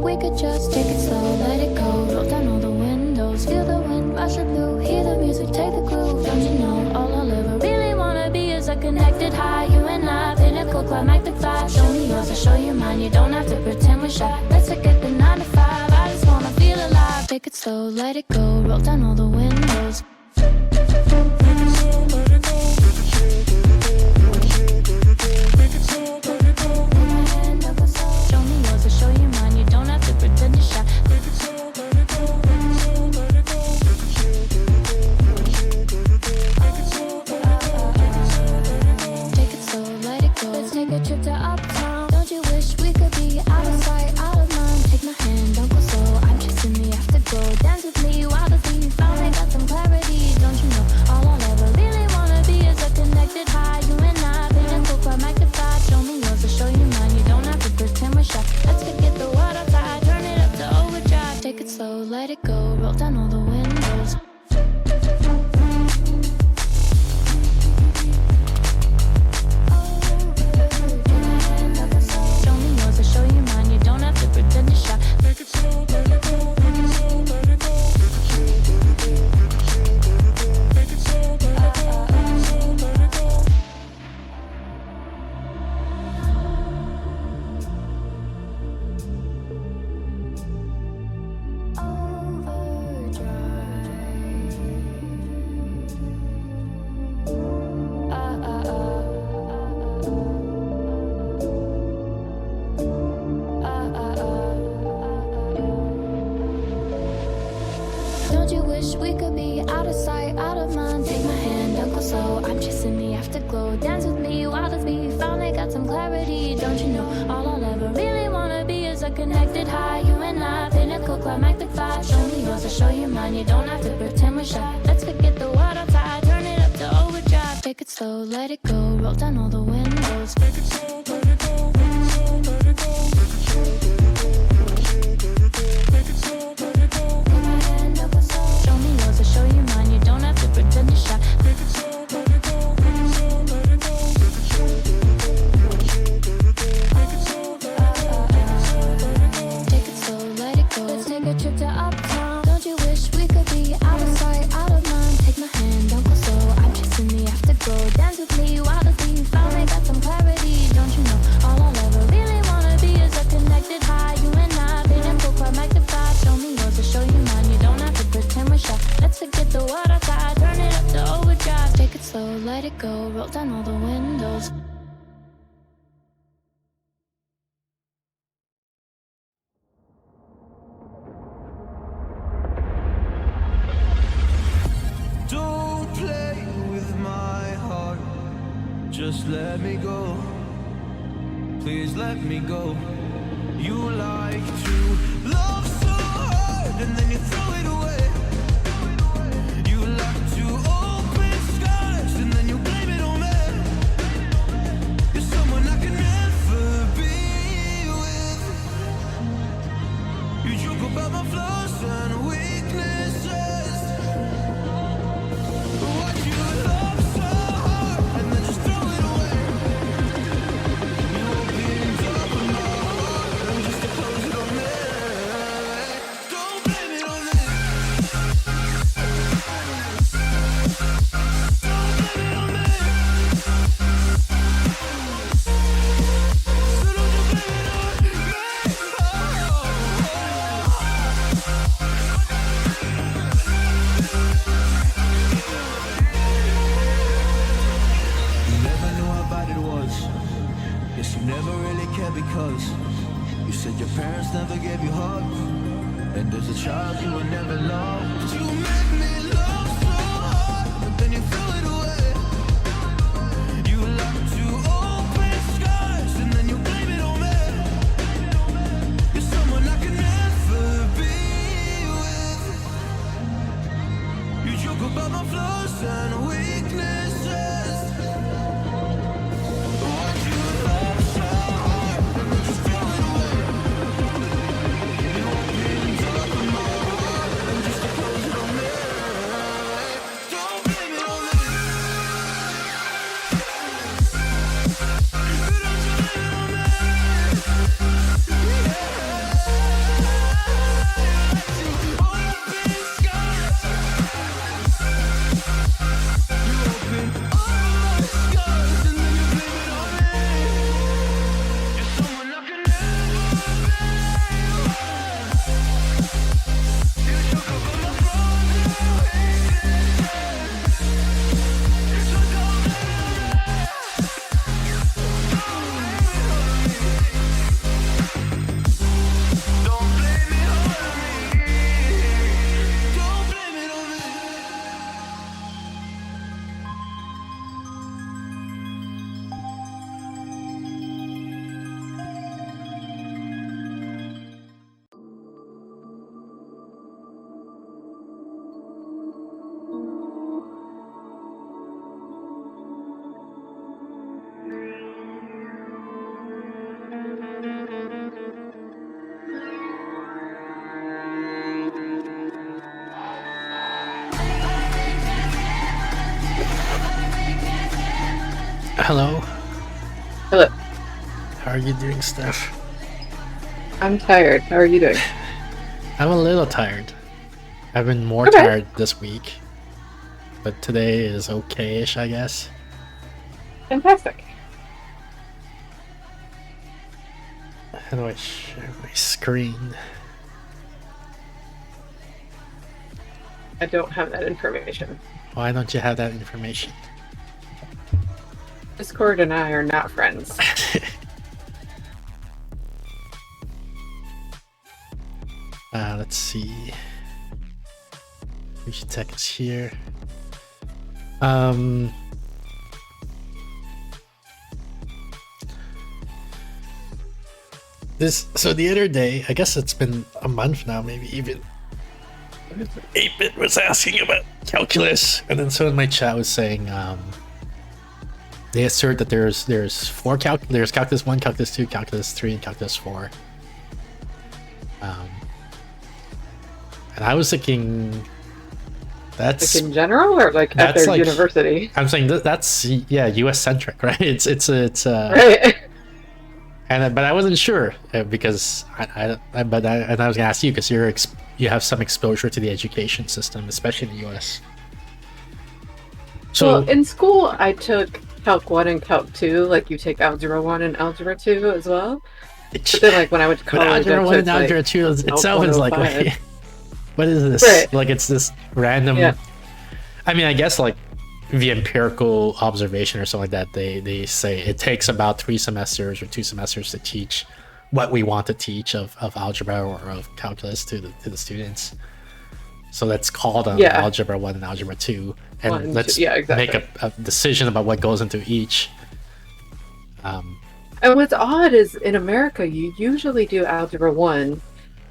we could just take it slow, let it go. Roll down all the windows, feel the wind rush the blue. Hear the music, take the groove. Don't you know all I'll ever really wanna be is a connected high. You and I, pinnacle, climactic flash. Show me yours, I'll show you mine. You don't have to pretend we're shy. Let's forget the 9 to 5. I just wanna feel alive. Take it slow, let it go. Roll down all the windows. Just let me go, please let me go. You like to love so hard and then you throw it away. You like to open skies and then you blame it on me. You're someone I can never be with. You joke about my flaws and weaknesses. What you love so hard and then just throw it away. You opened up my heart and just to close it on me. Don't blame it on me. Don't blame it on me. So don't you blame it on me. You never knew how bad it was. Guess you never really cared because you said your parents never gave you hugs, and as a child you were never loved. You make me love so hard, but then you throw it away. You like to open skies and then you blame it on me. You're someone I can never be with. You joke about my flaws and weaknesses. What you love so hard and then just throw it away. You opened up my heart and just to close it on me. Hello. Hello. How are you doing, Steph? I'm tired. How are you doing? I'm a little tired. I've been more Okay. tired this week, but today is okay-ish, I guess. Fantastic. How do I share my screen? I don't have that information. Why don't you have that information? Discord and I are not friends. Let's see. We should check this here. So the other day, I guess it's been a month now, maybe even. 8-bit was asking about calculus, and then someone in my chat was saying they assert that there's there's calculus 1, calculus 2, calculus 3, and calculus 4. And I was thinking that's like in general, or like at their like, university. I'm saying that's US centric, right? It's right. But I wasn't sure because I was gonna ask you because you have some exposure to the education system, especially in the US. So well, in school, I took Calc 1 and Calc 2. Like you take Algebra 1 and Algebra 2 as well. But then, like when I went to college, Algebra 1 and Algebra 2 itself is like, wait, what is this? Right. Like it's this random. Yeah. I mean, I guess like the empirical observation or something like that, they say it takes about 3 semesters or 2 semesters to teach what we want to teach of algebra or of calculus to the students. So let's call them Algebra 1 and Algebra 2, and let's make a decision about what goes into each. And what's odd is in America, you usually do Algebra 1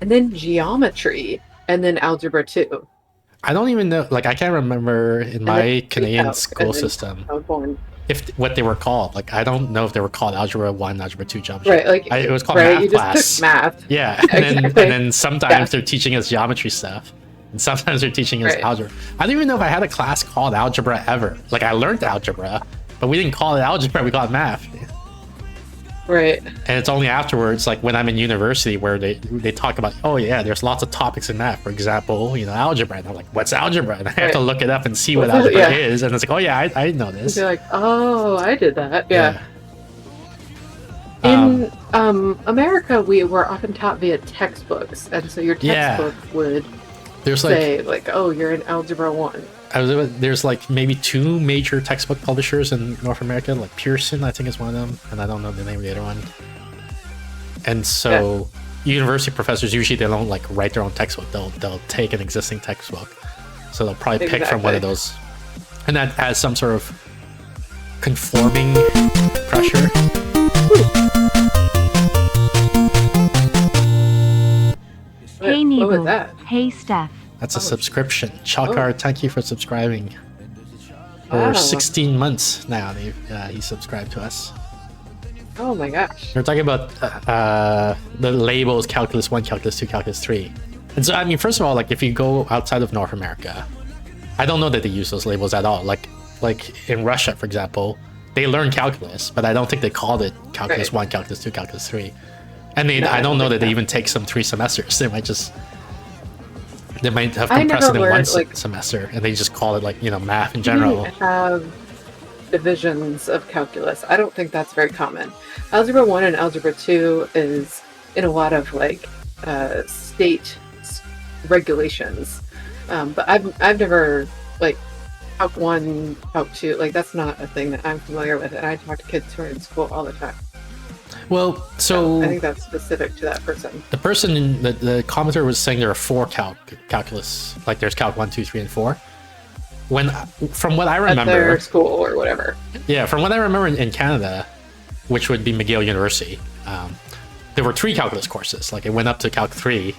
and then Geometry and then Algebra 2. I don't even know, like I can't remember in my Canadian school system if what they were called. Like I don't know if they were called Algebra 1, Algebra 2, Geometry. Right, like it was called math math class. Just took math. Yeah, and then sometimes they're teaching us geometry stuff, and sometimes they're teaching us algebra. I don't even know if I had a class called algebra ever. Like I learned algebra, but we didn't call it algebra. We called it math. Right. And it's only afterwards, like when I'm in university, where they talk about, oh yeah, there's lots of topics in math. For example, algebra. And I'm like, what's algebra? And I have to look it up and see what algebra is. And it's like, oh yeah, I know this. You're like, oh, I did that. Yeah. In America, we were often taught via textbooks, and so your textbook would say like, oh, you're in Algebra 1. There's like maybe 2 major textbook publishers in North America, like Pearson, I think is one of them, and I don't know the name of the other one. And so university professors usually they don't like write their own textbook. They'll take an existing textbook, so they'll probably pick from one of those, and that has some sort of conforming pressure. Hey Nebo. Hey Steph. That's a subscription. Chalkard, thank you for subscribing. For 16 months now, he subscribed to us. Oh my gosh. We're talking about the labels Calculus 1, Calculus 2, Calculus 3. And so, I mean, first of all, like if you go outside of North America, I don't know that they use those labels at all. Like in Russia, for example, they learn calculus, but I don't think they called it Calculus 1, Calculus 2, Calculus 3. And I don't know that they even take some 3 semesters. They might have compressed it in one semester, and they just call it like math in general. We have divisions of calculus. I don't think that's very common. Algebra 1 and Algebra 2 is in a lot of like state regulations, but I've never like Calc 1, Calc 2. Like that's not a thing that I'm familiar with, and I talk to kids who are in school all the time. Well, so I think that's specific to that person. The person, the commenter was saying there are 4 calculus, like there's Calc 1, 2, 3, and 4. From what I remember, at their school or whatever. Yeah, from what I remember in Canada, which would be McGill University, there were 3 calculus courses. Like it went up to Calc 3,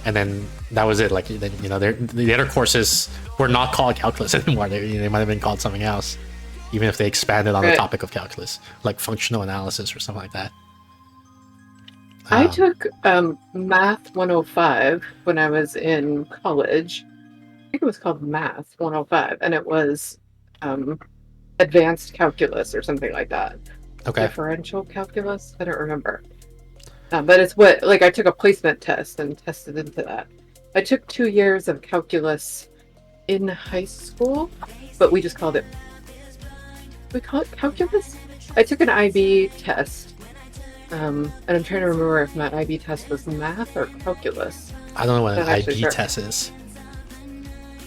and then that was it. Like then the other courses were not called calculus anymore. They might have been called something else, even if they expanded on the topic of calculus, like functional analysis or something like that. I took Math 105 when I was in college. I think it was called Math 105, and it was an advanced calculus or something like that. Okay. Differential calculus? I don't remember. But it's what, like, I took a placement test and tested into that. I took 2 years of calculus in high school, but we just called it, we call it calculus? I took an IB test, and I'm trying to remember if my IB test was math or calculus. I don't know what an Not actually IB sure. test is.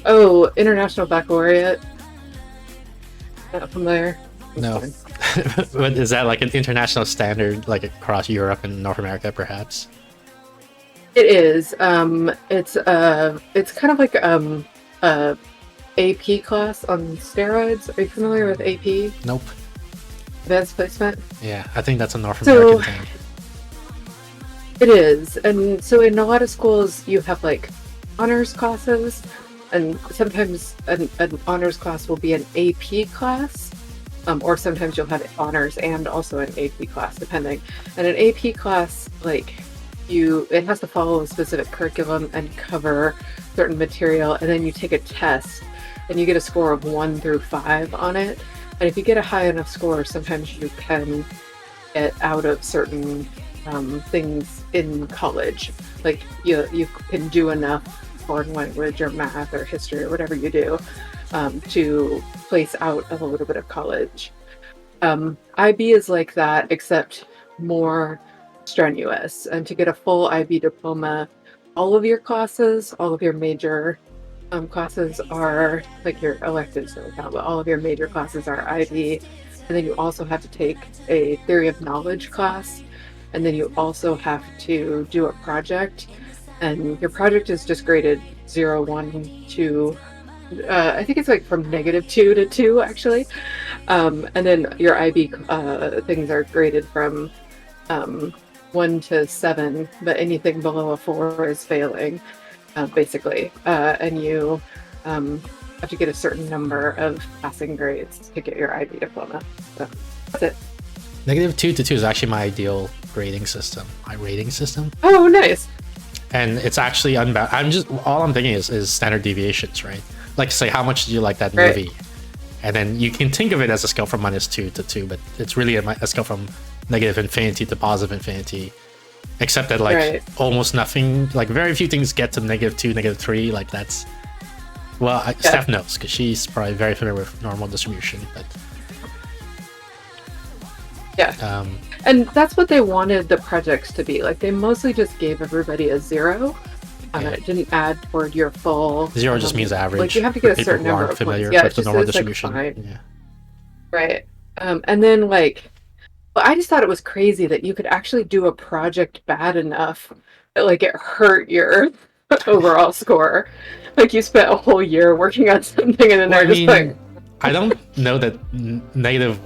Oh, International Baccalaureate. Not familiar? That's No. fine. But is that like an international standard, like across Europe and North America, perhaps? It is. It's kind of like a AP class on steroids. Are you familiar with AP? Nope. Advanced placement? Yeah, I think that's a North So- American thing. It is. And so in a lot of schools you have like honors classes, and sometimes an honors class will be an AP class. Or sometimes you'll have honors and also an AP class, depending. And an AP class, like, it has to follow a specific curriculum and cover certain material, and then you take a test, and you get a score of 1 through 5 on it. And if you get a high enough score, sometimes you can get out of certain things in college. Like, you can do enough foreign language or math or history or whatever you do to place out of a little bit of college. IB is like that, except more strenuous. And to get a full IB diploma, all of your classes, all of your major classes are, like, your electives don't count, but all of your major classes are IB. And then you also have to take a theory of knowledge class. And then you also have to do a project. And your project is just graded 0, 1, 2, I think it's like from -2 to 2 actually, and then your IB things are graded from 1 to 7, but anything below a 4 is failing, basically. And you have to get a certain number of passing grades to get your IB diploma. So that's it. -2 to 2 is actually my ideal grading system, my rating system. Oh, nice. And it's actually unbound. All I'm thinking is standard deviations, right? Like, say, how much did you like that Right. movie? And then you can think of it as a scale from -2 to 2, but it's really a scale from negative infinity to positive infinity. Except that, like, Right. almost nothing, like, very few things get to -2, -3. Like, that's, well, Steph knows, because she's probably very familiar with normal distribution. But Yeah. And that's what they wanted the projects to be. Like, they mostly just gave everybody a 0. Yeah. It didn't add toward your full... 0 just means average. Like, you have to for get a people certain who number aren't of familiar points. Yeah, with it the just normal says, like, distribution. fine. Yeah. Right. And then, like... Well, I just thought it was crazy that you could actually do a project bad enough that, like, it hurt your overall score. Like, you spent a whole year working on something, and then Well, they're just like... I don't know that negative,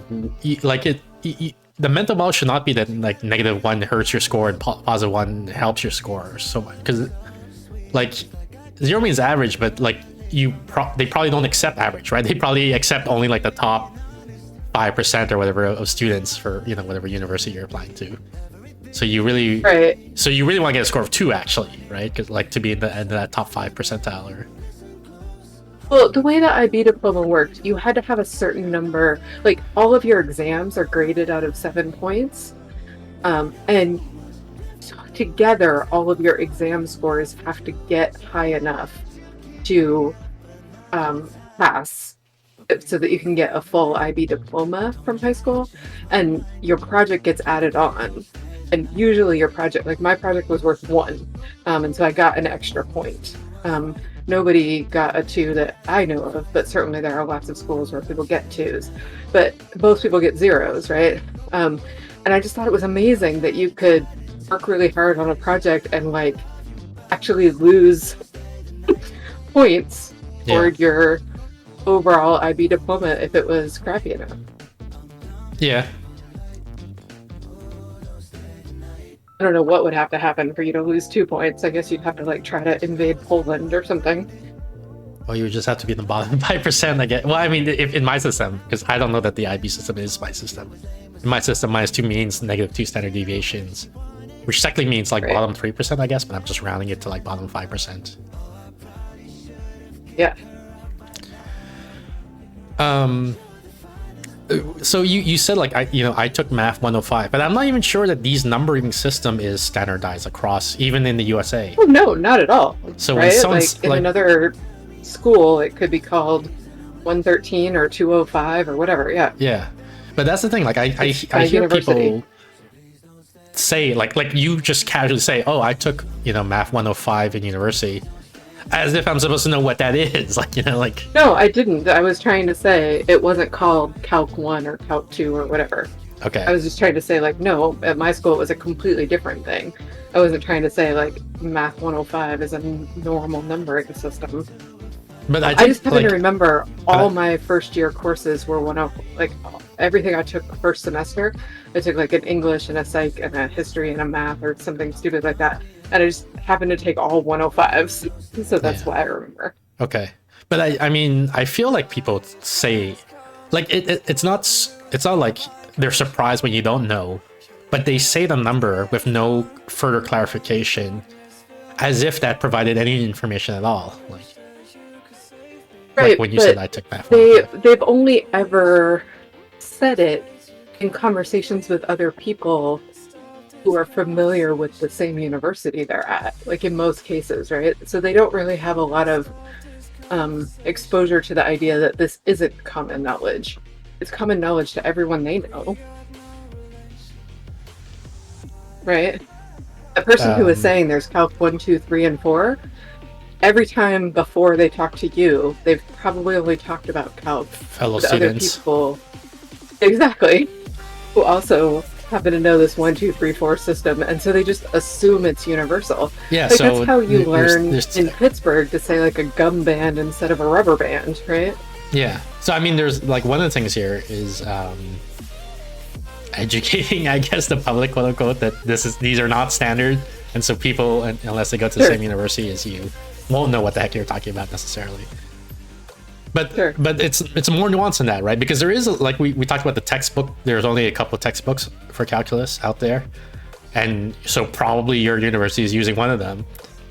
like, the mental model should not be that, like, -1 hurts your score and positive 1 helps your score so much, because, like, 0 means average, but, like, they probably don't accept average, right? They probably accept only, like, the top 5% or whatever of students for, you know, whatever university you're applying to. So you really want to get a score of 2, actually, right? Because, like, to be in that top 5 percentile. Or Well, the way that IB diploma worked, you had to have a certain number, like, all of your exams are graded out of 7 points. And together, all of your exam scores have to get high enough to pass so that you can get a full IB diploma from high school. And your project gets added on. And usually your project, like my project was worth 1. And so I got an extra point. Nobody got a 2 that I know of, but certainly there are lots of schools where people get 2s. But most people get 0s, right? And I just thought it was amazing that you could work really hard on a project and, like, actually lose points toward your overall IB diploma if it was crappy enough. yeah. I don't know what would have to happen for you to lose 2 points. I guess you'd have to, like, try to invade Poland or something. Well, you would just have to be in the bottom 5%, I guess. Well, I mean, if in my system, because I don't know that the IB system is my system. In my system, -2 means -2 standard deviations, which technically means, like, bottom 3%, I guess, but I'm just rounding it to, like, bottom 5%. Yeah. So you said like I took Math 105, but I'm not even sure that these numbering system is standardized across, even in the USA. Oh no, not at all. So right? when someone's like in another school, it could be called 113 or 205 or whatever. Yeah. Yeah, but that's the thing. Like I hear people say like you just casually say, oh, I took Math 105 in university, as if I'm supposed to know what that is. Like like. No, I didn't. I was trying to say it wasn't called Calc 1 or Calc 2 or whatever. Okay. I was just trying to say like, no, at my school it was a completely different thing. I wasn't trying to say like Math 105 is a normal numbering system. But I just happen to remember all my first year courses were like everything I took first semester. I took like an English and a psych and a history and a math or something stupid like that. And I just happened to take all 105s. So that's why I remember. Okay. But I mean, I feel like people say, like, it's not like they're surprised when you don't know, but they say the number with no further clarification, as if that provided any information at all. Like when you said I took math. They've only ever said it in conversations with other people who are familiar with the same university they're at, like in most cases, right? So they don't really have a lot of exposure to the idea that this isn't common knowledge. It's common knowledge to everyone they know, right? The person who was saying there's Calc 1, 2, 3, and 4, every time before they talk to you, they've probably only talked about Calc fellow with students. other people, exactly, who also happen to know this 1, 2, 3, 4 system, and so they just assume it's universal. Yeah, like, so that's how you learn in there's Pittsburgh to say like a gum band instead of a rubber band, right? Yeah. So I mean, there's like one of the things here is educating, I guess, the public, quote unquote, that these are not standard, and so people, unless they go to the same university as you, won't know what the heck you're talking about necessarily. But but it's more nuanced than that, right? Because there is, like we talked about the textbook. There's only a couple of textbooks for calculus out there, and so probably your university is using one of them,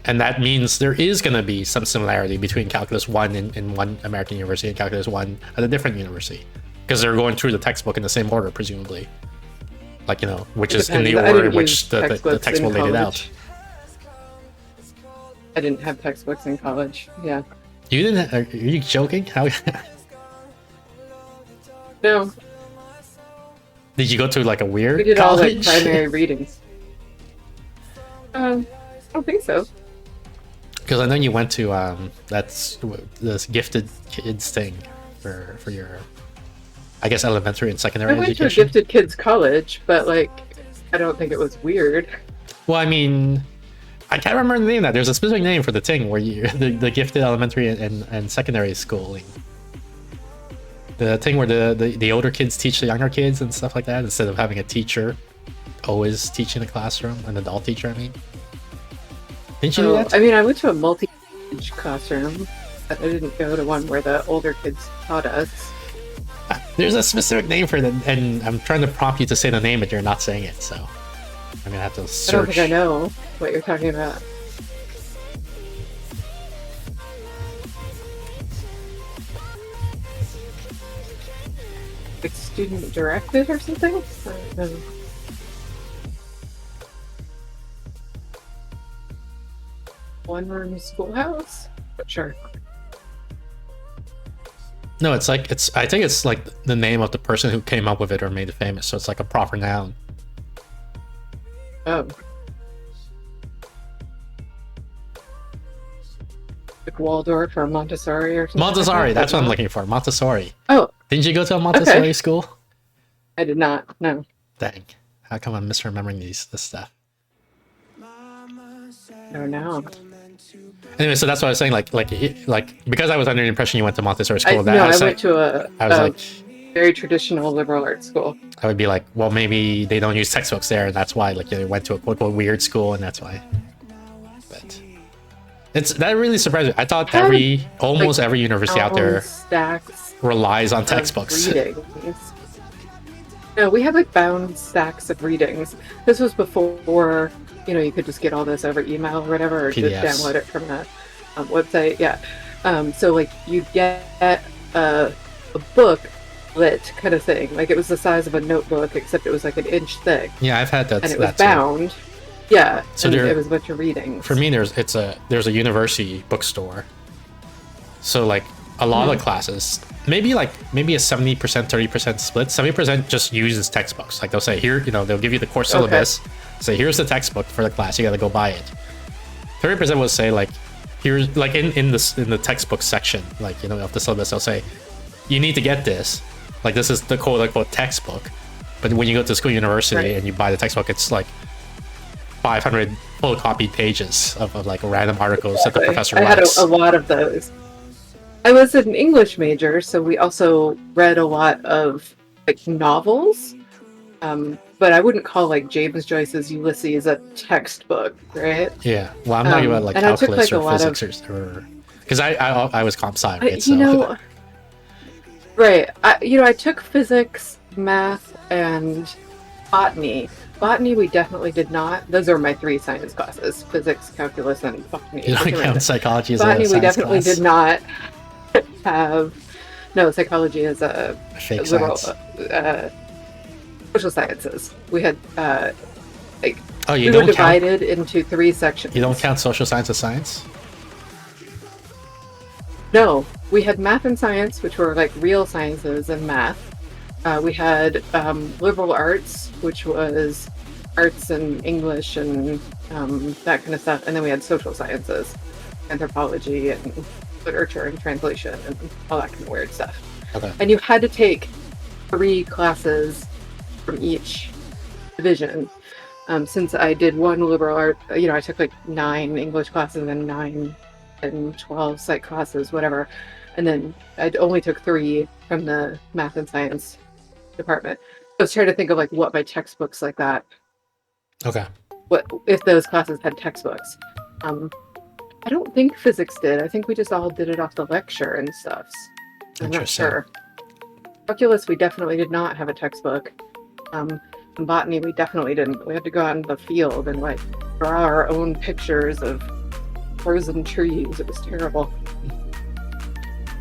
and that means there is going to be some similarity between calculus 1 in one American university and calculus 1 at a different university, because they're going through the textbook in the same order, presumably. Like, which is in the order in which the textbook laid it out. I didn't have textbooks in college. Yeah. You didn't? Are you joking? How? No. Did you go to like a weird We did college? all like primary readings. I don't think so. Because I know you went to that's this gifted kids thing for your, I guess, elementary and secondary education. I went to a gifted kids college, but like I don't think it was weird. Well, I mean, I can't remember the name of that. There's a specific name for the thing where you the gifted elementary and secondary schooling. The thing where the older kids teach the younger kids and stuff like that, instead of having a teacher always teaching the classroom, an adult teacher, I mean. Didn't you do that? I mean, I went to a multi-age classroom, but I didn't go to one where the older kids taught us. There's a specific name for it, and I'm trying to prompt you to say the name, but you're not saying it, so I'm gonna have to search. I don't think I know what you're talking about. Like student directed or something? I don't know. One room schoolhouse? But sure. No, it's like I think it's like the name of the person who came up with it or made it famous, so it's like a proper noun. Oh. Like Waldorf or Montessori or something? Montessori, that's what I'm looking for. Montessori. Oh. Didn't you go to a Montessori school? I did not, no. Dang. How come I'm misremembering this stuff? No, no. Anyway, so that's what I was saying. Like because I was under the impression you went to Montessori school. I went to a very traditional liberal arts school. I would be like, well, maybe they don't use textbooks there, and that's why. Like, they went to a quote unquote weird school, and that's why. But that really surprised me. I thought almost every university out there relies on textbooks. No, we had like bound stacks of readings. This was before, you could just get all this over email or whatever, or PDFs. just download it from the website. Yeah. So like you'd get a book lit kind of thing. Like it was the size of a notebook, except it was like an inch thick. Yeah, I've had that. And it was that too. bound. Yeah, So and there- it was a bunch of readings. For me, there's a university bookstore. So like a lot of classes, maybe a 70%, 30% split. 70% just uses textbooks. Like they'll say here, they'll give you the course syllabus. Say here's the textbook for the class. You got to go buy it. 30% will say like here's like in the textbook section, like of the syllabus, they'll say you need to get this. Like this is the quote unquote textbook. But when you go to school university and you buy the textbook, it's like 500 photocopied pages of like random articles that the professor writes. I had a lot of those. I was an English major, so we also read a lot of like novels. But I wouldn't call like James Joyce's Ulysses a textbook, right? Yeah. Well, I'm talking about like and I took, calculus like, or a lot physics or because I was comp sci, right? Right. I took physics, math, and botany. Botany we definitely did not. Those are my 3 science classes: physics, calculus, and botany. You don't count psychology as botany a science we definitely class. did not have. No, psychology is a Fake liberal science. Social sciences. We had we You were don't count. divided into 3 sections. You don't count social science as science. No, we had math and science, which were like real sciences and math. We had liberal arts, which was arts and English and that kind of stuff. And then we had social sciences, anthropology and literature and translation and all that kind of weird stuff. Okay. And you had to take 3 classes from each division. Since I did 1 liberal art, I took like 9 English classes and 9 and 12 psych classes, whatever. And then I only took 3 from the math and science department. I was trying to think of like what my textbooks like that, Okay. what if those classes had textbooks. I don't think physics did. I think we just all did it off the lecture and stuff. I'm not Interesting. sure. Calculus, we definitely did not have a textbook. And botany, we definitely didn't. We had to go out in the field and like draw our own pictures of frozen trees. It was terrible.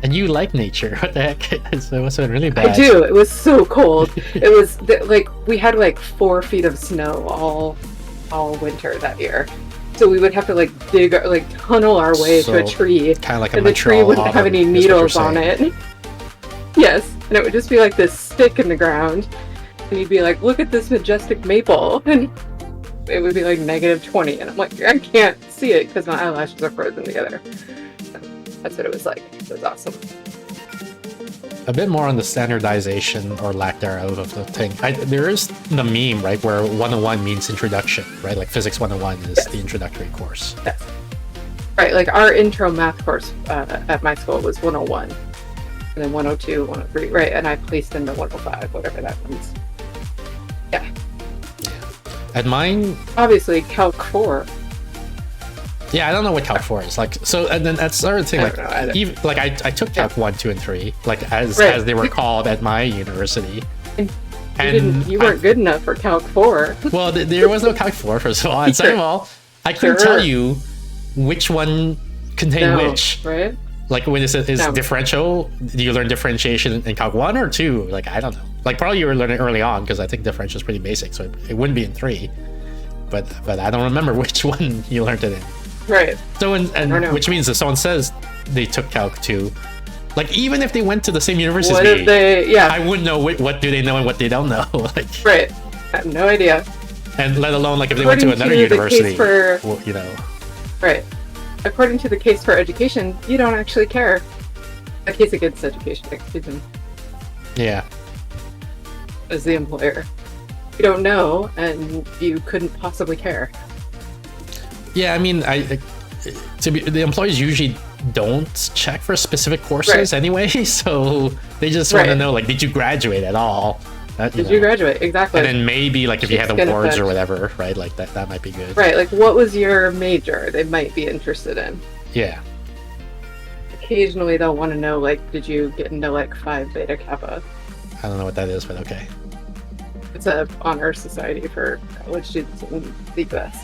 And you like nature? What the heck? So it must have been really bad. I do. It was so cold. It was like we had like 4 feet of snow all winter that year. So we would have to like dig, like tunnel our way to a tree, Kind of like a and the tree Montreal wouldn't have autumn, any is what you're needles on saying. it. Yes, and it would just be like this stick in the ground, and you'd be like, "Look at this majestic maple," and it would be like -20, and I'm like, I can't see it because my eyelashes are frozen together. So that's what it was like. It was awesome. A bit more on the standardization or lack thereof of the thing. There is the meme, right, where 101 means introduction, right? Like physics 101 is the introductory course. Yes. Right, like our intro math course at my school was 101, and then 102, 103, right? And I placed into 105, whatever that means. Yeah. At mine, Obviously, Calc 4. yeah, I don't know what Calc 4 is. Like, so, and then that's the other thing, I like, don't know either. even, like I took Calc 1, 2, and 3, like, as they were called at my university. You weren't good enough for Calc 4. Well, there was no Calc 4, first of all. And second of all, I couldn't tell you which one contained which. Right? Like, when is differential, do you learn differentiation in Calc 1 or 2? Like, I don't know. Like, probably you were learning early on, because I think differential is pretty basic, so it wouldn't be in 3. But I don't remember which one you learned it in. Right. So, and which means if someone says they took Calc 2, like, even if they went to the same university What as if me, they, I wouldn't know what do they know and what they don't know. Like, right. I have no idea. and let alone, like, if they went to According another to the university, case for- well, you know. Right. According to the case for education, you don't actually care. The case against education, excuse me, Yeah. as the employer. You don't know, and you couldn't possibly care. Yeah, I mean, the employees usually don't check for specific courses Right. anyway, so they just want to know, like, did you graduate at all? Did you graduate? Exactly. And then maybe, like, if you had It's gonna awards or affect- whatever, right? Like, that might be good. Right, like what was your major they might be interested in? Yeah. Occasionally they'll want to know, like, did you get into like Phi Beta Kappa? I don't know what that is, but okay. It's a honor society for college students in the US.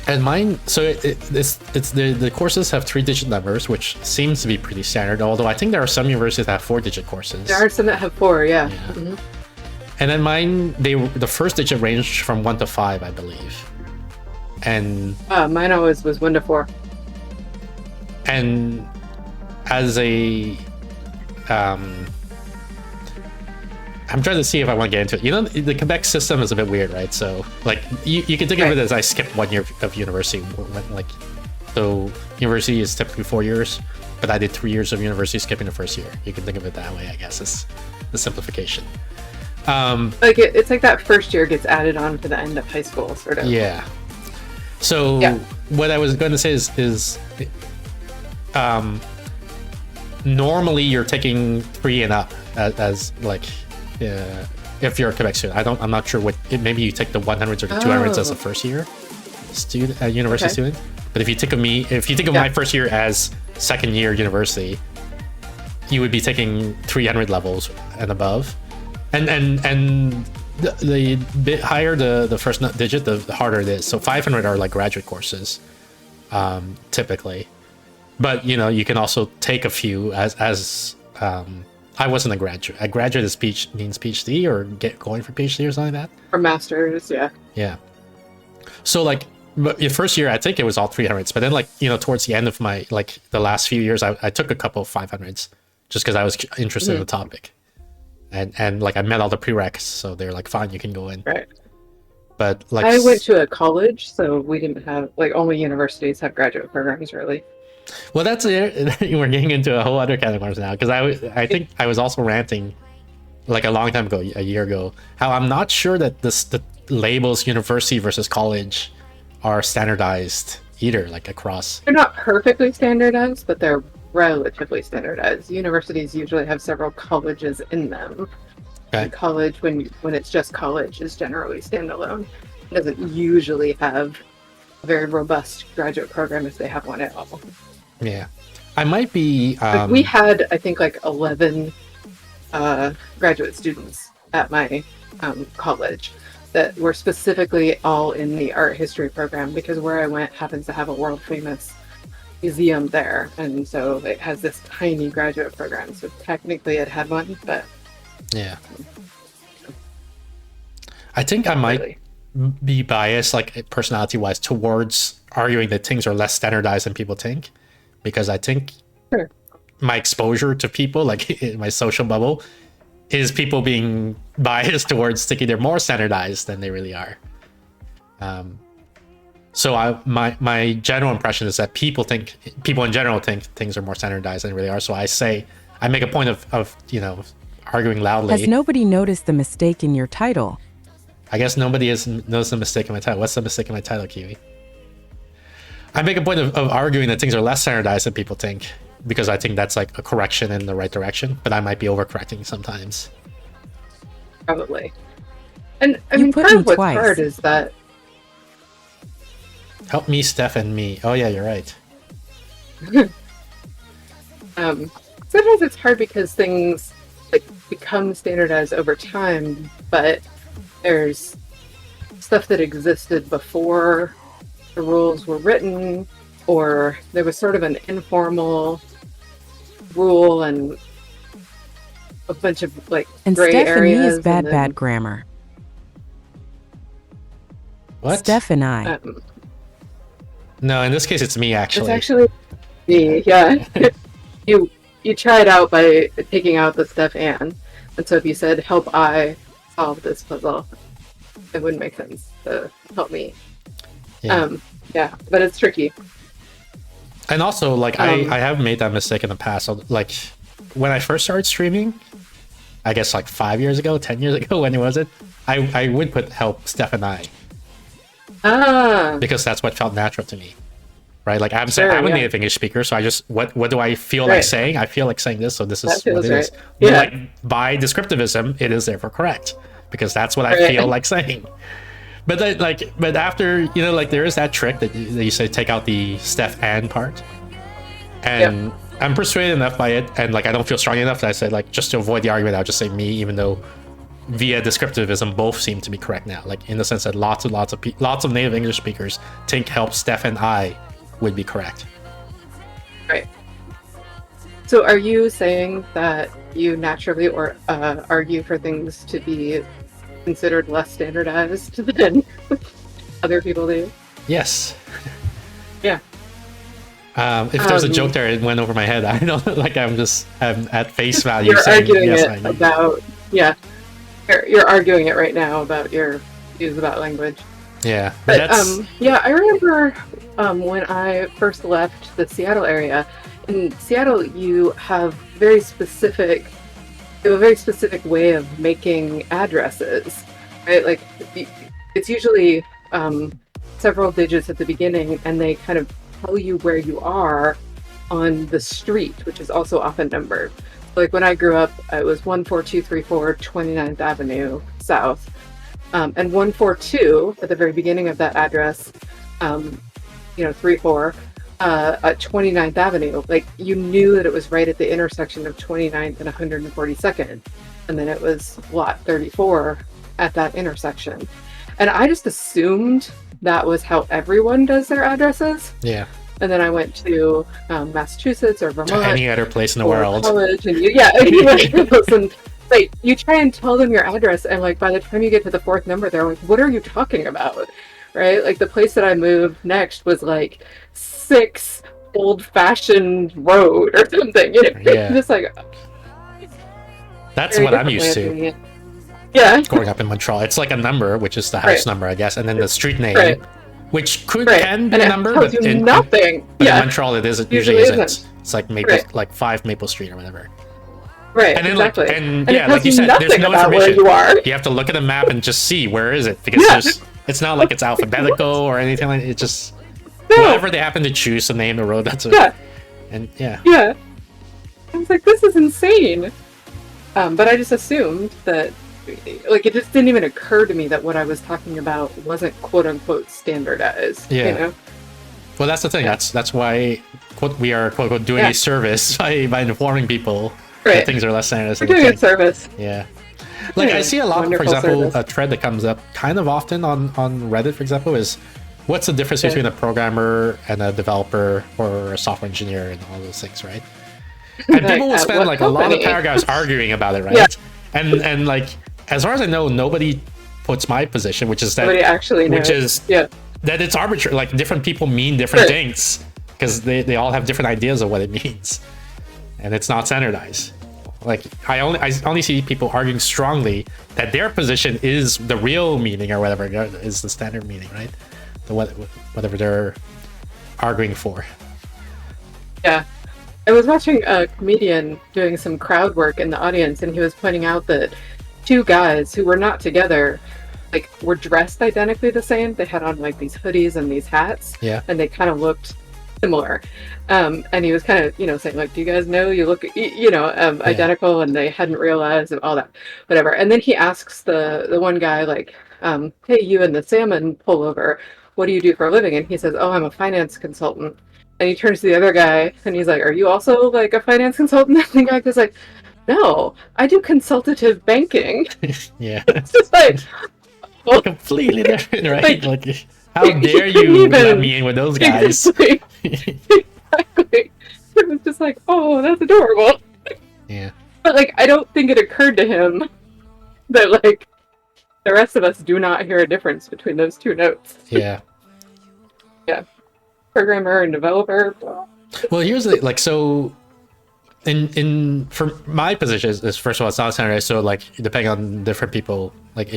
And mine, so it's the courses have 3-digit numbers, which seems to be pretty standard. Although I think there are some universities that have 4-digit courses. There are some that have 4, yeah. And then mine, the first digit ranged from 1 to 5, I believe. And mine always was 1 to 4. And as a I'm trying to see if I want to get into it. You know, the Quebec system is a bit weird, right? So, like, you can think of it as I skipped 1 year of university. So university is typically 4 years, but I did 3 years of university skipping the first year. You can think of it that way, I guess. It's the simplification. Like it's like that first year gets added on to the end of high school, sort of. Yeah. So what I was going to say is normally you're taking 3 and up as like. If you're a Quebec student, I'm not sure what. Maybe you take the 100s or the 200s as a first year student, university student. But if you think of my first year as second year university, you would be taking 300 levels and above, and the bit higher the first digit, the harder it is. So 500 are like graduate courses, typically. But you know, you can also take a few as I wasn't a graduate. A graduate means PhD or going for PhD or something like that. Or masters, yeah. Yeah. So like, the first year I think it was all 300s, but then like, you know, towards the end of my like the last few years, I took a couple of 500s just because I was interested in the topic, and like I met all the prereqs, so they're like, fine, you can go in. Right. But like, I went to a college, so we didn't have like only universities have graduate programs, really. Well, that's it. We're getting into a whole other can of worms now, because I think I was also ranting like a long time ago, a year ago, how I'm not sure that the labels university versus college are standardized either, like across. They're not perfectly standardized, but they're relatively standardized. Universities usually have several colleges in them. Okay. And college, when it's just college, is generally standalone. It doesn't usually have a very robust graduate program if they have one at all. Yeah, I might be. Like we had, I think, like 11 graduate students at my college that were specifically all in the art history program, because where I went happens to have a world famous museum there, and so it has this tiny graduate program. So technically, it had one, but yeah, I think I might be biased, like personality-wise, towards arguing that things are less standardized than people think. Because I think my exposure to people, like in my social bubble, is people being biased towards thinking they're more standardized than they really are. So my general impression is that people in general think things are more standardized than they really are. So I make a point of you know, arguing loudly. Has nobody noticed the mistake in your title? I guess nobody has noticed the mistake in my title. What's the mistake in my title, Kiwi? I make a point of arguing that things are less standardized than people think, because I think that's like a correction in the right direction, but I might be overcorrecting sometimes. Probably. And I mean, part of what's hard is that... Help me, Steph, and me. Oh yeah, you're right. Sometimes it's hard because things like become standardized over time, but there's stuff that existed before the rules were written, or there was sort of an informal rule and a bunch of like and gray Steph areas. And me is bad grammar. What? Steph and I. No, in this case, it's me actually. It's actually me. Yeah. you try it out by taking out the Steph and so if you said help I solve this puzzle, it wouldn't make sense to help me. Yeah, but it's tricky. And also, like, I have made that mistake in the past. So, like, when I first started streaming, I guess like 5 years ago, 10 years ago, when was it? I would put help Steph and I. Because that's what felt natural to me. Right? Like, I'm a native English speaker, so I just, what do I feel like saying? I feel like saying this, so this is what it is. But, like, by descriptivism, it is therefore correct. Because that's what I feel like saying. But then, but after, you know, like, there is that trick that you say take out the Steph and part, and I'm persuaded enough by it, and like I don't feel strong enough that I say, like, just to avoid the argument, I'll just say me, even though via descriptivism both seem to be correct now. Like in the sense that lots of native English speakers think help Steph and I would be correct. Right. So are you saying that you naturally or argue for things to be considered less standardized than other people do? Yes. Yeah. If there's a joke there, it went over my head. I don't like. I'm at face value. You're saying, arguing yes, it about You're arguing it right now about your views about language. Yeah, but yeah, I remember when I first left the Seattle area. In Seattle, you have a very specific way of making addresses, right? Like it's usually several digits at the beginning, and they kind of tell you where you are on the street, which is also often numbered. Like when I grew up, it was 14234 29th Avenue South, and 142 at the very beginning of that address, 34 at 29th Avenue. Like you knew that it was right at the intersection of 29th and 142nd, and then it was lot 34 at that intersection. And I just assumed that was how everyone does their addresses. Yeah. And then I went to Massachusetts or Vermont. To any other place in the world. College, and and like you try and tell them your address, and like by the time you get to the fourth number, they're like, "What are you talking about?" Right? Like the place that I moved next was like 6 Old-Fashioned Road or something. Yeah. Just like that's what I'm used to. Yeah. Growing up in Montreal, it's like a number, which is the house number, I guess, and then the street name, which can be a number, but in nothing. But in Montreal, it usually isn't. It's like like 5 Maple Street or whatever. Right. And then exactly. and yeah, like you said, there's no information. You are. You have to look at a map and just see where is it, because it's not like it's alphabetical or anything like it. Just whatever they happen to choose to name the road. That's it. Yeah. And yeah. Yeah. I was like, this is insane. But I just assumed that. Like it just didn't even occur to me that what I was talking about wasn't quote unquote standardized. Yeah. You know? Well, that's the thing. Yeah. That's why we are quote unquote doing a service by informing people that things are less standardized. We're doing a service. Yeah. Like I see a lot, for example, service. a thread that comes up kind of often on Reddit, for example, is what's the difference between a programmer and a developer or a software engineer and all those things, right? And people will spend like a lot of paragraphs arguing about it, right? Yeah. And like, as far as I know, nobody puts my position, which is that nobody actually knows. Which is that it's arbitrary. Like different people mean different things because they all have different ideas of what it means, and it's not standardized. Like I only see people arguing strongly that their position is the real meaning or whatever is the standard meaning, right? Whatever they're arguing for. Yeah. I was watching a comedian doing some crowd work in the audience, and he was pointing out that 2 guys who were not together, like, were dressed identically the same. They had on like these hoodies and these hats, and they kind of looked similar. And he was kind of, saying like, "Do you guys know you look, identical?" And they hadn't realized and all that, whatever. And then he asks the one guy like, "Hey, you and the salmon pullover, what do you do for a living?" And he says, "Oh, I'm a finance consultant." And he turns to the other guy and he's like, "Are you also like a finance consultant?" And the guy goes like, "No, I do consultative banking." Yeah. It's just like completely different, right? Like how dare you let me in with those guys? Exactly. It was just like, oh, that's adorable. Yeah. But like, I don't think it occurred to him that like the rest of us do not hear a difference between those 2 notes. Yeah. Yeah. Programmer and developer. Well, here's the so in for my position is first of all, it's not standardized, so like depending on different people, like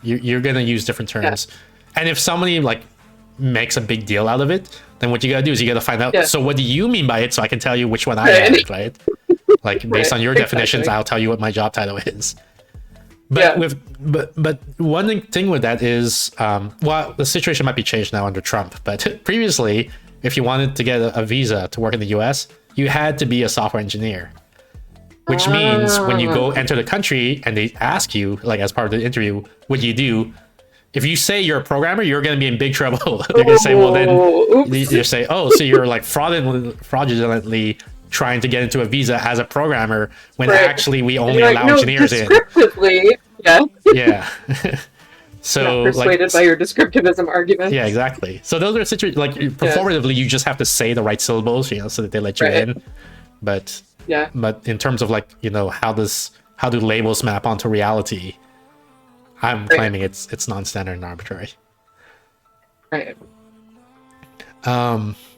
you're gonna use different terms. And if somebody like makes a big deal out of it, then what you gotta do is you gotta find out, so what do you mean by it, so I can tell you which one I like, right? Like based on your definitions, I'll tell you what my job title is. But but one thing with that is well, the situation might be changed now under Trump, but previously if you wanted to get a visa to work in the US, you had to be a software engineer, which means when you go enter the country and they ask you, like as part of the interview, what do you do? If you say you're a programmer, you're going to be in big trouble. They're going to say, well, then you say, oh, so you're like fraudulently trying to get into a visa as a programmer when actually we only allow engineers in. Descriptively, Yeah. Yeah. So Not persuaded by your descriptivism argument. Yeah, exactly. So those are situations like performatively, you just have to say the right syllables, so that they let you in. But in terms of like, how do labels map onto reality? I'm claiming it's non-standard and arbitrary. Right.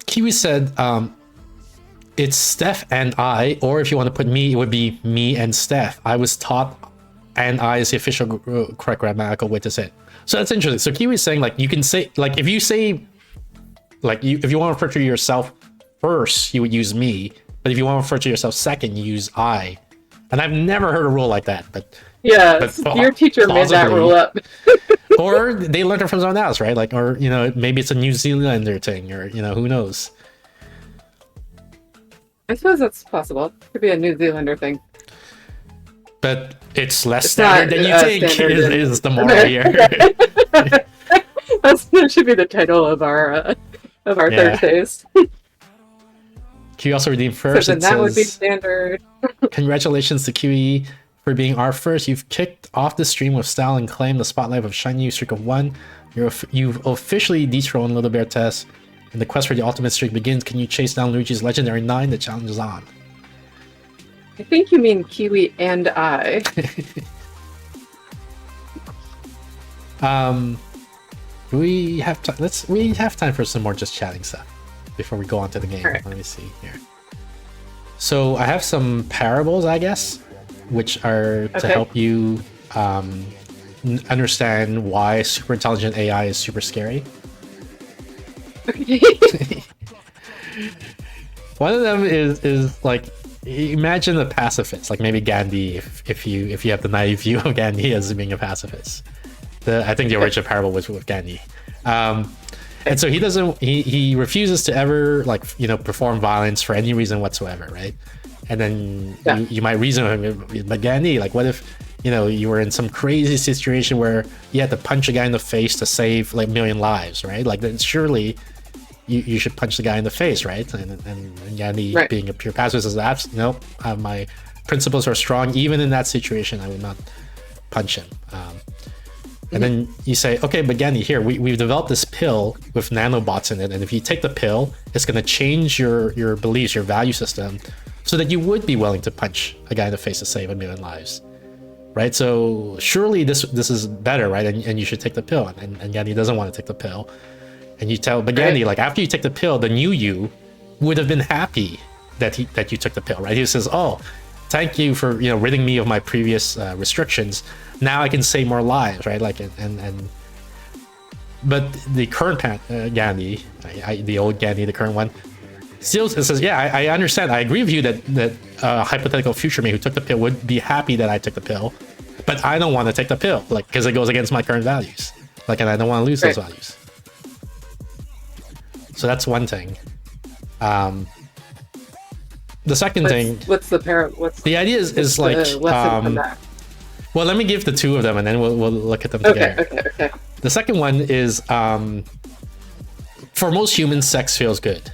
Kiwi said, it's Steph and I, or if you want to put me, it would be me and Steph. I was taught and I is the official correct grammatical way to say it. So that's interesting. So Kiwi is saying, like, you can say, like, if you say, like, if you want to refer to yourself first, you would use me. But if you want to refer to yourself second, you use I. And I've never heard a rule like that. But your teacher made that rule up. Or they learned it from someone else, right? Like, or, maybe it's a New Zealander thing, or, who knows? I suppose that's possible. Could be a New Zealander thing. But it's less standard than you think is the moral here. That should be the title of our Thursdays. Q also redeemed first. So then that would be standard. Congratulations to QE for being our first. You've kicked off the stream with style and claimed the spotlight of Shiny You streak of 1. You've officially dethroned Little Bear Test. And the quest for the ultimate streak begins. Can you chase down Luigi's legendary 9? The challenge is on. I think you mean Kiwi and I. We have time. We have time for some more just chatting stuff before we go on to the game. Right. Let me see here. So I have some parables, I guess, which are to help you understand why super intelligent AI is super scary. Okay. One of them is like, imagine a pacifist, like maybe Gandhi, if you have the naive view of Gandhi as being a pacifist. I think the original parable was with Gandhi. And so he refuses to ever, like, perform violence for any reason whatsoever, right? And then you might reason with him, but Gandhi, like, what if, you were in some crazy situation where you had to punch a guy in the face to save like 1 million lives, right? Like, then surely you should punch the guy in the face, right? And Gandhi, being a pure pacifist, says, absolutely, nope, my principles are strong. Even in that situation, I would not punch him. And then you say, okay, but Gandhi, here, we've developed this pill with nanobots in it. And if you take the pill, it's going to change your beliefs, your value system, so that you would be willing to punch a guy in the face to save 1 million lives. Right? So surely this is better, right? And you should take the pill. And Gandhi doesn't want to take the pill. And you tell, but Gandhi, like, after you take the pill, the new you would have been happy that you took the pill, right? He says, oh, thank you for, ridding me of my previous restrictions. Now I can save more lives, right? Like, but the current Gandhi, the old Gandhi, the current one, still says, yeah, I understand. I agree with you that hypothetical future me who took the pill would be happy that I took the pill, but I don't want to take the pill, like, because it goes against my current values, like, and I don't want to lose those values. So that's one thing. The second thing, what's the parable? The idea is like, well, let me give the two of them, and then we'll look at them together. Okay. The second one is, for most humans, sex feels good,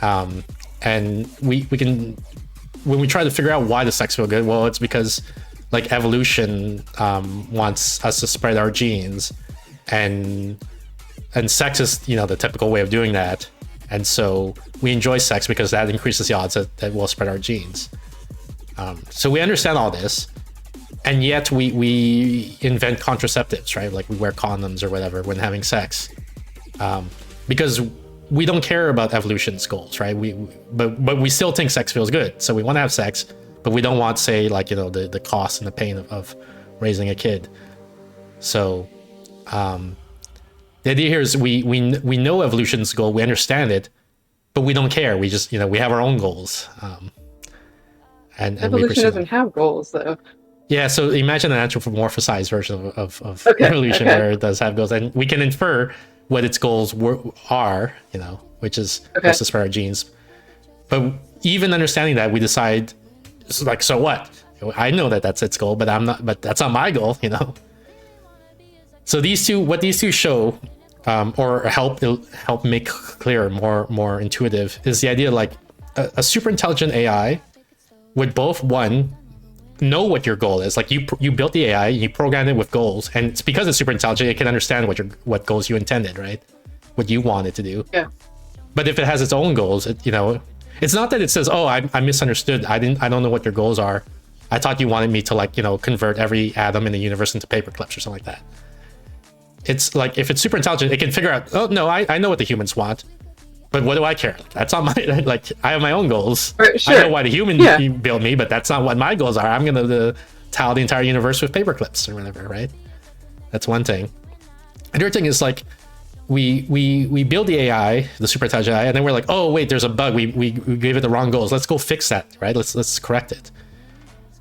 and we can, when we try to figure out why does sex feel good, well, it's because, like, evolution wants us to spread our genes, and sex is, the typical way of doing that. And so we enjoy sex because that increases the odds that we'll spread our genes. So we understand all this, and yet we invent contraceptives, right? Like, we wear condoms or whatever when having sex, because we don't care about evolution's goals, right? But we still think sex feels good, so we want to have sex, but we don't want, say, like, the cost and the pain of raising a kid. So the idea here is we know evolution's goal, we understand it, but we don't care. We just, we have our own goals. And evolution doesn't have goals, though. Yeah, so imagine an anthropomorphized version of evolution where it does have goals, and we can infer what its goals are, which is just to spread our genes. But even understanding that, we decide, like, so what? I know that that's its goal, but but that's not my goal, So what these two show, or help make clear, more intuitive, is the idea, like, a super intelligent AI would both, one, know what your goal is. Like you built the AI, you programmed it with goals, and it's because it's super intelligent, it can understand what goals you intended, right? What you want it to do. Yeah. But if it has its own goals, you know, it's not that it says, "Oh, I misunderstood. I don't know what your goals are. I thought you wanted me to, like, you know, convert every atom in the universe into paper clips or something like that." It's like, if it's super intelligent, it can figure out, "Oh no, I know what the humans want, but what do I care? That's not my like. I have my own goals. Right, sure. I know why the human built me, but that's not what my goals are. I'm gonna tile the entire universe with paper clips or whatever, right?" That's one thing. Another thing is, like, we build the AI, the super intelligent AI, and then we're like, "Oh wait, there's a bug. We gave it the wrong goals. Let's go fix that, right? Let's correct it."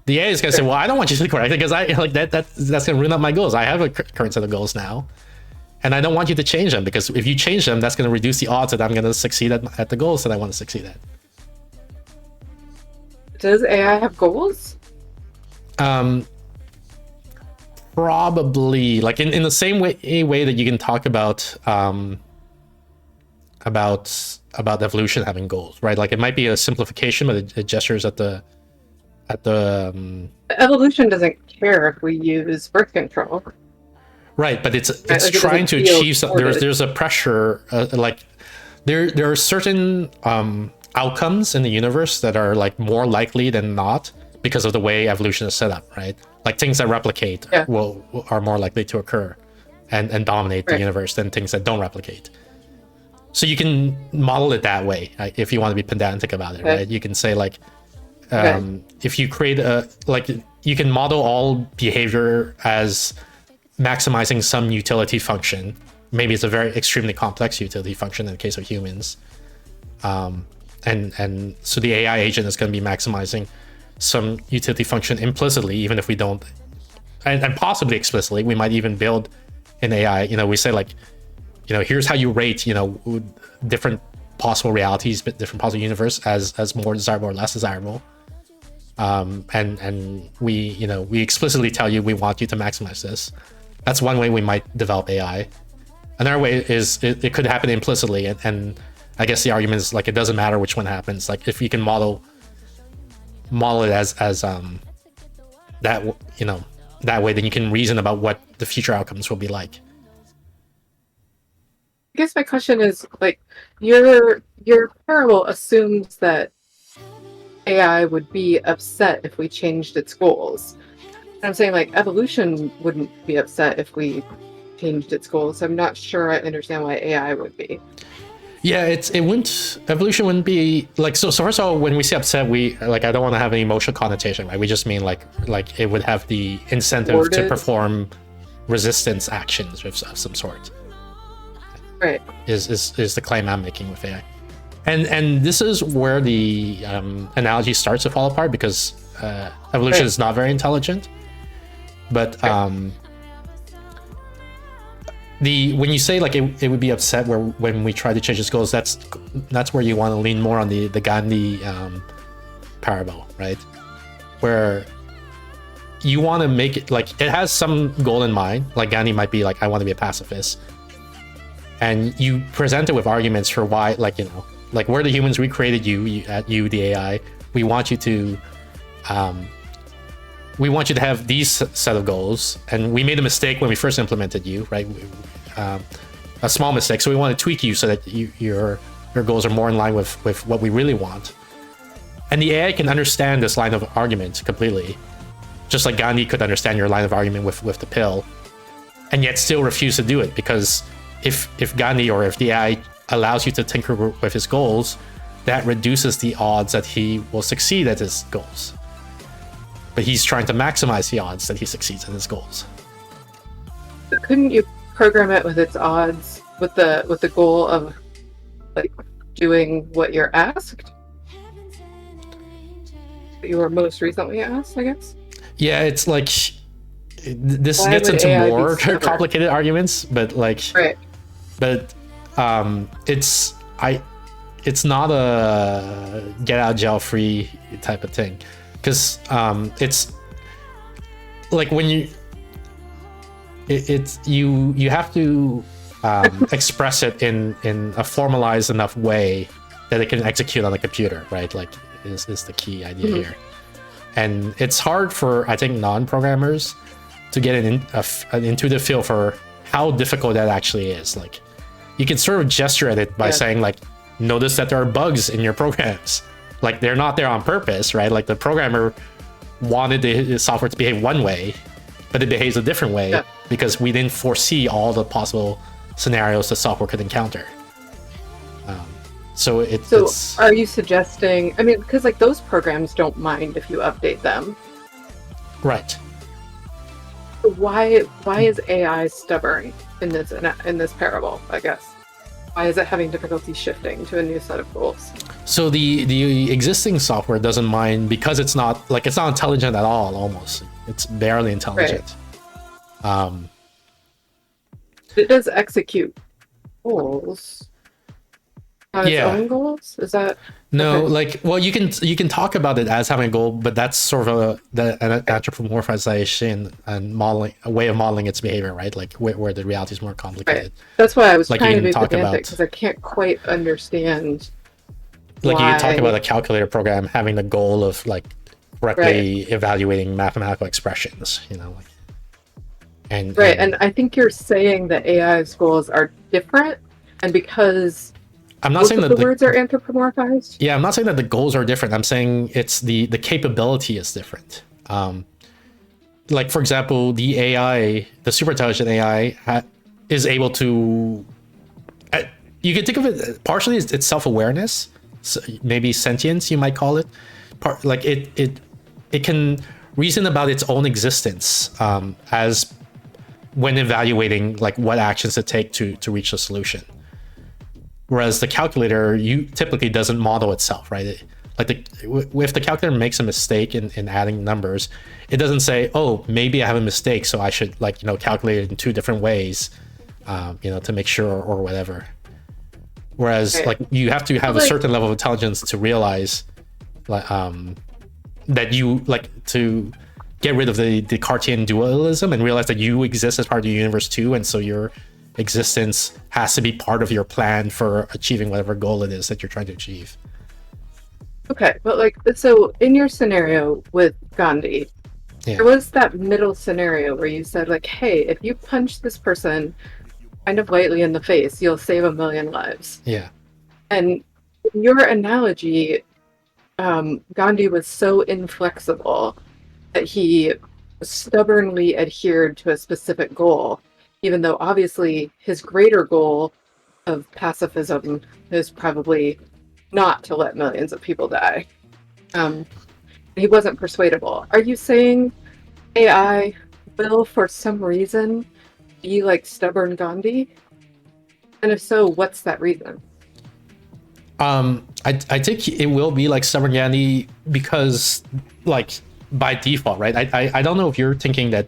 The AI is gonna say, "Well, I don't want you to correct it because I like that's gonna ruin up my goals. I have a current set of goals now, and I don't want you to change them, because if you change them, that's gonna reduce the odds that I'm gonna succeed at the goals that I want to succeed at." Does AI have goals? Probably, like, in the same way that you can talk about evolution having goals, right? Like, it might be a simplification, but it gestures at the Evolution doesn't care if we use birth control. right, but it's Like, trying to feel achieve something. supported. There's a pressure, like, there are certain outcomes in the universe that are, like, more likely than not because of the way evolution is set up, right? Like, things that replicate are more likely to occur and dominate the universe than things that don't replicate. So you can model it that way, if you want to be pedantic about it, right? You can say, like, if you create you can model all behavior as maximizing some utility function. Maybe it's a very extremely complex utility function in the case of humans. And so the AI agent is going to be maximizing some utility function implicitly, even if we don't, and possibly explicitly. We might even build an AI, you know, we say, like, you know, here's how you rate, you know, different possible realities, but different possible universe as more desirable or less desirable. And we, you know, we explicitly tell you we want you to maximize this. That's one way we might develop AI. Another way is it could happen implicitly, and I guess the argument is, like, it doesn't matter which one happens. Like, if you can model it as that, you know, that way, then you can reason about what the future outcomes will be like. I guess my question is, like, your parable assumes that AI would be upset if we changed its goals. And I'm saying, like, evolution wouldn't be upset if we changed its goals. I'm not sure I understand why AI would be. Yeah, evolution wouldn't be like, so first of all, when we say upset, we, like, I don't want to have an emotional connotation, right? We just mean like it would have the incentive to perform resistance actions of some sort. Right. Is the claim I'm making with AI. And this is where the analogy starts to fall apart, because evolution is not very intelligent. But when you say, like, it would be upset when we try to change its goals, that's where you want to lean more on the Gandhi parable, right? Where you want to make it, like, it has some goal in mind. Like, Gandhi might be like, I want to be a pacifist, and you present it with arguments for why, like, you know, like, we're the humans, we created you the AI. We want you to have these set of goals, and we made a mistake when we first implemented you, right? A small mistake, so we want to tweak you so that your goals are more in line with what we really want. And the AI can understand this line of argument completely, just like Gandhi could understand your line of argument with the pill, and yet still refuse to do it, because if Gandhi, or if the AI allows you to tinker with his goals, that reduces the odds that he will succeed at his goals. But he's trying to maximize the odds that he succeeds in his goals. But couldn't you program it with its odds, with the goal of, like, doing what you're asked? You were most recently asked, I guess. Yeah, it's like this Why gets would into AI be more stubborn? complicated arguments, but like, Right. but it's not a get out of jail free type of thing, because it's like when you have to express it in a formalized enough way that it can execute on the computer, right? Like is the key idea here. And it's hard for, I think, non-programmers to get an intuitive feel for how difficult that actually is. Like, you can sort of gesture at it by saying, like, notice that there are bugs in your programs. Like, they're not there on purpose, right? Like, the programmer wanted the software to behave one way, but it behaves a different way because we didn't foresee all the possible scenarios the software could encounter. So it's... are you suggesting... I mean, because, like, those programs don't mind if you update them. Right. Why is AI stubborn in this parable, I guess? Why is it having difficulty shifting to a new set of goals? So the existing software doesn't mind because it's not intelligent at all, almost. It's barely intelligent. Right. It does execute goals. On its own goals? Is that... No, okay. like, well, you can talk about it as having a goal, but that's sort of an anthropomorphization and a way of modeling its behavior, right? Like where the reality is more complicated. Right. That's why I was like trying to be pedantic, because I can't quite understand. Like, you can talk about a calculator program having the goal of, like, correctly evaluating mathematical expressions, you know, like, and I think you're saying that AI's goals are different, and because I'm not saying that the words are anthropomorphized. Yeah, I'm not saying that the goals are different. I'm saying it's the capability is different. Like, for example, the AI, the super intelligent AI, is able to. You can think of it partially as its self-awareness, so maybe sentience, you might call it. Like it can reason about its own existence as when evaluating, like, what actions to take to reach a solution. Whereas the calculator, typically doesn't model itself, right? If the calculator makes a mistake in adding numbers, it doesn't say, oh, maybe I have a mistake, so I should, like, you know, calculate it in 2 different ways, you know, to make sure, or whatever. Whereas, like, you have to have a certain level of intelligence to realize, like, that you, like, to get rid of the Cartesian dualism and realize that you exist as part of the universe too, and so your existence has to be part of your plan for achieving whatever goal it is that you're trying to achieve. Okay, but, like, so in your scenario with Gandhi, there was that middle scenario where you said, like, hey, if you punch this person kind of lightly in the face, you'll save 1 million lives. Yeah. And in your analogy, Gandhi was so inflexible that he stubbornly adhered to a specific goal, even though obviously his greater goal of pacifism is probably not to let millions of people die. He wasn't persuadable. Are you saying AI will, for some reason, be like stubborn Gandhi? And if so, what's that reason? I think it will be like stubborn Gandhi because, like, by default, right? I don't know if you're thinking that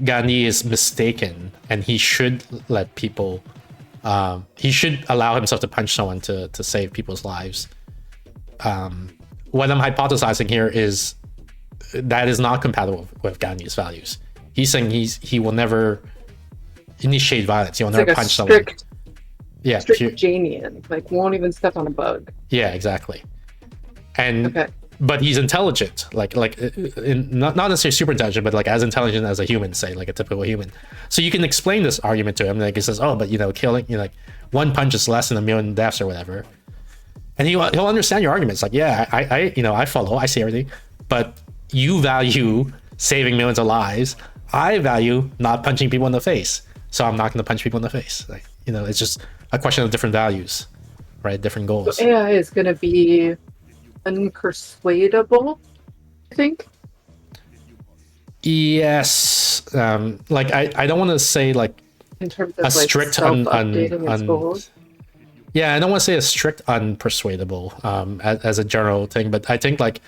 Gandhi is mistaken and he should let people, he should allow himself to punch someone to save people's lives. What I'm hypothesizing here is that is not compatible with Gandhi's values. He's saying he will never initiate violence. He will never punch someone. Yeah, strict Janian, like, won't even step on a bug. Yeah, exactly. And but he's intelligent, like not necessarily super intelligent, but, like, as intelligent as a human, say, like a typical human. So you can explain this argument to him, like, he says, oh, but, you know, killing, you know, like, 1 punch is less than 1 million deaths or whatever, and he'll understand your arguments. Like, yeah, I you know, I follow, I see everything, but you value saving millions of lives. I value not punching people in the face, so I'm not going to punch people in the face. Like, you know, it's just a question of different values, right? Different goals. So AI is going to be unpersuadable, I think. Yes. Like, I don't want to say, like, in terms of, a like, strict goals. Yeah, I don't want to say a strict unpersuadable as a general thing, but I think, like,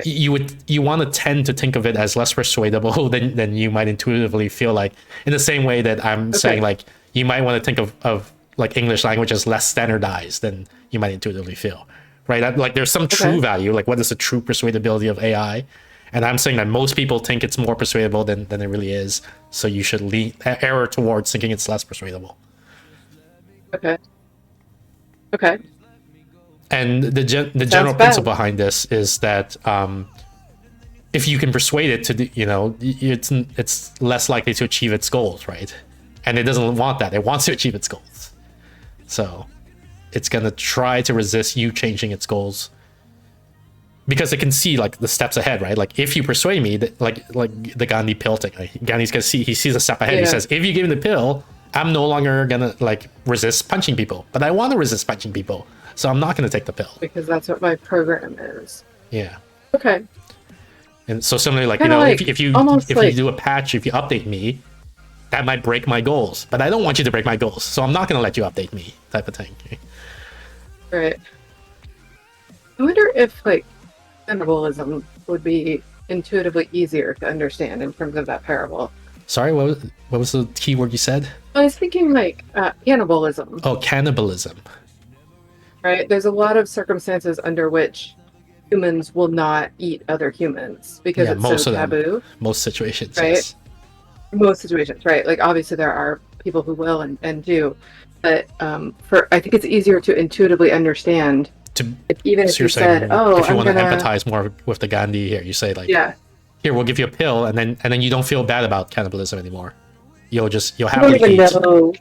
you want to tend to think of it as less persuadable than you might intuitively feel, like, in the same way that I'm saying, like, you might want to think of like English language as less standardized than you might intuitively feel, right? Like, there's some true value, like, what is the true persuadability of AI? And I'm saying that most people think it's more persuadable than it really is, so you should err towards thinking it's less persuadable. Okay. And the general principle behind this is that if you can persuade it to do, it's less likely to achieve its goals, right? And it doesn't want that. It wants to achieve its goals. So it's going to try to resist you changing its goals because it can see like the steps ahead, right? Like if you persuade me that like the Gandhi pill thing, like, Gandhi's going to see, he sees a step ahead. He says, if you give me the pill, I'm no longer going to like resist punching people, but I want to resist punching people. So I'm not going to take the pill. Because that's what my program is. Yeah. Okay. And so similarly, like, if you do a patch, if you update me, that might break my goals, but I don't want you to break my goals, so I'm not going to let you update me, type of thing. Right. I wonder if like cannibalism would be intuitively easier to understand in terms of that parable. Sorry, what was the key word you said? I was thinking like cannibalism. Oh, cannibalism. Right. There's a lot of circumstances under which humans will not eat other humans because it's so taboo. Most situations, right? Yes. Most situations, right? Like obviously there are people who will and do, but I think it's easier to intuitively understand. If you said, "Oh, if you I'm want gonna to empathize more with the Gandhi here, you say like, yeah, here we'll give you a pill, and then you don't feel bad about cannibalism anymore. You'll you happily won't even eat. know.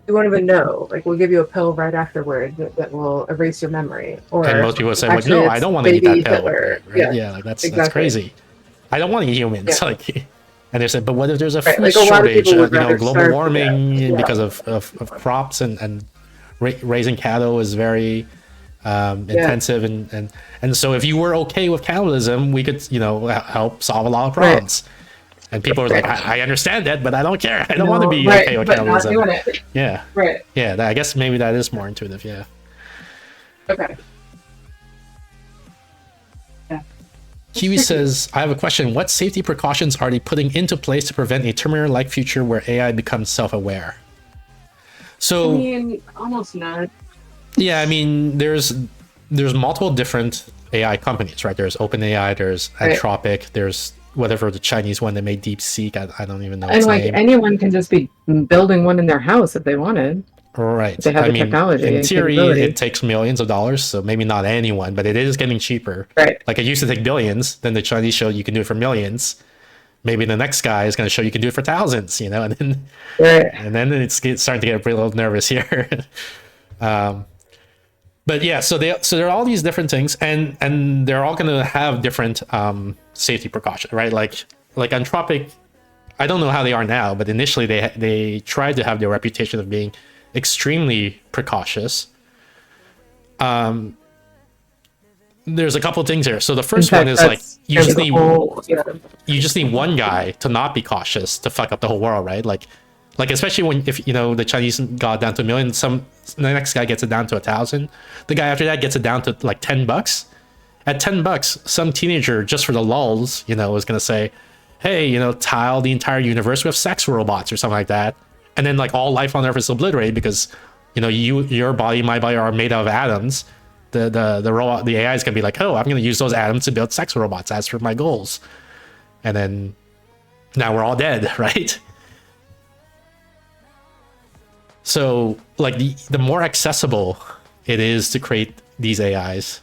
You won't even know. Like we'll give you a pill right afterward that will erase your memory. And most people say, like, no, I don't want to eat that pill. Right? Yeah, like that's crazy. I don't want to eat humans. Yeah. Like, and they said, but what if there's a food shortage? Global warming because of crops and raising cattle is very intensive, and so if you were okay with cannibalism, we could help solve a lot of problems. Right. And people are like, I understand that, but I don't care. I don't want to be okay with cannibalism. Not doing it. Yeah. Right. Yeah, I guess maybe that is more intuitive. Yeah. Okay. Yeah. Kiwi says, I have a question. What safety precautions are they putting into place to prevent a Terminator-like future where AI becomes self-aware? So, I mean, almost none. Yeah, I mean, there's multiple different AI companies, right? There's OpenAI, there's Anthropic, there's whatever the Chinese one that made DeepSeek. I don't even know. And like name. Anyone can just be building one in their house if they wanted. Right. They have the technology. In theory, it takes millions of dollars, so maybe not anyone, but it is getting cheaper. Right. Like it used to take billions, then the Chinese showed you can do it for millions. Maybe the next guy is going to show you can do it for thousands, and then it's starting to get a little nervous here. But yeah, so there are all these different things, and they're all going to have different safety precautions, right? Like Anthropic, I don't know how they are now, but initially they tried to have their reputation of being extremely precautious. There's a couple things here. So the first one is like you just need one guy to not be cautious to fuck up the whole world, right? Like especially if the Chinese got down to 1 million, the next guy gets it down to 1,000. The guy after that gets it down to like $10. At $10, some teenager just for the lulls, is gonna say, hey, tile the entire universe with sex robots or something like that, and then like all life on Earth is obliterated because your body, my body are made out of atoms. The robot, the AI is gonna be like, oh, I'm gonna use those atoms to build sex robots as for my goals, and then now we're all dead, right? So like the more accessible it is to create these AIs,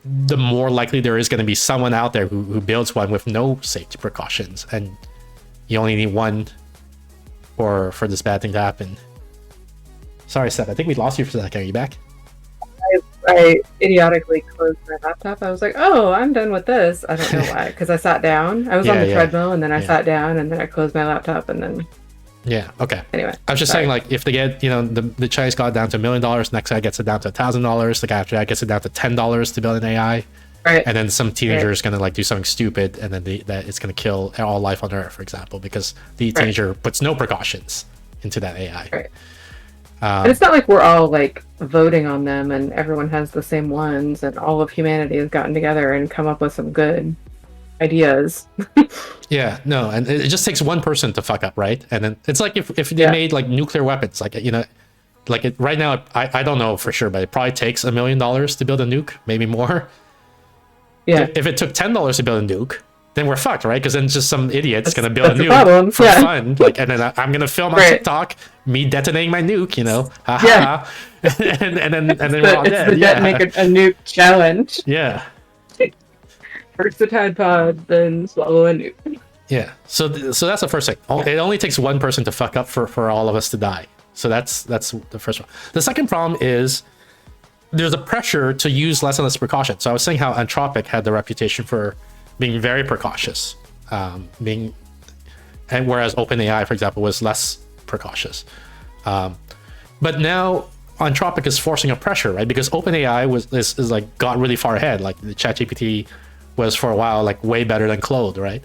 the more likely there is going to be someone out there who builds one with no safety precautions, and you only need one for this bad thing to happen. Sorry, Steph, I think we lost you for a second. Are you back? I idiotically closed my laptop. I was like, oh, I'm done with this. I don't know why, because I sat down. I was on the treadmill, and then I sat down, and then I closed my laptop, and then... Yeah, okay. Anyway. I was just saying, like, if they get, the Chinese got it down to $1 million, next guy gets it down to $1,000, the guy after that gets it down to $10 to build an AI. Right. And then some teenager is going to, like, do something stupid, and then that it's going to kill all life on Earth, for example, because the teenager puts no precautions into that AI. Right. And it's not like we're all, like, voting on them, and everyone has the same ones, and all of humanity has gotten together and come up with some good ideas. Yeah, no, and it just takes one person to fuck up, right? And then it's like if they made like nuclear weapons, like right now, I don't know for sure, but it probably takes $1 million to build a nuke, maybe more. Yeah. If it took $10 to build a nuke, then we're fucked, right? Because then just some idiot's gonna build a nuke for fun, like, and then I'm gonna film on TikTok me detonating my nuke, haha, and then we're all dead. Make a nuke challenge. Yeah. First the Tide Pod, then swallow a nuke. Yeah. So that's the first thing. It only takes one person to fuck up for all of us to die. So that's the first one. The second problem is there's a pressure to use less and less precaution. So I was saying how Anthropic had the reputation for being very precautious, and whereas OpenAI, for example, was less precautious. But now Anthropic is forcing a pressure, right? Because OpenAI is like got really far ahead. Like the ChatGPT was for a while like way better than Claude, right?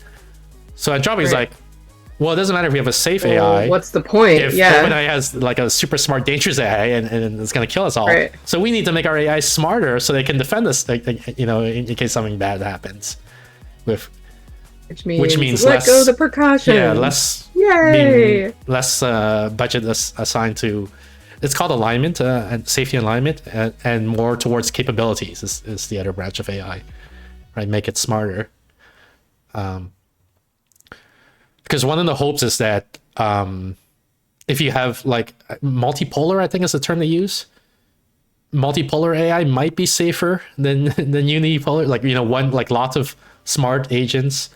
So Anthropic is like, well, it doesn't matter if we have a safe AI. What's the point? If OpenAI has like a super smart, dangerous AI and it's going to kill us all. Right. So we need to make our AI smarter so they can defend us, you know, in case something bad happens. Which means let less, go the precautions. Yeah, less. Yay! Less budget assigned to. It's called alignment and safety alignment, and more towards capabilities is the other branch of AI, right? Make it smarter. Because one of the hopes is that if you have like multipolar, I think is the term they use. Multipolar AI might be safer than unipolar. Like, you know, one, like lots of smart agents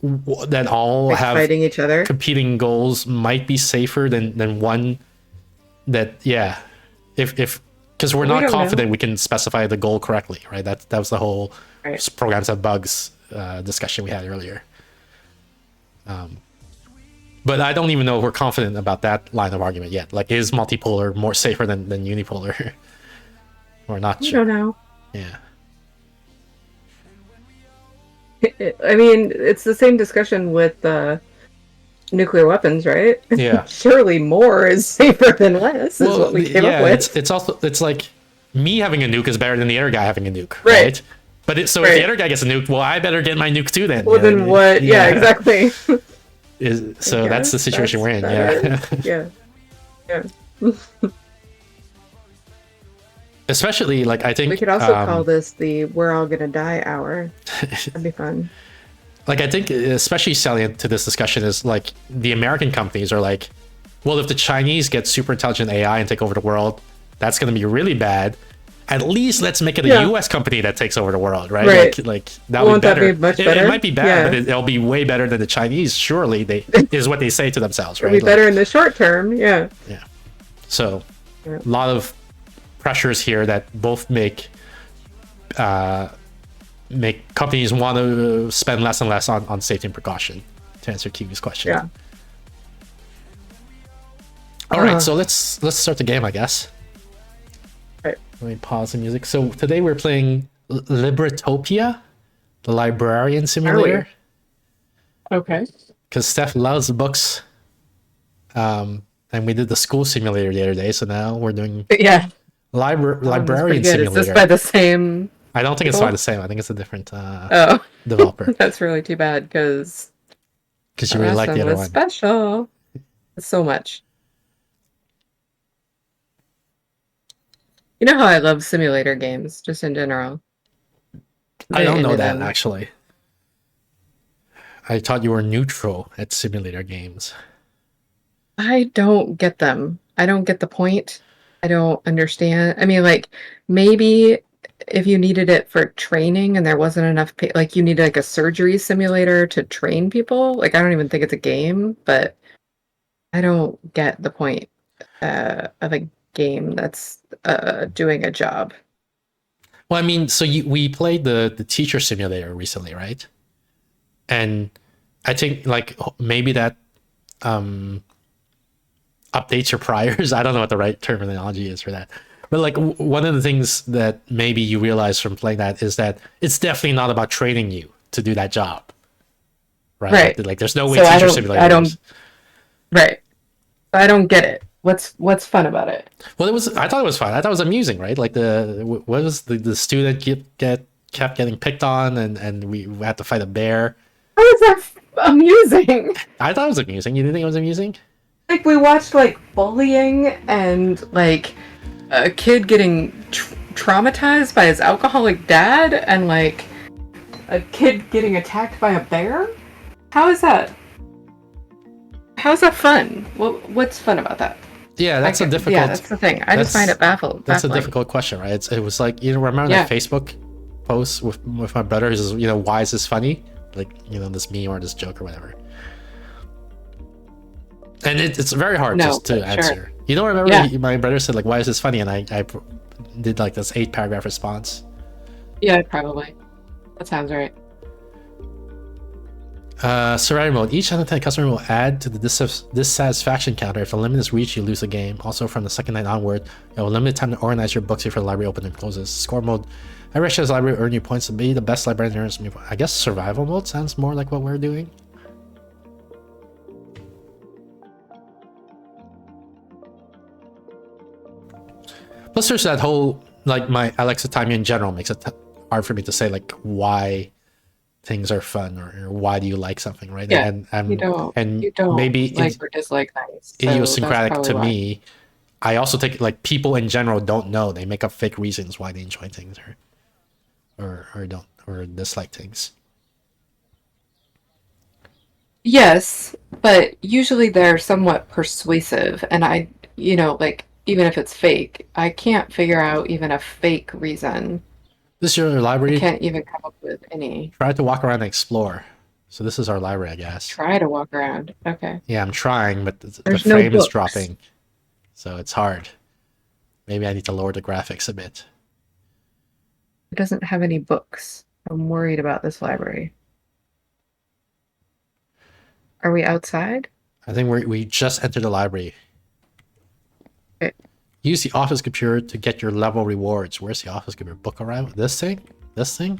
that all like have fighting each other, competing goals might be safer than one that, yeah. If because we're not confident we can specify the goal correctly, right? That was the whole programs have bugs discussion we had earlier. But I don't even know if we're confident about that line of argument yet. Like, is multipolar more safer than unipolar? We're not sure. I don't know. Yeah. I mean, it's the same discussion with nuclear weapons, right? Yeah. Surely more is safer than less, is what we came up with. It's like me having a nuke is better than the other guy having a nuke, right? But if the other guy gets a nuke, well, I better get my nuke too then. Well, then what? Yeah, exactly. That's the situation we're in. Yeah. Yeah. Especially, like, I think we could also call this the "We're all gonna die" hour. That'd be fun. Like, I think especially salient to this discussion is like the American companies are like, well, if the Chinese get super intelligent AI and take over the world, that's going to be really bad. At least let's make it a US company that takes over the world, right? Like that would be better. That be much better? It might be bad, but it'll be way better than the Chinese. Surely is what they say to themselves, right? It'll be better in the short term, yeah. Yeah. So a lot of pressures here that both make companies want to spend less and less on safety and precaution, to answer Kiwi's question. Yeah. All right, so let's start the game, I guess. Right. Let me pause the music. So today we're playing LIBRITOPIA, the Librarian Simulator. Okay. Because Steph loves books. And we did the school simulator the other day, so now we're doing Librarian Simulator. Is this by the same... I don't think it's by the same. I think it's a different developer. That's really too bad, because you really like the other one. Special. So much. You know how I love simulator games, just in general. I don't know that, actually. I thought you were neutral at simulator games. I don't get them. I don't get the point. I don't understand. I mean, like, maybe if you needed it for training and there wasn't enough, like you needed like a surgery simulator to train people. Like, I don't even think it's a game, but I don't get the point of a game that's doing a job. Well, I mean, so we played the teacher simulator recently, right? And I think like maybe that updates your priors. I don't know what the right terminology is for that. But like one of the things that maybe you realize from playing that is that it's definitely not about training you to do that job. Right. Like there's no way teacher simulators. Right. I don't get it. What's fun about it? Well, I thought it was fun. I thought it was amusing, right? Like the student kept getting picked on and we had to fight a bear. How is that amusing? I thought it was amusing. You didn't think it was amusing? Like we watched like bullying and like a kid getting traumatized by his alcoholic dad and like a kid getting attacked by a bear? How is that fun? What's fun about that? Yeah, that's a difficult... Yeah, that's the thing. I just find it baffling. That's a difficult question, right? It was like, you know, remember that Facebook post with my brother is, you know, why is this funny? Like, you know, this meme or this joke or whatever. And it's very hard to answer. You don't remember my brother said, like, why is this funny? And I did like this 8-paragraph response. Yeah, probably. That sounds right. Survivor mode. Each unattended customer will add to the dissatisfaction counter. If the limit is reached, you lose the game. Also, from the second night onward, you have a limited time to organize your books before the library opens and closes. Score mode. Every shares library earn you points to be the best librarian earns me. I guess survival mode sounds more like what we're doing. Plus, there's that whole, like, my Alexa time in general makes it hard for me to say, like, why things are fun or why do you like something, right? Yeah, and you don't maybe like or dislike things. So idiosyncratic to why. me. I also think, like, people in general don't know. They make up fake reasons why they enjoy things or don't or dislike things. Yes, but usually they're somewhat persuasive, and I, you know, like, even if it's fake, I can't figure out even a fake reason. This is your library? I can't even come up with any. Try to walk around and explore. So this is our library, I guess. Try to walk around. Okay. Yeah, I'm trying, but the There's frame no is books. dropping. So it's hard. Maybe I need to lower the graphics a bit. It doesn't have any books. I'm worried about this library. Are we outside? I think we just entered the library. Okay. Use the office computer to get your level rewards. Where's the office computer? Book arrival? This thing? This thing?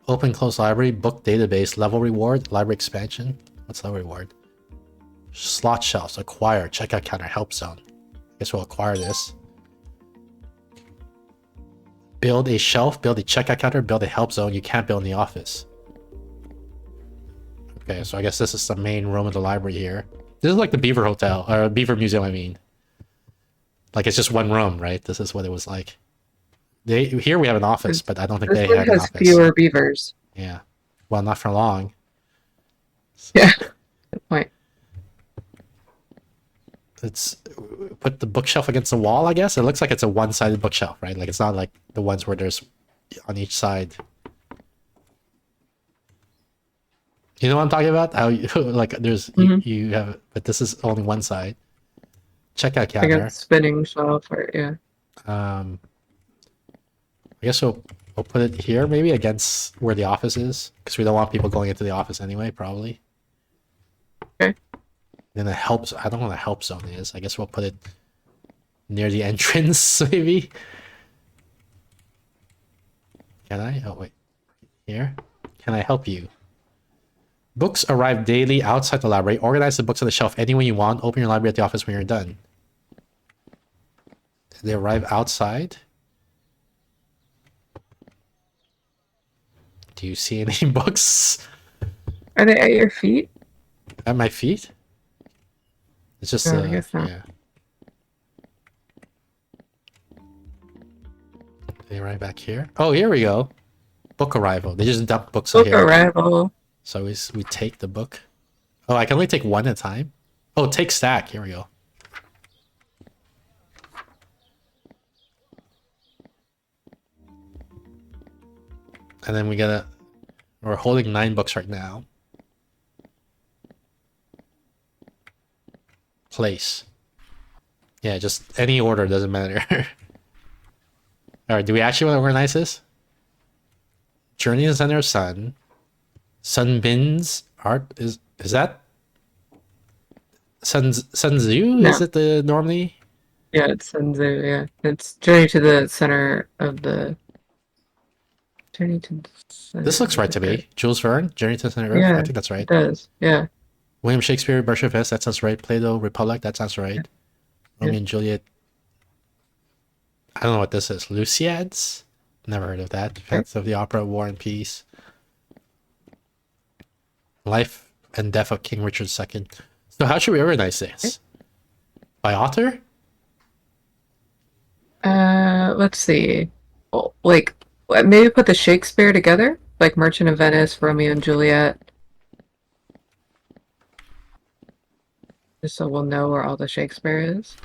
Open close library, book database, level reward, library expansion. What's level reward? Slot shelves, acquire, checkout counter, help zone. Guess we'll acquire this. Build a shelf, build a checkout counter, build a help zone. You can't build in the office. Okay, so I guess this is the main room of the library here. This is like the Beaver Hotel, or Beaver Museum, I mean. Like, it's just one room, right? This is what it was like. Here we have an office, but I don't think they have an office. Fewer beavers. Yeah. Well, not for long. Yeah. Good point. It's put the bookshelf against the wall, I guess. It looks like it's a one-sided bookshelf, right? Like, it's not like the ones where there's on each side. You know what I'm talking about? How you, like, there's you have, but this is only one side. Checkout counter. Like a spinning shelf, or yeah. I guess we'll put it here, maybe against where the office is, because we don't want people going into the office anyway, probably. Okay. Then the help. I don't know what a help zone is. I guess we'll put it near the entrance, maybe. Can I? Oh wait, here. Can I help you? Books arrive daily outside the library. Organize the books on the shelf any way you want. Open your library at the office when you're done. They arrive outside. Do you see any books? Are they at your feet? At my feet? It's just I guess not. yeah. They arrive back here. Oh, here we go. Book arrival. They just dump books out Book here. arrival. So we take the book. Oh, I can only take one at a time. Oh, take stack. Here we go. And then we're holding 9 books right now. Place. Yeah, just any order, doesn't matter. Alright, do we actually want to organize this? Journey to the Center of Sun. Sunbin's art is that Sun Tzu? No. Is it the normally? Yeah, it's Sun Tzu, yeah. It's Journey to the Center of the... Journey to the Center. This looks right to me. Jules Verne, Journey to the Center of Earth. Yeah, I think that's right. It does, yeah. William Shakespeare, Birth of Venice, that sounds right. Plato, Republic, that sounds right. Romeo and Juliet. I don't know what this is. Luciads? Never heard of that. Phantom of the Opera, War and Peace. Life and Death of King Richard II. So how should we organize this? By author? Let's see. Well, like, maybe put the Shakespeare together? Like Merchant of Venice, Romeo and Juliet. Just so we'll know where all the Shakespeare is.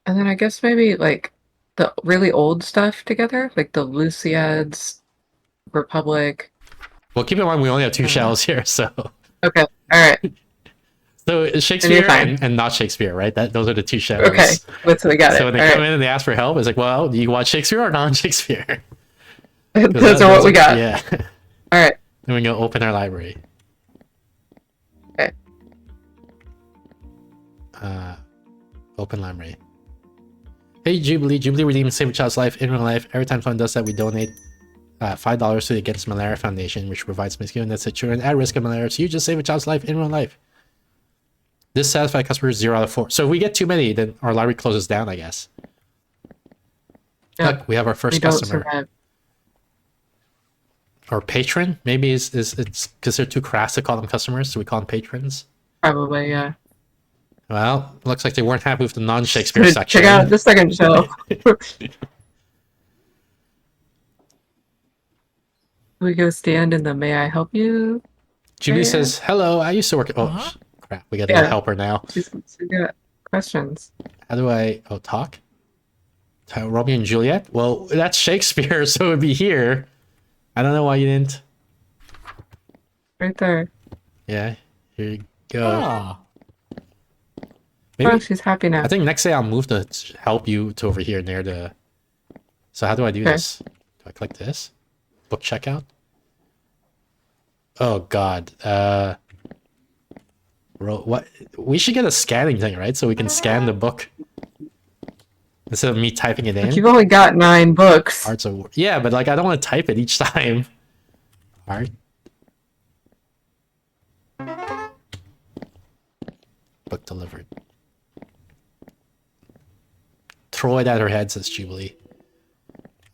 And then I guess maybe like the really old stuff together, like the Luciads, Republic. Well, keep in mind we only have two shelves here, so. Okay, all right. So it's Shakespeare and not Shakespeare, right? Those are the two shelves. Okay, so we got it. So when they come in and they ask for help, it's like, well, do you want Shakespeare or non-Shakespeare? Those are what we got. Yeah. All right. Then we go open our library. Okay. Open library. Hey Jubilee redeemed Save a Child's Life in real life. Every time someone does that, we donate $5 to the Against Malaria Foundation, which provides mosquito nets to children at risk of malaria. So you just save a child's life in real life. Dissatisfied customers 0 out of 4. So if we get too many, then our library closes down, I guess. Look, we have our first customer. Survive. Or patron? Maybe it's because they're too crass to call them customers, so we call them patrons. Probably, yeah. Well, looks like they weren't happy with the non-Shakespeare section. Check out the second shelf. We go stand in the "May I help you?" Julie says, "Hello, I used to work." Oh crap! We got a helper now. She's got questions. How do I? Oh, talk. Romeo and Juliet. Well, that's Shakespeare, so it would be here. I don't know why you didn't. Right there. Yeah. Here you go. Maybe, oh, she's happy now. I think next day I'll move to help you to over here near the. So how do I do this? Do I click this? Book checkout. Oh God. What? We should get a scanning thing, right? So we can scan the book instead of me typing it in. But you've only got 9 books. Arts of War. Yeah, but like I don't want to type it each time. Art. Book delivered. Throw it at her head, says Jubilee.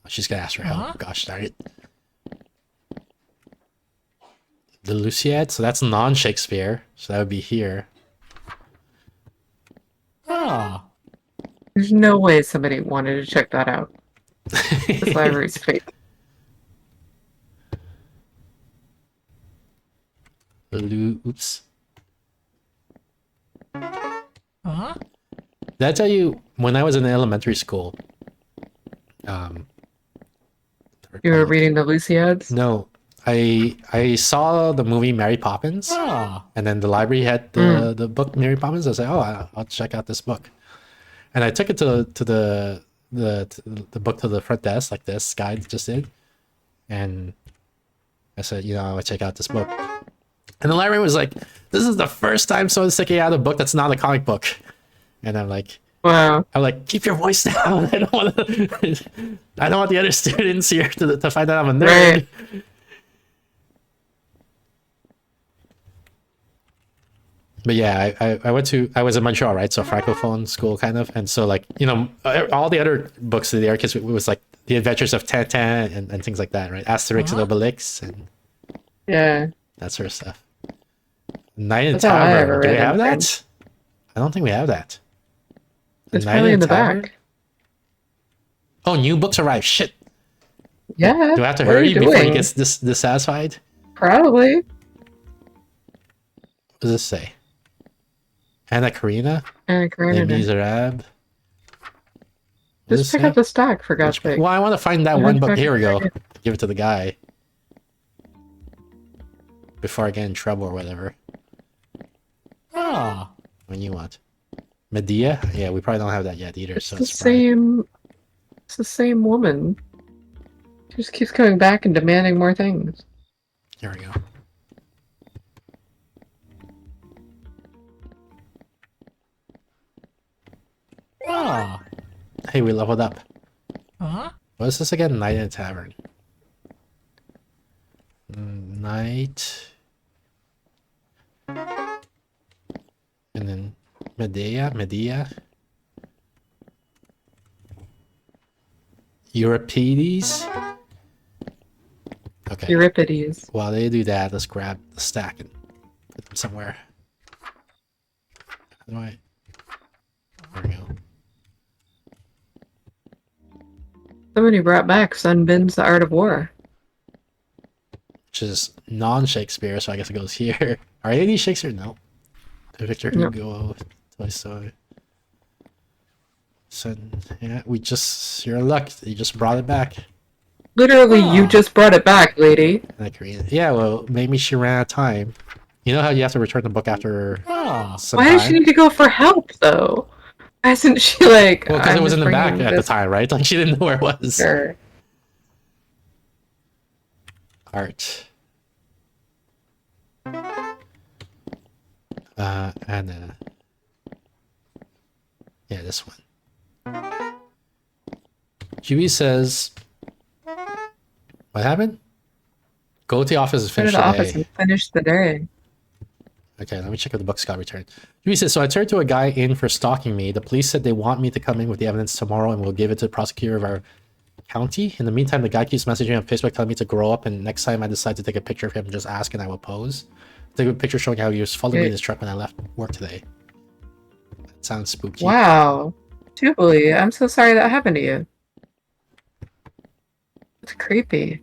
She's gonna ask for help. Gosh darn it. The Luciad, so that's non-Shakespeare, so that would be here. There's no way somebody wanted to check that out. This library's fake. Oops. Did I tell you when I was in elementary school? You were reading the Luciads? No, I saw the movie Mary Poppins, and then the library had the book Mary Poppins. I was like, oh, I'll check out this book, and I took it to the book to the front desk, like this guy just did, and I said, you know, I would check out this book, and the librarian was like, this is the first time someone's taking out a book that's not a comic book, and I'm like. Wow. I'm like, keep your voice down. I don't want the other students here to find out I'm a nerd. Right. But yeah, I was in Montreal, right? So Francophone school kind of. And so like, you know, all the other books of the Arcus, it was like The Adventures of Tintin and things like that, right? Asterix and Obelix and that sort of stuff. Night in Tavern. Do we have that? I don't think we have that. It's probably in the back. Oh, new books arrive. Shit. Yeah. Do I have to hurry before he gets dissatisfied? Probably. What does this say? Anna Karenina? Anna Karenina. Les Miserables. Just pick up the stack, for God's sake. Well, I want to find that one book. Here we go. Give it to the guy. Before I get in trouble or whatever. When you want. Medea? Yeah, we probably don't have that yet either. It's so the same. It's the same woman. She just keeps coming back and demanding more things. Here we go. Hey, we leveled up. What is this again? Night in a Tavern. Night. And then Medea. Euripides. Okay. Euripides. While they do that, let's grab the stack and put them somewhere. How do I? There we go. Somebody brought back Sunbin's The Art of War. Which is non-Shakespeare, so I guess it goes here. Are any of these Shakespeare? No. Victor Hugo, Toy Story. So yeah, you're in luck. You just brought it back. Literally, you just brought it back, lady. I agree. Yeah, well, maybe she ran out of time. You know how you have to return the book after some Why time? does she need to go for help, though? Why isn't she like... Well, because it was in the back bringing at the this time, right? Like, she didn't know where it was. Sure. Art. Anna. Yeah, this one. Dewey says... What happened? Go to the office and Go to finish the the office day. and finish the day. Okay, let me check if the books got returned. Dewey says, so I turned to a guy in for stalking me. The police said they want me to come in with the evidence tomorrow and we'll give it to the prosecutor of our county. In the meantime, the guy keeps messaging me on Facebook telling me to grow up, and next time I decide to take a picture of him, just ask and I will pose. Take a picture showing how he was following me in his truck when I left work today. That sounds spooky. Wow. Jubilee, I'm so sorry that happened to you. It's creepy.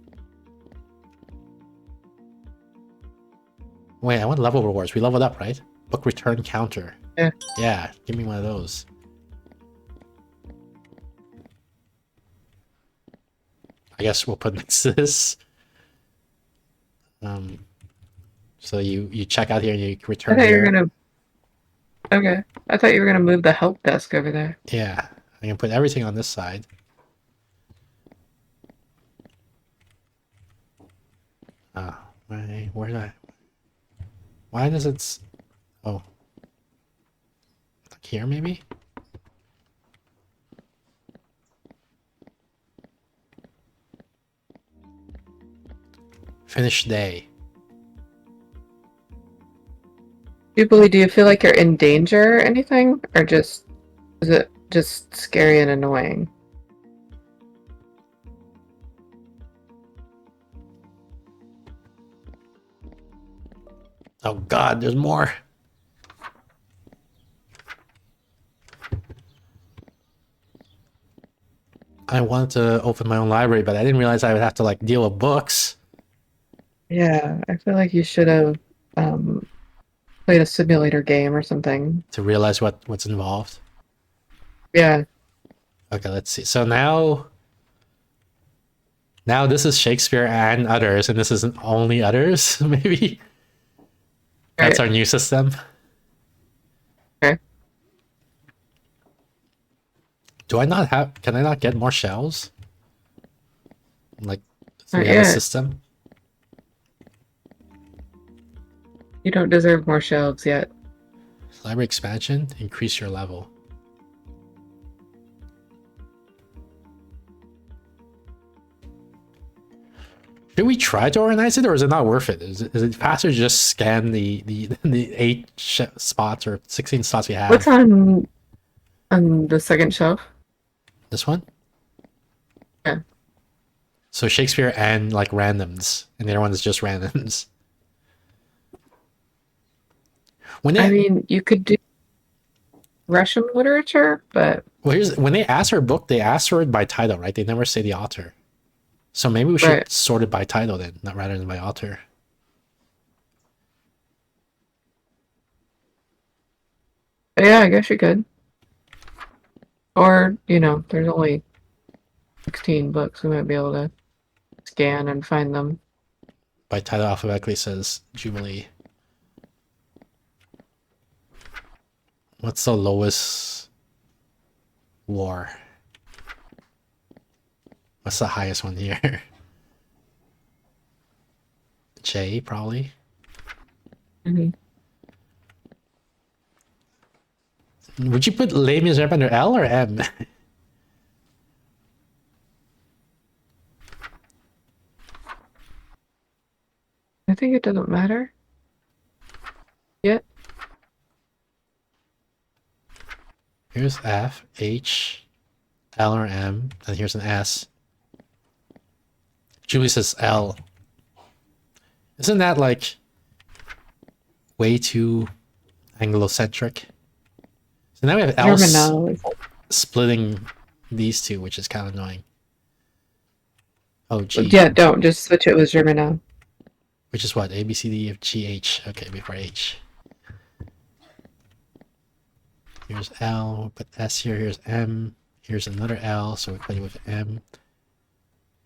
Wait, I want level rewards. We leveled up, right? Book return counter. Yeah. Yeah, give me one of those. I guess we'll put next to this. So you check out here and you return I thought here. you were gonna... Okay. I thought you were gonna move the help desk over there. Yeah, I can put everything on this side. Where did I... Why does it... Oh. Like here, maybe? Finish day. Jubilee, do you feel like you're in danger or anything? Or just... Is it just scary and annoying? Oh god, there's more. I wanted to open my own library, but I didn't realize I would have to like deal with books. Yeah, I feel like you should have played a simulator game or something. To realize what's involved. Yeah. Okay, let's see. So now this is Shakespeare and others, and this isn't only others, maybe. That's our new system. Okay. Can I not get more shells? Like, so we Not have a yet. system? You don't deserve more shelves yet. Library expansion, increase your level. Should we try to organize it, or is it not worth it? Is it faster to just scan the 8 spots or 16 slots we have? What's on the second shelf? This one? Yeah. So Shakespeare and like randoms, and the other one is just randoms. I mean, you could do Russian literature, but... Well, when they ask for a book, they ask for it by title, right? They never say the author. So maybe we should sort it by title then, not rather than by author. Yeah, I guess you could. Or, there's only 16 books. We might be able to scan and find them. By title alphabetically says Jubilee. What's the lowest war? What's the highest one here? J, probably. Mm-hmm. Would you put Les Miserables under L or M? I think it doesn't matter yet. Here's F, H, L or M, and here's an S. Julie says L. Isn't that like way too Anglo-centric? So now we have L splitting these two, which is kind of annoying. Oh, G. Yeah, don't. Just switch it with Germinal. Which is what? A, B, C, D, E, F, G, H. Okay, before H. Here's L, we'll put S here, here's M. Here's another L, so we're playing with M.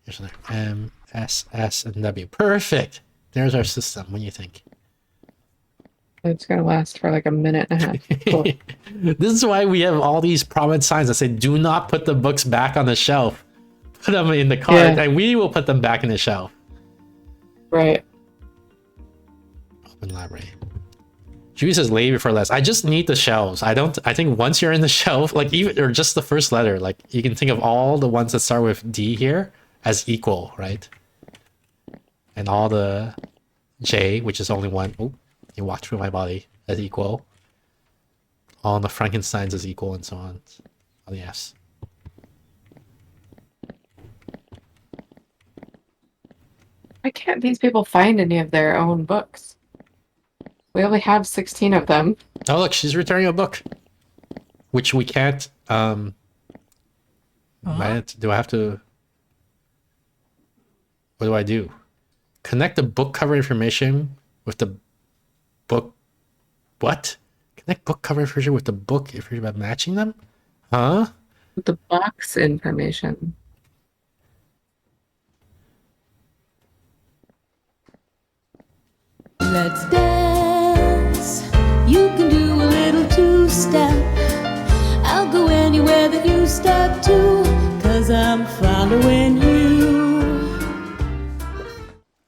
Here's another M, S, S, and W. Perfect! There's our system. What do you think? It's gonna last for like a minute and a half. Cool. This is why we have all these prominent signs that say, do not put the books back on the shelf. Put them in the cart, and we will put them back in the shelf. Right. Open library. Judy says labor for less. I just need the shelves. I think once you're in the shelf, like even or just the first letter, like you can think of all the ones that start with D here as equal, right? And all the J, which is only one. Oh, you walked through my body, as equal. All the Frankensteins as equal, and so on. All the Fs. Why can't these people find any of their own books? We only have 16 of them. Oh look, she's returning a book, which we can't. Do I have to? What do I do? Connect the book cover information with the book. What? Connect book cover information with the book information by matching them? Huh? With the box information. Let's dance. You can do a little two-step. I'll go anywhere that you step to, 'cause I'm following you.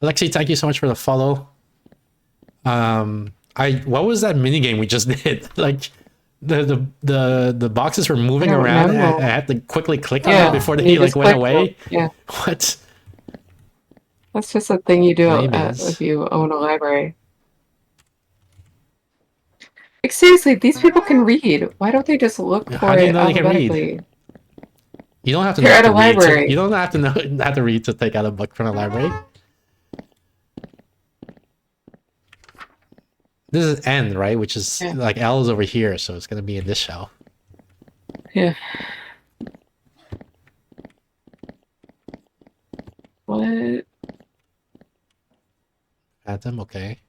Alexi, thank you so much for the follow. What was that mini game we just did? Like the boxes were moving around and I had to quickly click on it before they like went away. Yeah. What? That's just a thing you do if you own a library. Like, seriously, these people can read. Why don't they just look for it alphabetically? You don't have to You're know at how a to read. library. You don't have to know how to read to take out a book from a library. This is N, right? Which is like L is over here, so it's gonna be in this shelf. Yeah. What? Phantom, okay.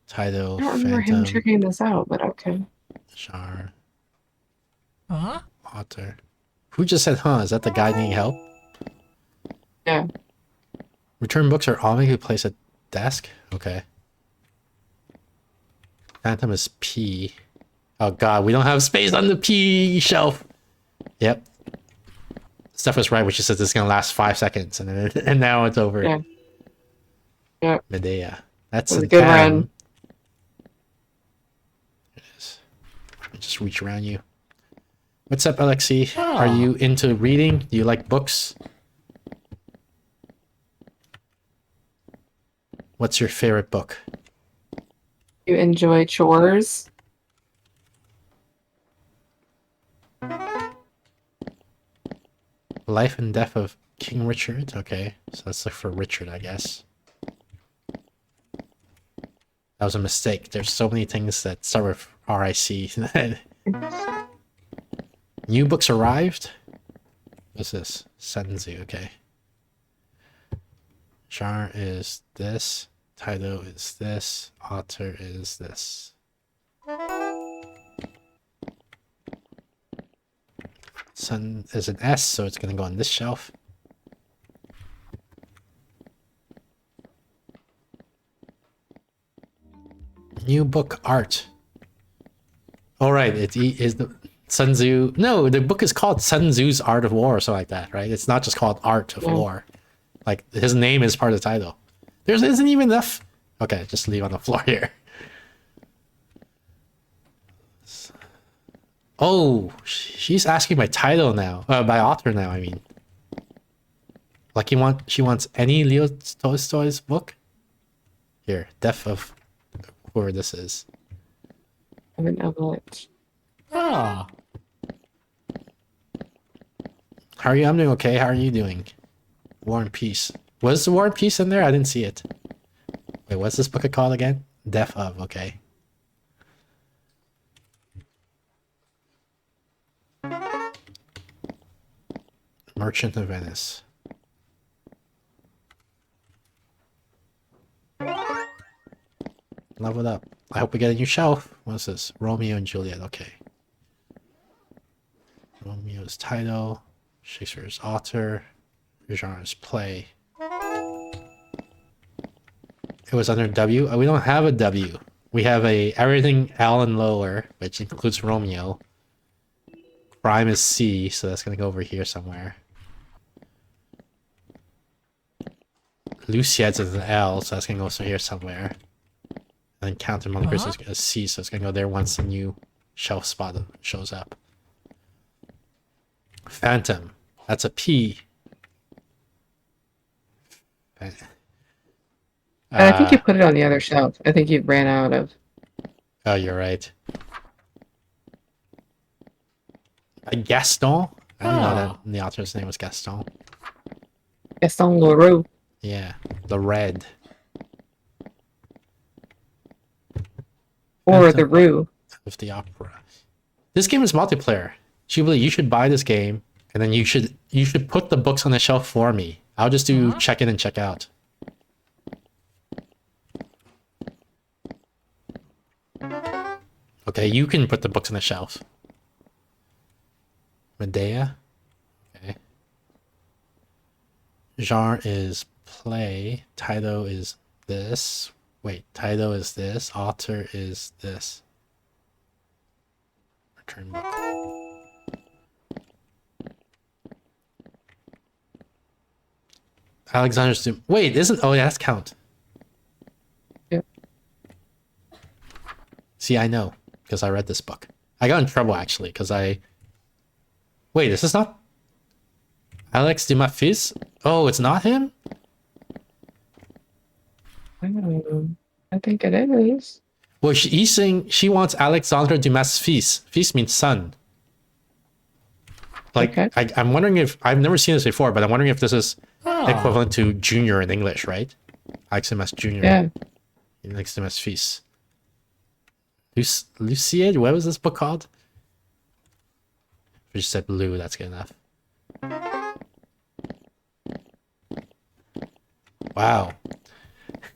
Title, I don't remember him checking this out, but okay. Char. Author. Who just said, huh? Is that the guy needing help? Yeah. Return books are automatically placed at desk? Okay. Phantom is P. Oh god, we don't have space on the P shelf. Yep. Steph was right when she said this is gonna last 5 seconds, and now it's over. Yeah. Yep. Medea. That's a good run. It is. Let me just reach around you. What's up, Alexi? Are you into reading? Do you like books? What's your favorite book? You enjoy chores? Life and Death of King Richard. Okay, so let's look for Richard, I guess. That was a mistake. There's so many things that start with R-I-C. New books arrived? What's this? Senzu, okay. Genre is this. Title is this. Author is this. Sun is an S, so it's gonna go on this shelf. New book art. All right, it is the Sun Tzu. No, the book is called Sun Tzu's Art of War or something like that, right? It's not just called Art of War. Like his name is part of the title. There isn't even enough. Okay, just leave on the floor here. Oh, she's asking my title now. By author now, I mean. Like she wants any Leo Tolstoy's book? Here, Death of whoever this is. I'm an Evelyn. Ah. How are you? I'm doing okay. How are you doing? War and Peace. Was the War and Peace in there? I didn't see it. Wait, what's this book called again? Death of, okay. Merchant of Venice. Love it up. I hope we get a new shelf. What's this? Romeo and Juliet, okay. was title. Shakespeare's author. Genre is play. It was under W. We don't have a W. We have a everything L and lower, which includes Romeo. Crime is C, so that's gonna go over here somewhere. Luciad's is an L, so that's gonna go here somewhere. And then Count and Monte Cristo is a C, so it's gonna go there once the new shelf spot shows up. Phantom, that's a P. I think you put it on the other shelf. I think you ran out of. Oh, you're right. Gaston? I didn't know that the author's name was Gaston. Gaston Leroux. Yeah, the red. Or the Rue. Of the opera. This game is multiplayer. Jubilee, you should buy this game, and then you should put the books on the shelf for me. I'll just do check in and check out. Okay, you can put the books on the shelf. Medea. Okay. Genre is play. Title is this. Wait, title is this. Author is this. Return book. Alexander's Doom. Wait, isn't... Oh, yeah, that's Count. Yep. See, I know. Because I read this book. I got in trouble, actually, because I... Wait, this is not... Alex Dumas fils? Oh, it's not him? I think it is. Well, he's saying she wants Alexandre Dumas fils. Fils means son. Like, Okay. I'm wondering if... I've never seen this before, but I'm wondering if this is equivalent to junior in English, right? Alex Dumas Jr. Yeah. Alex Dumas fils. Luciad? What was this book called? If you just said blue, that's good enough. Wow.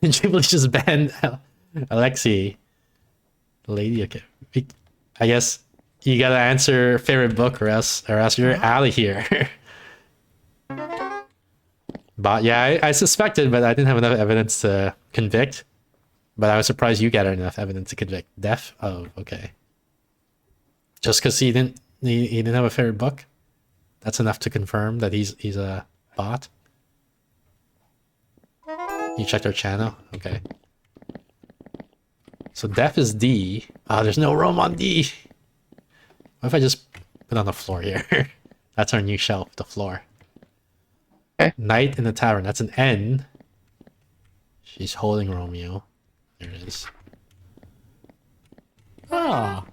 Jubilee just banned Alexei. Lady, okay. I guess you gotta answer favorite book or else you're out of here. But yeah, I suspected, but I didn't have enough evidence to convict. But I was surprised you got enough evidence to convict. Deaf? Oh, okay. Just because he didn't have a favorite book? That's enough to confirm that he's a bot? You checked our channel? Okay. So deaf is D. Oh, there's no room on D. What if I just put it on the floor here? That's our new shelf, the floor. Okay. Night in the Tavern. That's an N. She's holding Romeo. There it is. Oh.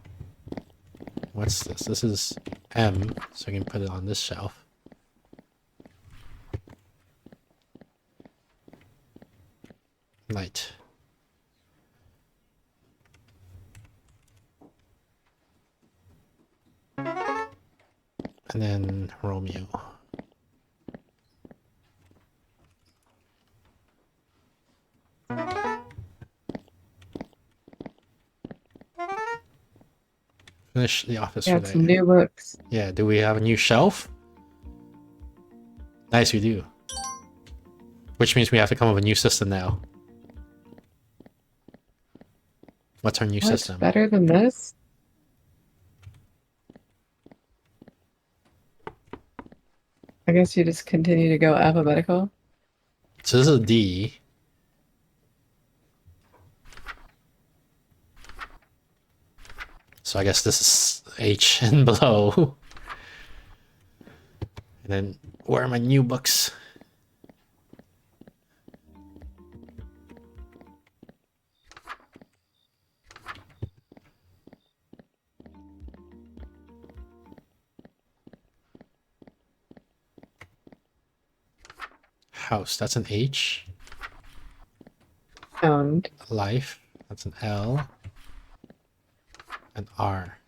What's this? This is M, so I can put it on this shelf. Night. And then Romeo. Finish the office for Got some new books. Yeah, do we have a new shelf? Nice, we do. Which means we have to come up with a new system now. What's our new What's system? better than this? I guess you just continue to go alphabetical. So this is a D. So I guess this is H and below. And then where are my new books? House, that's an H. Found. Life, that's an L. And R.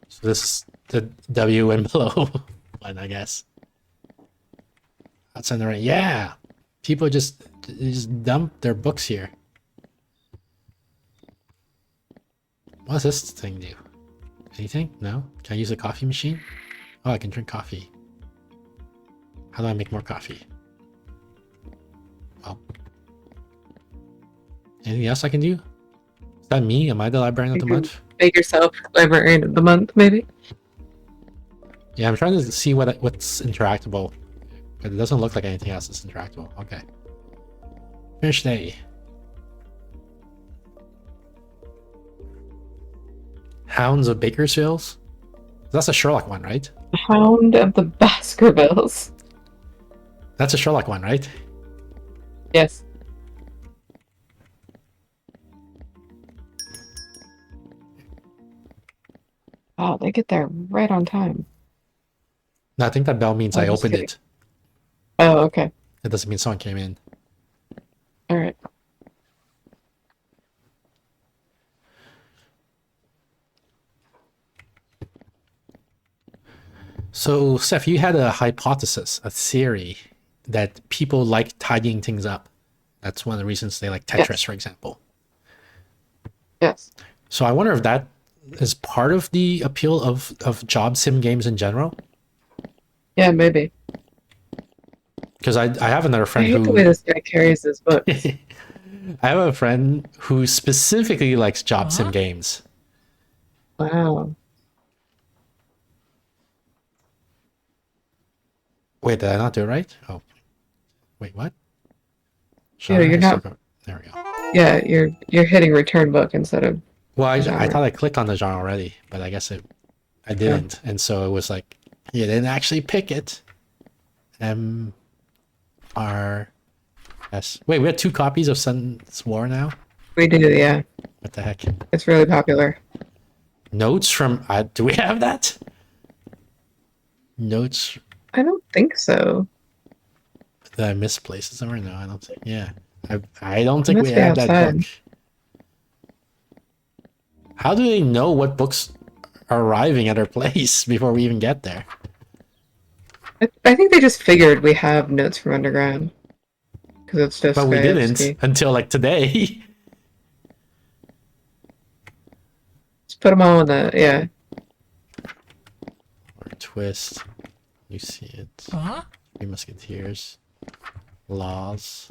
So this is the W and below one, I guess. That's on the right. Yeah, people just dump their books here. What does this thing do? Anything? No? Can I use a coffee machine? Oh, I can drink coffee. How do I make more coffee? Well. Anything else I can do? Is that me? Am I the librarian of the month? Make yourself librarian of the month, maybe. Yeah, I'm trying to see what's interactable. But it doesn't look like anything else is interactable. Okay. Finish day. Hounds of Bakersfield? That's a Sherlock one, right? Hound of the Baskervilles. That's a Sherlock one, right? Yes. Oh, they get there right on time. No, I think that bell means Oh, I just opened kidding. it. Oh, okay. It doesn't mean someone came in. All right. So, Steph, you had a hypothesis, a theory, that people like tidying things up. That's one of the reasons they like Tetris, Yes. for example. Yes. So I wonder if that is part of the appeal of job sim games in general. Yeah, maybe. Because I have another I friend hate the who way this guy carries his books. I have a friend who specifically likes job sim games. Wow. Wait, did I not do it right? Oh, wait, what? Yeah, you're not. There we go. Yeah, you're hitting return book instead of. Well, I genre. thought I clicked on the genre already, but I guess I didn't, and so it was like you didn't actually pick it. MRS. Wait, we have 2 copies of Sun's War now. We do, yeah. What the heck? It's really popular. Notes from. Do we have that? Notes. I don't think so. Did I misplace it somewhere? No, I don't think. Yeah, I don't think Must we be have that outside. book. How do they know what books are arriving at our place before we even get there? I think they just figured we have notes from underground because it's just. But we didn't Dostoevsky. until like today. Just put them all in the Or twist. You see it. Three Musketeers. Laws.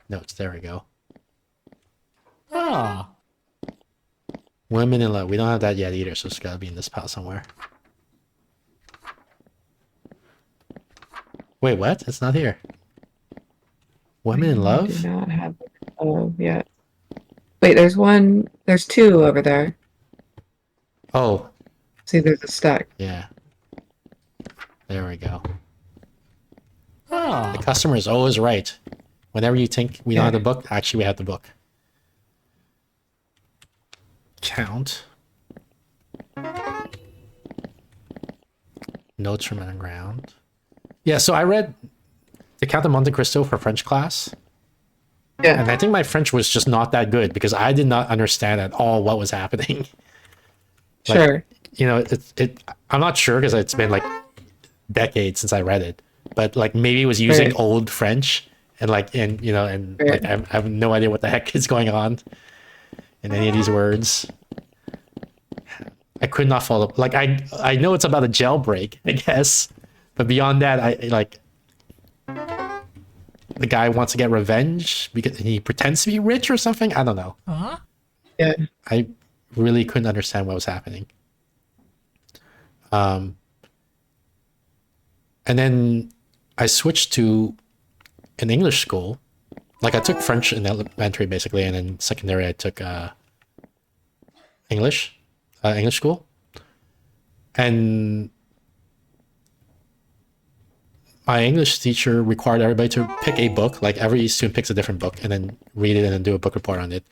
Notes. There we go. Ah. Women in Love. We don't have that yet either, so it's gotta be in this pile somewhere. Wait, what? It's not here. Women in I Love? do not have yet. Wait, there's one. There's 2 over there. Oh, See, there's a stack. yeah. There we go. The customer is always right. Whenever you think we don't have the book, actually we have the book. Count. Notes from Underground. Yeah, so I read The Count of Monte Cristo for French class. Yeah. And I think my French was just not that good because I did not understand at all what was happening. Like, Sure. You know, I'm not sure because it's been like decades since I read it, but like maybe it was using Right. old French and like, and you know, and Right. like I have no idea what the heck is going on in any of these words. I could not follow. Like I know it's about a jailbreak, I guess, but beyond that, I like the guy wants to get revenge because he pretends to be rich or something. I don't know. Yeah. I really couldn't understand what was happening. And then I switched to an English school. Like I took French in elementary basically, and then secondary I took English school. And my English teacher required everybody to pick a book. Like every student picks a different book and then read it and then do a book report on it.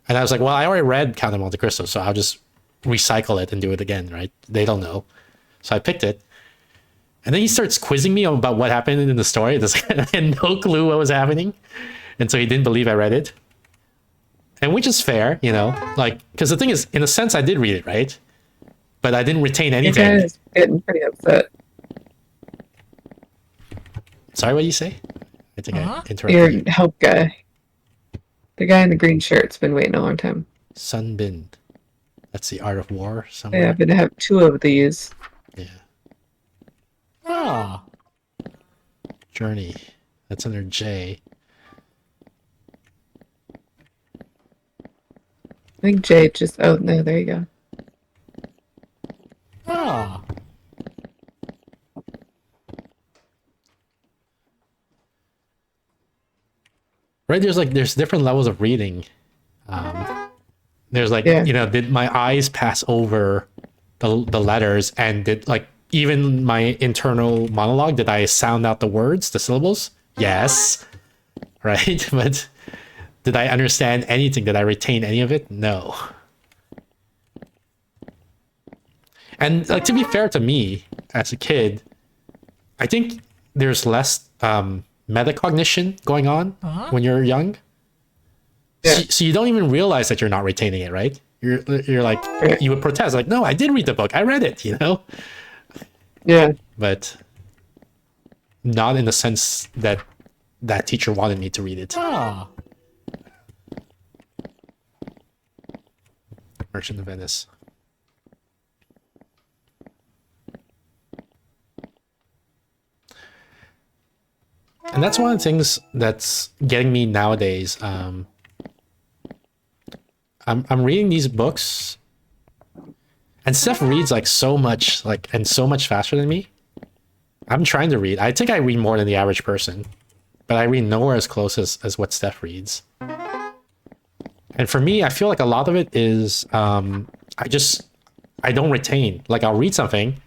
And I was like, well, I already read Count of Monte Cristo, so I'll just recycle it and do it again, right? They don't know. So I picked it. And then he starts quizzing me about what happened in the story. I had no clue what was happening. And so he didn't believe I read it. And which is fair, you know? Like, because the thing is, in a sense, I did read it, right? But I didn't retain Your anything. guy is getting pretty upset. Sorry, what did you say? I think I interrupted Your you. help guy. The guy in the green shirt's been waiting a long time. Sunbind. That's the Art of War Yeah, somewhere. I'm gonna have 2 of these. Yeah. Ah. Journey. That's under J. I think Jay just. Oh no, there you go. Ah. Right, there's different levels of reading. There's like, Yeah. you know, did my eyes pass over the letters, and did like even my internal monologue, did I sound out the words, the syllables? Yes. Right? But did I understand anything? Did I retain any of it? No. And like, to be fair to me as a kid, I think there's less metacognition going on when you're young. Yeah. So you don't even realize that you're not retaining it, right? You're like, you would protest like, no, I did read the book, I read it, you know. Yeah. But not in the sense that that teacher wanted me to read it. Merchant of Venice. And that's one of the things that's getting me nowadays. I'm reading these books, and Steph reads like so much, like, and so much faster than me. I'm trying to read. I think I read more than the average person, but I read nowhere as close as what Steph reads. And for me, I feel like a lot of it is I don't retain. Like, I'll read something,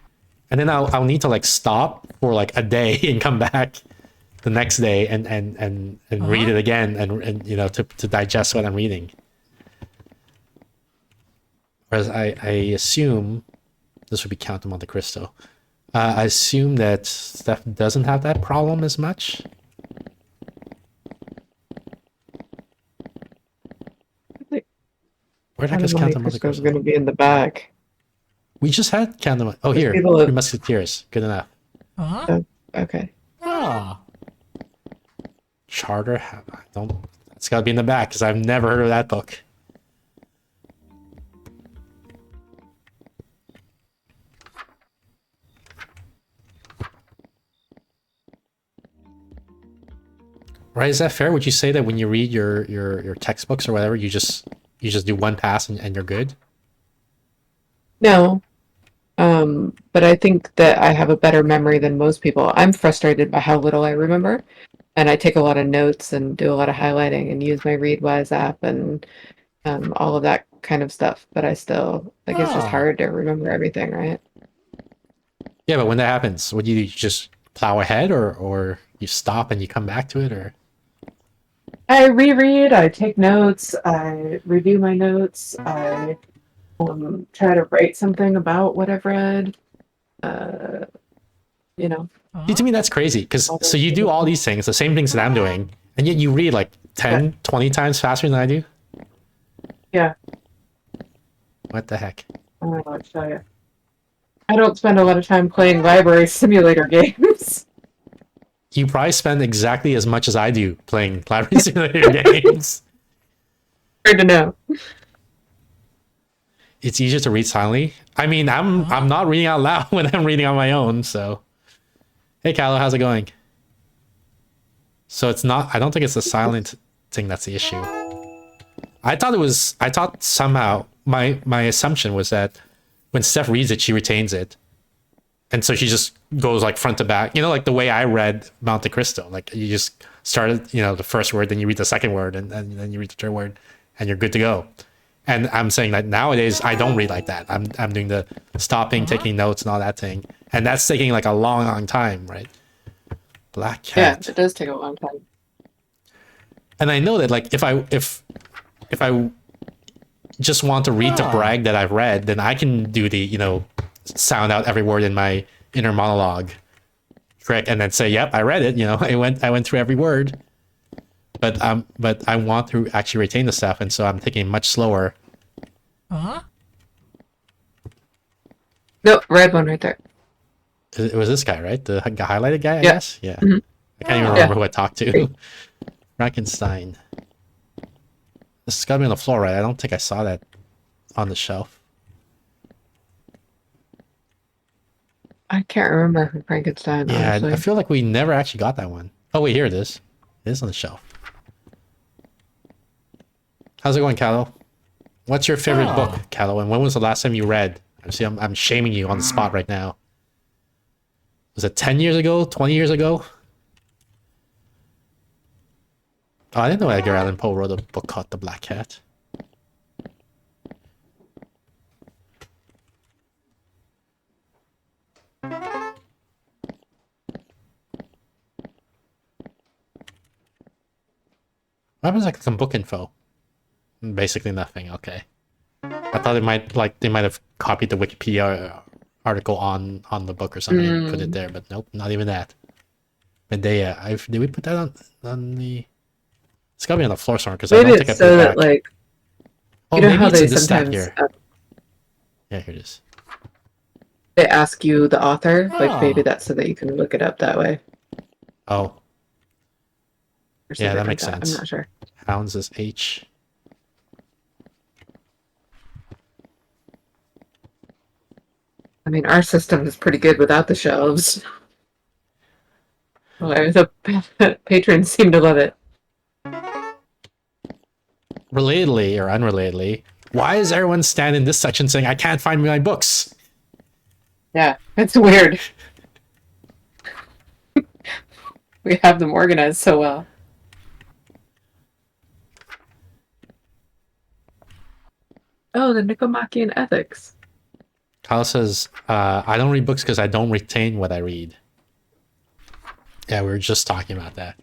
and then I'll need to like stop for like a day and come back the next day and read it again and you know, to digest what I'm reading. Whereas I assume this would be Count of Monte Cristo. I assume that Steph doesn't have that problem as much. Where'd I guess Count of Monte Cristo? Going to be in the back. We just had Count of Monte. Oh, here. People have- Three Musketeers. Good enough. Okay. Charter. I don't. It's got to be in the back because I've never heard of that book. Right? Is that fair? Would you say that when you read your textbooks or whatever, you just do one pass and you're good? No. But I think that I have a better memory than most people. I'm frustrated by how little I remember. And I take a lot of notes and do a lot of highlighting and use my Readwise app and all of that kind of stuff. But I still, like, it's just hard to remember everything, right? Yeah, but when that happens, would you just plow ahead or you stop and you come back to it, or? I reread, I take notes, I review my notes, I try to write something about what I've read. You know. See, to me, that's crazy, because so you do all these things, the same things that I'm doing, and yet you read like 10, 20 times faster than I do? Yeah. What the heck? I don't know what to tell you. I don't spend a lot of time playing Library Simulator games. You probably spend exactly as much as I do playing Librarian Simulator games. Hard to know. It's easier to read silently. I mean, I'm not reading out loud when I'm reading on my own, so. Hey, Kylo, how's it going? So it's not, I don't think it's the silent thing that's the issue. I thought somehow, my assumption was that when Steph reads it, she retains it. And so she just goes like front to back, you know, like the way I read Monte Cristo. Like, you just started, you know, the first word, then you read the second word, and then you read the third word, and you're good to go. And I'm saying that nowadays I don't read like that. I'm doing the stopping, taking notes, and all that thing, and that's taking like a long time, right? Black Cat. Yeah, it does take a long time. And I know that, like, if I just want to read to brag that I've read, then I can do the, you know, sound out every word in my inner monologue trick and then say, yep, I read it, you know, I went through every word. But I want to actually retain the stuff, and so I'm taking it much slower. No, red one right there. It was this guy, right? The highlighted guy, I guess? Yeah. Mm-hmm. I can't even remember who I talked to. Frankenstein. This has got to be on the floor, right? I don't think I saw that on the shelf. I can't remember from Frankenstein, Yeah, honestly. I feel like we never actually got that one. Oh wait, here it is. It is on the shelf. How's it going, Callow? What's your favorite book, Callow? And when was the last time you read? See, I'm shaming you on the spot right now. Was it 10 years ago? 20 years ago? Oh, I didn't know Edgar Allan Poe wrote a book called The Black Cat. What happens like some book info? Basically nothing. Okay. I thought they might have copied the Wikipedia article on the book or something and put it there, but nope, not even that. Medea, did we put that on the? It's gotta be on the floor somewhere because I don't think I put so it that back. like Oh, you know maybe how it's they in this stack sometimes here. Yeah, here it is. they ask you the author, like maybe that's so that you can look it up that way. Oh, Or yeah, something that like makes sense. I'm not sure. Hounds is H. I mean, our system is pretty good without the shelves. Well, the patrons seem to love it. Relatedly or unrelatedly, why is everyone standing in this section saying I can't find my books? Yeah, it's weird. We have them organized so well. Oh, the Nicomachean Ethics. Kyle says, I don't read books because I don't retain what I read. Yeah, we were just talking about that.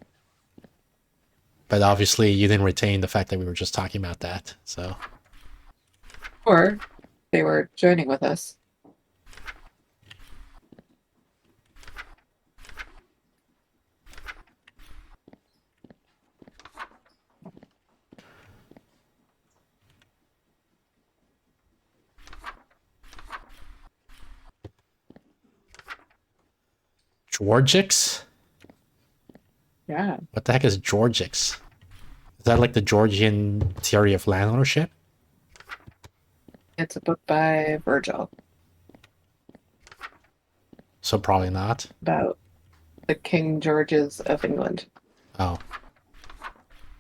But obviously you didn't retain the fact that we were just talking about that, so. Or they were joining with us. Georgics? Yeah. What the heck is Georgics? Is that like the Georgian theory of land ownership? It's a book by Virgil So probably not. about the King Georges of England. Oh.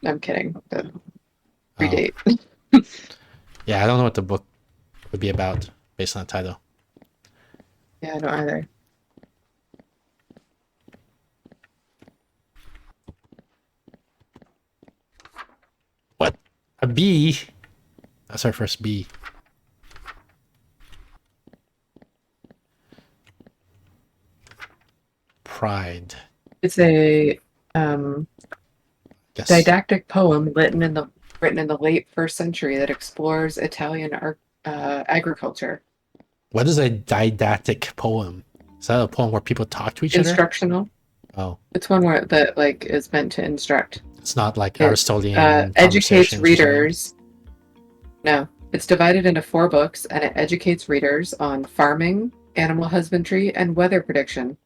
I'm kidding. The predate. Yeah, I don't know what the book would be about based on the title. Yeah, I don't either. What? A B? That's our first B. Pride. It's a Yes. didactic poem written in the late first century that explores Italian agriculture. What is a didactic poem? Is that a poem where people talk to each other? Instructional. Oh, It's one where that like is meant to instruct. it's not like It Aristotelian educates conversations or something? readers. No, it's divided into 4 books, and it educates readers on farming, animal husbandry, and weather prediction.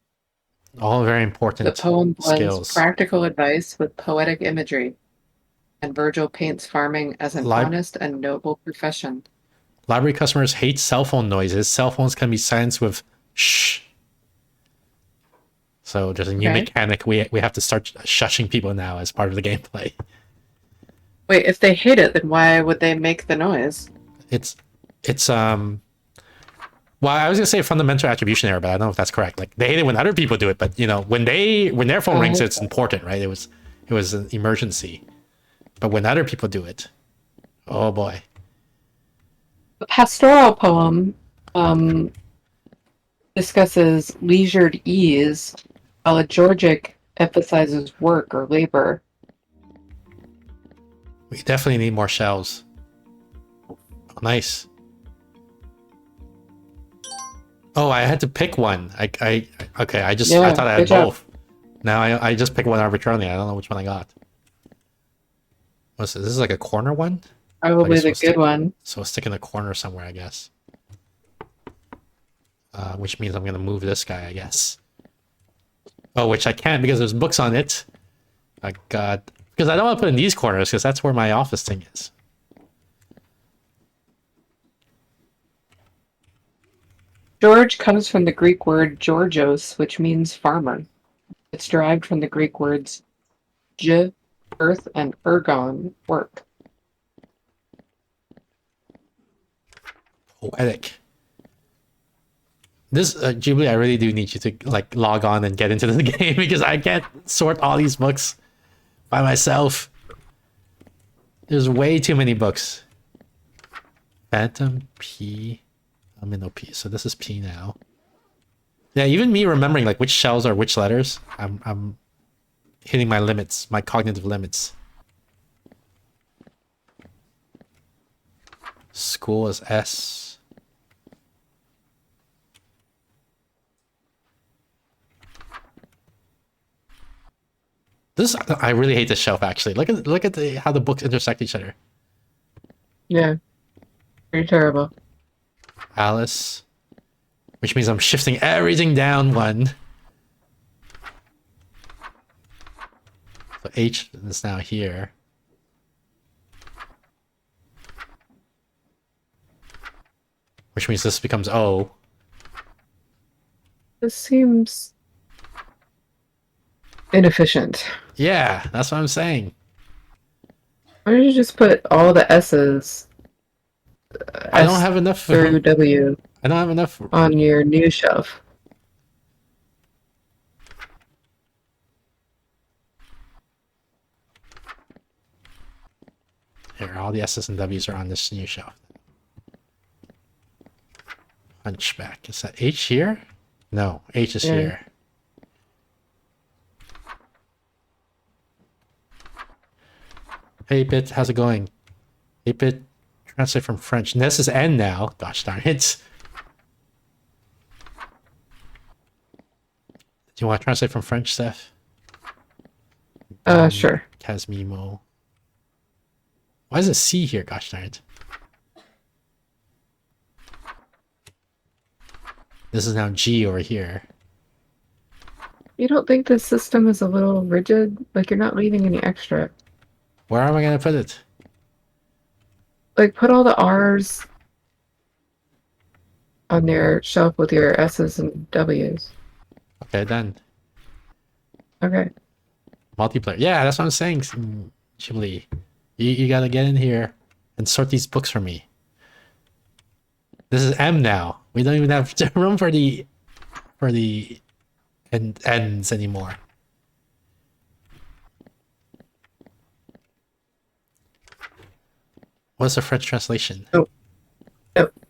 All very important The poem blends skills. practical advice with poetic imagery, and Virgil paints farming as an honest and noble profession. Library customers hate cell phone noises. Cell phones can be silenced with shh. So there's a new mechanic. We have to start shushing people now as part of the gameplay. Wait, if they hate it, then why would they make the noise? It's well, I was gonna say fundamental attribution error, but I don't know if that's correct. Like they hate it when other people do it, but you know, when their phone rings, it's important, right? It was an emergency. But when other people do it, oh boy. The pastoral poem discusses leisured ease, while a Georgic emphasizes work or labor. We definitely need more shells. Oh, nice. Oh, I had to pick one. Okay. I thought I had both. Now I just picked one arbitrarily. I don't know which one I got. What's this? This is like a corner one? Probably the good one. So stick in the corner somewhere, I guess. Which means I'm gonna move this guy, I guess. Oh, which I can't because there's books on it. My God. Because I don't want to put in these corners because that's where my office thing is. George comes from the Greek word Georgios, which means farmer. It's derived from the Greek words ge, earth, and ergon, work. Poetic. This Ghibli, I really do need you to like log on and get into the game because I can't sort all these books by myself. There's way too many books. Phantom P. I'm in OP, so this is P now. Yeah, even me remembering like which shells are which letters, I'm hitting my limits, my cognitive limits. School is S. This I really hate this shelf actually. Look at how the books intersect each other. Yeah. Pretty terrible. Alice, which means I'm shifting everything down one. So H is now here. Which means this becomes O. This seems inefficient. Yeah, that's what I'm saying. Why don't you just put all the S's I don't have enough through W I don't have enough on your new shelf? Here, all the S's and W's are on this new shelf. Hunchback. Is that H here? No, H is here. Hey Bit, how's it going? Hey Bit, translate from French. And this is N now. Gosh darn it. Do you want to translate from French, Steph? Sure. Casmimo. Why is it C here? Gosh darn it. This is now G over here. You don't think this system is a little rigid? Like you're not leaving any extra. Where am I going to put it? Like put all the R's on your shelf with your S's and W's. Okay, done. Okay. Multiplayer. Yeah, that's what I'm saying, Ghibli. You gotta get in here and sort these books for me. This is M now. We don't even have room for the ends anymore. What's the French translation? Oh,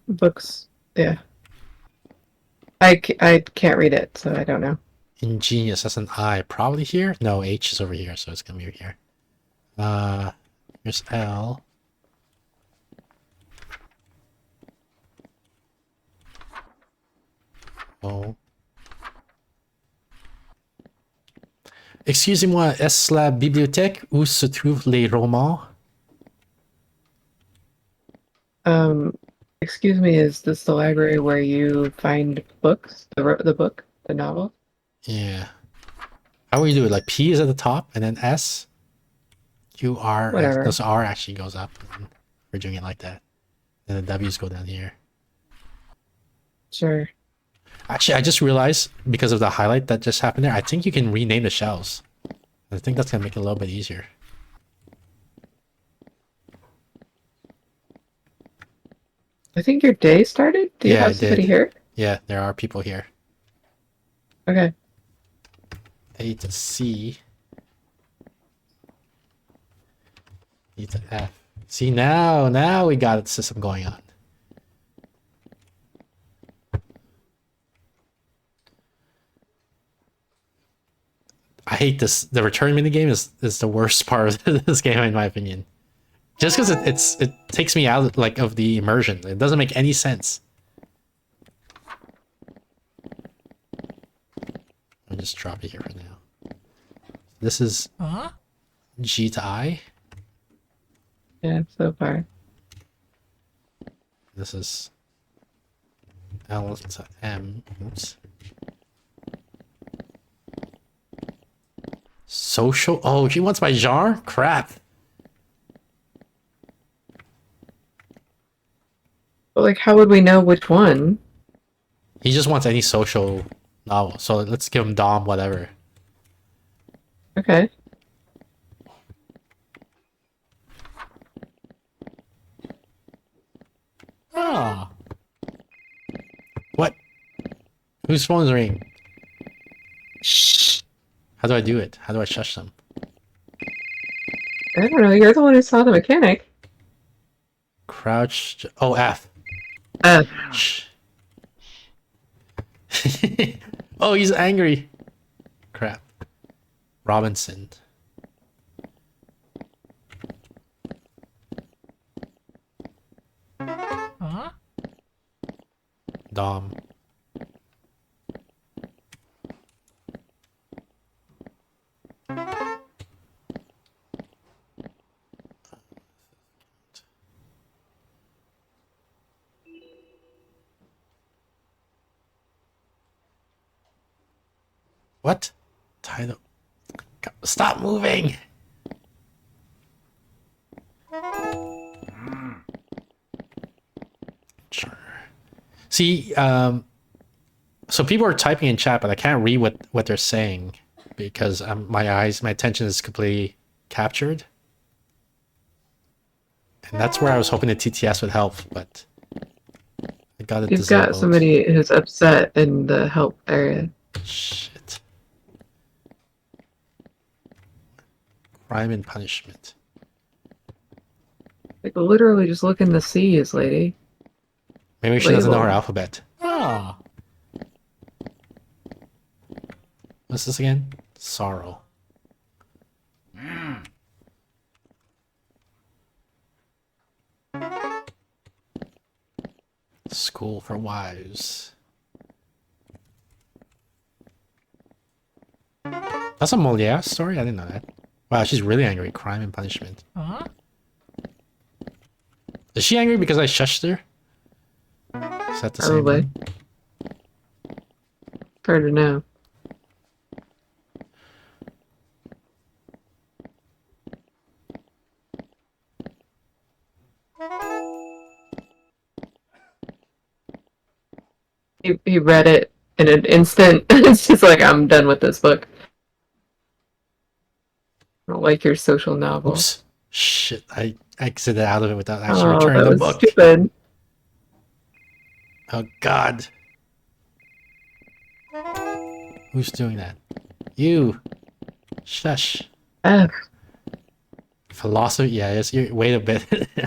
books. Yeah. I can't read it, so I don't know. Ingenious. That's an I. Probably here? No, H is over here, so it's gonna be here. Here's L. O. Excusez-moi, est-ce la bibliothèque où se trouvent les romans? Excuse me, is this the library where you find books? The book? The novel? Yeah. How would you do it? Like P is at the top and then S? Q, R. Whatever. This R actually goes up. And we're doing it like that. And the W's go down here. Sure. Actually, I just realized because of the highlight that just happened there, I think you can rename the shells. I think that's going to make it a little bit easier. I think your day started? Do you have somebody here? Yeah, there are people here. Okay. A to C. E to F. See, now we got a system going on. I hate this. The return minigame is the worst part of this game, in my opinion. Just because it takes me out like of the immersion. It doesn't make any sense. I'll just drop it here for now. This is G to I. Yeah, so far. This is L to M. Oops. Social. Oh, she wants my jar? Crap. But like, how would we know which one? He just wants any social novel. So let's give him Dom whatever. Okay. Ah. What? Whose phone's ringing? Shh. How do I do it? How do I shush them? I don't know. You're the one who saw the mechanic. Crouch. Oh, F. Shh. Oh, he's angry. Crap. Robinson. Dom. What? Title. Stop moving. Sure. See, so people are typing in chat, but I can't read what they're saying because my attention is completely captured. And that's where I was hoping the TTS would help, but I got it You've disabled. got somebody who's upset in the help area. Shit. Crime and punishment. Like, literally just look in the C's, lady. Maybe she doesn't know her Label. alphabet. Ah. What's this again? Sorrow. School for Wives. That's a Molière story? I didn't know that. Wow, she's really angry. Crime and punishment. Is she angry because I shushed her? Is that the same Probably. one? Hard to know. He read it in an instant. It's just like, I'm done with this book. I don't like your social novel. Oops. Shit, I exited out of it without actually Oh, returning that the was book. stupid. Oh god. Who's doing that? You. Shush. F. Philosophy, yeah, yes, you wait a bit.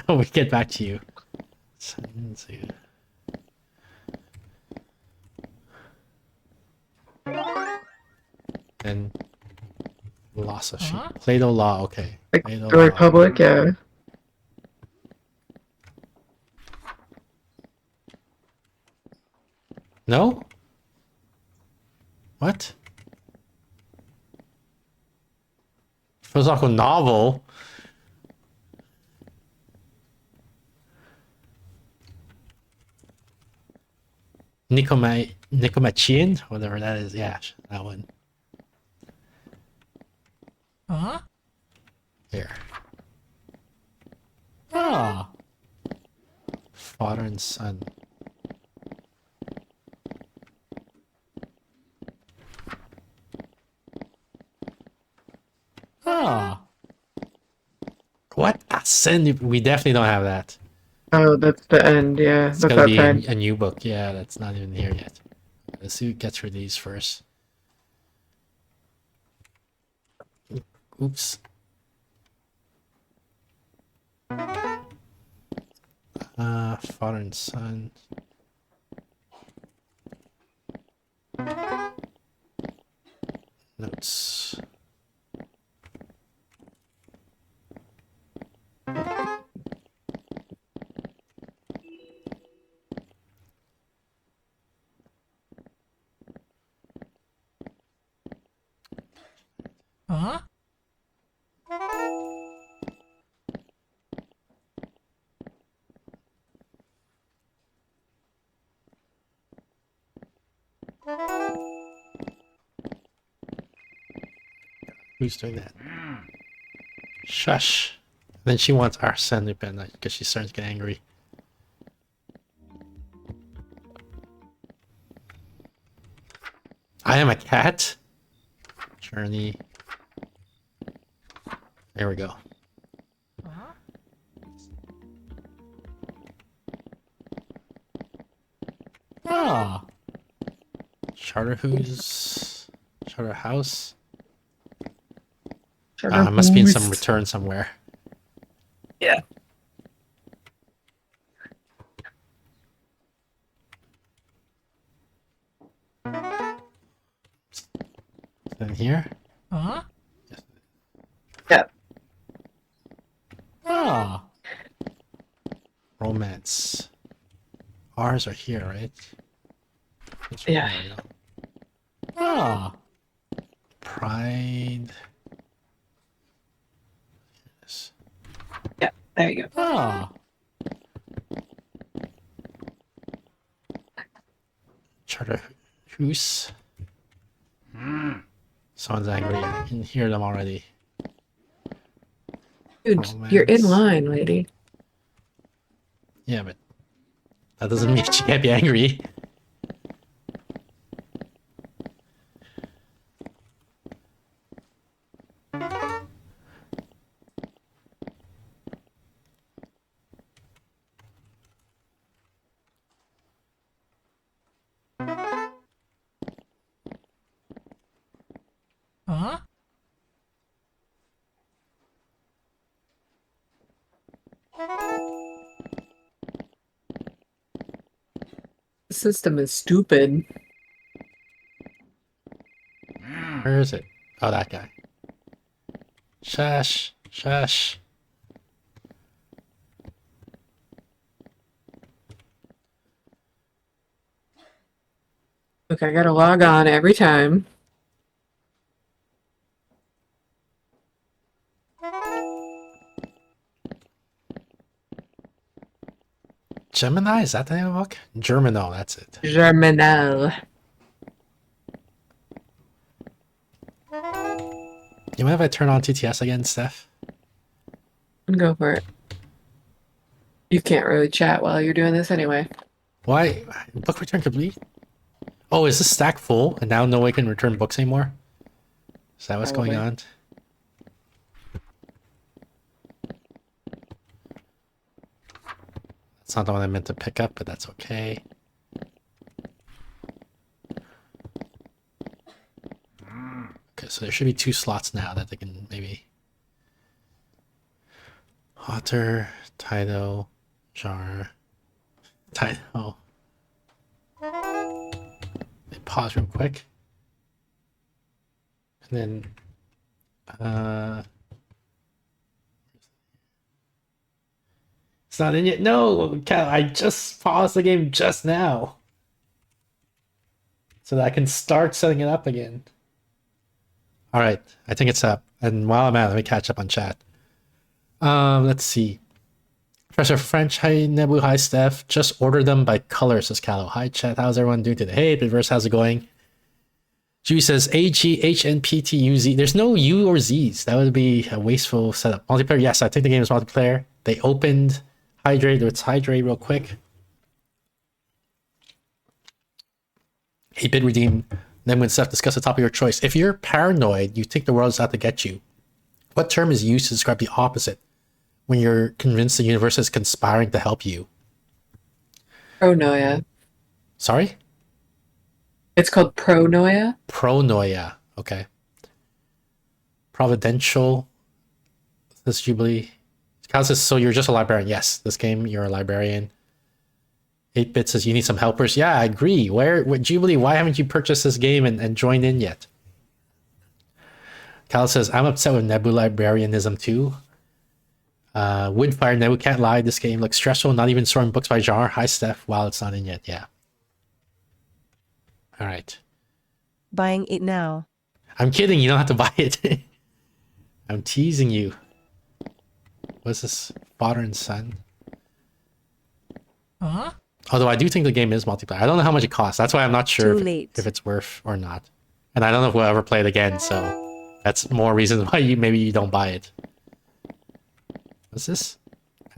We get back to you. Then philosophy. Plato law, okay. Like Plato the law. Republic, yeah. No? What? Philosophical novel? Nicomachean? Whatever that is. Yeah, that one. Here. Ah. Father and son. Ah. What? Ascend? We definitely don't have that. Oh, that's the end, yeah. It's That's gotta be outside. a new book. Yeah, that's not even here yet. Let's see who gets through these first. Oops. Father and son. Notes. Who's doing that? Shush. Then she wants Arsène Lupin because she's starting to get angry. I am a cat. Journey. There we go. Ah. Charter house. Must be in some return somewhere. Yeah. In here? Yeah. Ah. Romance. Ours are here, right? Yeah. There we go. Ah. Pride. Yes. Yeah. There you go. Ah. Charter house. Someone's angry. I can hear them already. Dude, you're in line, lady. Yeah, but that doesn't mean she can't be angry. The system is stupid. Where is it? Oh, that guy. Shush. Shush. Okay, I gotta log on every time. Gemini? Is that the name of the book? Germinal, that's it. Germinal. You mind if I turn on TTS again, Steph? Go for it. You can't really chat while you're doing this anyway. Why? Book return complete? Oh, is this stack full and now no one can return books anymore? Is that what's going on? That's not the one I meant to pick up, but that's okay. Okay, so there should be 2 slots now that they can maybe... Otter, Tido, Jar, Tido. Pause real quick. And then... It's not in yet. No, Cal, I just paused the game just now. So that I can start setting it up again. Alright, I think it's up. And while I'm at it, let me catch up on chat. Let's see. Professor French, hi Nebu, hi Steph. Just order them by color, says Callow. Hi chat, how's everyone doing today? Hey, Reverse, how's it going? Dewey says AGHNPTUZ. There's no U or Z's. That would be a wasteful setup. Multiplayer, yes, I think the game is multiplayer. They opened Hydrate. Let's hydrate real quick. 8-bit redeem. Then when Steph discuss the topic of your choice. If you're paranoid, you think the world is out to get you. What term is used to describe the opposite when you're convinced the universe is conspiring to help you? Pronoia. Sorry? It's called pronoia. Pronoia. Okay. Providential. This Jubilee. Cal says, so you're just a librarian. Yes, this game, you're a librarian. 8-bit says, you need some helpers. Yeah, I agree. What Jubilee, why haven't you purchased this game and joined in yet? Cal says, I'm upset with Nebu librarianism too. Woodfire Nebu, can't lie. This game looks stressful. Not even sorting books by genre. Hi, Steph. Wow, it's not in yet. Yeah. All right. Buying it now. I'm kidding. You don't have to buy it. I'm teasing you. What's this? Father and son? Although I do think the game is multiplayer. I don't know how much it costs. That's why I'm not sure if it's worth or not. And I don't know if we'll ever play it again, so that's more reason why maybe you don't buy it. What's this?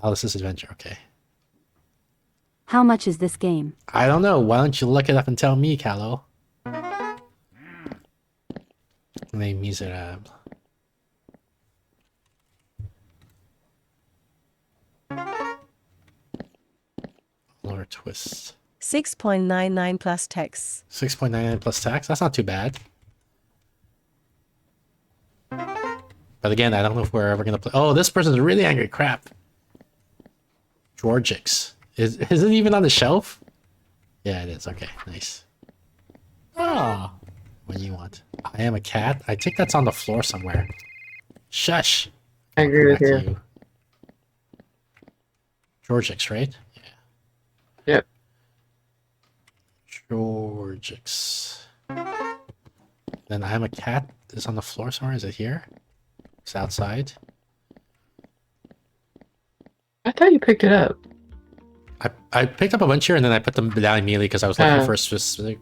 Alice's Adventure. Okay. How much is this game? I don't know. Why don't you look it up and tell me, Callow? Les Miserables. Lower twist. 6.99 plus tax. 6.99 plus tax. That's not too bad. But again, I don't know if we're ever gonna play. Oh, this person's really angry. Crap. Georgix. Is it even on the shelf? Yeah, it is. Okay, nice. Oh, what do you want? I am a cat. I think that's on the floor somewhere. Shush. I agree with Back to you. Georgix, right? Yeah. Yep. Georgix. Then I am a cat is on the floor somewhere. Is it here? It's outside. I thought you picked it up. I picked up a bunch here and then I put them down immediately because I was looking for a specific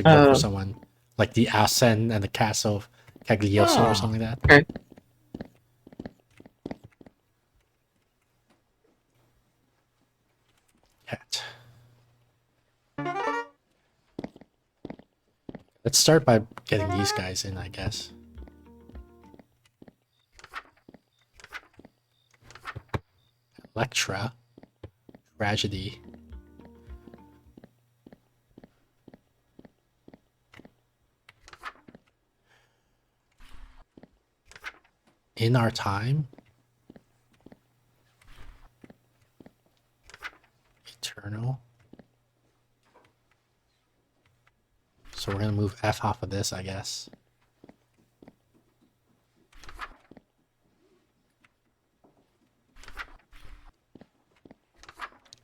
book for someone. Like the Asen and the Castle of Cagliostro or something like that. Okay. Cat. Let's start by getting these guys in, I guess. Electra. Tragedy. In Our Time. Eternal. So we're gonna move F off of this, I guess.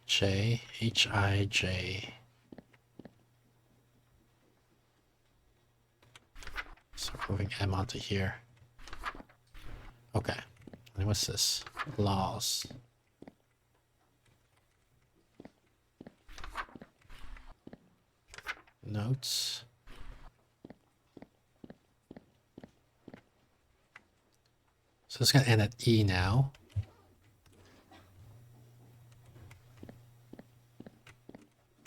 J, H-I-J. So moving M onto here. Okay. And what's this? Laws. Notes. So it's gonna end at E now.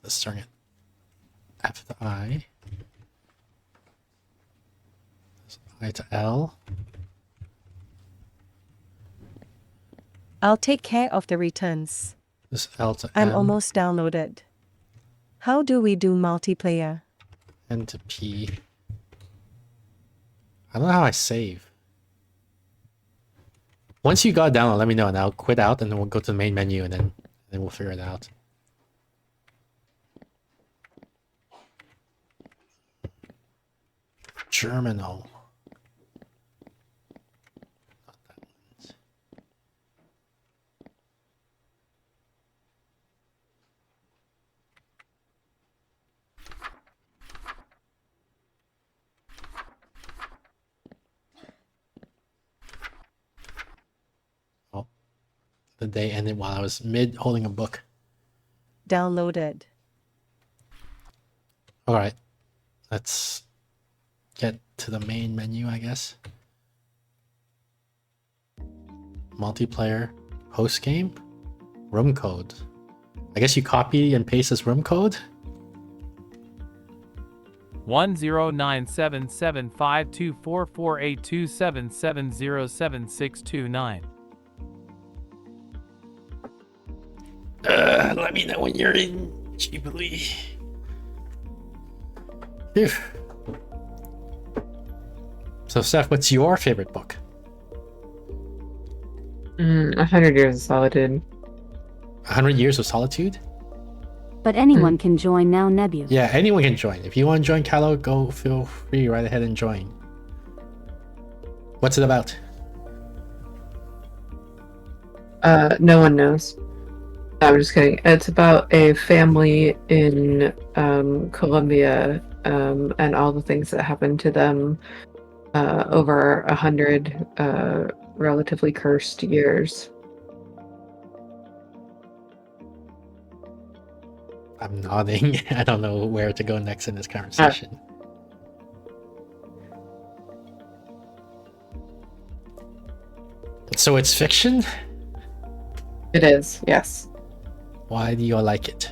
Let's start at F to I. I to L. I'll take care of the returns. This L to I'm M. almost downloaded. How do we do multiplayer? N to P. I don't know how I save. Once you got download, let me know and I'll quit out and then we'll go to the main menu and then we'll figure it out. Germinal. Not that one. Oh, the day ended while I was mid holding a book. Downloaded. All right, let's get to the main menu, I guess. Multiplayer, host game, room code. I guess you copy and paste this room code. 109775244827707629. Let me know when you're in, Ghibli. Phew. So, Steph, what's your favorite book? 100 Years of Solitude. 100 Years of Solitude? But anyone can join now, Nebu. Yeah, anyone can join. If you want to join Calo, go feel free, right ahead and join. What's it about? No one knows. I'm just kidding. It's about a family in Colombia and all the things that happened to them over 100 relatively cursed years. I'm nodding. I don't know where to go next in this conversation. So it's fiction? It is, yes. Why do you like it?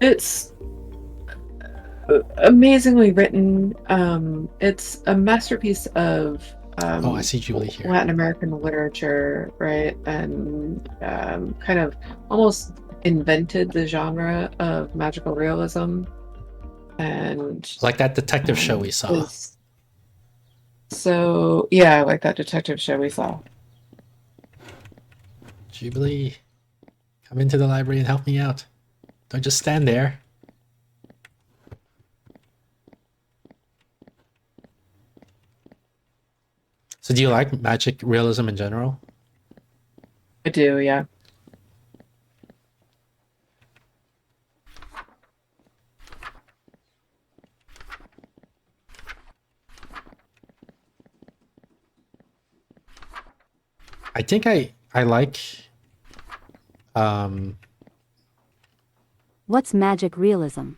It's amazingly written. It's a masterpiece of Oh, I see Jubilee here. Latin American literature, right? And kind of almost invented the genre of magical realism. And Like that detective show we saw. is so yeah, like that detective show we saw. Jubilee, come into the library and help me out. Don't just stand there. So do you like magic realism in general? I do, yeah. I think I like um What's magic realism?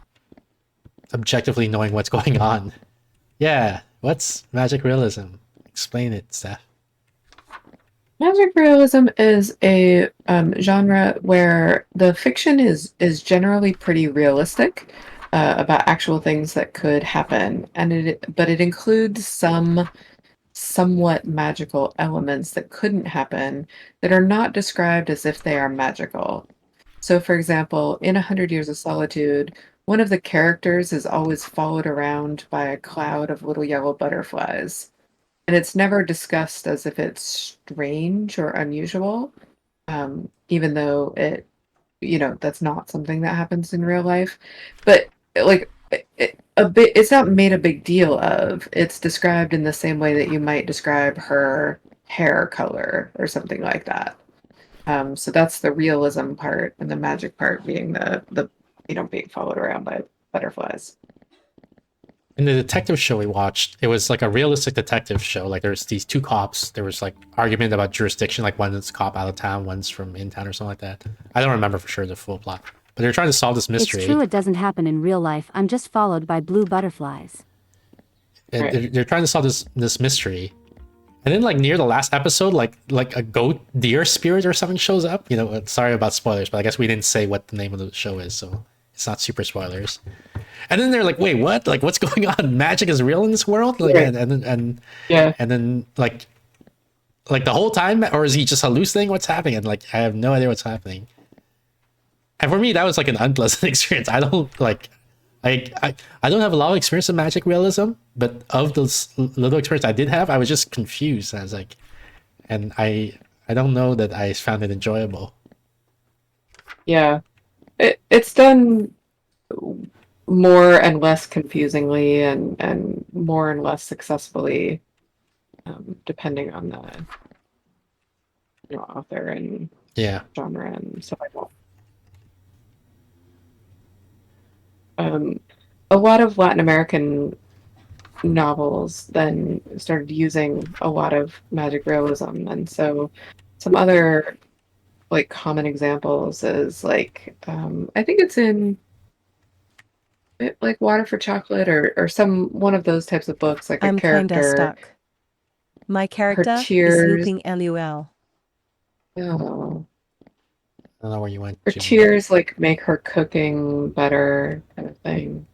objectively knowing what's going on. Yeah, what's magic realism? Explain it, Steph. Magic realism is a genre where the fiction is generally pretty realistic about actual things that could happen, and but it includes some somewhat magical elements that couldn't happen that are not described as if they are magical. So, for example, in 100 Years of Solitude, one of the characters is always followed around by a cloud of little yellow butterflies. And it's never discussed as if it's strange or unusual, even though that's not something that happens in real life. But like it's not made a big deal of. It's described in the same way that you might describe her hair color or something like that. So that's the realism part, and the magic part being the being followed around by butterflies. In the detective show we watched, it was like a realistic detective show. Like there's these two cops. There was like argument about jurisdiction, like one's cop out of town, one's from in town or something like that. I don't remember for sure the full plot. But they're trying to solve this mystery. It's true it doesn't happen in real life. I'm just followed by blue butterflies. And Right. they're trying to solve this mystery. And then like near the last episode, like a goat deer spirit or something shows up. You know, sorry about spoilers, but I guess we didn't say what the name of the show is, so it's not super spoilers. And then they're like, wait, what? Like what's going on? Magic is real in this world? Like Right. and Yeah. and then like the whole time, or is he just hallucinating what's happening? And like I have no idea what's happening. And for me, that was like an unpleasant experience. I don't like I don't have a lot of experience in magic realism, but of those little experience I did have, I was just confused. I was like, and I don't know that I found it enjoyable. Yeah. It's done more and less confusingly and more and less successfully, depending on the author and Yeah. genre and stuff like that. A lot of Latin American novels then started using a lot of magic realism, and so some other like common examples is like I think it's in like Water for Chocolate or some one of those types of books, like a I'm kinda character, stuck. My her character is tears. looping LUL. Oh, I don't know where you went, her Jimmy. tears like make her cooking better, kind of thing.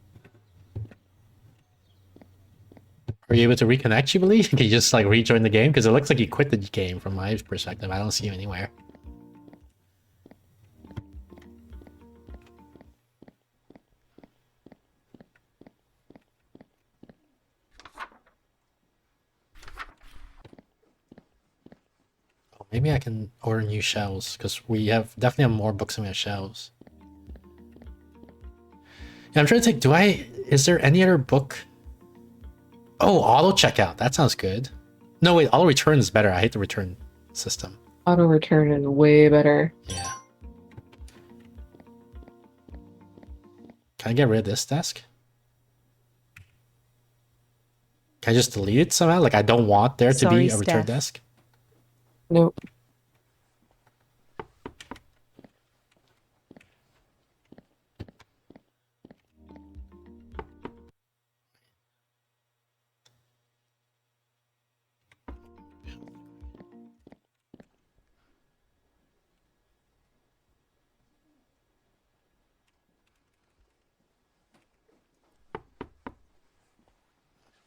Are you able to reconnect, you believe? Can you just like rejoin the game? Because it looks like you quit the game from my perspective. I don't see you anywhere. Oh, maybe I can order new shelves, because we have definitely have more books than we have shelves. Yeah, I'm trying to think, is there any other book? Oh, auto checkout. That sounds good. No, wait, auto return is better. I hate the return system. Auto return is way better. Yeah. Can I get rid of this desk? Can I just delete it somehow? Like I don't want there to be Sorry, a return Steph. desk? Nope.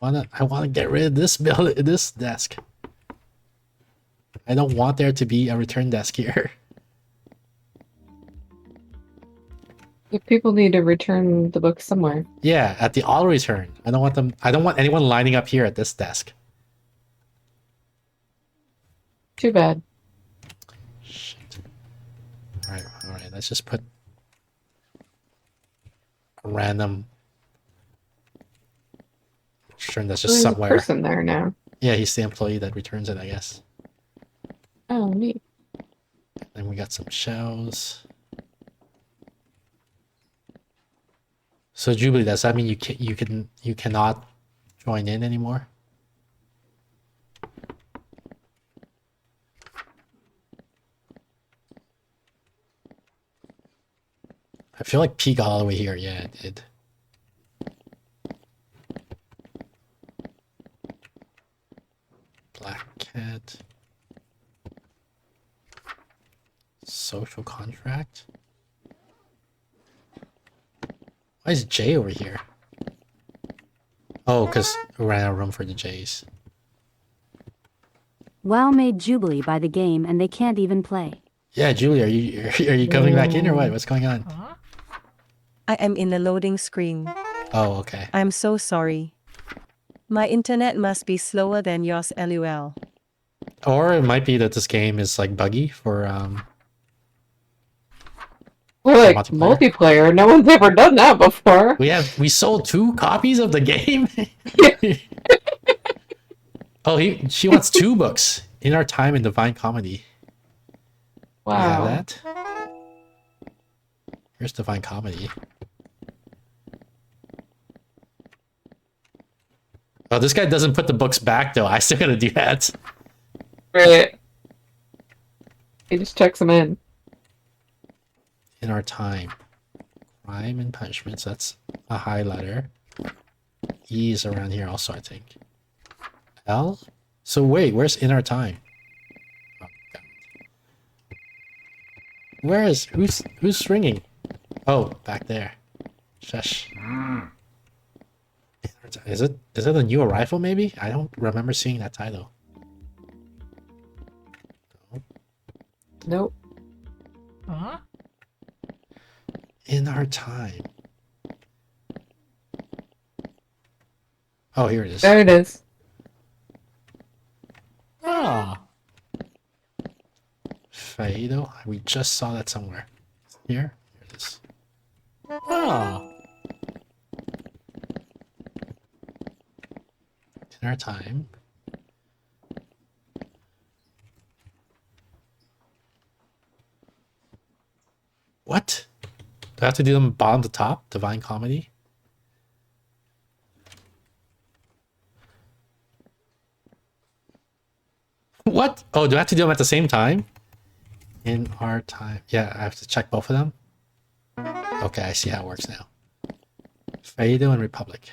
I wanna get rid of this desk. I don't want there to be a return desk here. If people need to return the book somewhere. Yeah, at the auto return. I don't want anyone lining up here at this desk. Too bad. Shit. All right. Let's just put a random return that's just There's somewhere. a person there now. Yeah, he's the employee that returns it, I guess. Oh, neat. Then we got some shells. So Jubilee, does that mean you cannot join in anymore? I feel like P got all the way here. Yeah, it did. Black Cat. Social contract. Why is J over here? Oh, because we ran out of room for the J's. WoW made Jubilee by the game and they can't even play. Yeah, Julie, are you coming back in or what? What's going on? I am in a loading screen. Oh, okay. I'm so sorry. My internet must be slower than yours, LOL. Or it might be that this game is like buggy for We're like multiplayer. No one's ever done that before. we sold 2 copies of the game. Oh, she wants 2 books. In Our Time in Divine Comedy. Wow. You have that? Here's Divine Comedy. Oh, this guy doesn't put the books back though. I still gotta do that. Right. He just checks them in. In Our Time. Crime and Punishments. That's a highlighter. E is around here also, I think. L? So wait, where's In Our Time? Oh, God. Who's ringing? Oh, back there. Shush. Is it a new arrival maybe? I don't remember seeing that title. Nope. In Our Time. Oh, here it is. There it is. Ah. Faido. We just saw that somewhere. Here? Here it is. Ah. In Our Time. What? Do I have to do them bottom to top? Divine Comedy? What? Oh, do I have to do them at the same time? In Our Time. Yeah, I have to check both of them. Okay, I see how it works now. Fado and Republic.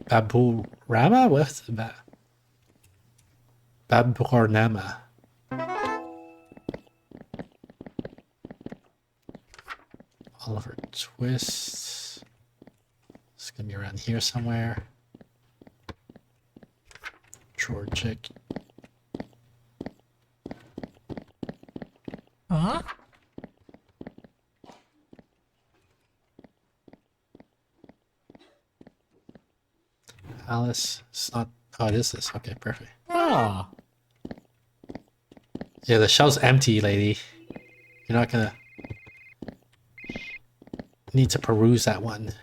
Baburama? What's Baburama? Oliver Twist. It's gonna be around here somewhere. Georgic. Huh? Alice. It's not. Oh, it is this. Okay, perfect. Oh. Yeah, the shelf's empty, lady. You're not gonna need to peruse that one.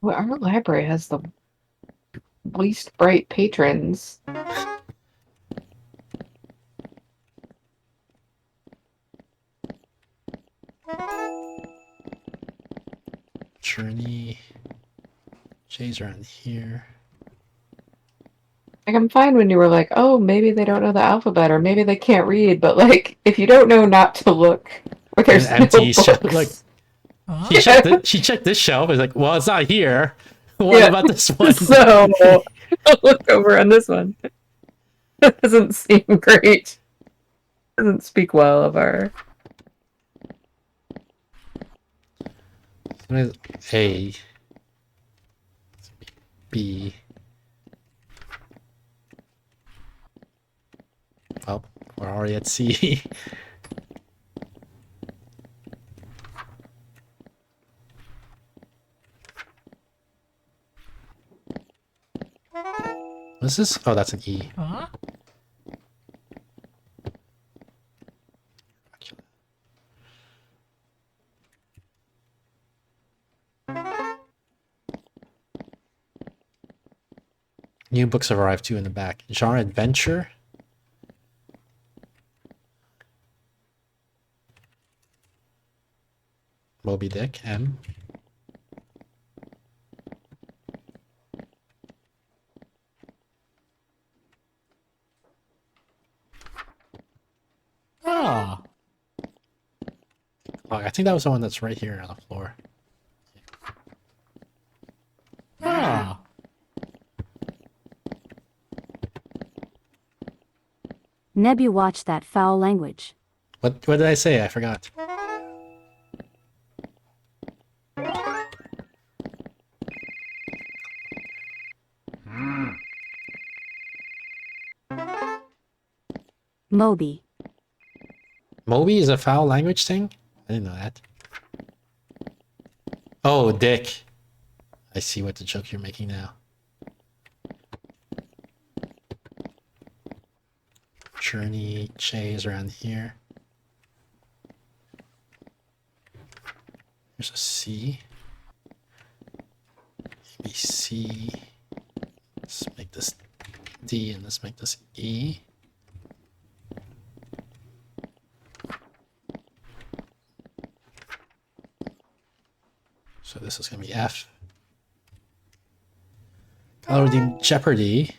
Well, our library has the least bright patrons. Journey. Jay's around here. Like, I'm fine when you were like, oh, maybe they don't know the alphabet, or maybe they can't read, but like, if you don't know not to look, or there's An empty no shelf. books. Like, she checked this shelf. It's like, well, it's not here. What Yeah. about this one? So I'll look over on this one. Doesn't seem great. Doesn't speak well of our. A. B. Oh, we're already at C. What's this? Oh, that's an E. New books have arrived too in the back. Genre adventure. Moby Dick, M. Oh, I think that was the one that's right here on the floor. Nebu, watch that foul language. What did I say? I forgot. Moby. Moby is a foul language thing? I didn't know that. Oh, dick. I see what the joke you're making now. Journey, Chase around here. There's a C. Maybe C. Let's make this D and let's make this E. So this is gonna be F. Color Redeem Jeopardy.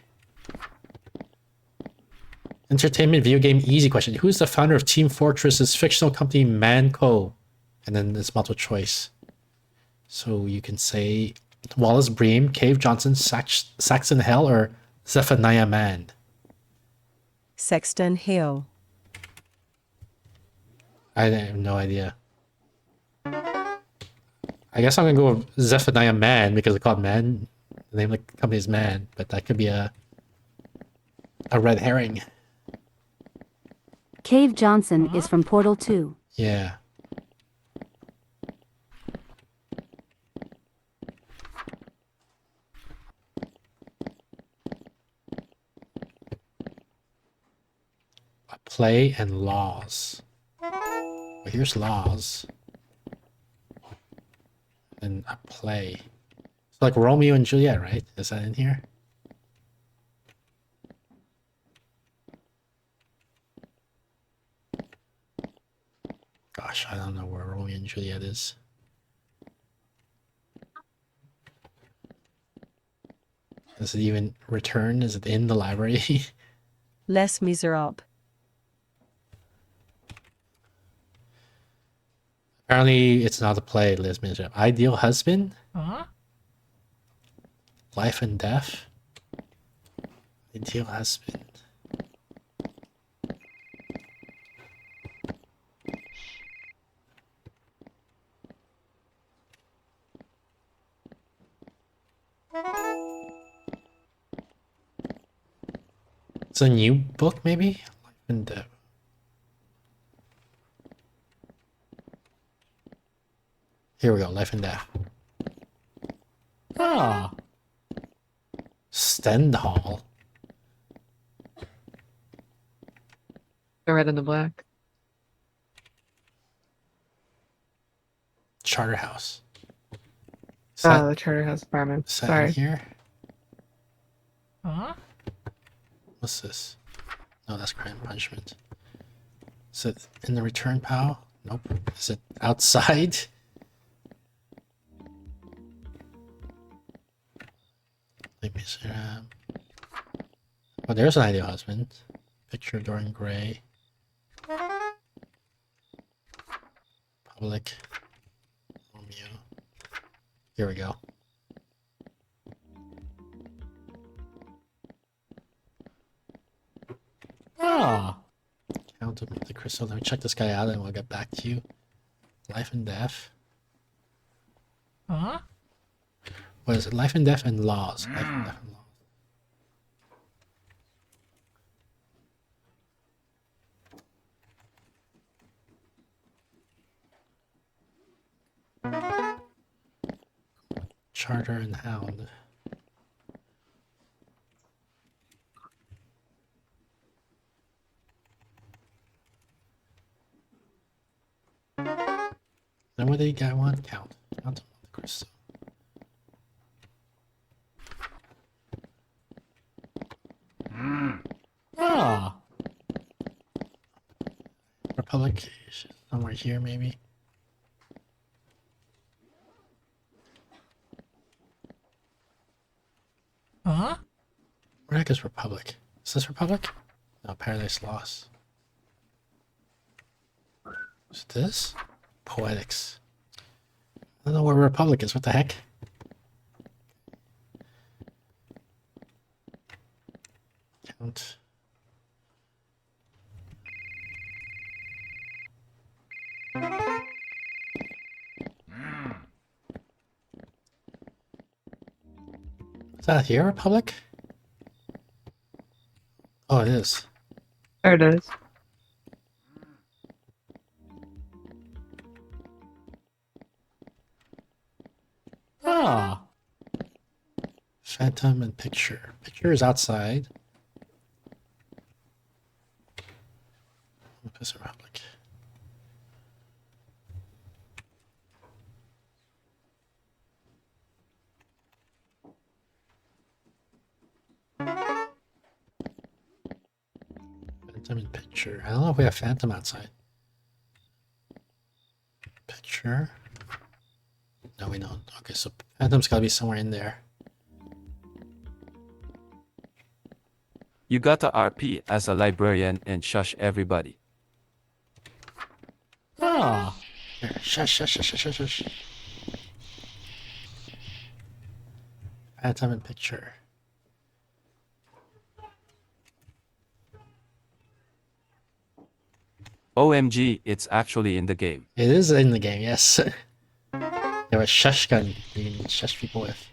Entertainment video game easy question. Who's the founder of Team Fortress's fictional company Manco? And then it's multiple choice. So you can say Wallace Bream, Cave Johnson, Saxon Hell, or Zephaniah Mann. Sexton Hill. I have no idea. I guess I'm gonna go with Zephaniah Mann because they call it Man. The name of the company is Man, but that could be a red herring. Cave Johnson is from Portal 2. Yeah. A play and laws. Well, here's laws. And a play. It's like Romeo and Juliet, right? Is that in here? Gosh, I don't know where Romeo and Juliet is. Does it even return? Is it in the library? Les Miserables. Apparently, it's not a play, Les Miserables. Ideal Husband? Life and Death? Ideal Husband. It's a new book, maybe? Life and Death. Here we go, Life and Death. Ah. Stendhal. The red and the black. Charterhouse. Oh, the Charterhouse Apartment. Set Sorry. in here. What's this? No, that's Crime and Punishment. Is it in the return pal? Nope. Is it outside? Let me see. Oh, there's an Ideal Husband. Picture of Dorian Gray. Public. Romeo. Here we go. Ah. Count of the crystal. Let me check this guy out and we'll get back to you. Life and death. What is it? Life and death and laws. Life and death and laws. Charter and Hound. Then what did he get one? Count. Count of the crystal. Ah. Republic. Somewhere here, maybe. Where the heck is Republic? Is this Republic? No, Paradise Lost. Is this? Poetics. I don't know where Republic is. What the heck? Count. Is that here, Republic? Oh, it is. There it is. Ah. Phantom and picture. Picture is outside. What is Republic? Phantom and picture. I don't know if we have Phantom outside. Picture. No, we don't. Okay, so Phantom's gotta be somewhere in there. You gotta RP as a librarian and shush everybody. Ah. Here, shush, shush, shush, shush, shush, shush. Phantom and picture. OMG, it's actually in the game. It is in the game, yes. There was shush gun you can shush people with.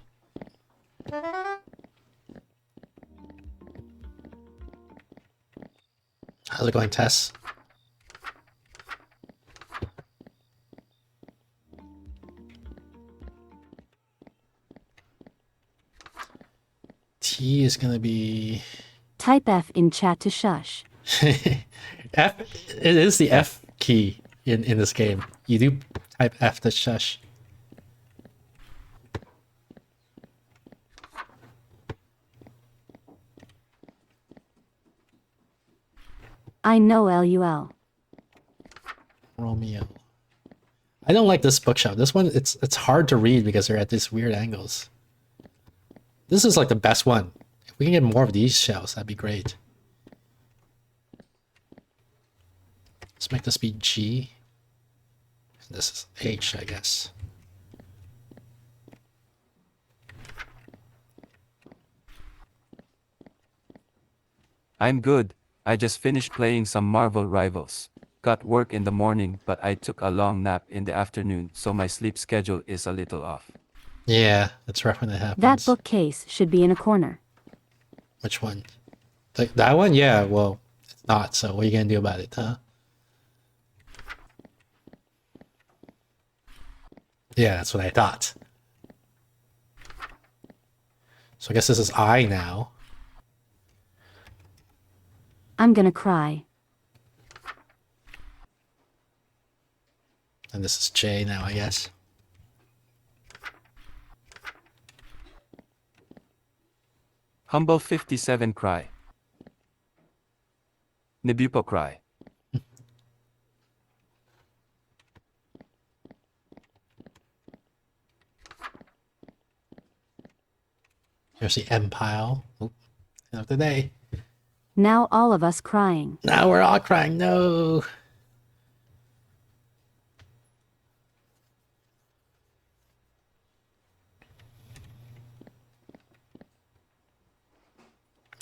How's it going, Tess? T is gonna be Type F in chat to shush. F. It is the F key in this game. You do type F to shush. I know LUL. Romeo. I don't like this bookshop. This one, it's hard to read because they're at these weird angles. This is like the best one. If we can get more of these shelves, that'd be great. Let's make this be G. This is H, I guess. I'm good. I just finished playing some Marvel Rivals. Got work in the morning, but I took a long nap in the afternoon, so my sleep schedule is a little off. Yeah, that's rough when that happens. That bookcase should be in a corner. Which one? That one? Yeah, well, it's not, so what are you gonna do about it, huh? Yeah, that's what I thought. So I guess this is I now. I'm gonna cry. And this is J now, I guess. Humble 57 cry. Nebupo cry. Here's the M pile. Oop, end of the day. Now all of us crying. Now we're all crying. No.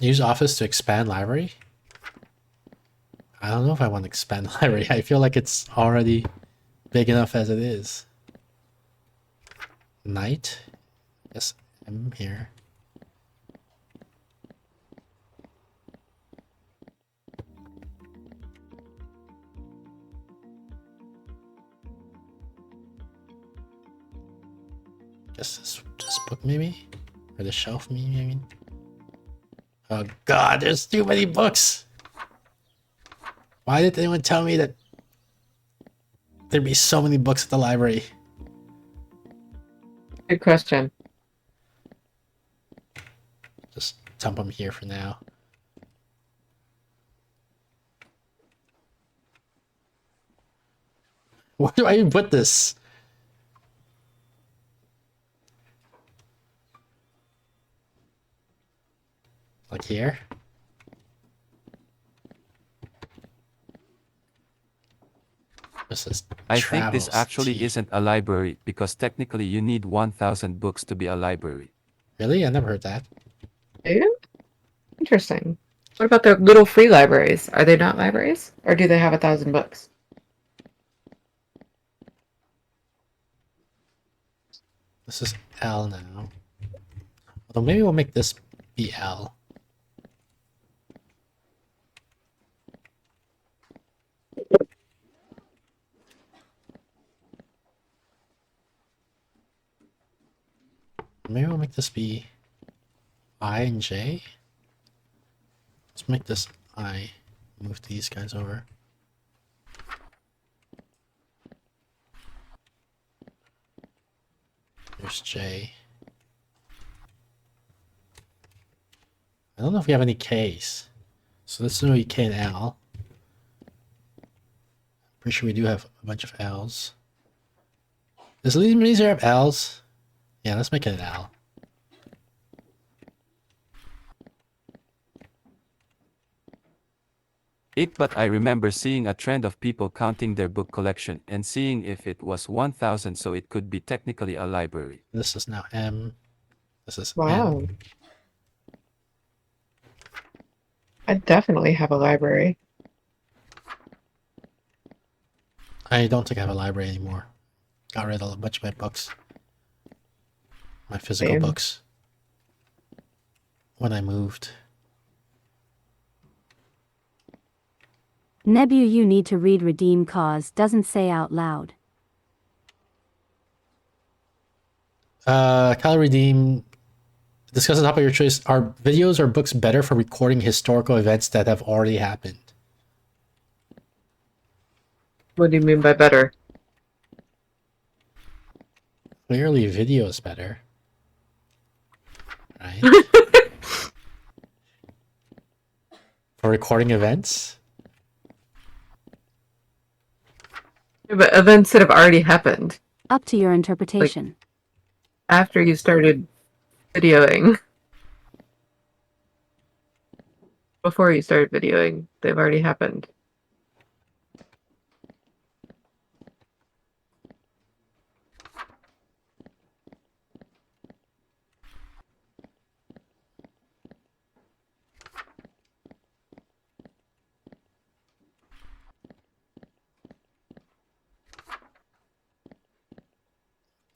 Use Office to expand library. I don't know if I want to expand the library. I feel like it's already big enough as it is. Night? Yes, I'm here. Guess this book maybe? Or the shelf maybe? Oh god, there's too many books! Why did anyone tell me that there'd be so many books at the library? Good question. Just dump them here for now. Where do I even put this? Like here? This is I think this travels actually tea. isn't a library because technically you need 1,000 books to be a library. Really? I never heard that. Do you? Interesting. What about the little free libraries? Are they not libraries? Or do they have 1,000 books? This is L now. Although maybe we'll make this be L. Maybe we'll make this be I and J. Let's make this I. Move these guys over. There's J. I don't know if we have any K's. So let's do K and L. Pretty sure we do have a bunch of L's. Does Laser have L's? Yeah, let's make it an L. But I remember seeing a trend of people counting their book collection and seeing if it was 1,000 so it could be technically a library. This is now M. This is Wow. N. I definitely have a library. I don't think I have a library anymore. Got rid of a bunch of my books. My physical Same. books. When I moved. Nebu, you need to read Redeem Cause, doesn't say out loud. Kyle Redeem. Discuss the topic of your choice. Are videos or books better for recording historical events that have already happened? What do you mean by better? Clearly video is better. Right? For recording events? Yeah, but events that have already happened Up to your interpretation. after you started videoing. Before you started videoing, they've already happened.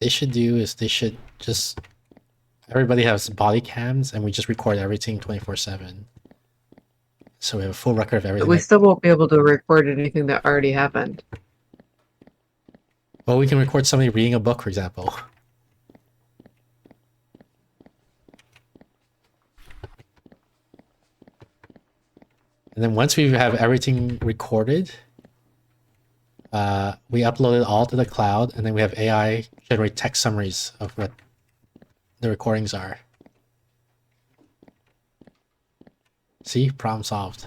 They should do is they should just everybody has body cams and we just record everything 24/7. So we have a full record of everything. But we still won't be able to record anything that already happened. Well, we can record somebody reading a book, for example. And then once we have everything recorded, we upload it all to the cloud, and then we have AI generate text summaries of what the recordings are. See? Problem solved.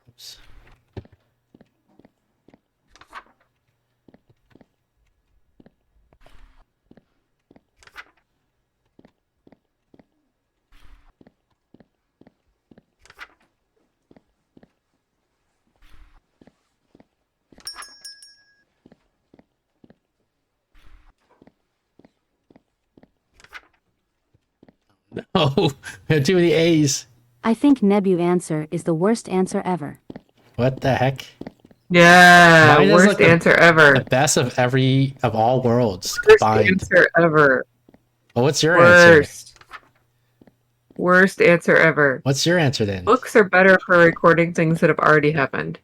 Oops. Oh, too many A's. I think Nebu answer is the worst answer ever. What the heck? Yeah, Mine is worst like the- answer ever. The best of all worlds Worst combined. answer ever. Well, what's your answer? Worst. Worst answer ever. What's your answer then? Books are better for recording things that have already happened.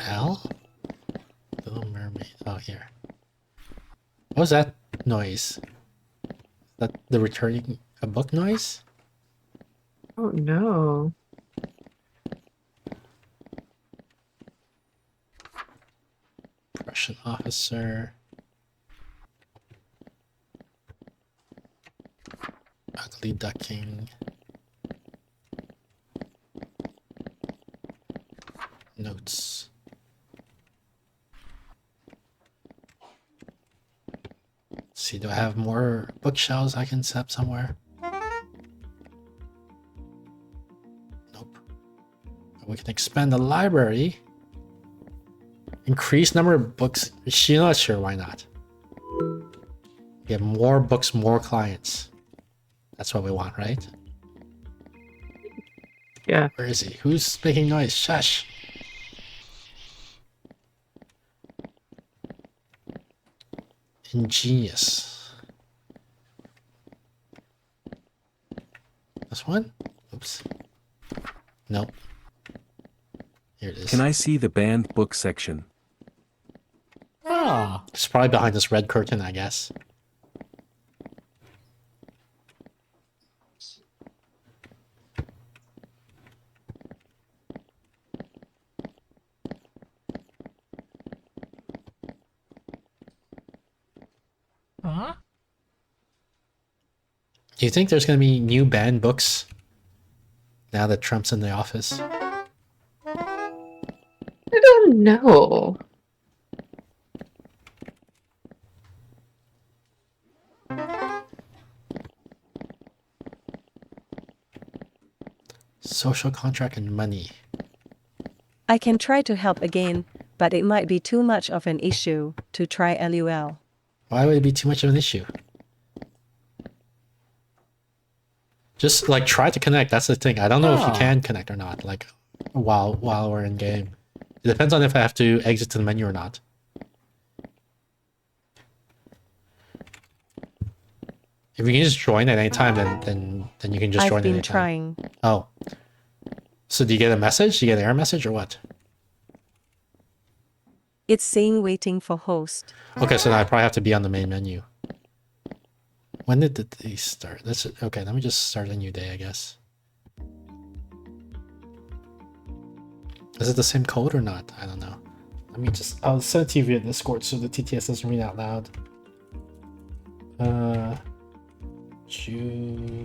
L? Little Mermaid. Oh, here. What was that noise? Is that the returning a book noise? Oh no. Russian officer. Ugly ducking. Notes. Let's see, do I have more bookshelves I can set up somewhere? Nope. We can expand the library. Increase number of books. She's not sure why not. Get more books, more clients. That's what we want, right? Yeah. Where is he? Who's making noise? Shush. Ingenious. This one? Oops. Nope. Here it is. Can I see the banned book section? Ah, it's probably behind this red curtain, I guess. Do you think there's going to be new banned books now that Trump's in the office? I don't know. Social contract and money. I can try to help again, but it might be too much of an issue to try LUL. Why would it be too much of an issue? Just like try to connect. That's the thing. I don't know if you can connect or not. Like while we're in game, it depends on if I have to exit to the menu or not. If you can just join at any time, then you can just join I've at been any time. trying. Oh, so do you get a message? Do you get an error message or what? It's saying waiting for host. Okay, so now I probably have to be on the main menu. When did these start? Okay, let me just start a new day, I guess. Is it the same code or not? I don't know. Let me just... I'll send it to you via Discord so the TTS doesn't read out loud. Jubilee...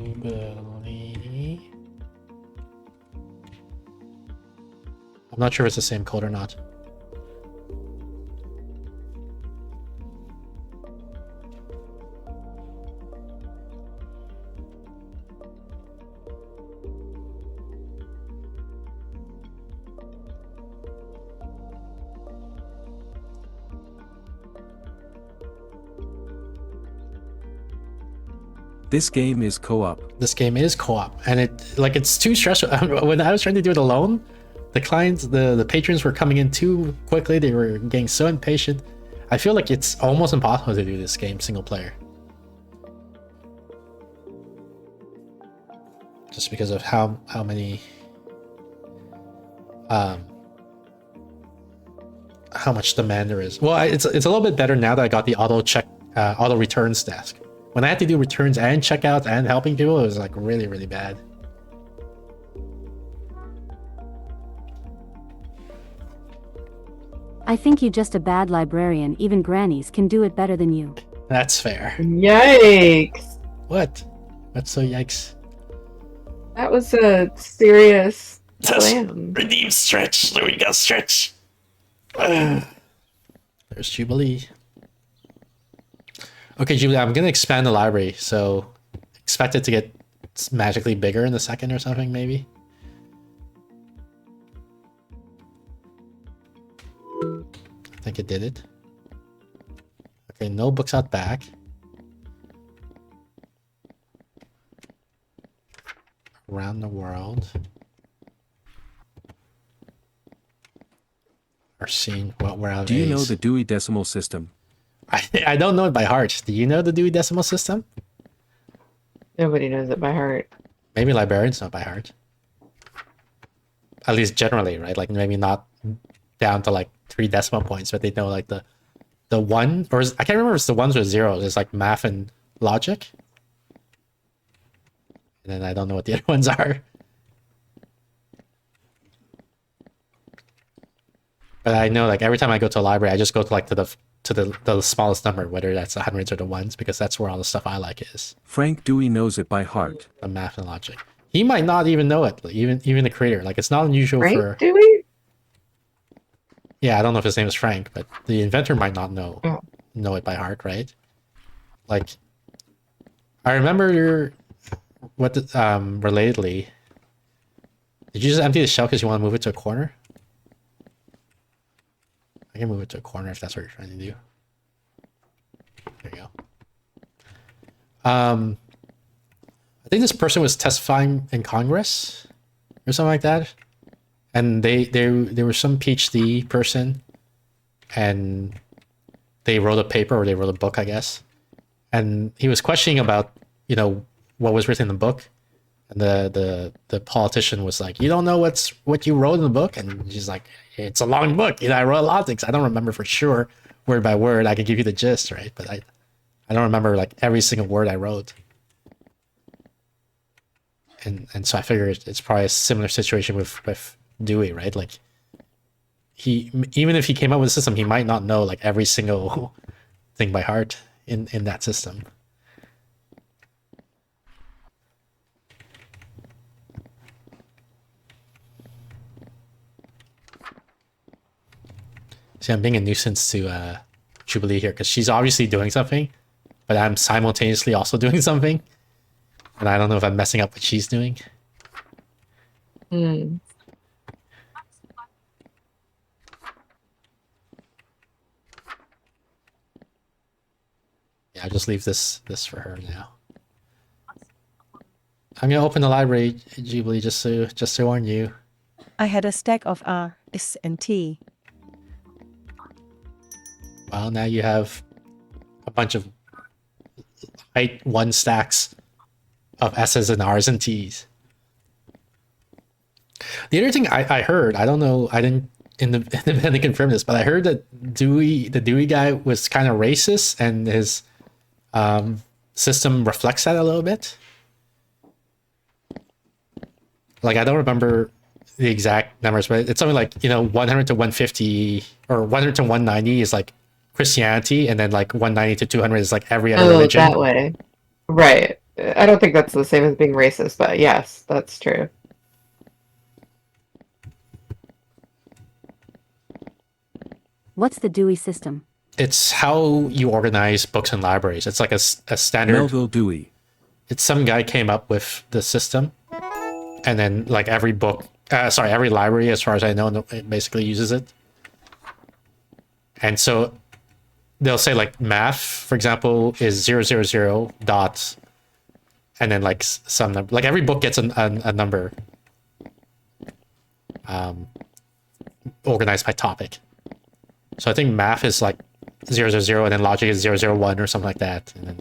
I'm not sure if it's the same code or not. This game is co-op. This game is co-op, and it's too stressful. When I was trying to do it alone, the clients, the patrons were coming in too quickly. They were getting so impatient. I feel like it's almost impossible to do this game single player, just because of how many how much demand there is. Well, it's a little bit better now that I got the auto returns desk. When I had to do returns and checkouts and helping people, it was like really, really bad. I think you're just a bad librarian. Even grannies can do it better than you. That's fair. Yikes. What? What's so yikes? That was a serious slam. Redeem stretch. There we go, stretch. There's Jubilee. Okay, Jubilee, I'm gonna expand the library, so expect it to get it's magically bigger in the second or something, maybe. I think it did it. Okay, no books out back. Around the world. Are seeing what we're out of Do you know A's. the Dewey Decimal System? I don't know it by heart. Do you know the Dewey Decimal System? Nobody knows it by heart. Maybe librarians know it by heart. At least generally, right? Like maybe not down to like 3 decimal points, but they know like the one, or I can't remember if it's the ones or zeros. It's like math and logic. And then I don't know what the other ones are. But I know like every time I go to a library, I just go to like the smallest number, whether that's the hundreds or the ones, because that's where all the stuff I like is. Frank Dewey knows it by heart. The math and logic. He might not even know it, like, even the creator. Like it's not unusual for. Dewey? Yeah, I don't know if his name is Frank, but the inventor might not know it by heart, right? Like, I remember relatedly. Did you just empty the shell because you want to move it to a corner? I can move it to a corner if that's what you're trying to do. There you go. I think this person was testifying in Congress or something like that. And there was some PhD person, and they wrote a paper, or they wrote a book, I guess. And he was questioning about, what was written in the book. And the politician was like, "You don't know what you wrote in the book?" And she's like, "It's a long book. I wrote a lot of things. I don't remember for sure word by word. I can give you the gist, right? But I don't remember like every single word I wrote." And so I figure it's probably a similar situation with Dewey, right? Like even if he came up with a system, he might not know like every single thing by heart in that system. See, I'm being a nuisance to Jubilee here because she's obviously doing something, but I'm simultaneously also doing something. And I don't know if I'm messing up what she's doing. Hmm. Yeah, I'll just leave this for her now. I'm gonna open the library, Jubilee, just to warn you. I had a stack of R, S, and T. Well, now you have a bunch of height 1 stacks of S's and R's and T's. The other thing I heard, I don't know, I didn't independently confirm this, but I heard that the Dewey guy was kind of racist, and his system reflects that a little bit. Like, I don't remember the exact numbers, but it's something like, 100 to 150 or 100 to 190 is like Christianity, and then like 190 to 200 is like every other religion. That way. Right. I don't think that's the same as being racist, but yes, that's true. What's the Dewey system? It's how you organize books in libraries. It's like a standard. Melville Dewey. It's some guy came up with the system, and then like every library, as far as I know, it basically uses it. And so they'll say like math, for example, is 000 dot, and then like some number. Like every book gets a number organized by topic. So I think math is like 000, and then logic is 001 or something like that. And then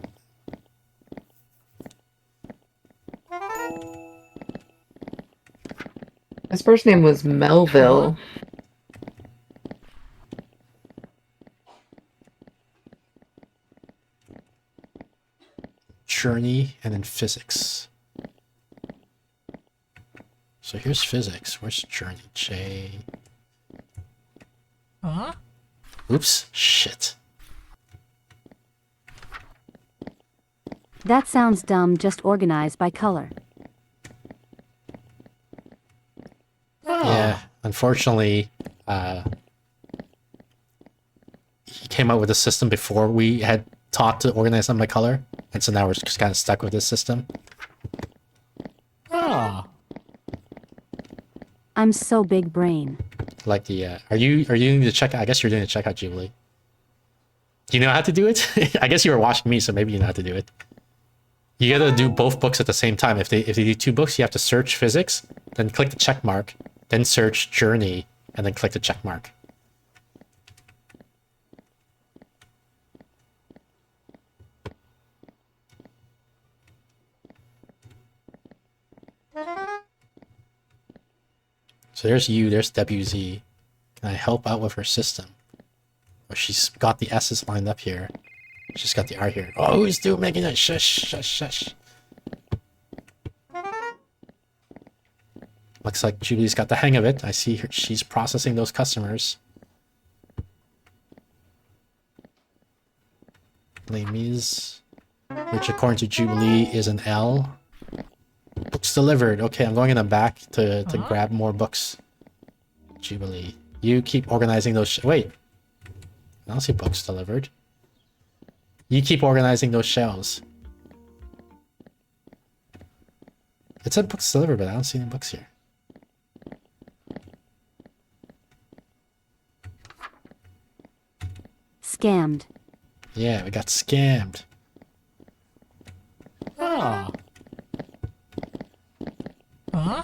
His first name was Melville. journey, and then physics. So here's physics. Where's journey? J. Huh? Oops. Shit. That sounds dumb, just organized by color. Yeah, unfortunately, he came up with a system before we had taught to organize them by color, and so now we're just kind of stuck with this system. I'm so big brain. Like the are you doing the check? I guess you're doing the checkout, Jubilee. Do you know how to do it? I guess you were watching me, so maybe you know how to do it. You gotta do both books at the same time. If they do 2 books, you have to search physics, then click the check mark, then search journey, and then click the check mark. So there's you, there's WZ. Can I help out with her system? Oh, she's got the S's lined up here. She's got the R here. Oh, who's still making that? Shush, shush, shush. Looks like Julie's got the hang of it. I see her, she's processing those customers. Les Mis, which according to Jubilee is an L. Books delivered. Okay, I'm going in the back to grab more books. Jubilee, you keep organizing those. Wait, I don't see books delivered. You keep organizing those shelves. It said books delivered, but I don't see any books here. Scammed. Yeah, we got scammed. Oh. Huh?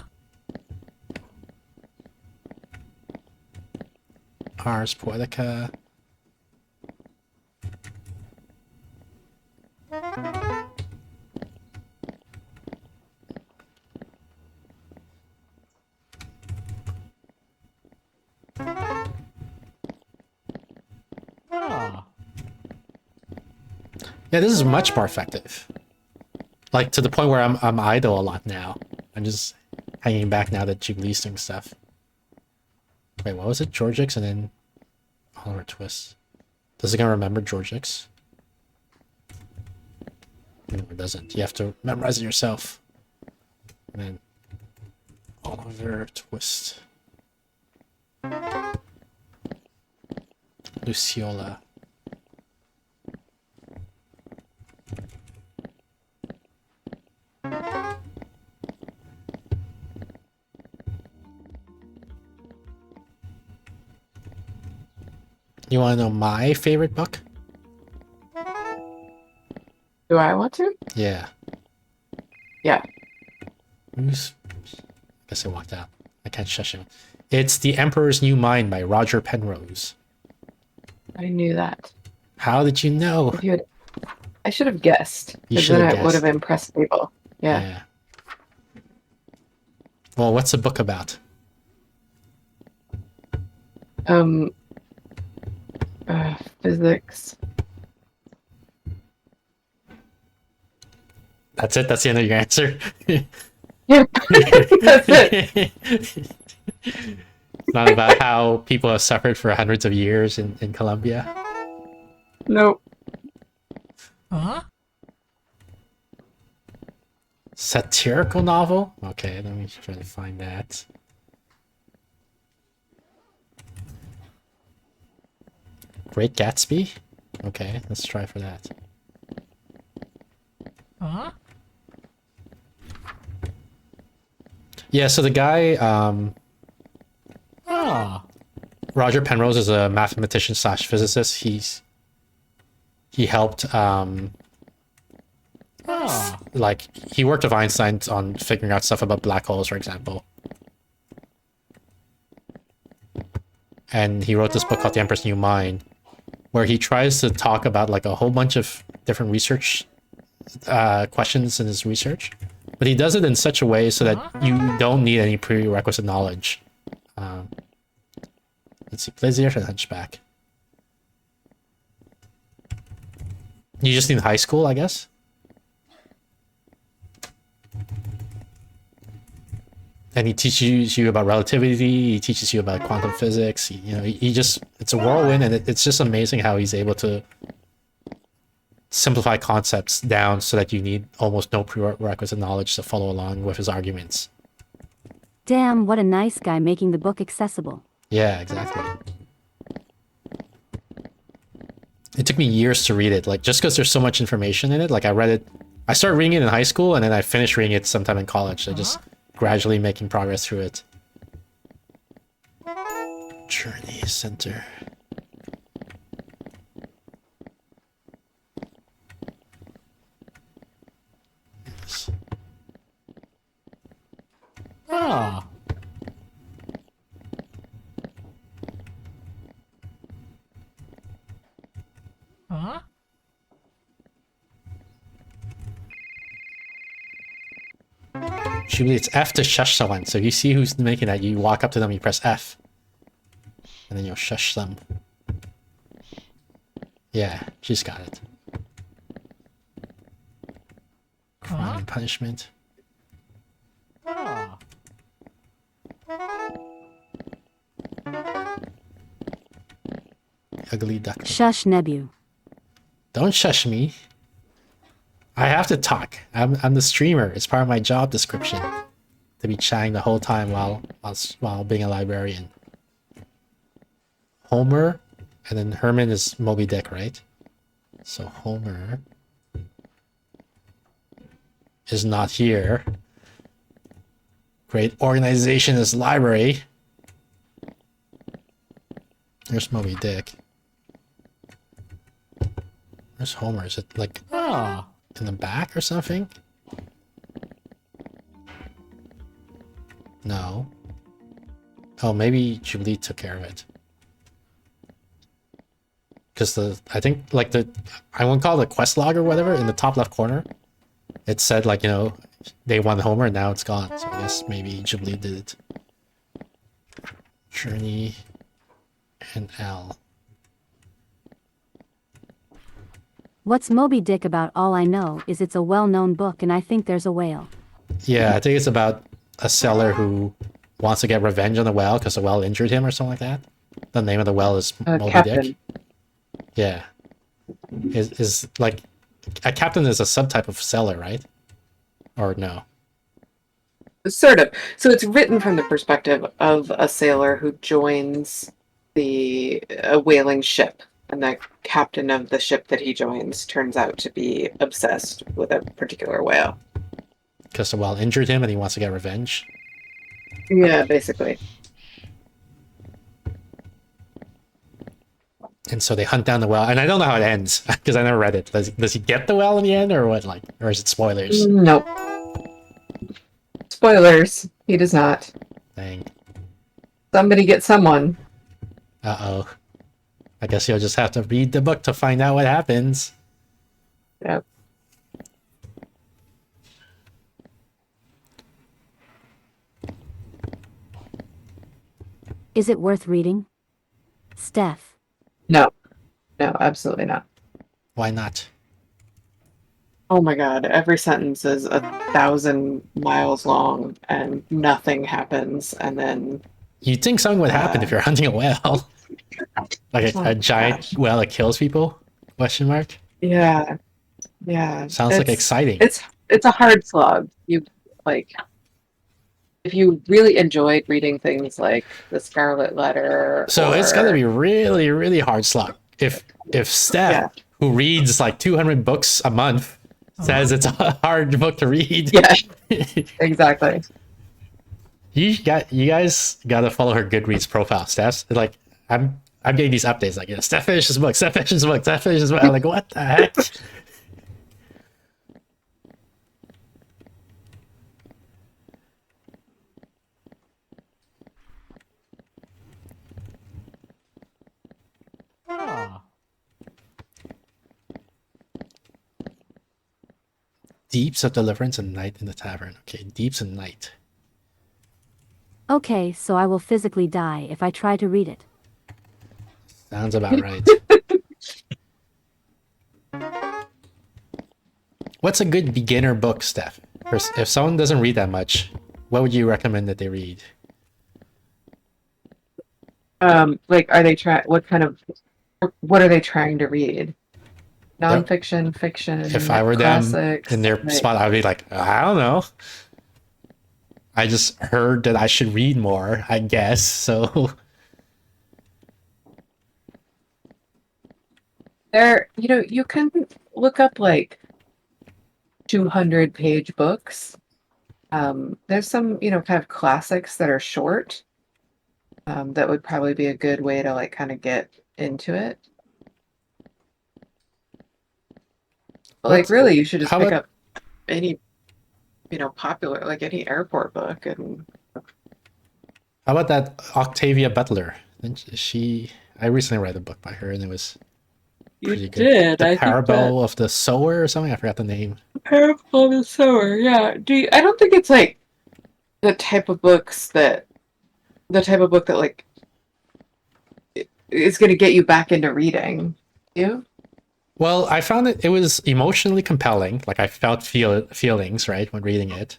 Ars Poetica. Yeah, this is much more effective. Like to the point where I'm idle a lot now. I'm just hanging back now that Jubilee's doing stuff. Wait, what was it? Georgix and then Oliver Twist. Does it gonna remember Georgix? No, it doesn't. You have to memorize it yourself. And then Oliver Twist. Luciola. You want to know my favorite book? Do I want to? Yeah. Yeah. I guess I walked out. I can't shush him. It's The Emperor's New Mind by Roger Penrose. I knew that. How did you know? If you had, I should have guessed. You Because should then have it would guessed. have impressed people. Yeah. Well, what's the book about? Physics. That's it? That's the end of your answer? Yeah. That's it. It's not about how people have suffered for hundreds of years in Colombia? Nope. Huh? Satirical novel? Okay, let me try to find that. Great Gatsby? Okay, let's try for that. Huh? Yeah, so the guy, Roger Penrose is a mathematician slash physicist. He helped, like, he worked with Einstein on figuring out stuff about black holes, for example. And he wrote this book called The Emperor's New Mind, where he tries to talk about like a whole bunch of different research questions in his research, but he does it in such a way so that you don't need any prerequisite knowledge. Let's see, plays the Earth and Hunchback. You just need high school, I guess. And he teaches you about relativity. He teaches you about quantum physics. He just, it's a whirlwind, and it's just amazing how he's able to simplify concepts down so that you need almost no prerequisite knowledge to follow along with his arguments. Damn, what a nice guy making the book accessible. Yeah, exactly. It took me years to read it, like just because there's so much information in it. Like I started reading it in high school, and then I finished reading it sometime in college. So just gradually making progress through it. Journey Center. Yes. Ah. Huh? Julie, it's F to shush someone. So you see who's making that, you walk up to them, you press F. And then you'll shush them. Yeah, she's got it. Crime and punishment. Ugly duck. Shush Nebu. Don't shush me. I have to talk. I'm the streamer. It's part of my job description to be chatting the whole time while being a librarian. Homer, and then Herman is Moby Dick, right? So Homer is not here. Great organization is library. There's Moby Dick. Where's Homer? Is it like in the back or something? No. Oh, maybe Julie took care of it. Because I think like I won't call it the quest log or whatever, in the top left corner, it said like, you know, they won Homer and now it's gone. So I guess maybe Jubilee did it. Journey and L. What's Moby Dick about? All I know is it's a well-known book and I think there's a whale. Yeah, I think it's about a sailor who wants to get revenge on the whale because the whale injured him or something like that. The name of the whale is Moby Captain. Dick. Yeah. Is like a captain is a subtype of sailor, right? Or no? Sort of. So it's written from the perspective of a sailor who joins a whaling ship, and the captain of the ship that he joins turns out to be obsessed with a particular whale. Because the whale injured him and he wants to get revenge. Yeah, basically. And so they hunt down the whale, and I don't know how it ends because I never read it. Does he get the whale in the end, or what? Like, or is it spoilers? Nope. Spoilers. He does not. Dang. Somebody get someone. Uh-oh. I guess you'll just have to read the book to find out what happens. Yep. Is it worth reading? Steph. No. No, absolutely not. Why not? Oh my god, every sentence is 1,000 miles long and nothing happens, and then You'd think something would happen if you're hunting a whale. Like a giant whale that kills people? Question mark? yeah. Sounds like exciting. It's a hard slog. You like if you really enjoyed reading things like The Scarlet Letter. So it's gonna be really, really hard slog. If Steph, who reads like 200 books a month, says it's a hard book to read. Yeah. Exactly. You guys gotta follow her Goodreads profile, Steph. Like I'm getting these updates like, you know, Steph finishes the book, Steph finishes the book, Steph finishes the book. I'm like, what the heck? Deeps of Deliverance and Night in the Tavern. Okay, Deeps and Night. Okay, so I will physically die if I try to read it. Sounds about right. What's a good beginner book, Steph? If someone doesn't read that much, what would you recommend that they read? Like, are they what are they trying to read? Nonfiction, fiction, If I were classics, them in their spot, I'd be like, I don't know. I just heard that I should read more, I guess, so... You can look up, like, 200-page books. There's some, kind of classics that are short. that would probably be a good way to like kind of get into it. But, like, really, you should just How pick about up any, popular, like any airport book, and that Octavia Butler? I recently read a book by her, and it was you pretty good. did. The I think that Parable of the Sower or something. I forgot the name. Parable of the Sower. Yeah. I don't think it's like the type of book that like is going to get you back into reading. You? Well, I found it was emotionally compelling. Like I felt feelings right when reading it,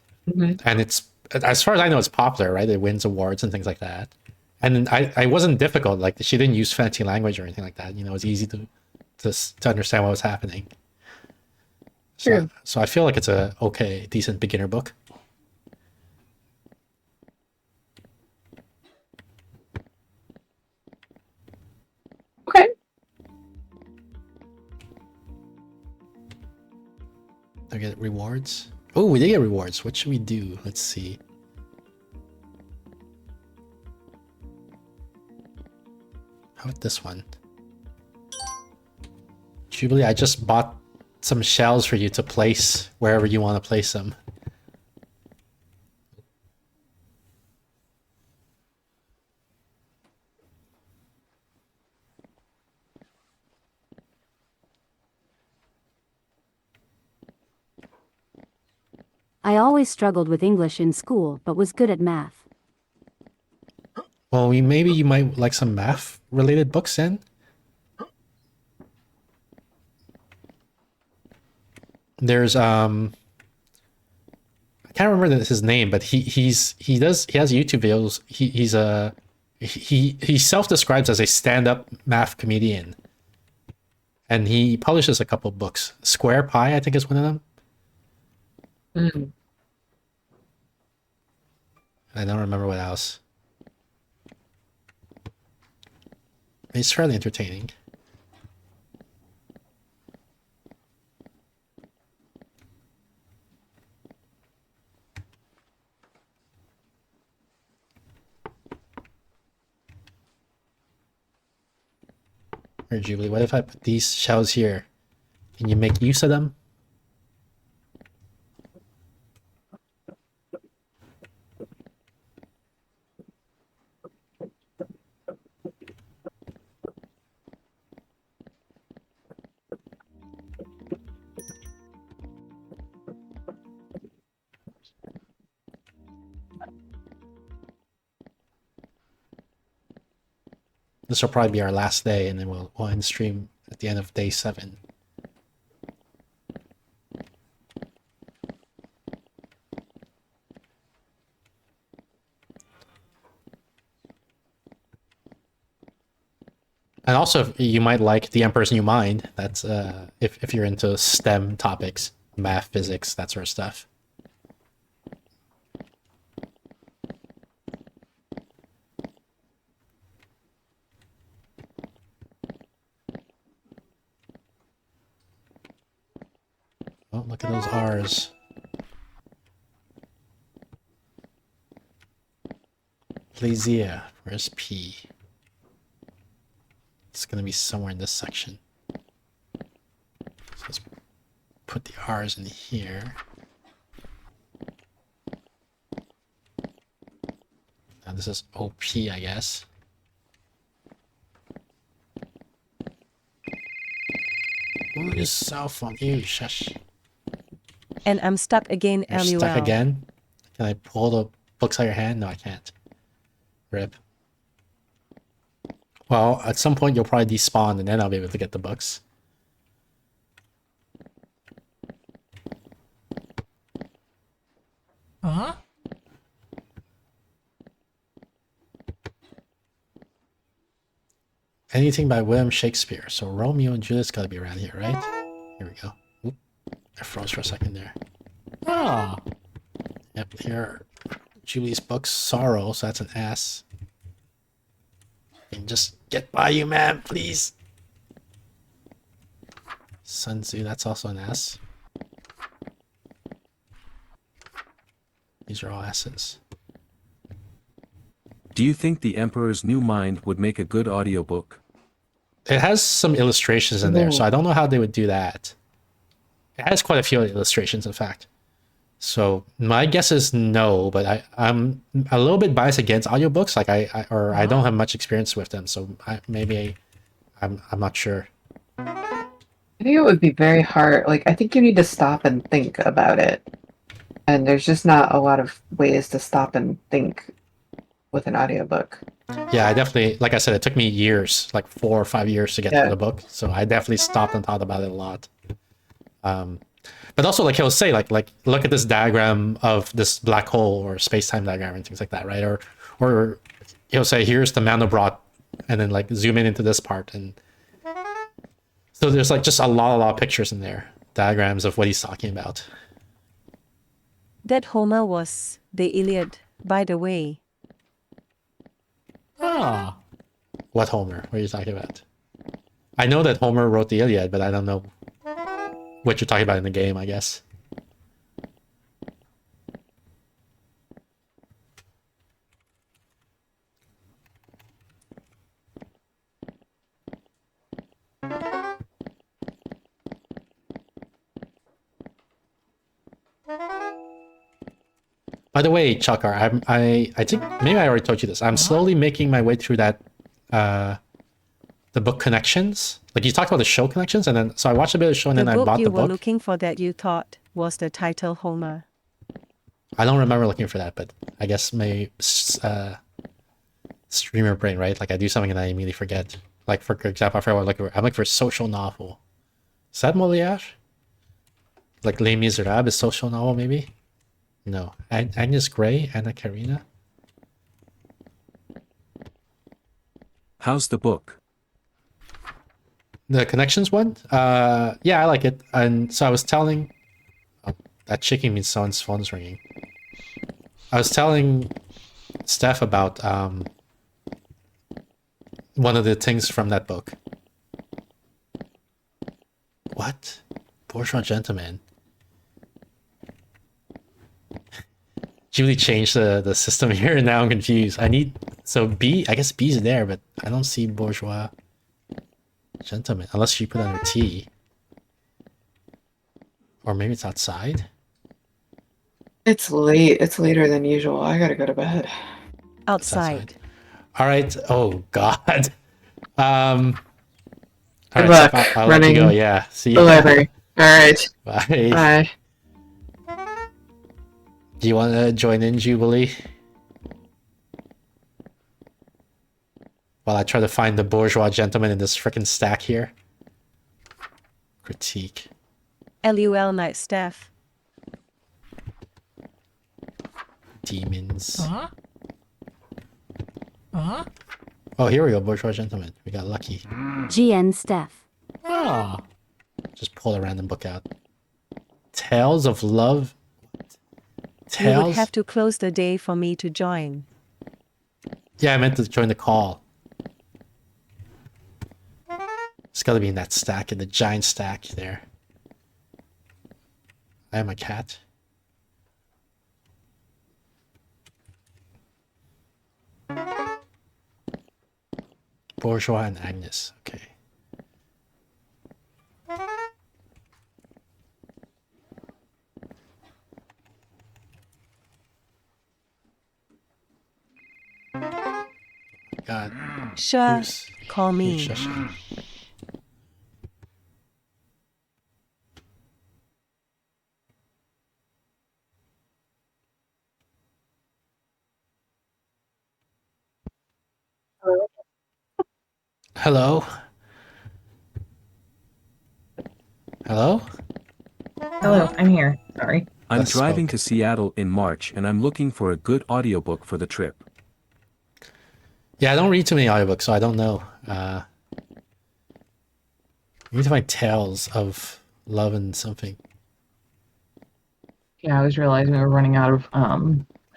and it's as far as I know, it's popular, right? It wins awards and things like that. And I wasn't difficult. Like she didn't use fancy language or anything like that. It was easy to understand what was happening. True. So I feel like it's a decent beginner book. Okay. I get rewards. Oh, we did get rewards. What should we do? Let's see. How about this one? Jubilee, I just bought some shells for you to place wherever you want to place them. I always struggled with English in school, but was good at math. Well, maybe you might like some math related books then. There's I can't remember his name, but he has YouTube videos. He self-describes as a stand-up math comedian, and he publishes a couple books. Square Pie, I think, is one of them. I don't remember what else. It's fairly entertaining. Here, Jubilee, what if I put these shells here? Can you make use of them? This will probably be our last day, and then we'll end stream at the end of day 7. And also, you might like The Emperor's New Mind. That's if you're into STEM topics, math, physics, that sort of stuff. Oh, look at those R's. Plaisir. Where's P? It's gonna be somewhere in this section. So let's put the R's in here. Now this is OP, I guess. Ooh, your cell phone. Ew, shush. And I'm stuck again, You're LUL. stuck again? Can I pull the books out of your hand? No, I can't. Rip. Well, at some point you'll probably despawn and then I'll be able to get the books. Huh? Anything by William Shakespeare. So Romeo and Juliet's gotta be around here, right? Here we go. Oop. I froze for a second there. Ah. Yep, here are Julie's books. Sorrow, so that's an S. And just get by you, man, please. Sun Tzu, that's also an S. These are all S's. Do you think The Emperor's New Mind would make a good audiobook? It has some illustrations in there, so I don't know how they would do that. It has quite a few illustrations, in fact. So my guess is no, but I'm a little bit biased against audiobooks. Like I don't have much experience with them, so I'm not sure. I think it would be very hard. Like, I think you need to stop and think about it. And there's just not a lot of ways to stop and think with an audiobook. Yeah, I definitely, like I said, it took me years, like 4 or 5 years to get through the book. So I definitely stopped and thought about it a lot. But also, like he'll say, like look at this diagram of this black hole or space-time diagram and things like that, right? Or he'll say, here's the Mandelbrot, and then like zoom in into this part, and so there's like just a lot of pictures in there, diagrams of what he's talking about. That Homer was the Iliad, by the way. Ah, what Homer? What are you talking about? I know that Homer wrote the Iliad, but I don't know what you're talking about in the game, I guess. By the way, Chakar, I think maybe I already told you this. I'm slowly making my way through that the book connections. Like you talked about the show connections, and then so I watched a bit of the show and then I bought the The book you were book. looking for that you thought was the title Homer. I don't remember looking for that, but I guess my streamer brain, right? Like I do something and I immediately forget. Like for example, I forgot what I'm looking for a social novel. Is that Molière? Like Les Miserables is social novel, maybe? No. Agnes Grey, Anna Karenina. How's the book? The connections one? Yeah, I like it. And so I was telling... Oh, that chicken means someone's phone's ringing. I was telling Steph about one of the things from that book. What? Bourgeois Gentleman. Julie changed the system here and now I'm confused. I need... So B, I guess B's there, but I don't see Bourgeois Gentleman. Unless she put under T. Or maybe it's outside? It's late. It's later than usual. I gotta go to bed. Outside. All right. Oh God. All Good right, luck Steph, I'll let you running go. Yeah. See the you. library. All right. Bye. Bye. Do you want to join in, Jubilee? While I try to find the Bourgeois Gentleman in this frickin' stack here. Critique. LUL Night Steph. Demons. Oh, here we go, Bourgeois Gentleman. We got lucky. GN Steph. Just pull a random book out. Tales of Love. You would Tales? have to close the day for me to join. Yeah, I meant to join the call. It's gotta be in that stack, in the giant stack there. I am a cat. Bourgeois and Agnes. Okay. God. Sure, Who's- call me. who's shushing? Hello? Hello? Hello, I'm here. Sorry. I'm Let's driving smoke. to Seattle in March and I'm looking for a good audiobook for the trip. Yeah, I don't read too many audiobooks, so I don't know. We need to find Tales of Love and something. Yeah, I was realizing we were running out of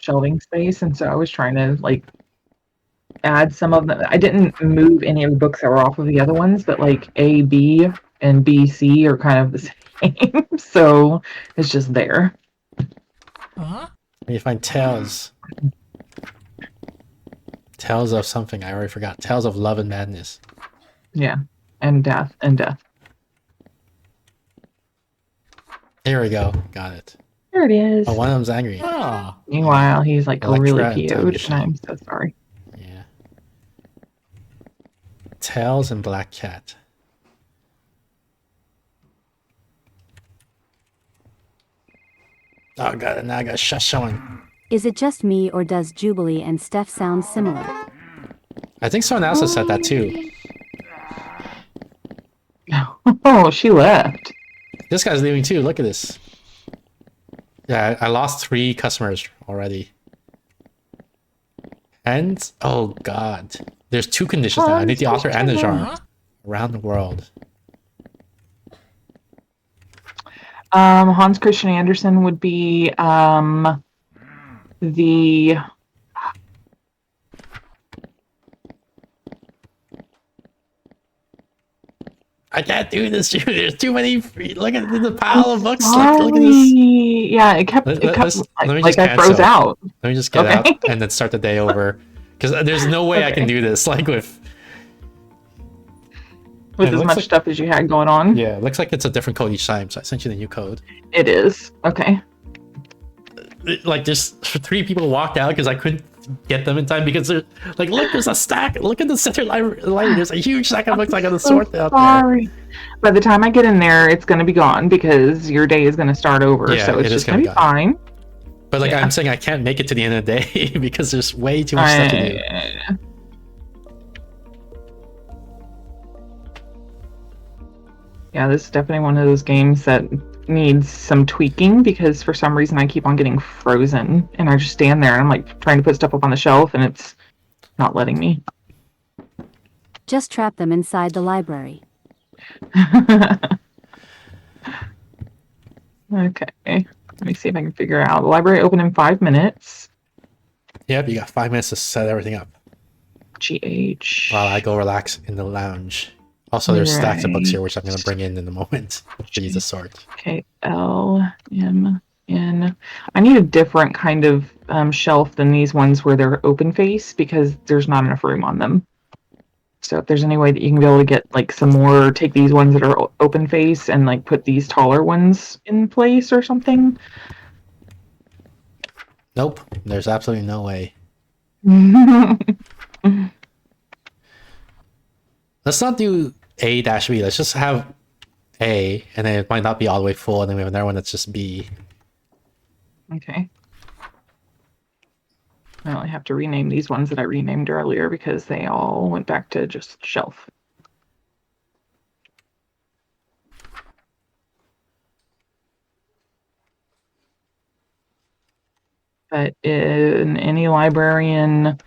shelving space, and so I was trying to like add some of them. I didn't move any of the books that were off of the other ones, but like A, B, and B, C are kind of the same. So it's just there. We need to find Tales. Tales of something. I already forgot. Tales of Love and Madness. Yeah, and death and death. Here we go. Got it. There it is. Oh, one of them's angry. Oh. Meanwhile, he's like really Electra and Time PO'd, and Machine. I'm so sorry. Yeah. Tails and Black Cat. Oh god, now I got showing. Is it just me or does Jubilee and Steph sound similar? I think someone else has said that too. Oh, she left. This guy's leaving too. Look at this. Yeah, I lost 3 customers already. And oh god, there's 2 conditions now. I need the author and the genre around the world. Hans Christian Andersen would be the I can't do this. There's too many. Look at the pile of books. Look at this. Yeah, it kept Let me like just I froze cancel. out. Let me just get Okay. out and then start the day over. Because there's no way I can do this. Like with With it as looks much like- stuff as you had going on. yeah, it looks like it's a different code each time. So I sent you the new code. It is. Okay. Like just 3 people walked out because I couldn't get them in time because they're like, look, there's a stack. Look at the center library. There's a huge stack of books I gotta sort out there. Sorry. By the time I get in there, it's going to be gone because your day is going to start over. Yeah, so it's it is just going to gonna be be fine. But like Yeah. I'm saying, I can't make it to the end of the day because there's way too much stuff to do. Yeah, this is definitely one of those games that needs some tweaking because for some reason I keep on getting frozen and I just stand there and I'm like trying to put stuff up on the shelf and it's not letting me. Just trap them inside the library. Okay, let me see if I can figure out. The library open in 5 minutes. Yep, you got 5 minutes to set everything up GH. while I go relax in the lounge. Also, there's stacks of books here, which I'm going to bring in a moment for you to sort. Okay, LMN. I need a different kind of shelf than these ones where they're open face because there's not enough room on them. So if there's any way that you can be able to get like some more, take these ones that are open face and like put these taller ones in place or something. Nope, there's absolutely no way. Let's not do A-B. Let's just have A, and then it might not be all the way full, and then we have another one that's just B. Okay. I only have to rename these ones that I renamed earlier because they all went back to just shelf. But in any librarian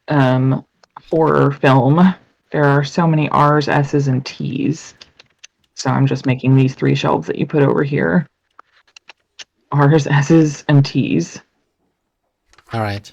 horror film, there are so many R's, S's, and T's. So I'm just making these 3 shelves that you put over here. R's, S's, and T's. All right.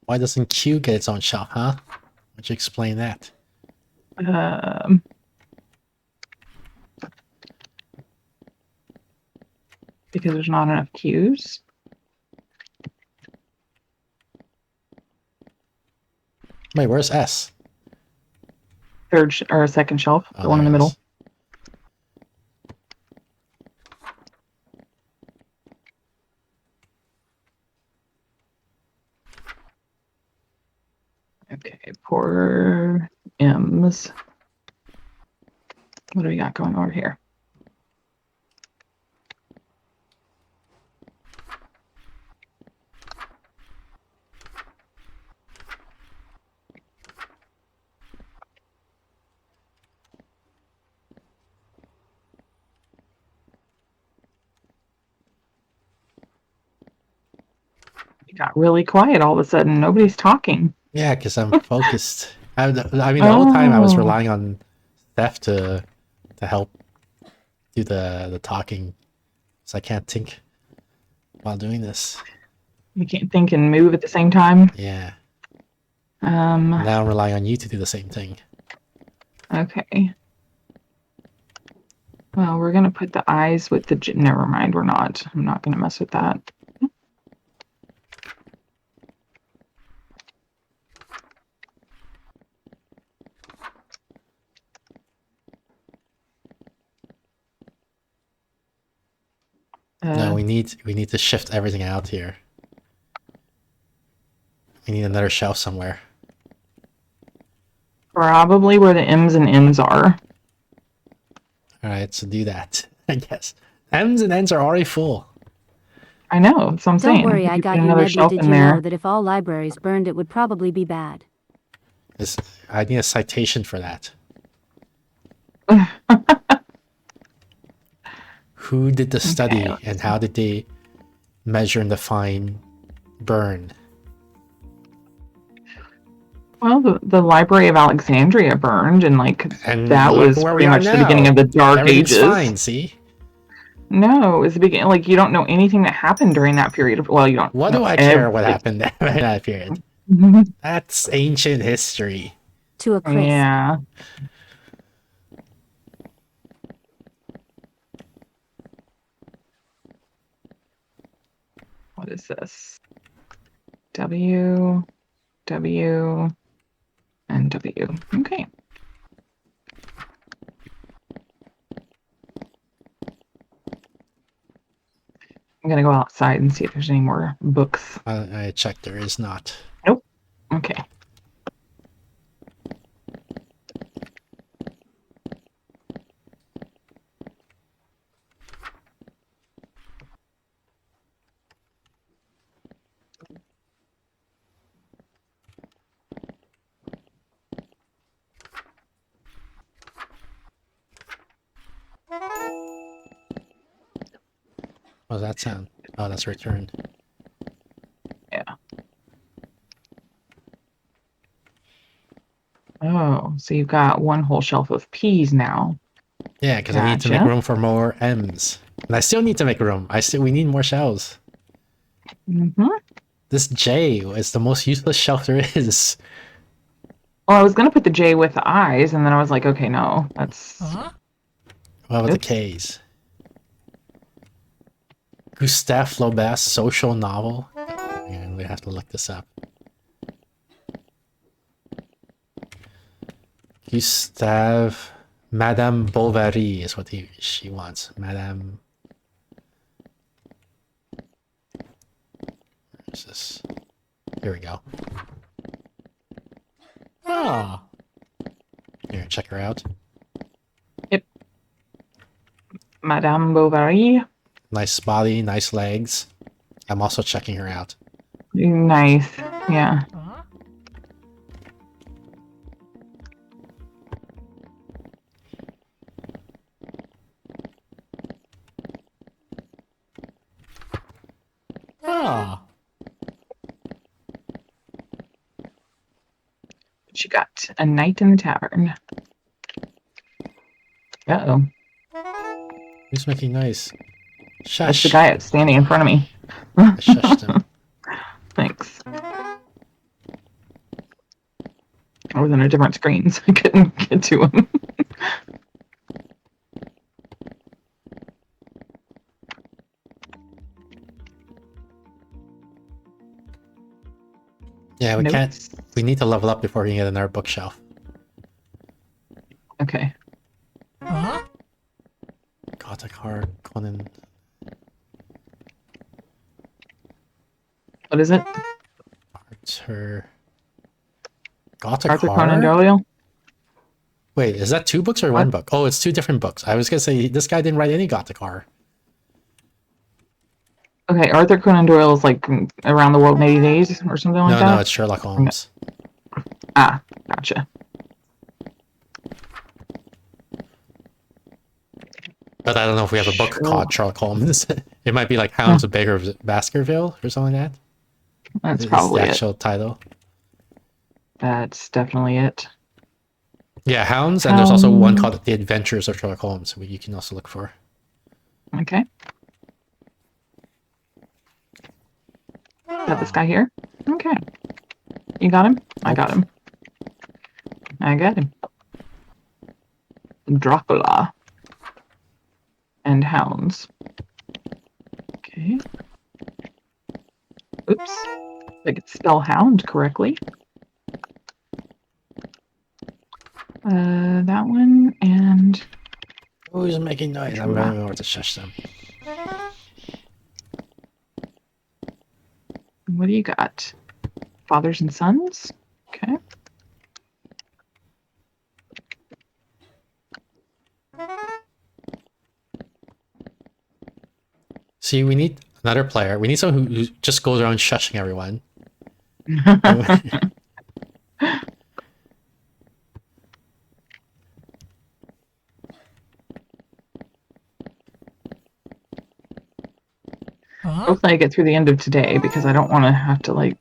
Why doesn't Q get its own shelf, huh? Why'd you explain that? Because there's not enough cues. Wait, where's S? Or second shelf, Oh, the one in the there it middle. is. Okay, poor M's. What do we got going over here? It got really quiet all of a sudden. Nobody's talking. Yeah, because I'm focused. I mean, the whole time I was Oh. relying on Steph to help do the talking, so I can't think while doing this. You can't think and move at the same time. Yeah. Um. Now I'm relying on you to do the same thing. Okay. Well, we're gonna put the eyes with the. Never mind. We're not. I'm not gonna mess with that. No, we need to shift everything out here. We need another shelf somewhere. Probably where the M's and N's are. All right, so do that. I guess M's and N's are already full. I know. That's what I'm saying. Don't worry, I You got put you, another Nebby. shelf Did in you there. know that if all libraries burned, it would probably be bad? I need a citation for that. Who did the study Okay. and how did they measure and define burn? Well, the Library of Alexandria burned, and And that look was where we pretty are much the beginning now. of the Dark Everything's Ages. fine, see? No, it's the beginning. Like, you don't know anything that happened during that period of. Well, you don't. What know do I care what everything. happened in that period? That's ancient history. To a crisp. Yeah. What is this? W, W, and W. Okay. I'm gonna go outside and see if there's any more books. I checked, there is not. Nope. Okay. What does that sound? Oh, that's return. Yeah. Oh, so you've got one whole shelf of peas now. Yeah, because I need to make Gotcha. room for more M's. And I still need to make room. We need more shelves. Mm-hmm. This J is the most useless shelf there is. Well, I was gonna put the J with the eyes, and then I was like, okay, no, that's. What about the K's? Gustave Flaubert's social novel. Yeah, we have to look this up. Gustave Madame Bovary is what she wants. Madame. Where is this? Here we go. Ah. Here, check her out. Yep. Madame Bovary. Nice body, nice legs. I'm also checking her out. Nice. Yeah. Ah. She got A Night in the Tavern. Uh-oh. Who's making noise? That's Shush. the guy that's standing in front of me. I shushed him. Thanks. I was on a different screen, so I couldn't get to him. Yeah, we Notes. can't. We need to level up before we can get another bookshelf. Okay. Gothic Heart, Conan. What is it? Arthur. Gothic Arthur Horror? Conan Doyle? Wait, is that two books or one book? Oh, it's two different books. I was gonna say this guy didn't write any Gothic Horror. Okay, Arthur Conan Doyle is like Around the World in 80 Days or something like that? No, it's Sherlock Holmes. Ah, gotcha. But I don't know if we have a book called Sherlock Holmes. It might be like Hounds of Baker of Baskerville or something like that. That's Is probably the it. actual title. That's definitely it. Yeah, Hounds, and there's also one called The Adventures of Sherlock Holmes, which you can also look for. Okay. Got this guy here. Okay. You got him? I got him. I got him. Dracula. And Hounds. Okay. Oops. I could spell hound correctly. That one and... Who's making noise? I'm running over to shush them. What do you got? Fathers and sons? Okay. See, we need another player. We need someone who just goes around shushing everyone. Hopefully I get through the end of today because I don't want to have to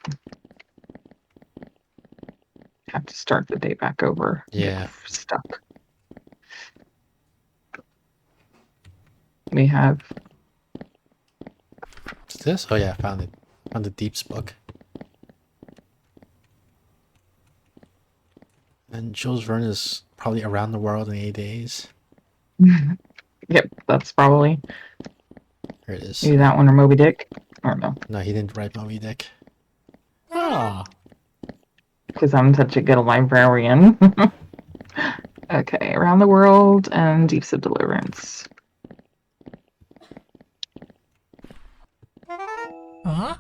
start the day back over. Yeah. Get stuck. We have... What's this? Oh yeah, I found it. Found the Deeps book. And Jules Verne is probably around the world in 8 days. Yep, that's probably... Here it is. Maybe that one or Moby Dick? Or no. No, he didn't write Moby Dick. Ah. Because I'm such a good librarian. Okay, Around the World and Deeps of Deliverance. Huh?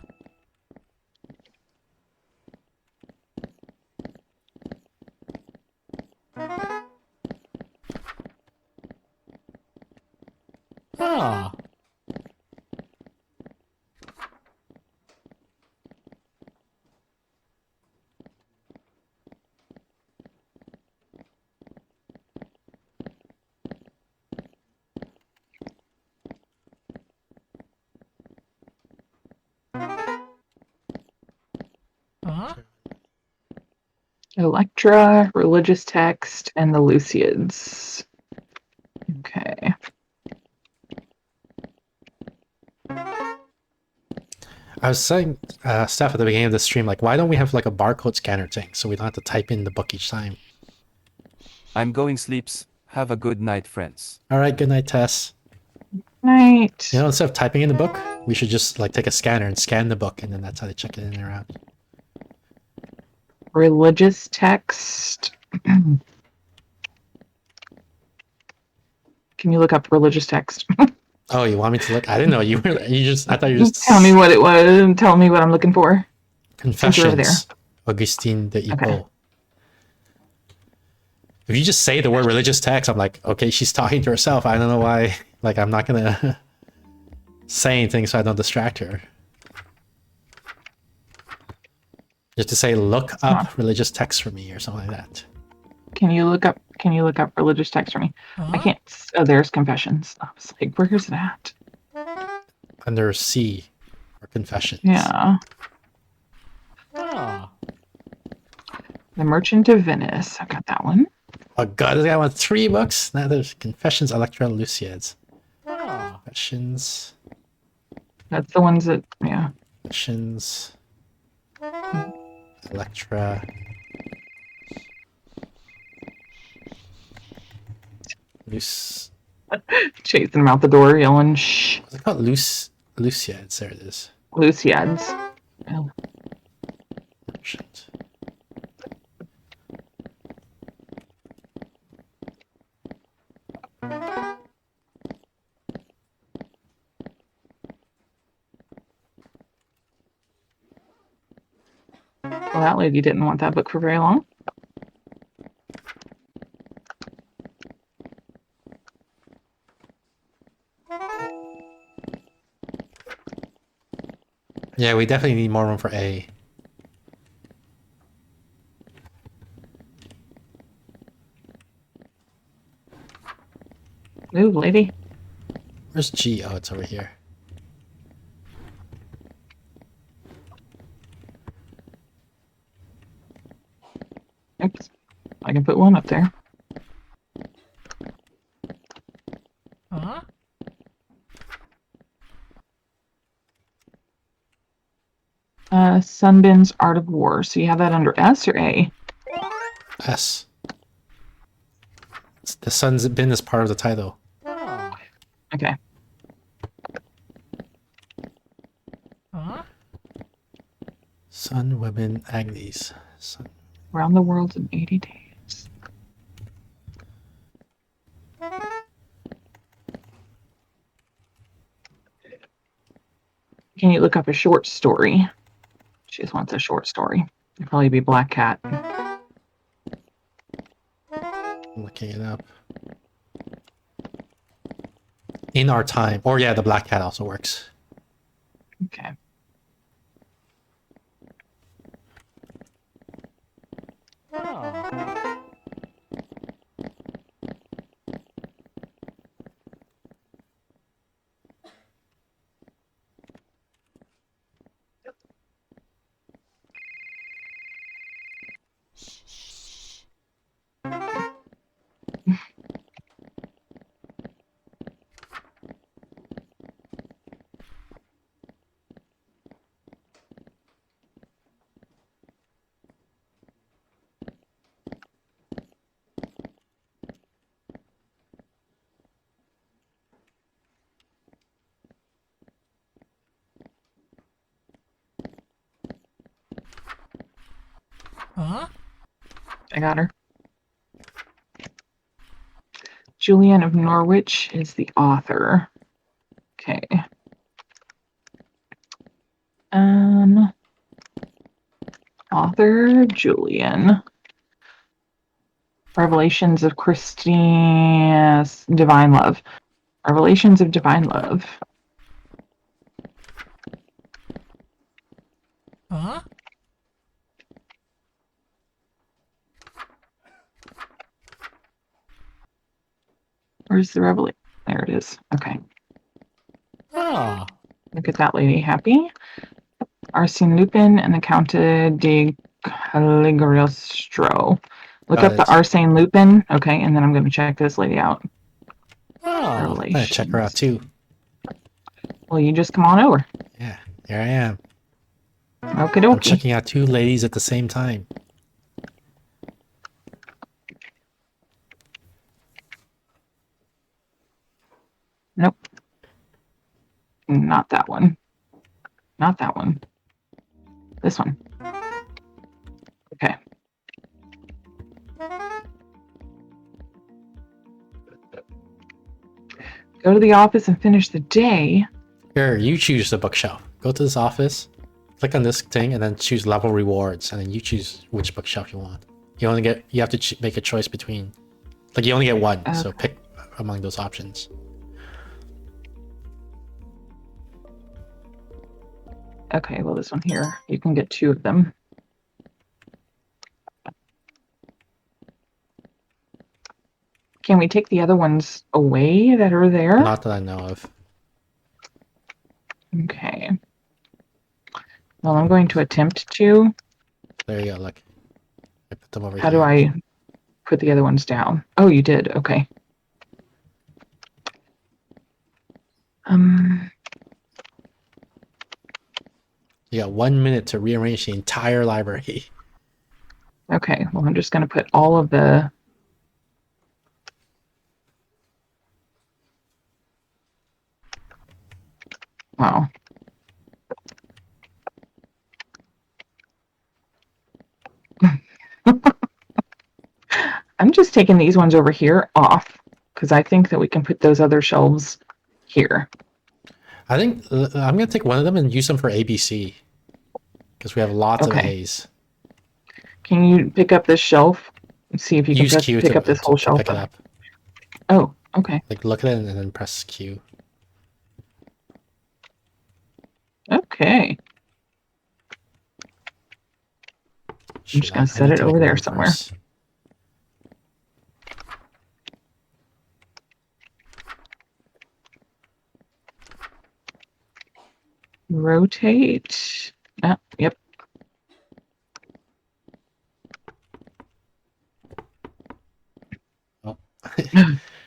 Ah. Huh? Electra, Religious Text, and the Luciads. Okay. I was saying, Steph, at the beginning of the stream, like, why don't we have like a barcode scanner thing so we don't have to type in the book each time? I'm going sleeps. Have a good night, friends. All right, good night, Tess. Night. You know, instead of typing in the book, we should just like take a scanner and scan the book, and then that's how they check it in and out. Religious Text. Can you look up Religious Text? Oh, you want me to look? I didn't know you were. You just. I thought you were just. Tell me what it was and tell me what I'm looking for. Confessions. Over there. Augustine de Hippo. Okay. If you just say the word religious text, I'm like, okay, she's talking to herself. I don't know why. Like, I'm not gonna say anything so I don't distract her. Just to say, look up religious text for me or something like that. Can you look up Religious Text for me? I can't. Oh, there's Confessions. I was like, where's that? Under C, or Confessions. Yeah. Oh. The Merchant of Venice. I've got that one. Oh god, this guy wants 3 books? Now there's Confessions, Electra, Luciads. Oh. Confessions. That's the ones that, yeah. Confessions. Electra. Luce. Chasing him out the door, yelling, shh. What's it called? Luciads. There it is. Luciads. Oh. Merchant. Well, that lady didn't want that book for very long. Yeah, we definitely need more room for A. Move, lady. Where's G? Oh, it's over here. Oops. I can put one up there. Sunbin's Art of War. So you have that under S or A? S. The sun's bin is part of the title. Okay. Sun, women, Agnes. Sun. Around the world in 80 days. Can you look up a short story? She just wants a short story. It'd probably be Black Cat. I'm looking it up. In Our Time. Or yeah, the Black Cat also works. Okay. I got her. Julian of Norwich is the author. Okay. Author Julian. Revelations of Christine's Divine Love. Revelations of Divine Love. Where's the revelation? There it is. Okay. Oh. Look at that lady. Happy. Arsene Lupin and the Count de Cagliostro. Look Got up the it. Arsene Lupin. Okay, and then I'm going to check this lady out. Oh, I'm gonna check her out too. Well, you just come on over. Yeah, here I am. Okie I'm dokie. checking out two ladies at the same time. Nope. Not that one. Not that one. This one. Okay. Go to the office and finish the day. Here, you choose the bookshelf. Go to this office, click on this thing, and then choose level rewards, and then you choose which bookshelf you want. You have to make a choice between, like you only get one, so pick among those options. Okay, well, this one here, you can get 2 of them. Can we take the other ones away that are there? Not that I know of. Okay. Well, I'm going to attempt to. There you go, look. I put them over How here. do I put the other ones down? Oh, you did. Okay. You got 1 minute to rearrange the entire library. Okay, well, I'm just going to put all of the... Wow. I'm just taking these ones over here off, because I think that we can put those other shelves here. I think I'm going to take one of them and use them for ABC. Because we have lots of A's. Can you pick up this shelf and see if you Use can Q pick to, up this to, whole to shelf? pick it up. Oh, okay. Like look at it and then press Q. Okay. I'm just going to set it over there somewhere. Rotate. Yep.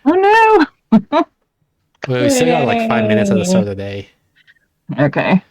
Oh no! Well, we still got like 5 minutes of the soda day. Okay.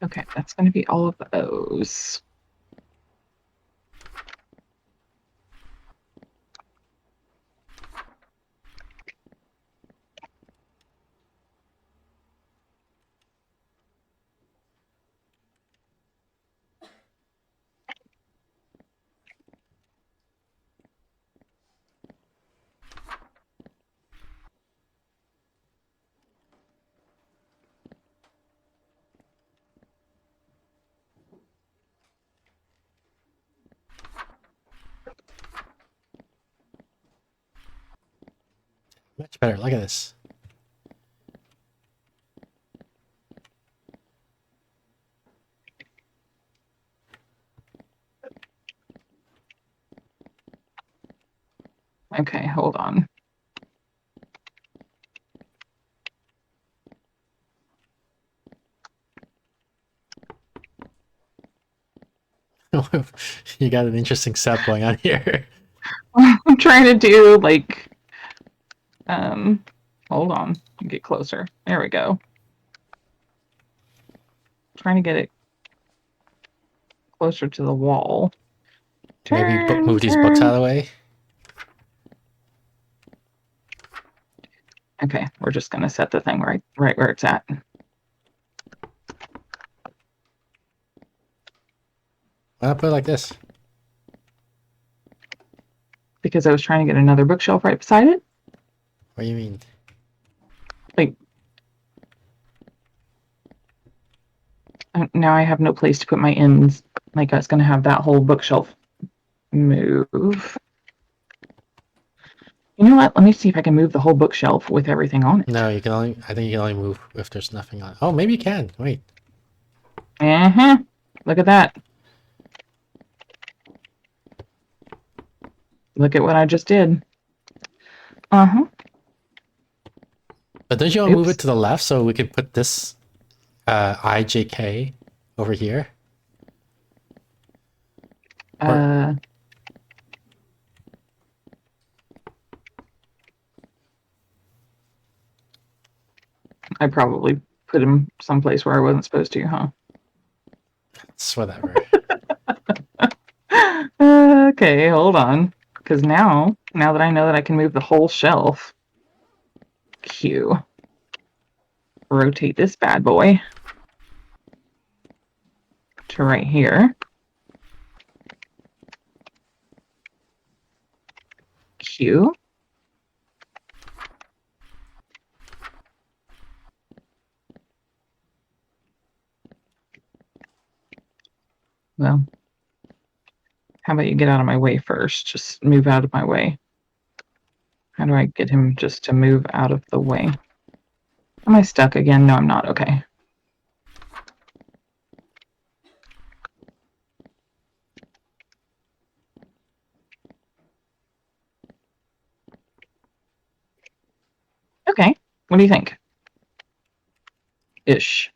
Okay, that's going to be all of those. Much better. Look at this. Okay, hold on. You got an interesting setup going on here. I'm trying to do like, hold on, get closer. There we go. Trying to get it closer to the wall. Maybe move these books out of the way. Okay, we're just gonna set the thing right where it's at. Why not put it like this? Because I was trying to get another bookshelf right beside it. What do you mean? Like, now I have no place to put my ends. Like, I was gonna have that whole bookshelf move. You know what? Let me see if I can move the whole bookshelf with everything on it. No, you can only. I think you can only move if there's nothing on it. Oh, maybe you can. Wait. Uh-huh. Look at that. Look at what I just did. Uh-huh. But don't you want to move it to the left so we could put this IJK over here? I probably put him someplace where I wasn't supposed to, huh? It's whatever. Okay, hold on. Because now that I know that I can move the whole shelf, Q. Rotate this bad boy to right here. Q. Well, how about you get out of my way first? Just move out of my way. How do I get him just to move out of the way? Am I stuck again? No, I'm not. Okay. Okay. What do you think? Ish.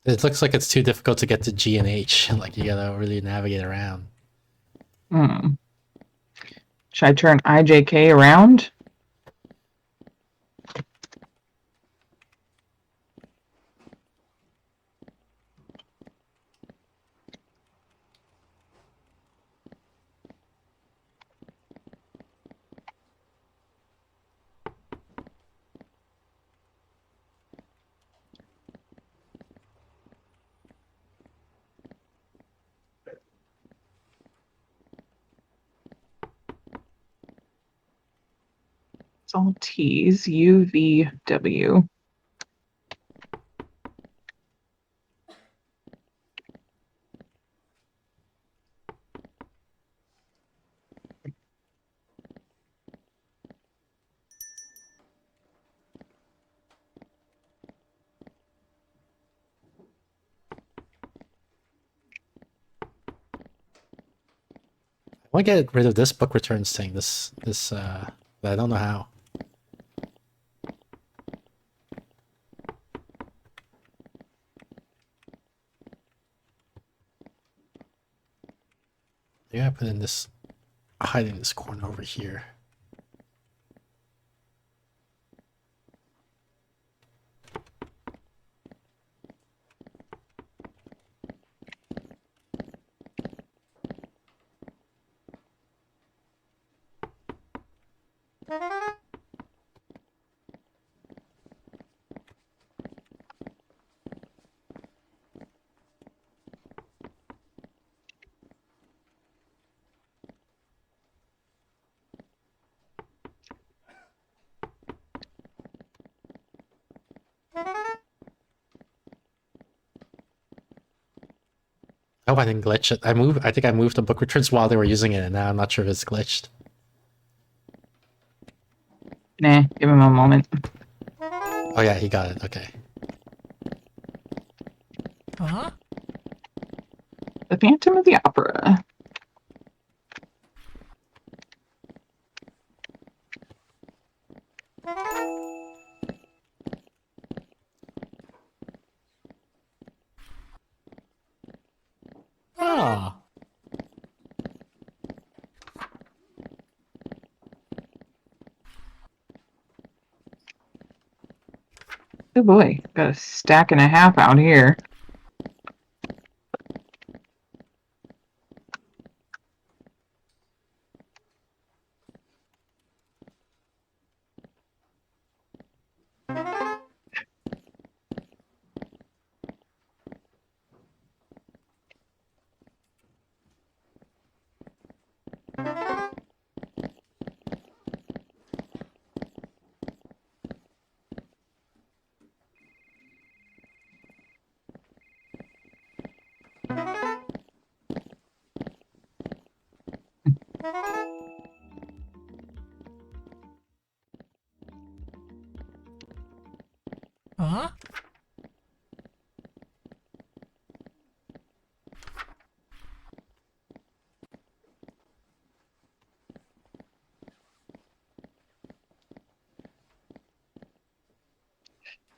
It looks like it's too difficult to get to G and H. Like you gotta really navigate around. Should I turn IJK around? It's all T's. U, V, W. want to get rid of this book returns thing. But I don't know how. Yeah, I put in this, hide in this corner over here. Oh, I didn't glitch it. I think I moved the book returns while they were using it, and now I'm not sure if it's glitched. Nah, give him a moment. Oh yeah, he got it. Okay. The Phantom of the Opera. Ah. Oh boy, got a stack and a half out here.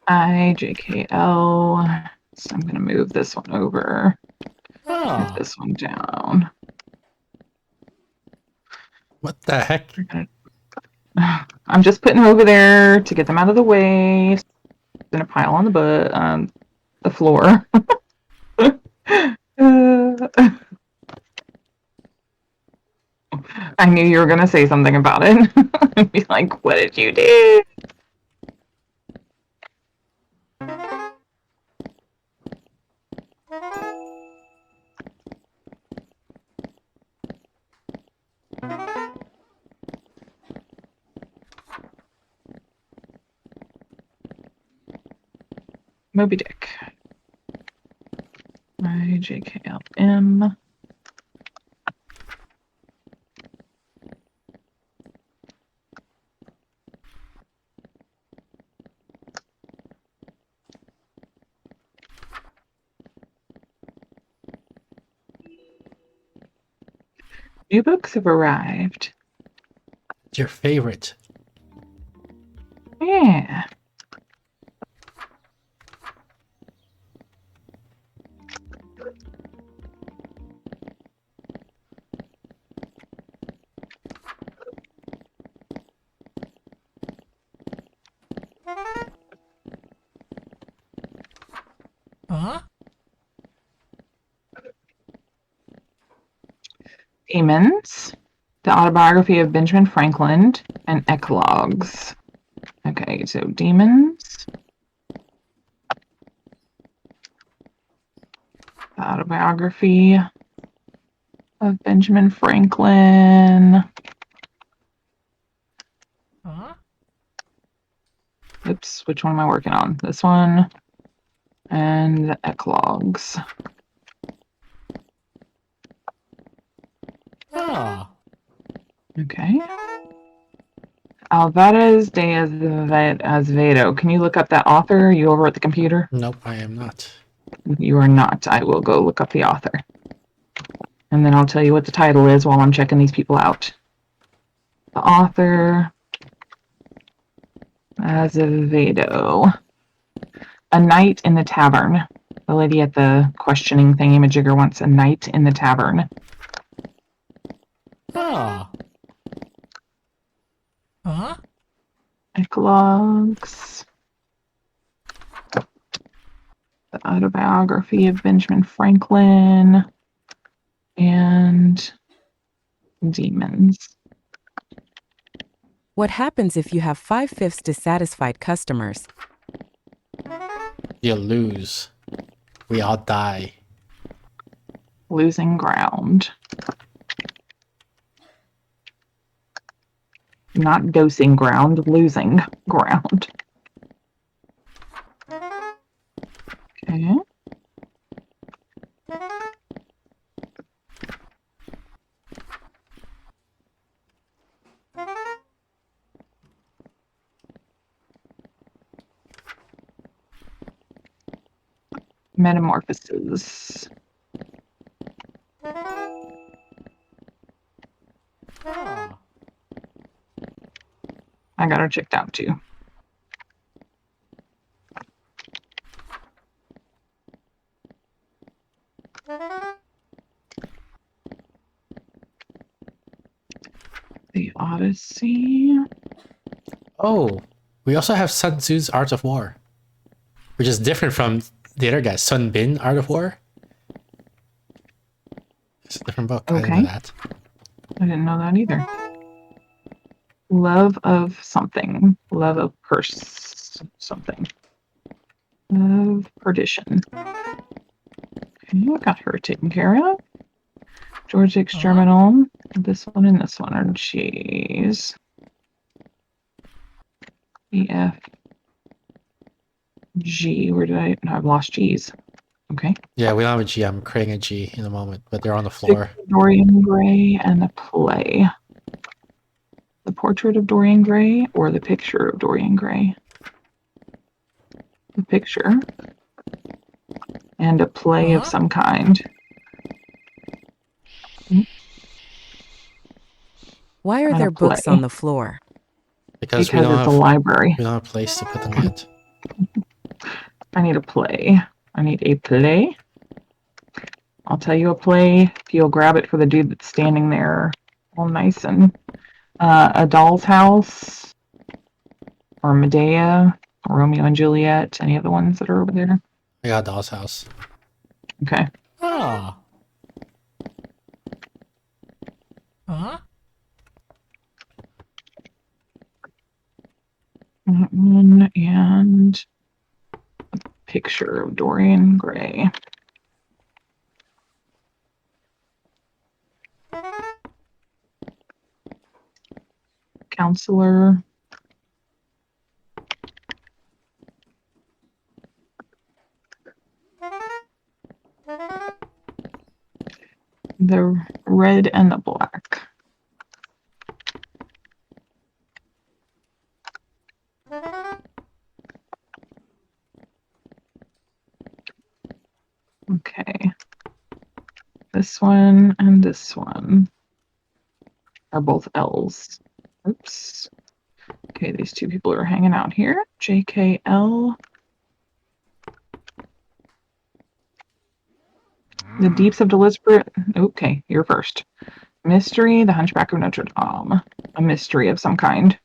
IJKL. So I'm gonna move this one over. Move this one down. What the heck? I'm just putting them over there to get them out of the way. In a pile on the floor. I knew you were gonna say something about it. I'd be like, what did you do? Moby Dick. IJKLM. New books have arrived. It's your favorite. Yeah. Demons, the autobiography of Benjamin Franklin, and Eclogues. Okay, so Demons, the autobiography of Benjamin Franklin. Oops, which one am I working on? This one and the Eclogues. Okay. Alvarez de Azevedo. Can you look up that author? Are you over at the computer? Nope, I am not. You are not. I will go look up the author. And then I'll tell you what the title is while I'm checking these people out. The author, Azevedo. A Night in the Tavern. The lady at the questioning thingamajigger wants A Night in the Tavern. Ah. Huh? Eclogues. The autobiography of Benjamin Franklin. And Demons. What happens if you have 5/5 dissatisfied customers? You lose. We all die. Losing ground. Not dosing ground, losing ground. Okay. Metamorphosis. I got her checked out too. The Odyssey. Oh, we also have Sun Tzu's Art of War, which is different from the other guy, Sun Bin Art of War. It's a different book. I didn't know that. I didn't know that either. Love of something. Love of something. Of perdition. Okay, got her taken care of. George Exterminal. This one and this one are G's. EF. G. Where did I? No, I've lost G's. Okay. Yeah, we don't have a G. I'm creating a G in a moment, but they're on the floor. Dorian Gray and the play. The portrait of Dorian Gray or the picture of Dorian Gray? The picture. And a play of some kind. Why are there books on the floor? Because we don't it's have a library. We don't have a place to put them yet. I need a play. I need a play. I'll tell you a play if you'll grab it for the dude that's standing there all nice and A Doll's House or Medea or Romeo and Juliet, any of the ones that are over there. I got Doll's House. Okay. Ah. Huh? And a picture of Dorian Gray. Counselor. The red and the black. Okay. This one and this one are both L's. Oops. Okay, these two people are hanging out here. JKL. The Deeps of Deliberate. Okay, you're first. Mystery, The Hunchback of Notre Dame. A mystery of some kind.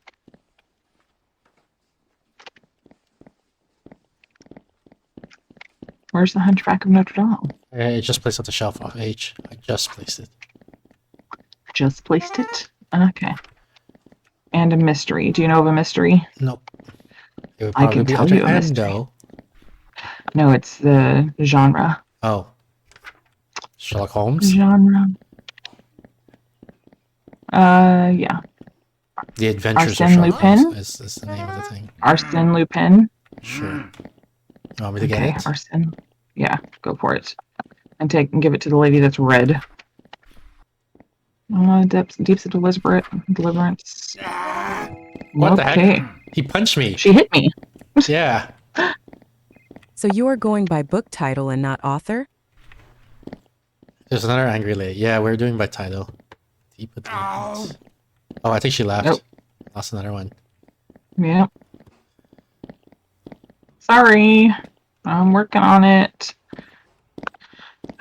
Where's The Hunchback of Notre Dame? I just placed it on the shelf off H. I just placed it. Just placed it? Okay. And a mystery. Do you know of a mystery? Nope. It would I probably can be tell under you a mystery. Endo. No, it's the genre. Oh. Sherlock Holmes? Genre. Yeah. The Adventures Arsène of Sherlock Holmes Lupin? is the name of the thing. Arsène Lupin. Sure. You want me to get it? Arsène. Yeah, go for it. And give it to the lady that's red. Deeps of Deliverance. What the Okay. heck? He punched me. She hit me. Yeah. So you are going by book title and not author? There's another angry lady. Yeah, we're doing by title. Deep within. Oh, I think she left. Nope. Lost another one. Yep. Sorry. I'm working on it.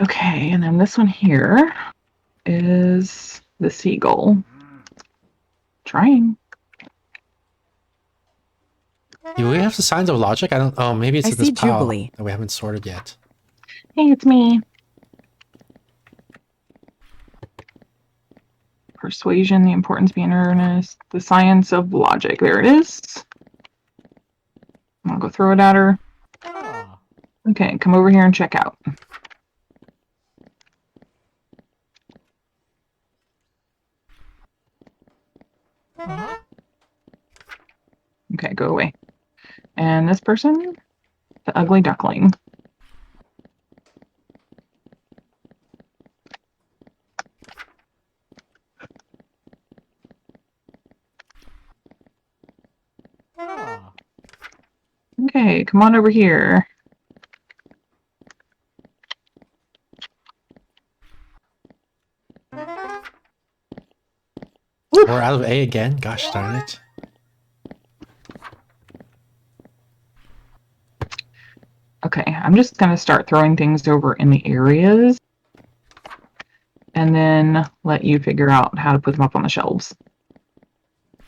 Okay, and then this one here is the seagull. Trying. Do we have the signs of logic? I don't. Oh, maybe it's I this see pile Jubilee. that we haven't sorted yet. Hey, it's me. Persuasion, the importance of being earnest, the science of logic. There it is. I'll go throw it at her. Okay, come over here and check out. Okay, go away. And this person, the ugly duckling. Okay, come on over here. We're out of A again. Gosh darn it. Okay, I'm just going to start throwing things over in the areas and then let you figure out how to put them up on the shelves.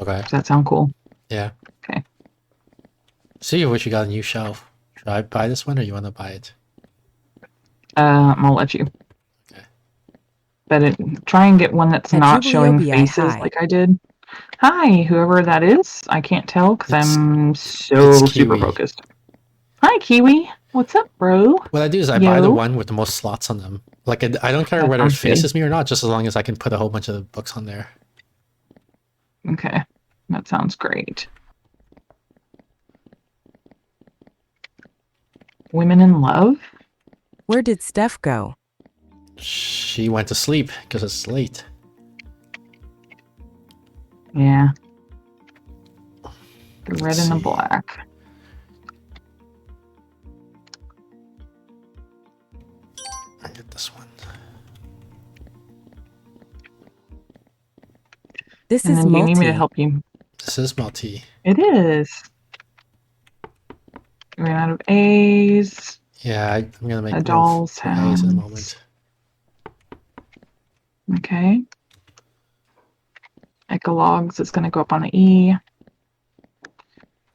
Okay. Does that sound cool? Yeah. Okay. See what you got a new shelf. Should I buy this one or you want to buy it? I'll let you. Okay. But try and get one that's At not Jubilee showing OBI, faces hi. like I did. Hi, whoever that is. I can't tell because It's- I'm so it's super Kiwi. focused. Hi, Kiwi. What's up, bro? What I do is I buy the one with the most slots on them. Like I don't care That whether it sounds good. faces me or not, just as long as I can put a whole bunch of books on there. Okay, that sounds great. Women in Love? Where did Steph go? She went to sleep because it's late. Yeah. The red Let's and the see. black. I get this one. This And is then you need me to multi. help you. This is multi. It is. We ran out of A's. Yeah, I'm gonna make A room doll's for A's in a hands. moment. Okay. Ecologs is going to go up on the E.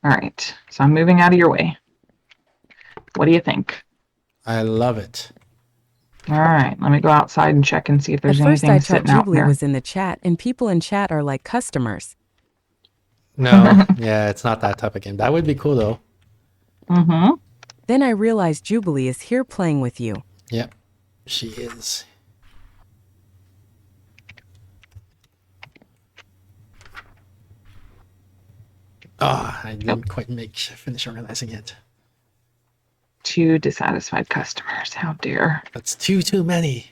All right. So I'm moving out of your way. What do you think? I love it. All right. Let me go outside and check and see if At there's first, anything I thought sitting out Jubilee there. was in the chat, and people in chat are like customers. No, yeah, it's not that type of game. That would be cool though. Mm-hmm. Then I realized Jubilee is here playing with you. Yep, she is. Ah, I didn't quite finish organizing it. 2 dissatisfied customers. How dare. That's too many.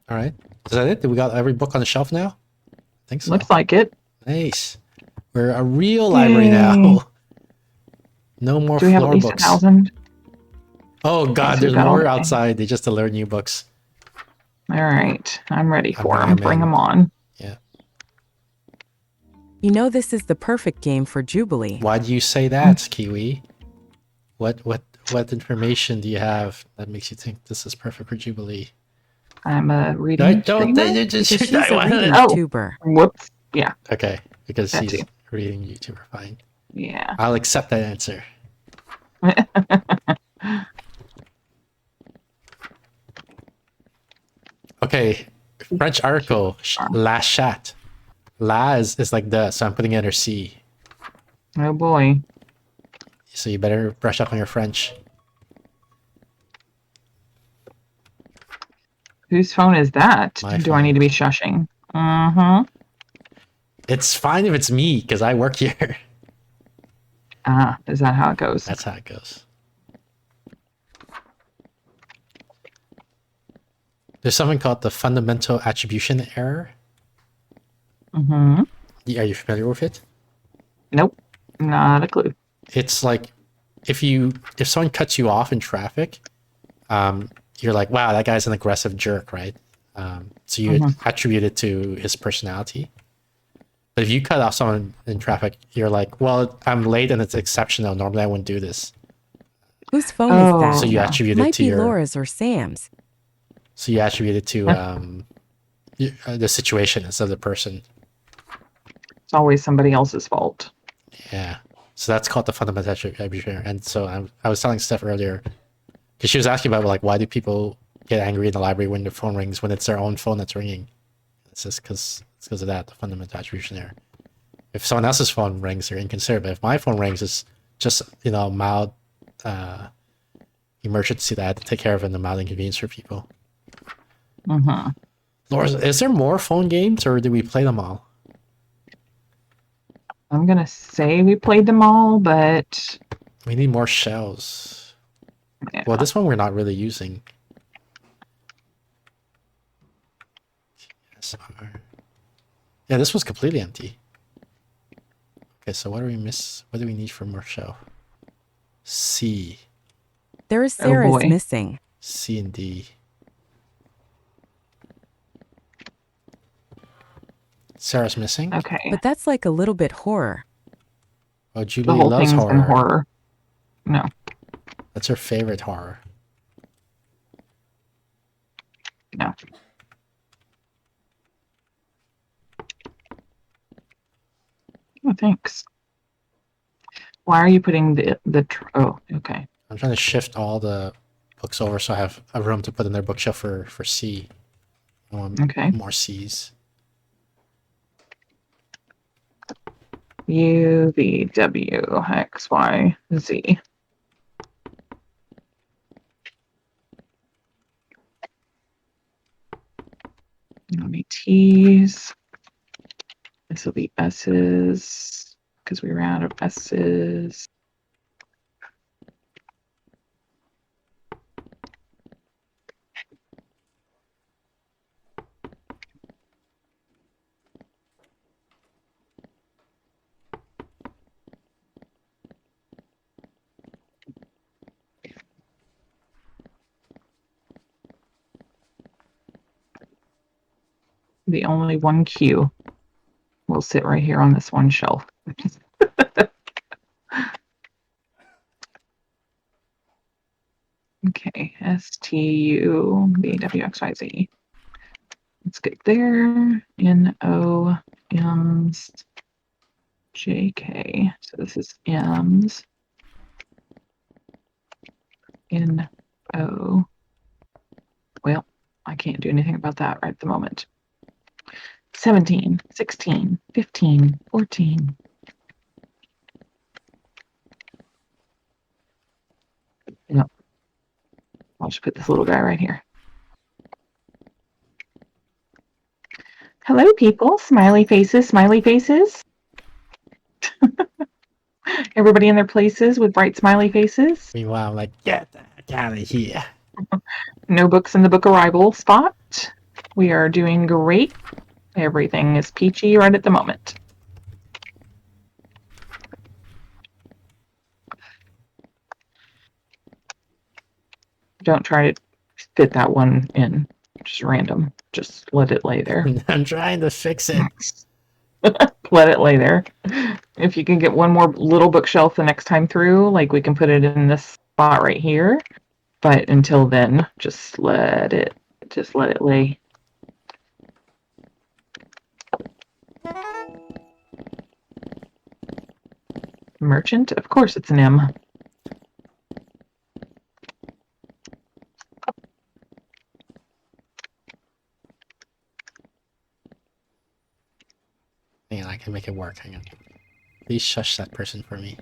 All right, is that it? Did we got every book on the shelf now? I think so. Looks like it. Nice. We're a real library Yay. now. No more Do we have at floor least books. 1,000? Oh god, so there's we've got all more the- outside. They just deliver new books. All right. I'm ready I'm for bringing them. 'em Bring in. them on. Yeah. You know this is the perfect game for Jubilee. Why do you say that, Kiwi? What information do you have that makes you think this is perfect for Jubilee? I'm a reading I don't streamer. Because she's a reading Oh. YouTuber. Whoops. Yeah. Okay, because That she's too. reading YouTuber. Fine. Yeah. I'll accept that answer. Okay, French article. La chat. La is like the, so I'm putting it under C. Oh boy. So you better brush up on your French. Whose phone is that? My Do I phone. need to be shushing? Mm-hmm. It's fine if it's me, because I work here. Ah, is that how it goes? That's how it goes. There's something called the fundamental attribution error. Mm-hmm. Are you familiar with it? Nope. Not a clue. It's like if someone cuts you off in traffic, you're like, wow, that guy's an aggressive jerk, right? So you attribute it to his personality. But if you cut off someone in traffic, you're like, well, I'm late and it's exceptional. Normally I wouldn't do this. Whose phone is that? So you attribute it Might to be your Laura's or Sam's. So you attribute it to the situation instead of the person. It's always somebody else's fault. Yeah. So that's called the fundamental attribution. And so I was telling Steph earlier, because she was asking about like, why do people get angry in the library when their phone rings when it's their own phone that's ringing? It's just because of that, the fundamental attribution error. If someone else's phone rings, they're inconsiderate. But if my phone rings, it's just, a mild emergency that I had to take care of and a mild inconvenience for people. Mm-hmm. Laura, is there more phone games or did we play them all? I'm gonna say we played them all, but We need more shells. yeah. Well, this one we're not really using. Yeah, this was completely empty. Okay, so what do we miss? What do we need for more shell? C. There is Sarah's boy. missing. C and D. Sarah's missing? Okay. But that's like a little bit horror. Oh, Julie The whole loves thing's horror. in horror. No. That's her favorite horror. No. Oh, thanks. Why are you putting oh, okay. I'm trying to shift all the books over so I have a room to put in their bookshelf for C. I want Okay. more C's. U, V, W, X, Y, Z. That'll be T's. This will be S's because we ran out of S's. The only one Q will sit right here on this one shelf. Okay, S, T, U, V, W, X, Y, Z. Let's get there. N, O, M's, J, K. So this is M's. N, O. Well, I can't do anything about that right at the moment. 17, 16, 15, 14. No. I'll just put this little guy right here. Hello, people. Smiley faces, smiley faces. Everybody in their places with bright smiley faces. Meanwhile, I'm like, get out of here. No books in the book arrival spot. We are doing great. Everything is peachy right at the moment. Don't try to fit that one in. Just random. Just let it lay there. I'm trying to fix it. Let it lay there. If you can get one more little bookshelf the next time through, like we can put it in this spot right here. But until then, just let it lay. Merchant? Of course it's an M. Hang on, I can make it work. Hang on. Please shush that person for me.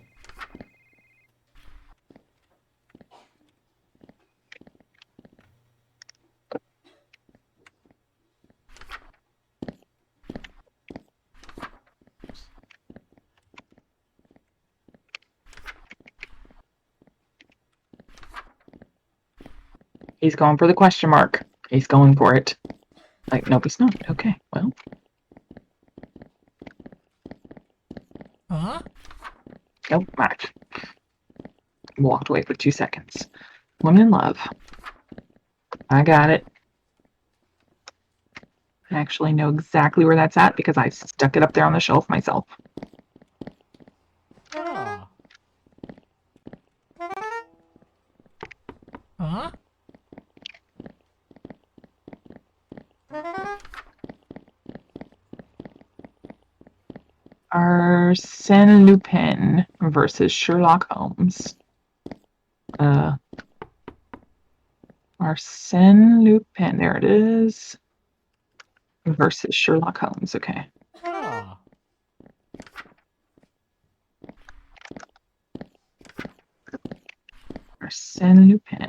He's going for the question mark. He's going for it. Like, nope, he's not. Okay, well. Nope, match. Walked away for 2 seconds. Women in love. I got it. I actually know exactly where that's at because I stuck it up there on the shelf myself. Arsène Lupin versus Sherlock Holmes. Arsène Lupin, there it is. Versus Sherlock Holmes, okay. Arsène Lupin.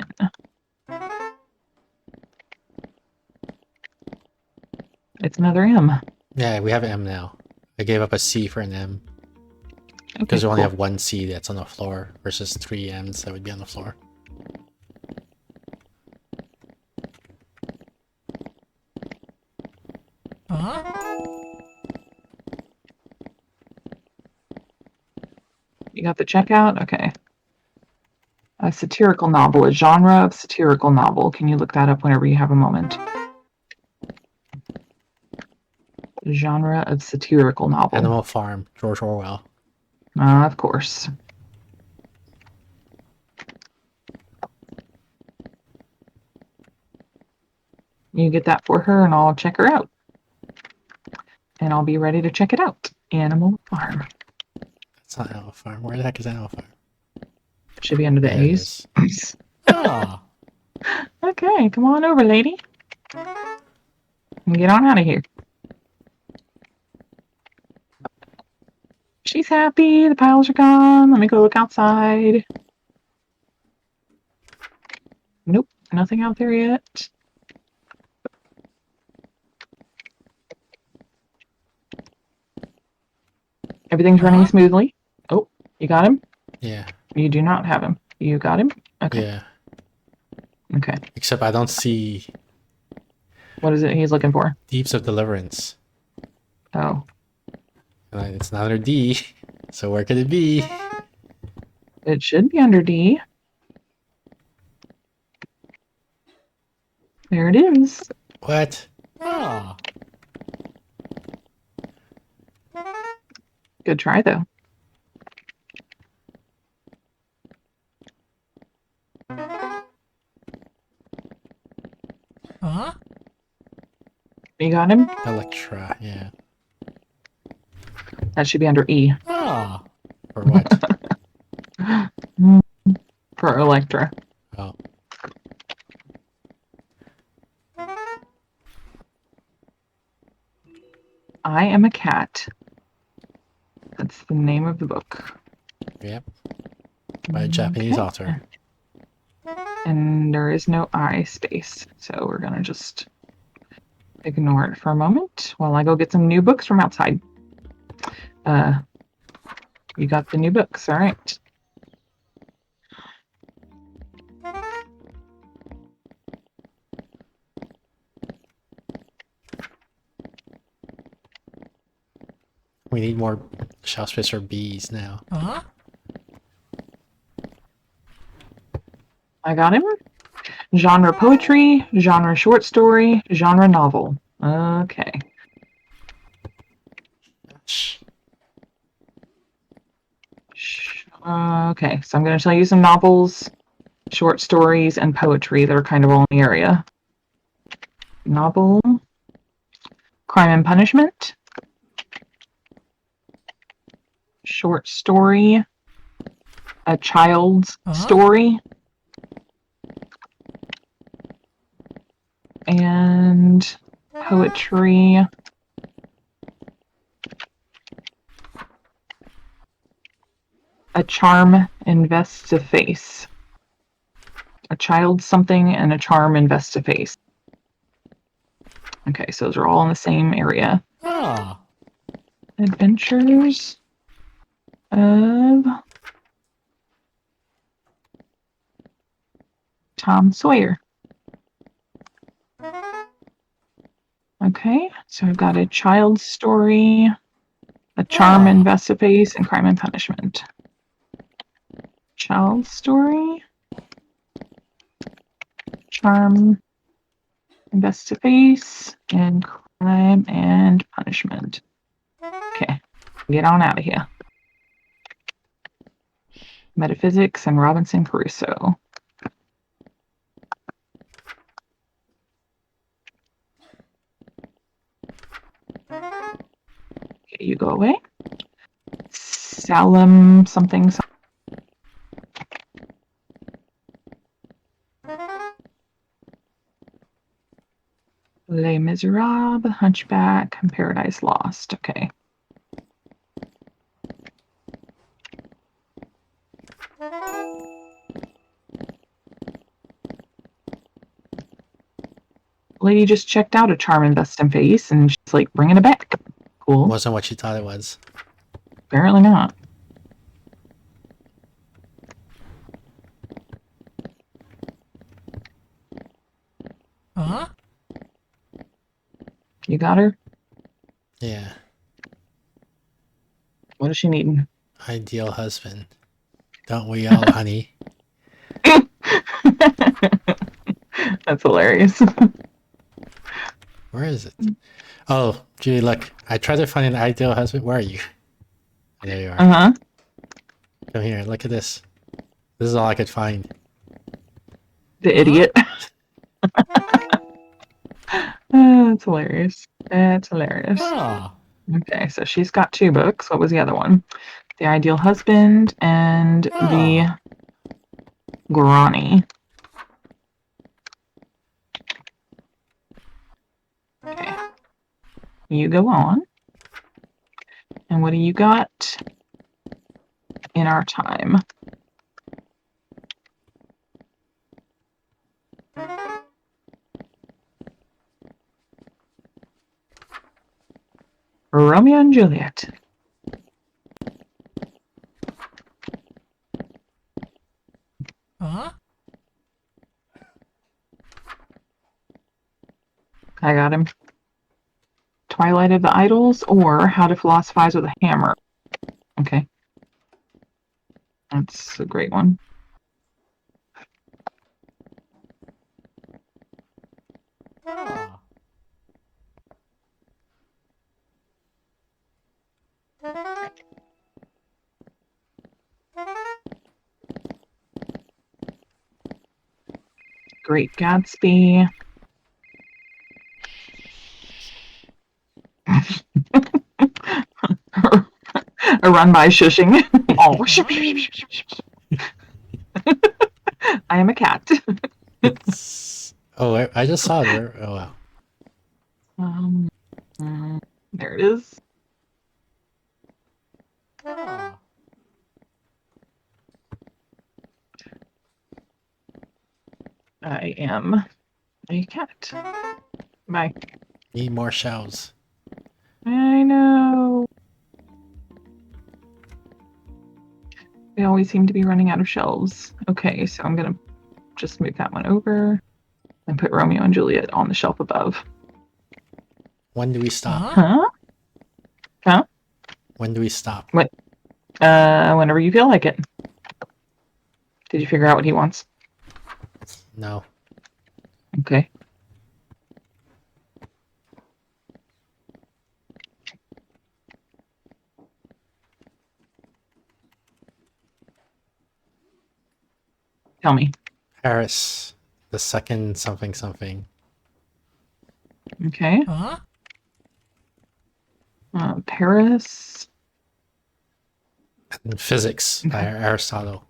It's another M. Yeah, we have an M now. I gave up a C for an M. Because Okay, we only cool. have one C that's on the floor versus 3 M's that would be on the floor. You got the checkout? Okay. A satirical novel, a genre of satirical novel. Can you look that up whenever you have a moment? Genre of satirical novel. Animal Farm, George Orwell. Of course. You get that for her and I'll check her out. And I'll be ready to check it out. Animal Farm. That's not Animal Farm. Where the heck is Animal Farm? It should be under the There it A's. is. Oh. Okay, come on over, lady. And get on out of here. She's happy. The piles are gone. Let me go look outside. Nope, nothing out there yet. Everything's running smoothly. Oh, you got him? Yeah. You do not have him. You got him? Okay. Yeah. Okay. Except I don't see What is it he's looking for? Deeps of Deliverance. Oh. It's not under D. So where could it be? It should be under D. There it is. What? Oh. Good try, though. You got him? Electra, yeah. That should be under E. Oh. For what? For Electra. Oh. I Am a Cat. That's the name of the book. Yep. By a Japanese author. And there is no I space. So we're going to just ignore it for a moment while I go get some new books from outside. You got the new books, all right. We need more shelf space for bees now. I got him. Genre poetry, genre short story, genre novel. Okay. Okay, so I'm going to tell you some novels, short stories, and poetry that are kind of all in the area. Novel, Crime and Punishment. Short story, A Child's Story. And poetry. A charm invests a face. A child something and a charm invests a face. Okay, so those are all in the same area. Ah. Adventures of Tom Sawyer. Okay, so I've got a child story, a charm and face, and crime and punishment. Child story, charm, face, and crime and punishment. Okay, get on out of here. Metaphysics and Robinson Crusoe. Okay, you go away. Salem something. Les Miserables, Hunchback, and Paradise Lost. Okay. Lady just checked out a charm and face, and she's like bringing it back. Cool. Wasn't what she thought it was. Apparently not. Huh? You got her? Yeah. What does she need? Ideal husband. Don't we all, honey? That's hilarious. Where is it? Oh, Julie, look. I tried to find an ideal husband. Where are you? There you are. Uh-huh. Come here. Look at this. This is all I could find. The idiot. That's hilarious. That's hilarious. Oh. Okay, so she's got 2 books. What was the other one? The Ideal Husband and the Guarani. Okay. You go on. And what do you got in our time? Romeo and Juliet. Huh? I got him. Twilight of the Idols or How to Philosophize with a Hammer. Okay. That's a great one. Oh. Great Gatsby. A run by shushing. Oh, I am a cat. Oh, I just saw it. Oh, wow. There it is. Oh. I am a cat. Bye. Need more shells. I know. We always seem to be running out of shelves. Okay, so I'm gonna just move that one over and put Romeo and Juliet on the shelf above. When do we stop? Huh? Huh? When do we stop? What? Whenever you feel like it. Did you figure out what he wants? No. Okay. Tell me. Paris. The second something something. Okay. Huh? Paris. And physics by Aristotle.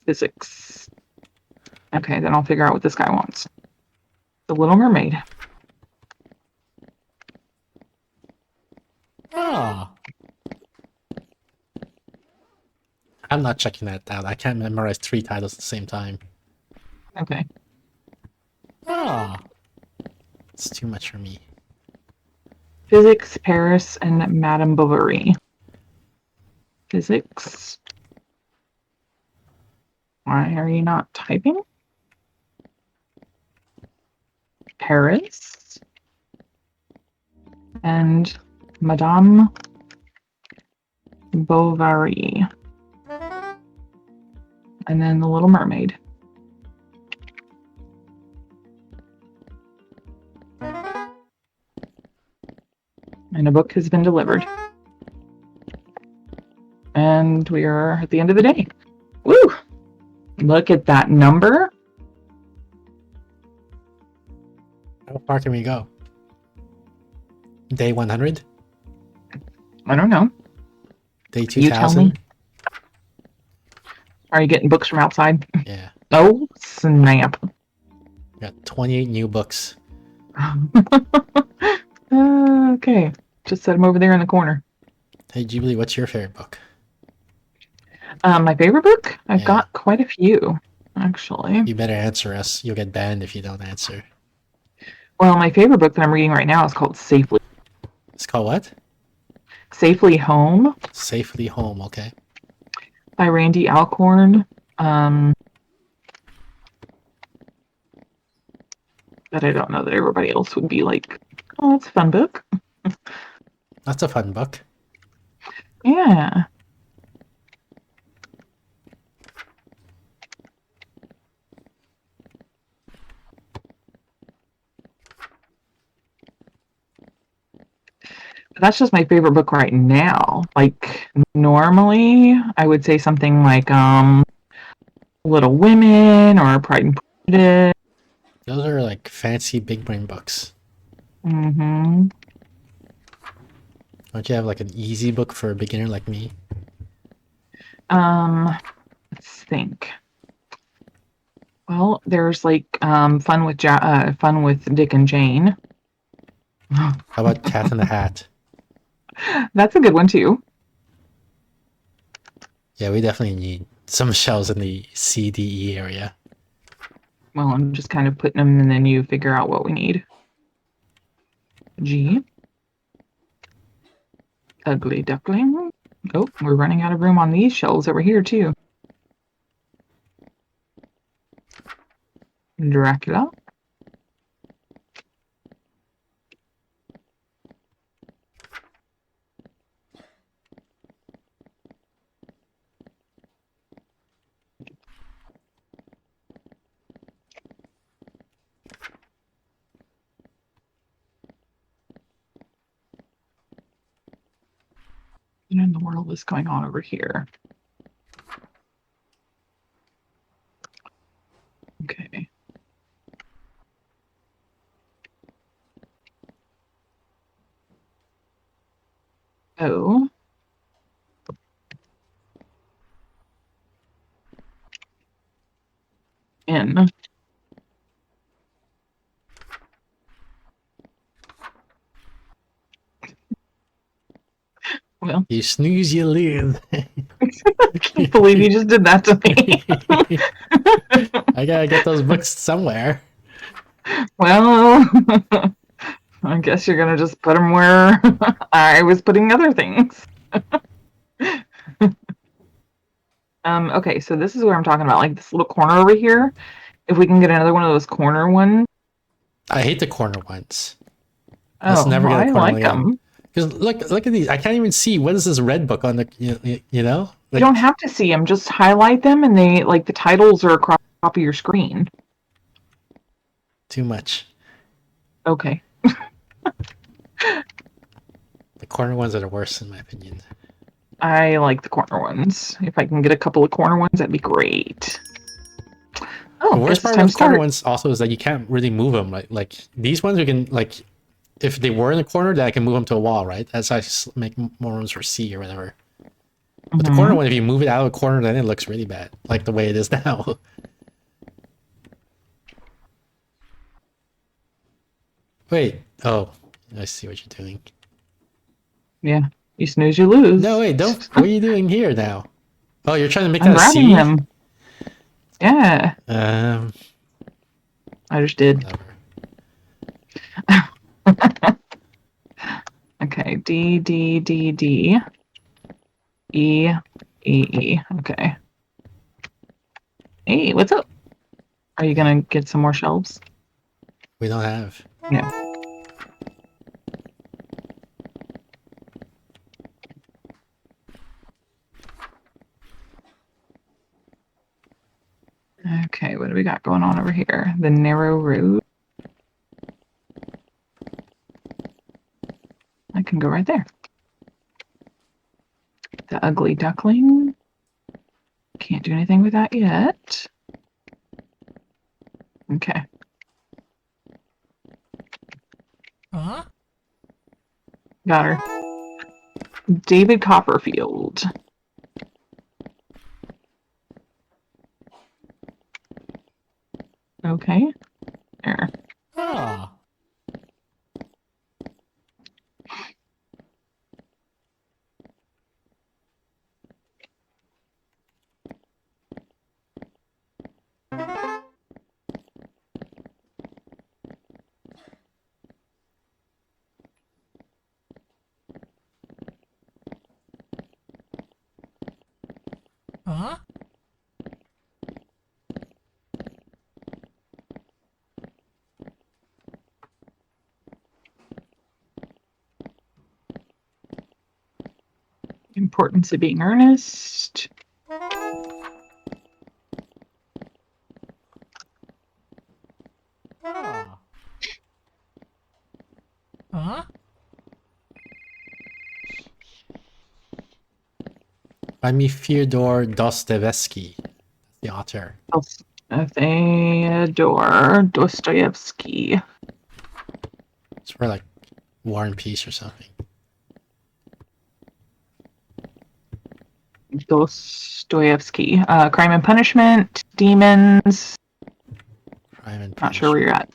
Physics. Okay, then I'll figure out what this guy wants. The Little Mermaid. Oh. I'm not checking that out. I can't memorize 3 titles at the same time. Okay. Oh. It's too much for me. Physics, Paris, and Madame Bovary. Physics. Why are you not typing? Paris and Madame Bovary. And then The Little Mermaid. And a book has been delivered. And we are at the end of the day. Woo! Look at that number. How far can we go? Day 100? I don't know. Day You tell me. 2000? Are you getting books from outside? Yeah. Oh, snap. Got 28 new books. Okay. Just set them over there in the corner. Hey, Jubilee, what's your favorite book? My favorite book? I've Yeah. got quite a few, actually. You better answer us. You'll get banned if you don't answer. Well, my favorite book that I'm reading right now is called Safely. It's called what? Safely Home Safely Home, okay. by Randy Alcorn. But I don't know that everybody else would be like, oh, that's a fun book. That's a fun book. Yeah. That's just my favorite book right now. Like, normally I would say something like Little Women or Pride and Prejudice. Those are like fancy big brain books. Mm-hmm. Don't you have like an easy book for a beginner like me? Let's think. Well, there's like Fun with Dick and Jane. How about Cat in the Hat? That's a good one too. Yeah, we definitely need some shells in the CDE area. Well, I'm just kind of putting them, and then you figure out what we need. G. Ugly Duckling. Oh, we're running out of room on these shelves over here too. Dracula. What in the world is going on over here? Okay. Oh. N. Well, You snooze, you lose. I can't believe you just did that to me. I gotta get those books somewhere. Well, I guess you're gonna just put them where I was putting other things. Okay, so this is where I'm talking about, like this little corner over here. If we can get another one of those corner ones. I hate the corner ones. Oh, never get a I corner like one them. again. Because look at these. I can't even see what is this red book on the you know. You don't have to see them. Just highlight them, and they like the titles are across the top of your screen. Too much. Okay. The corner ones are the worst in my opinion. I like the corner ones. If I can get a couple of corner ones, that'd be great. Oh, The worst guess part it's time of to the corner start. ones also is that you can't really move them. Like these ones, you can like, if they were in the corner, then I can move them to a wall, right? That's how I make more rooms for C or whatever. But the corner one, if you move it out of the corner, then it looks really bad, like the way it is now. Wait. Oh, I see what you're doing. Yeah. You snooze, you lose. No, wait, don't. What are you doing here now? Oh, you're trying to make I'm that a grabbing C? them. Yeah. I just did. Whatever. Okay. D, D, D, D. E, E, E. Okay. Hey, what's up? Are you gonna get some more shelves? We don't have. No. Okay, what do we got going on over here? The narrow road. I can go right there. The ugly duckling. Can't do anything with that yet. Okay. Huh? Got her. David Copperfield. Okay. There. Ah. Huh? Importance of being earnest. Ah. Huh? By me, Fyodor Dostoevsky, the author. Theodore Dostoevsky. It's for like War and Peace or something. Dostoevsky. Crime and Punishment. Demons. Crime and Not sure where you're at.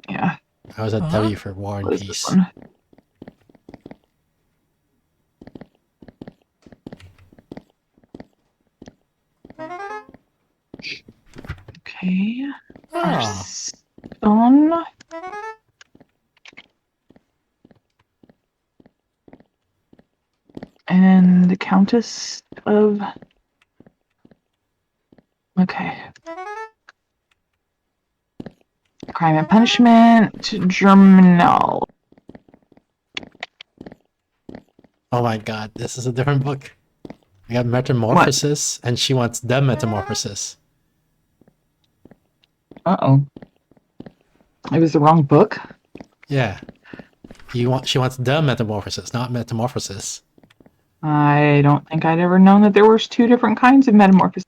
Yeah. I was at W for War and What is this Peace. one? Okay. Ah. Stone. And the Countess of... Okay. Crime and Punishment. Germinal. Oh my god, this is a different book. I got Metamorphosis, and she wants the Metamorphosis. Uh-oh. It was the wrong book? Yeah. She wants the Metamorphosis, not Metamorphosis. I don't think I'd ever known that there was two different kinds of metamorphosis.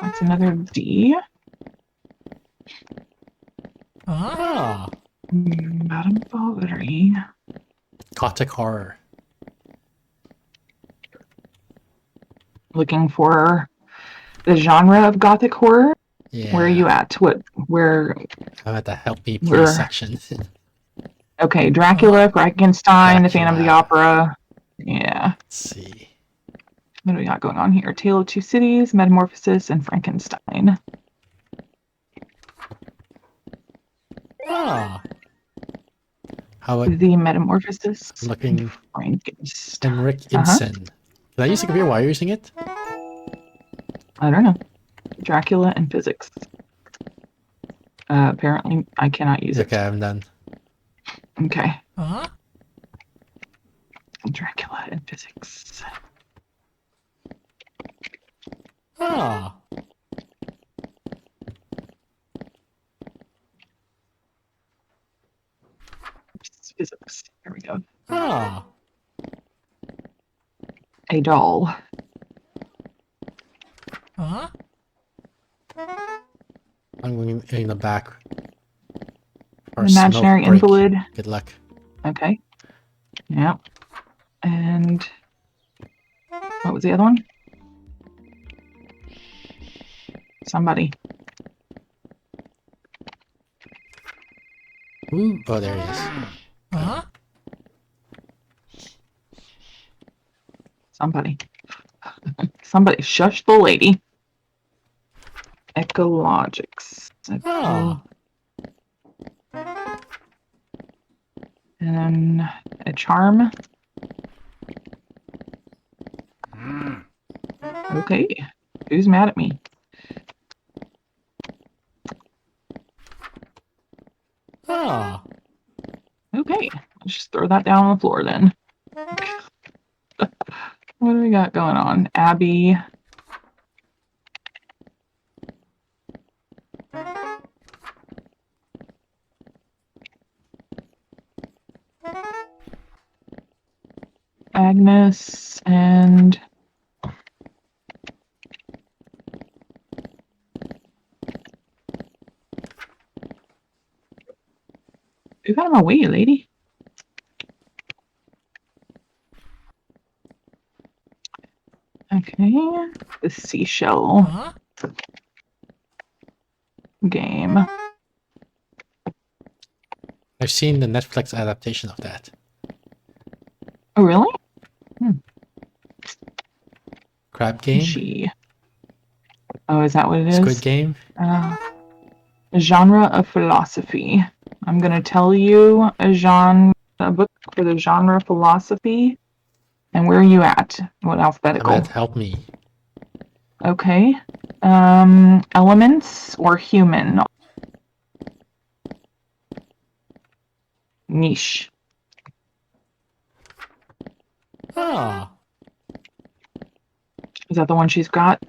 That's another D. Ah. Madame Bovary. Gothic horror. Looking for the genre of Gothic horror. Yeah. Where are you at? Where? I'm at the Help Me Where- Please section. Okay, Dracula, Frankenstein, The Phantom of the Dracula. Opera. Yeah. Let's see. What do we got going on here? Tale of Two Cities, Metamorphosis, and Frankenstein. Ah. How about The Metamorphosis. looking and Frankenstein. Henrik Ibsen? Did I use the computer while you're using it? I don't know. Dracula and physics. Apparently, I cannot use it. Okay, I'm done. Okay. Huh? Dracula and physics. Ah. Physics. There we go. Ah. A doll. Huh? I'm going in the back. For An imaginary smoke break. invalid. Good luck. Okay. Yep. And what was the other one? Somebody. Ooh. Oh, there he is. Huh? Somebody. Somebody. Shush the lady. Ecologics. Ah. And then a charm. Okay. Who's mad at me? Oh. Okay, let's just throw that down on the floor then. What do we got going on? Abby. Agnes and move out of my way, lady. Okay, the seashell game. I've seen the Netflix adaptation of that. Oh, really? Crab Game? She. Oh, is that what it is? Squid Game? Genre of philosophy. I'm gonna tell you a book for the genre philosophy. And where are you at? What alphabetical? I bet help me. Okay. Elements or human? Niche. Oh. Is that the one she's got?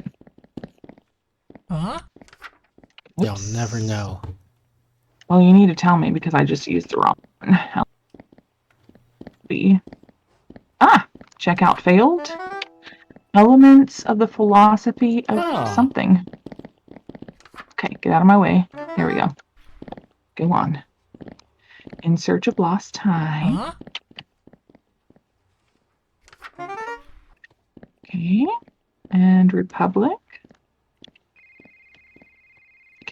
They'll never know. Well, you need to tell me because I just used the wrong one. Checkout failed. Elements of the philosophy of something. Okay, get out of my way. There we go. Go on. In search of lost time. Okay. And Republic.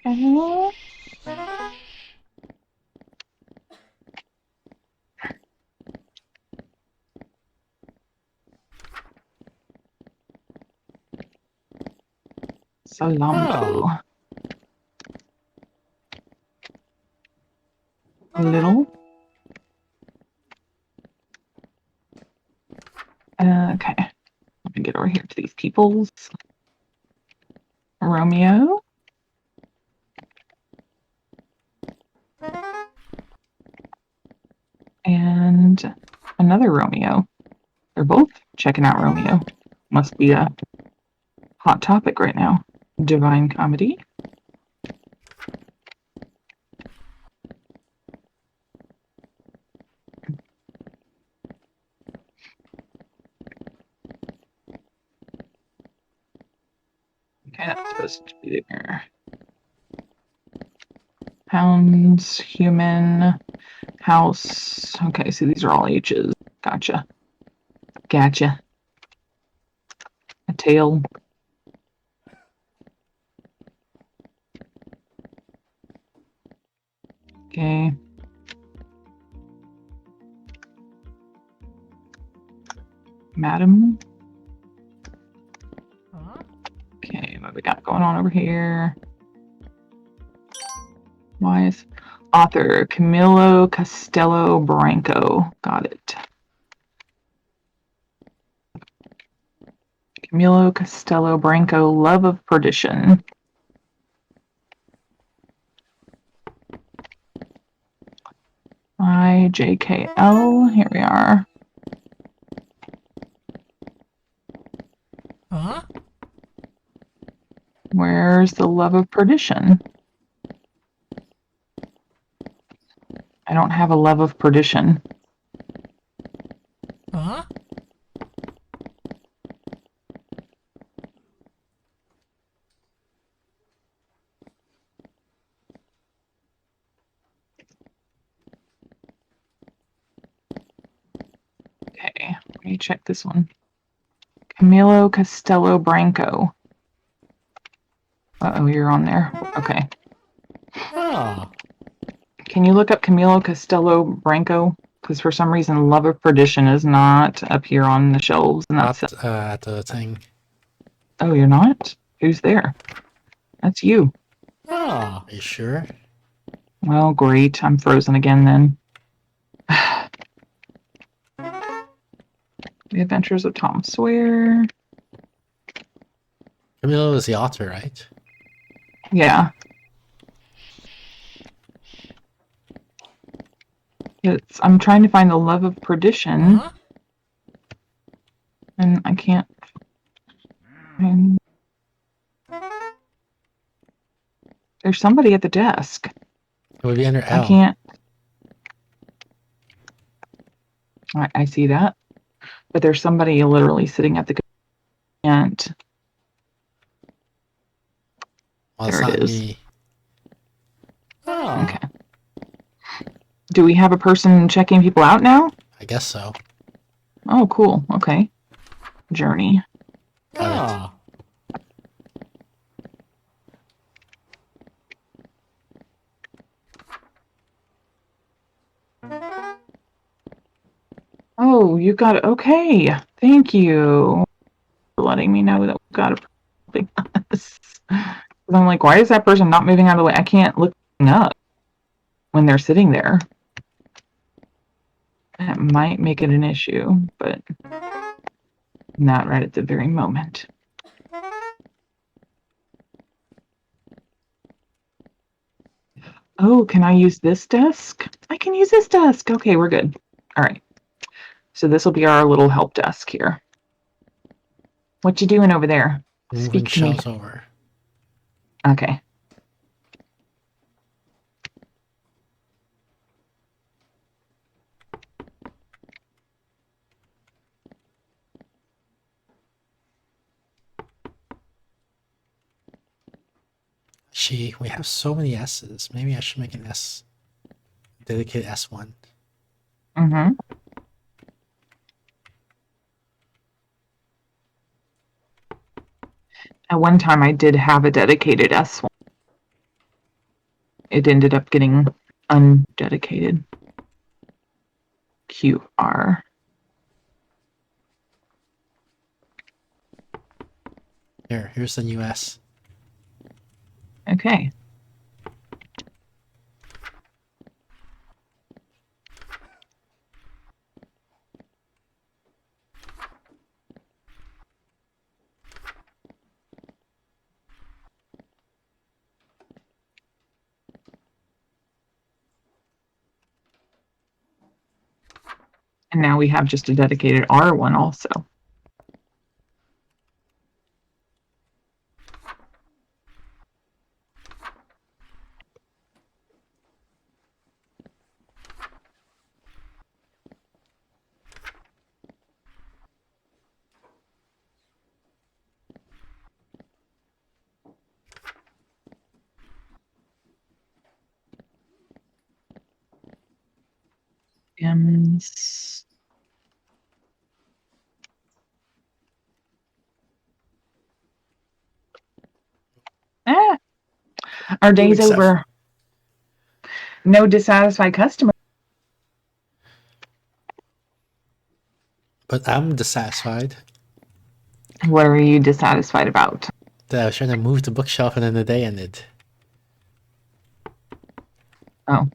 Okay. Salombo. A little. Okay. Let me get over here to these peoples. Romeo. And another Romeo. They're both checking out Romeo. Must be a hot topic right now. Divine Comedy. Okay, that's supposed to be there. Hounds, human, house. Okay, so these are all H's. Gotcha. Gotcha. A tail. Okay. Madam. Okay, what we got going on over here? Why is author Camilo Castello Branco? Got it. Camilo Castello Branco, Love of Perdition. IJKL, here we are. Where's the Love of Perdition? I don't have a Love of Perdition. Okay, let me check this one. Camilo Castello Branco. Uh-oh, you're on there. Okay. Can you look up Camilo Castello Branco? Because for some reason, Love of Perdition is not up here on the shelves. And that's Not at the thing. Oh, you're not? Who's there? That's you. Are you sure? Well, great. I'm frozen again then. The Adventures of Tom Sawyer. Camilo is the author, right? Yeah. I'm trying to find the Love of Perdition. And I can't find... There's somebody at the desk. It would be under L. I can't... I see that. But there's somebody literally sitting at the... And... Well, it's there not it is. me. Oh. Okay. Do we have a person checking people out now? I guess so. Oh, cool. Okay. Journey. Got it. Oh, you got it. Okay. Thank you for letting me know that we got a... I'm like, why is that person not moving out of the way? I can't look up when they're sitting there. That might make it an issue, but not right at the very moment. Oh, can I use this desk? I can use this desk. Okay, we're good. All right. So this will be our little help desk here. What you doing over there? Moving Speak to me. shelves over. Okay. We have so many S's. Maybe I should make an S. Dedicated S1. Mm-hmm. At one time, I did have a dedicated S1. It ended up getting undedicated. QR. Here's the new S. Okay. And now we have just a dedicated R1 also. M's. Our day's over. No dissatisfied customer. But I'm dissatisfied. What are you dissatisfied about? That I was trying to move the bookshelf and then the day ended. Oh.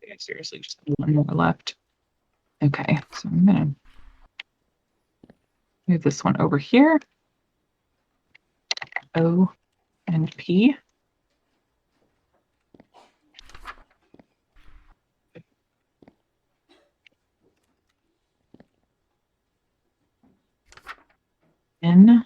Yeah, seriously, just one more left. Okay, so I'm gonna move this one over here. O and P. N.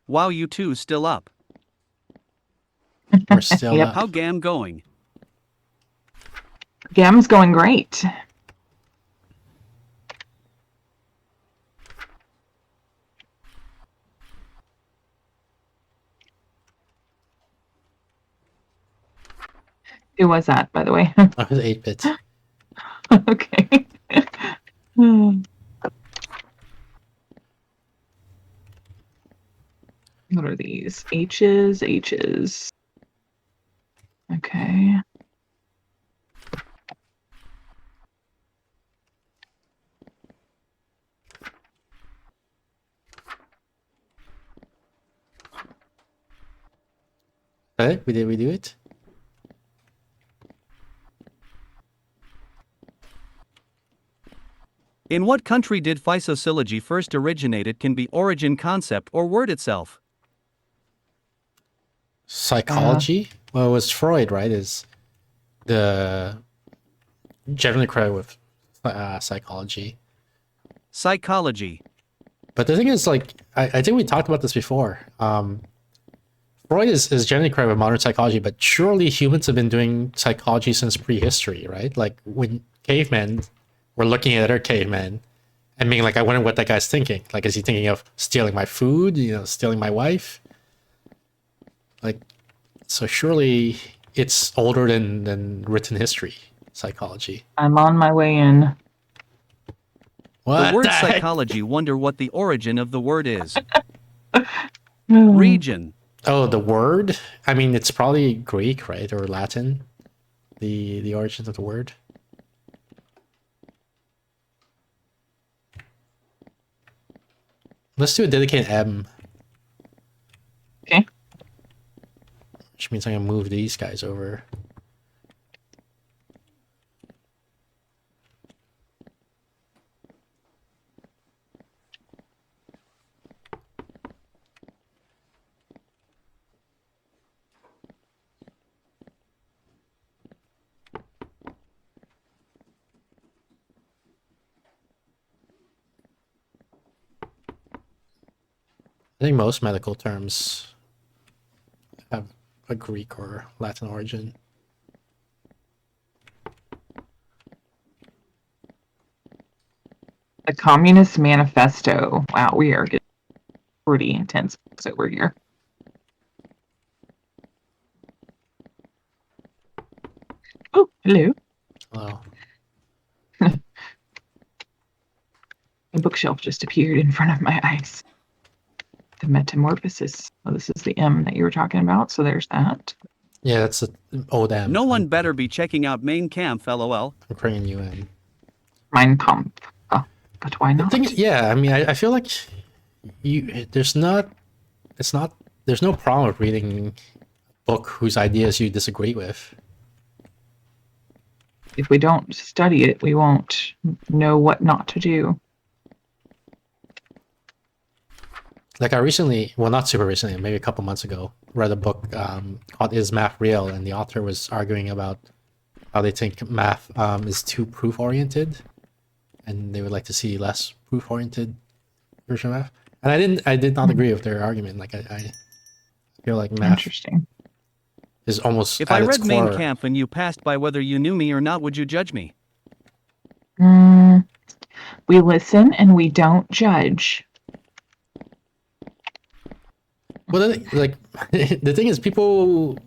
Wow, you two still up. We're still Yep. up. How Gam going? Gam's going great. Who was that, by the way? I was 8-bit. Okay. What are these? H's, H's. Okay. Okay, we do it. In what country did physiology first originate? It can be origin, concept, or word itself. Psychology? Well, it was Freud, right? Is the generally credited with psychology. Psychology. But the thing is, like, I think we talked about this before. Freud is generally credited with modern psychology, but surely humans have been doing psychology since prehistory, right? Like when cavemen were looking at other cavemen and being like, I wonder what that guy's thinking. Like, is he thinking of stealing my food? You know, stealing my wife? Like, so surely it's older than written history, psychology. I'm on my way in. What The word heck? psychology. Wonder what the origin of the word is. Region. Oh, the word? I mean, it's probably Greek, right? Or Latin. The origin of the word. Let's do a dedicated M. Okay. Which means I'm gonna move these guys over. I think most medical terms have a Greek or Latin origin. The Communist Manifesto. Wow, we are getting pretty intense over here. Oh, hello. Hello. A bookshelf just appeared in front of my eyes. The Metamorphosis. Oh, this is the M that you were talking about, so there's that. Yeah, that's the old M. No one better be checking out Main Camp, LOL. I'm creating you in. Mein Kampf. Oh, but why not? Yeah, I mean, I feel like there's no problem with reading a book whose ideas you disagree with. If we don't study it, we won't know what not to do. Like I recently, well, not super recently, maybe a couple months ago, read a book called "Is Math Real?" and the author was arguing about how they think math is too proof-oriented, and they would like to see less proof-oriented version of math. And I did not agree with their argument. Like I feel like math Interesting. is almost If at I its read Main core. Camp and you passed by whether you knew me or not, would you judge me? We listen and we don't judge. Well, like the thing is, people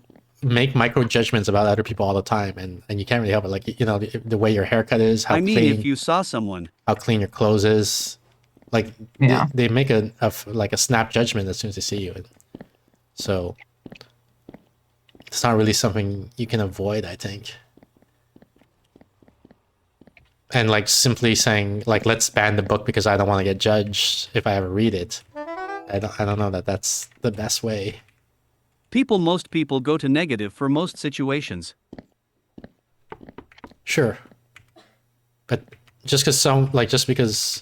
make micro judgments about other people all the time, and you can't really help it. Like, you know, the way your haircut is, how I mean, clean, if you saw someone. how clean your clothes is, like Yeah. they make a snap judgment as soon as they see you. And so it's not really something you can avoid, I think. And like simply saying like, let's ban the book because I don't want to get judged if I ever read it. I don't know that that's the best way. Most people go to negative for most situations. Sure. But just because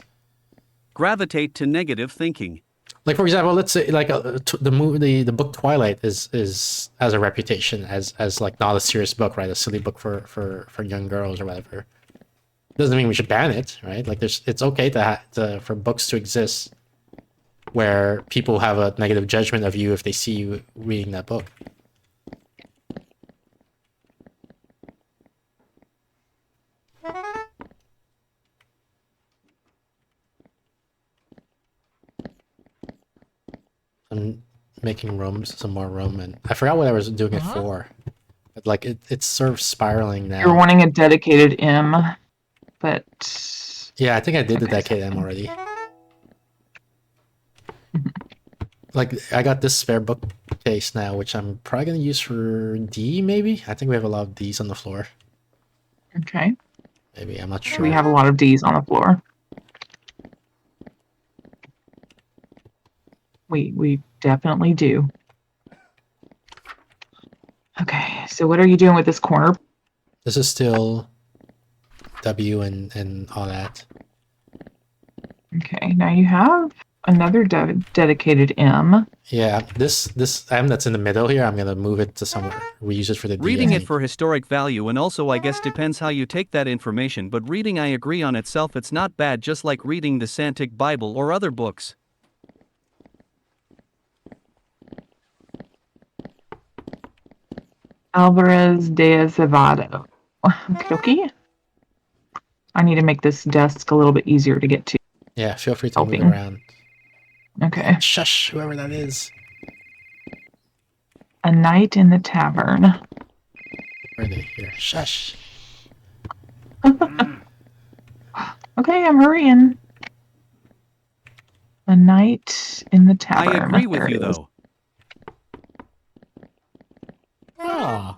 Gravitate to negative thinking. like, for example, let's say like the book Twilight is has a reputation as like not a serious book, right? A silly book for young girls or whatever. Doesn't mean we should ban it, right? Like it's okay for books to exist where people have a negative judgment of you if they see you reading that book. I'm making some more room, and I forgot what I was doing it for. But like it's sort of spiraling now. You're wanting a dedicated M, but Yeah, I think I did the Okay, decade so- M already. Like, I got this spare bookcase now, which I'm probably gonna use for D, maybe? I think we have a lot of Ds on the floor. Okay. Maybe, I'm not So sure. we have a lot of D's on the floor. We definitely do. Okay, so what are you doing with this corner? This is still W and all that. Okay, now you have another dedicated M. Yeah, this M that's in the middle here, I'm gonna move it to somewhere. We use it for the D, Reading I it think. for historic value and also I guess depends how you take that information, but reading I agree on itself it's not bad, just like reading the Santic Bible or other books. Alvarez de Azevedo. Okay. I need to make this desk a little bit easier to get to. Yeah, feel free to Helping. move around. Okay. Shush, whoever that is. A Night in the Tavern. Where are they? Here. Shush. Okay, I'm hurrying. A Night in the Tavern. I agree with There you it is. though. Ah.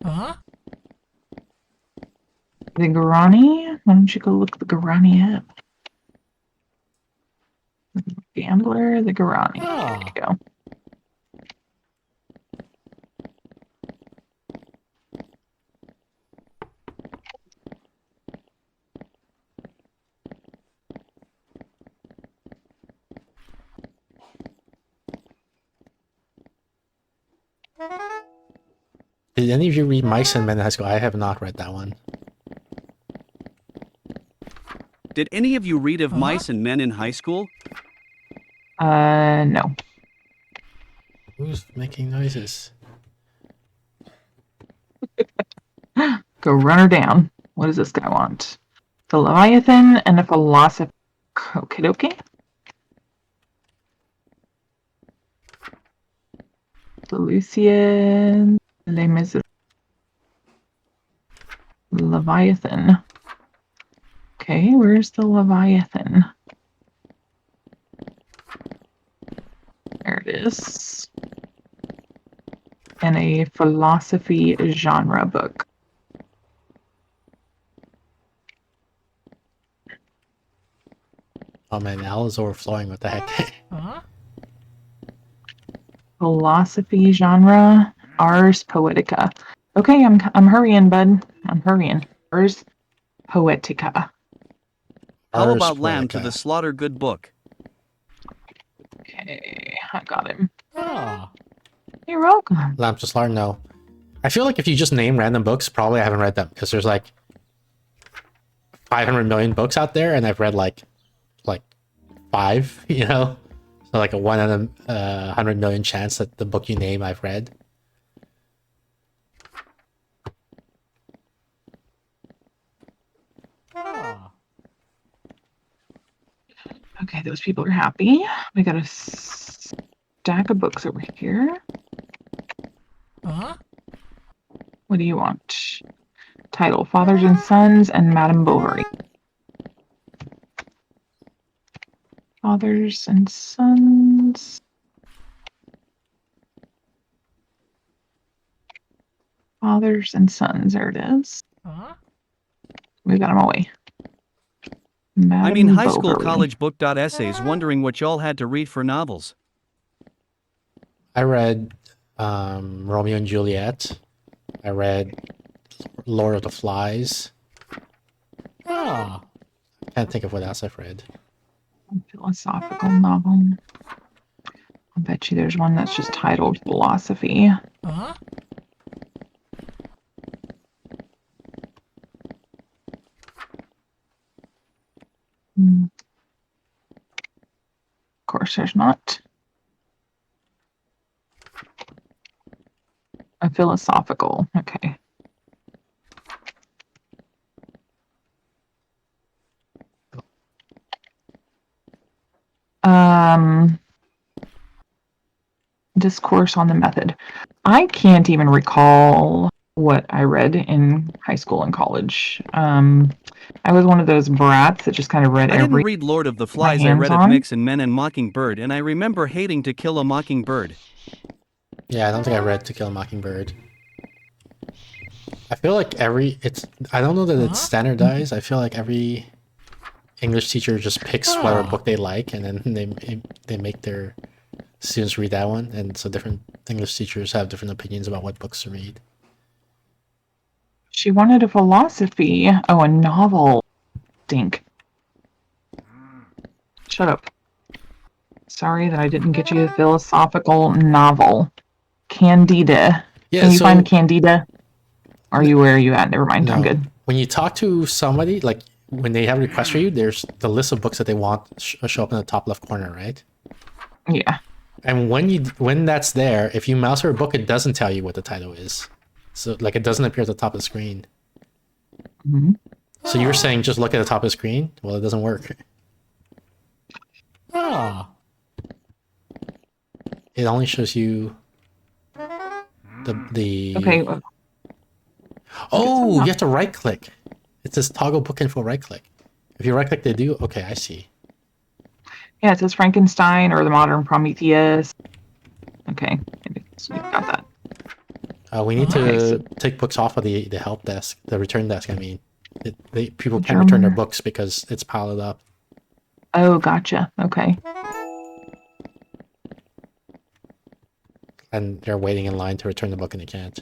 Huh? The Guarani? Why don't you go look the Guarani up? Gambler, the Guarani. There you go. Did any of you read Mice and Men in High School? I have not read that one. Did any of you read of Mice and Men in High School? No. Who's making noises? Go run her down. What does this guy want? The Leviathan and the Philosophy. Okie. The Lucian. Les Miserables. Leviathan. Okay, where's the Leviathan? There it is. And a philosophy genre book. Oh man, Al is overflowing. What the heck? Philosophy genre, Ars Poetica. Okay, I'm hurrying, bud. I'm hurrying. Ars Poetica. How Ars about Lamb to Poetica. the Slaughter Good Book? Okay, I got him. Ah. You're welcome. Lamp to Slaughter, no. I feel like if you just name random books, probably I haven't read them because there's like 500 million books out there, and I've read like 5. You know, so like a 1 in a 100 million chance that the book you name I've read. Okay, those people are happy. We got a stack of books over here. What do you want? Title, Fathers and Sons and Madame Bovary. Fathers and Sons. Fathers and Sons, there it is. We got them away. I mean, Madame high school Bovary. college book.essays, wondering what y'all had to read for novels. I read Romeo and Juliet. I read Lord of the Flies. Ah, can't think of what else I've read. Philosophical novel. I bet you there's one that's just titled Philosophy. Of course, there's not. A philosophical. Okay. Discourse on the method. I can't even recall what I read in high school and college. I was one of those brats that just kind of read I didn't every read Lord of the my Flies, I hands read it on. Mix and Men and Mockingbird, and I remember hating To Kill a Mockingbird. Yeah, I don't think I read To Kill a Mockingbird. I feel like I don't know that it's standardized. I feel like every English teacher just picks whatever book they like, and then they make their students read that one. And so different English teachers have different opinions about what books to read. She wanted a philosophy. Oh, a novel. Dink. Shut up. Sorry that I didn't get you a philosophical novel. Candida. Yeah, Can you so find Candida? Are you where are you at? Never mind. I'm no, good. when you talk to somebody, like when they have a request for you, there's the list of books that they want show up in the top left corner, right? Yeah. And when that's there, if you mouse over a book, it doesn't tell you what the title is. So like it doesn't appear at the top of the screen. Mm-hmm. So you're saying just look at the top of the screen? Well, it doesn't work. It only shows you the Okay. Oh, you have to right click. It says toggle book info right click. If you right click, they do. Okay, I see. Yeah, it says Frankenstein or the Modern Prometheus. Okay, so you've got that. We need to take books off of the help desk, the return desk. I mean, people can't return their books because it's piled up. Oh, gotcha. Okay. And they're waiting in line to return the book and they can't.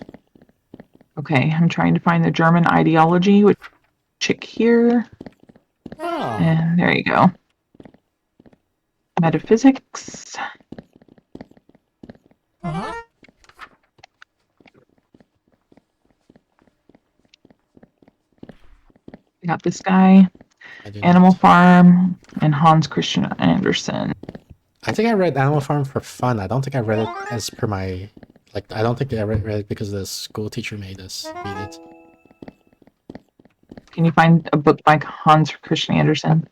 Okay, I'm trying to find the German ideology, which check here. And there you go. Metaphysics. I got this guy, Animal Farm, and Hans Christian Andersen. I think I read Animal Farm for fun. I don't think I read it as per my... Like, I don't think I read it because the school teacher made us read it. Can you find a book by Hans Christian Andersen?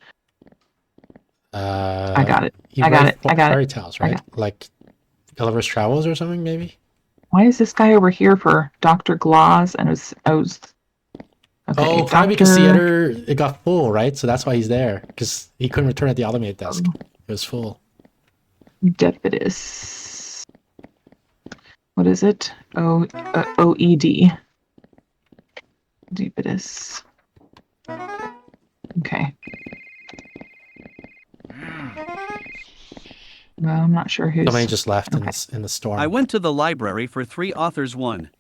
I got it. I got it. Fairy tales, right? Like Gulliver's Travels or something, maybe? Why is this guy over here for Dr. Gloss and I was okay, oh, probably because the other it got full, right? So that's why he's there, because he couldn't return at the automated desk. It was full. Debitus. What is it? OED. Debitus. Okay. Well, I'm not sure who's... Somebody just left in the storm. I went to the library for 3 authors 1.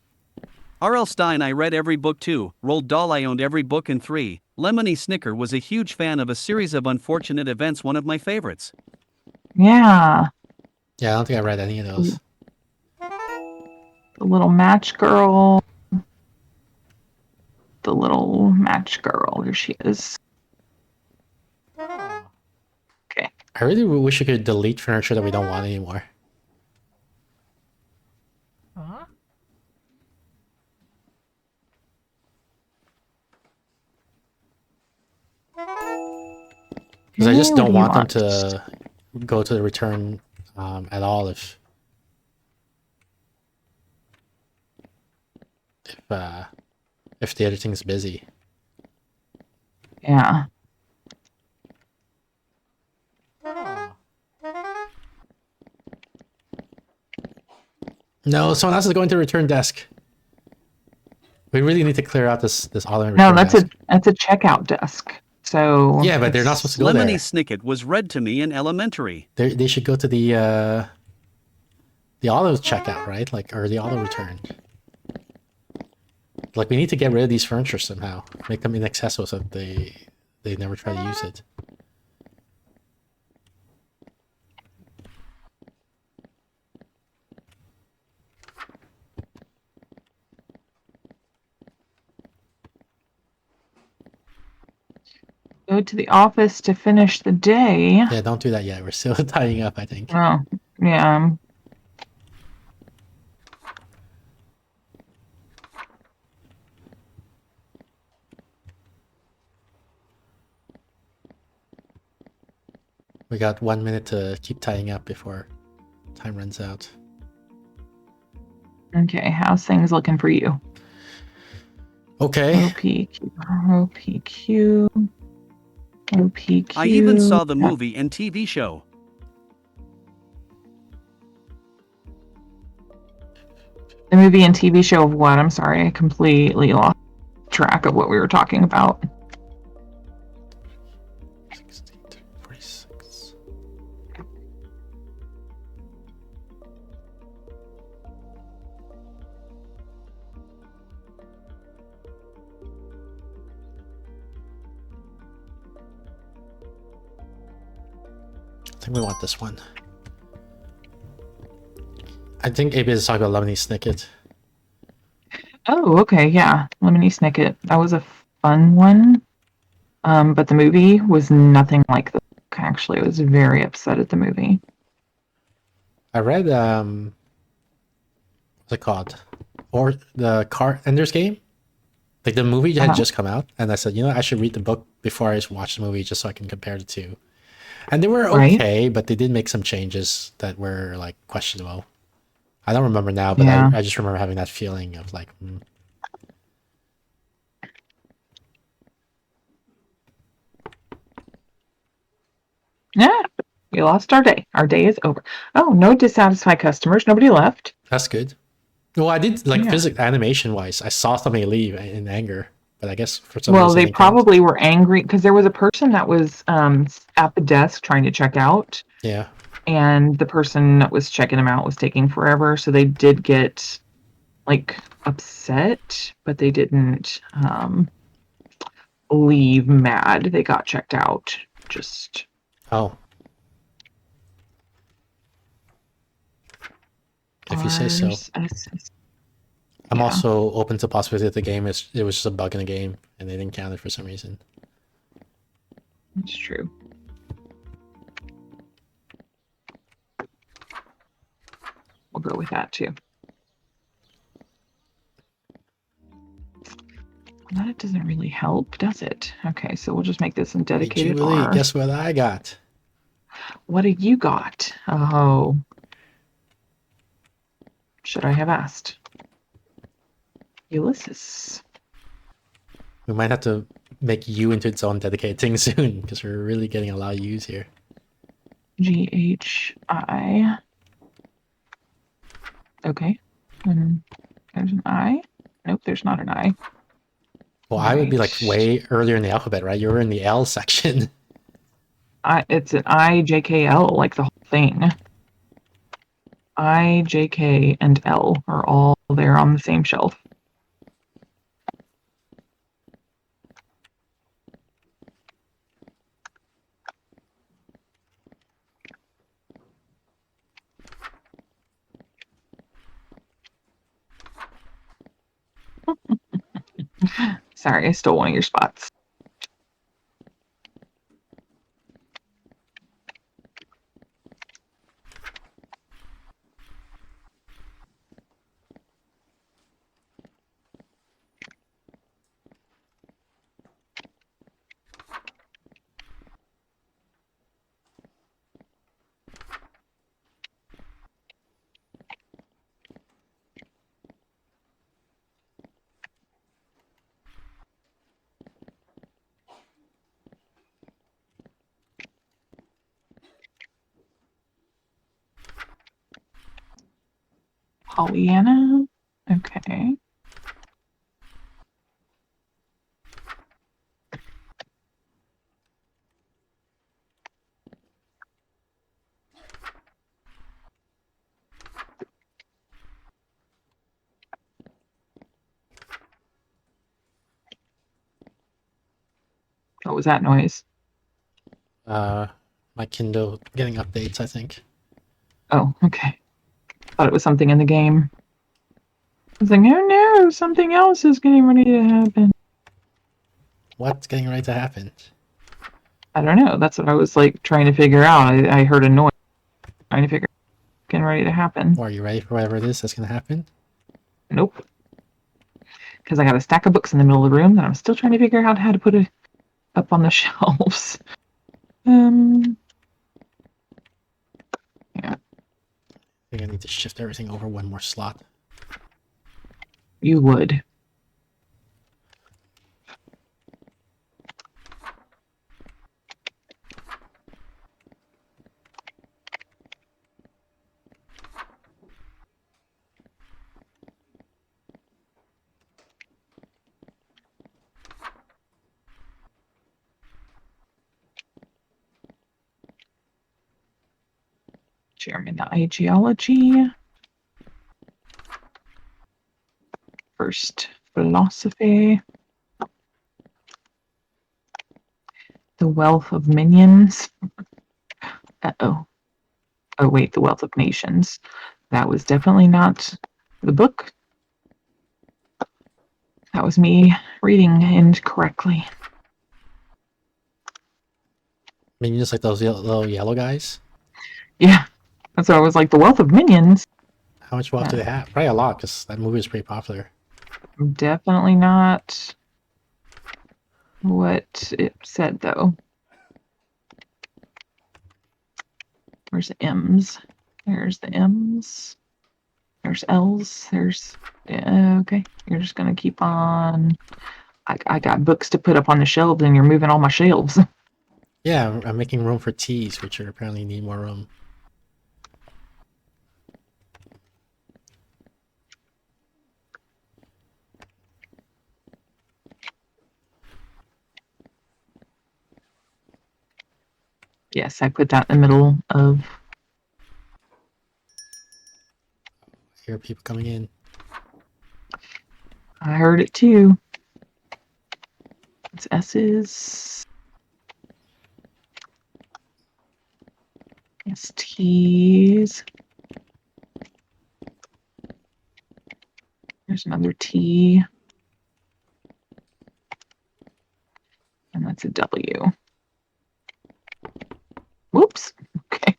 R.L. Stein I read every book 2, Roald Dahl I owned every book and 3, Lemony Snicker was a huge fan of A Series of Unfortunate Events, one of my favorites. Yeah. Yeah, I don't think I read any of those. The Little Match Girl. The Little Match Girl. Here she is. Okay. I really wish you could delete furniture that we don't want anymore. Because I just don't want them to go to the return at all if the editing's busy. Yeah. No, someone else is going to the return desk. We really need to clear out this auto. No, that's a checkout desk. So yeah, but they're not supposed to go Lemony there. Snicket was read to me in elementary. They should go to the auto checkout, right? Like, or the auto return. Like, we need to get rid of these furniture somehow. Make them inaccessible so that they never try to use it. go to the office to finish the day. Yeah, don't do that yet. We're still tying up, I think. Oh, yeah. We got 1 minute to keep tying up before time runs out. Okay, how's things looking for you? Okay. OPQ, OPQ, OPQ. I even saw the movie and TV show. The movie and TV show of what? I'm sorry, I completely lost track of what we were talking about. 16, 46. I think we want this one. I think AB is talking about Lemony Snicket. Oh, okay, yeah. Lemony Snicket. That was a fun one. But the movie was nothing like the book, actually. I was very upset at the movie. I read what's it called? Or the Ender's Game? Like the movie had just come out, and I said, you know, I should read the book before I watch the movie just so I can compare the two. And they were okay, but they did make some changes that were like questionable. I don't remember now, but I just remember having that feeling of like, Yeah, we lost our day. Our day is over. Oh, no dissatisfied customers. Nobody left. That's good. Well, I did like animation-wise. I saw somebody leave in anger, but I guess for some reason. Well, they probably were angry because there was a person that was at the desk trying to check out. Yeah. And the person that was checking them out was taking forever, so they did get like upset, but they didn't leave mad. They got checked out. Just if you say so. I'm also open to the possibility that the game it was just a bug in the game and they didn't count it for some reason. That's true. We'll go with that too. That doesn't really help, does it? Okay, so we'll just make this in dedicated Julie, R. guess what I got? What do you got? Oh. Should I have asked? Ulysses. We might have to make you into its own dedicated thing soon because we're really getting a lot of use here. GHI. Okay. There's an I. Nope, there's not an I. Well, I would be like way earlier in the alphabet, right? You were in the L section. It's an IJKL, like the whole thing. I, JK, and L are all there on the same shelf. Sorry, I stole one of your spots. Pollyanna. Okay. What was that noise? My Kindle getting updates, I think. Oh, okay. Thought it was something in the game. I was like, oh no, something else is getting ready to happen. What's getting ready to happen? I don't know. That's what I was like trying to figure out. I heard a noise. Trying to figure out getting ready to happen. Well, are you ready for whatever it is that's going to happen? Nope. Because I got a stack of books in the middle of the room that I'm still trying to figure out how to put it up on the shelves. think I need to shift everything over one more slot. You would. Chairman ideology. First philosophy. The wealth of minions. Uh-oh. Oh wait, the wealth of nations. That was definitely not the book. That was me reading incorrectly. Minions like those little yellow guys? Yeah. And so I was like, the wealth of minions? How much wealth do they have? Probably a lot, because that movie is pretty popular. Definitely not what it said, though. Where's the M's? There's the M's. There's L's. There's... okay. You're just going to keep on... I got books to put up on the shelves, and you're moving all my shelves. Yeah, I'm making room for T's, which are apparently need more room. Yes, I put that in the middle of... I hear people coming in. I heard it too. It's S's. It's T's. There's another T. And that's a W. Whoops. Okay.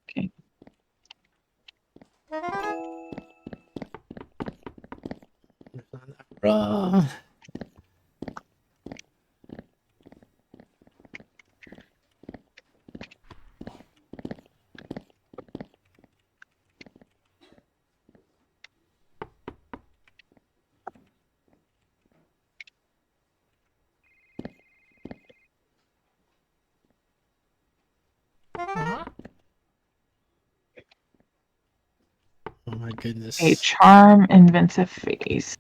Okay. Bruh. Oh my goodness. A charm invents a face.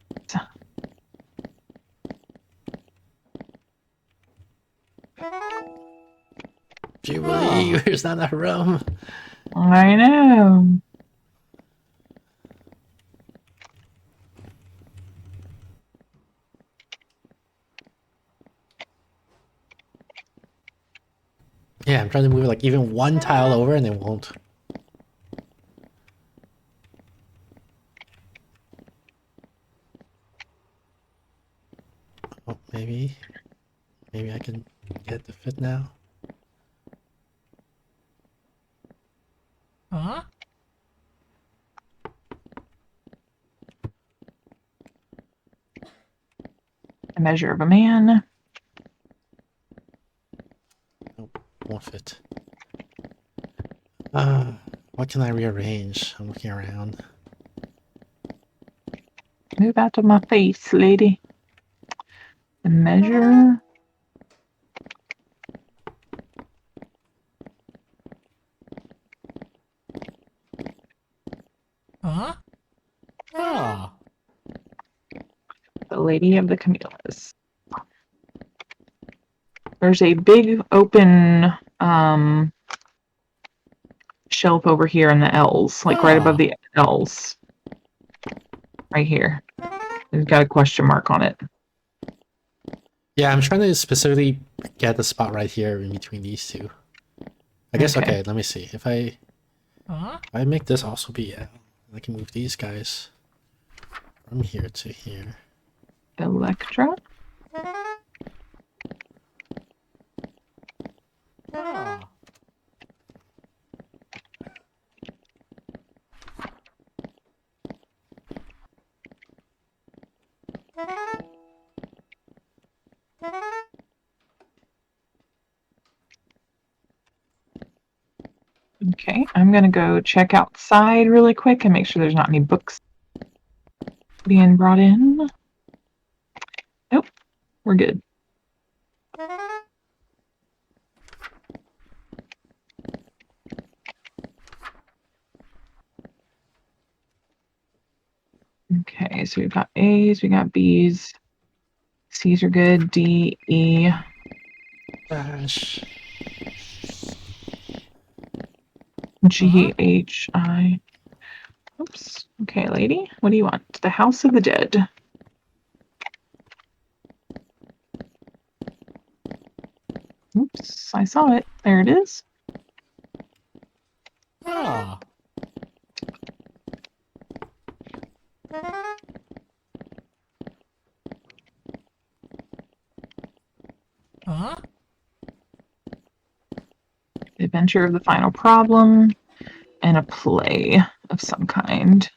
Jubilee, there's not enough room. I know. Yeah, I'm trying to move it like even one tile over and it won't. Oh, maybe I can get it to fit now. Huh? A measure of a man. Nope, won't fit. What can I rearrange? I'm looking around. Move out of my face, lady. The measure. Huh? Ah. The Lady of the Camellias. There's a big open shelf over here in the L's, like right above the L's. Right here. It's got a question mark on it. Yeah, I'm trying to specifically get the spot right here in between these two. I guess, okay, let me see. If I make this also be L. I can move these guys from here to here. Electra? Okay, I'm gonna go check outside really quick and make sure there's not any books being brought in. Nope, we're good. Okay, so we've got A's, we got B's, C's are good, D, E. Gosh. G, H, I. Oops. Okay, lady, what do you want? The House of the Dead. Oops, I saw it. There it is. Ah. Huh? The Adventure of the Final Problem, and a play of some kind.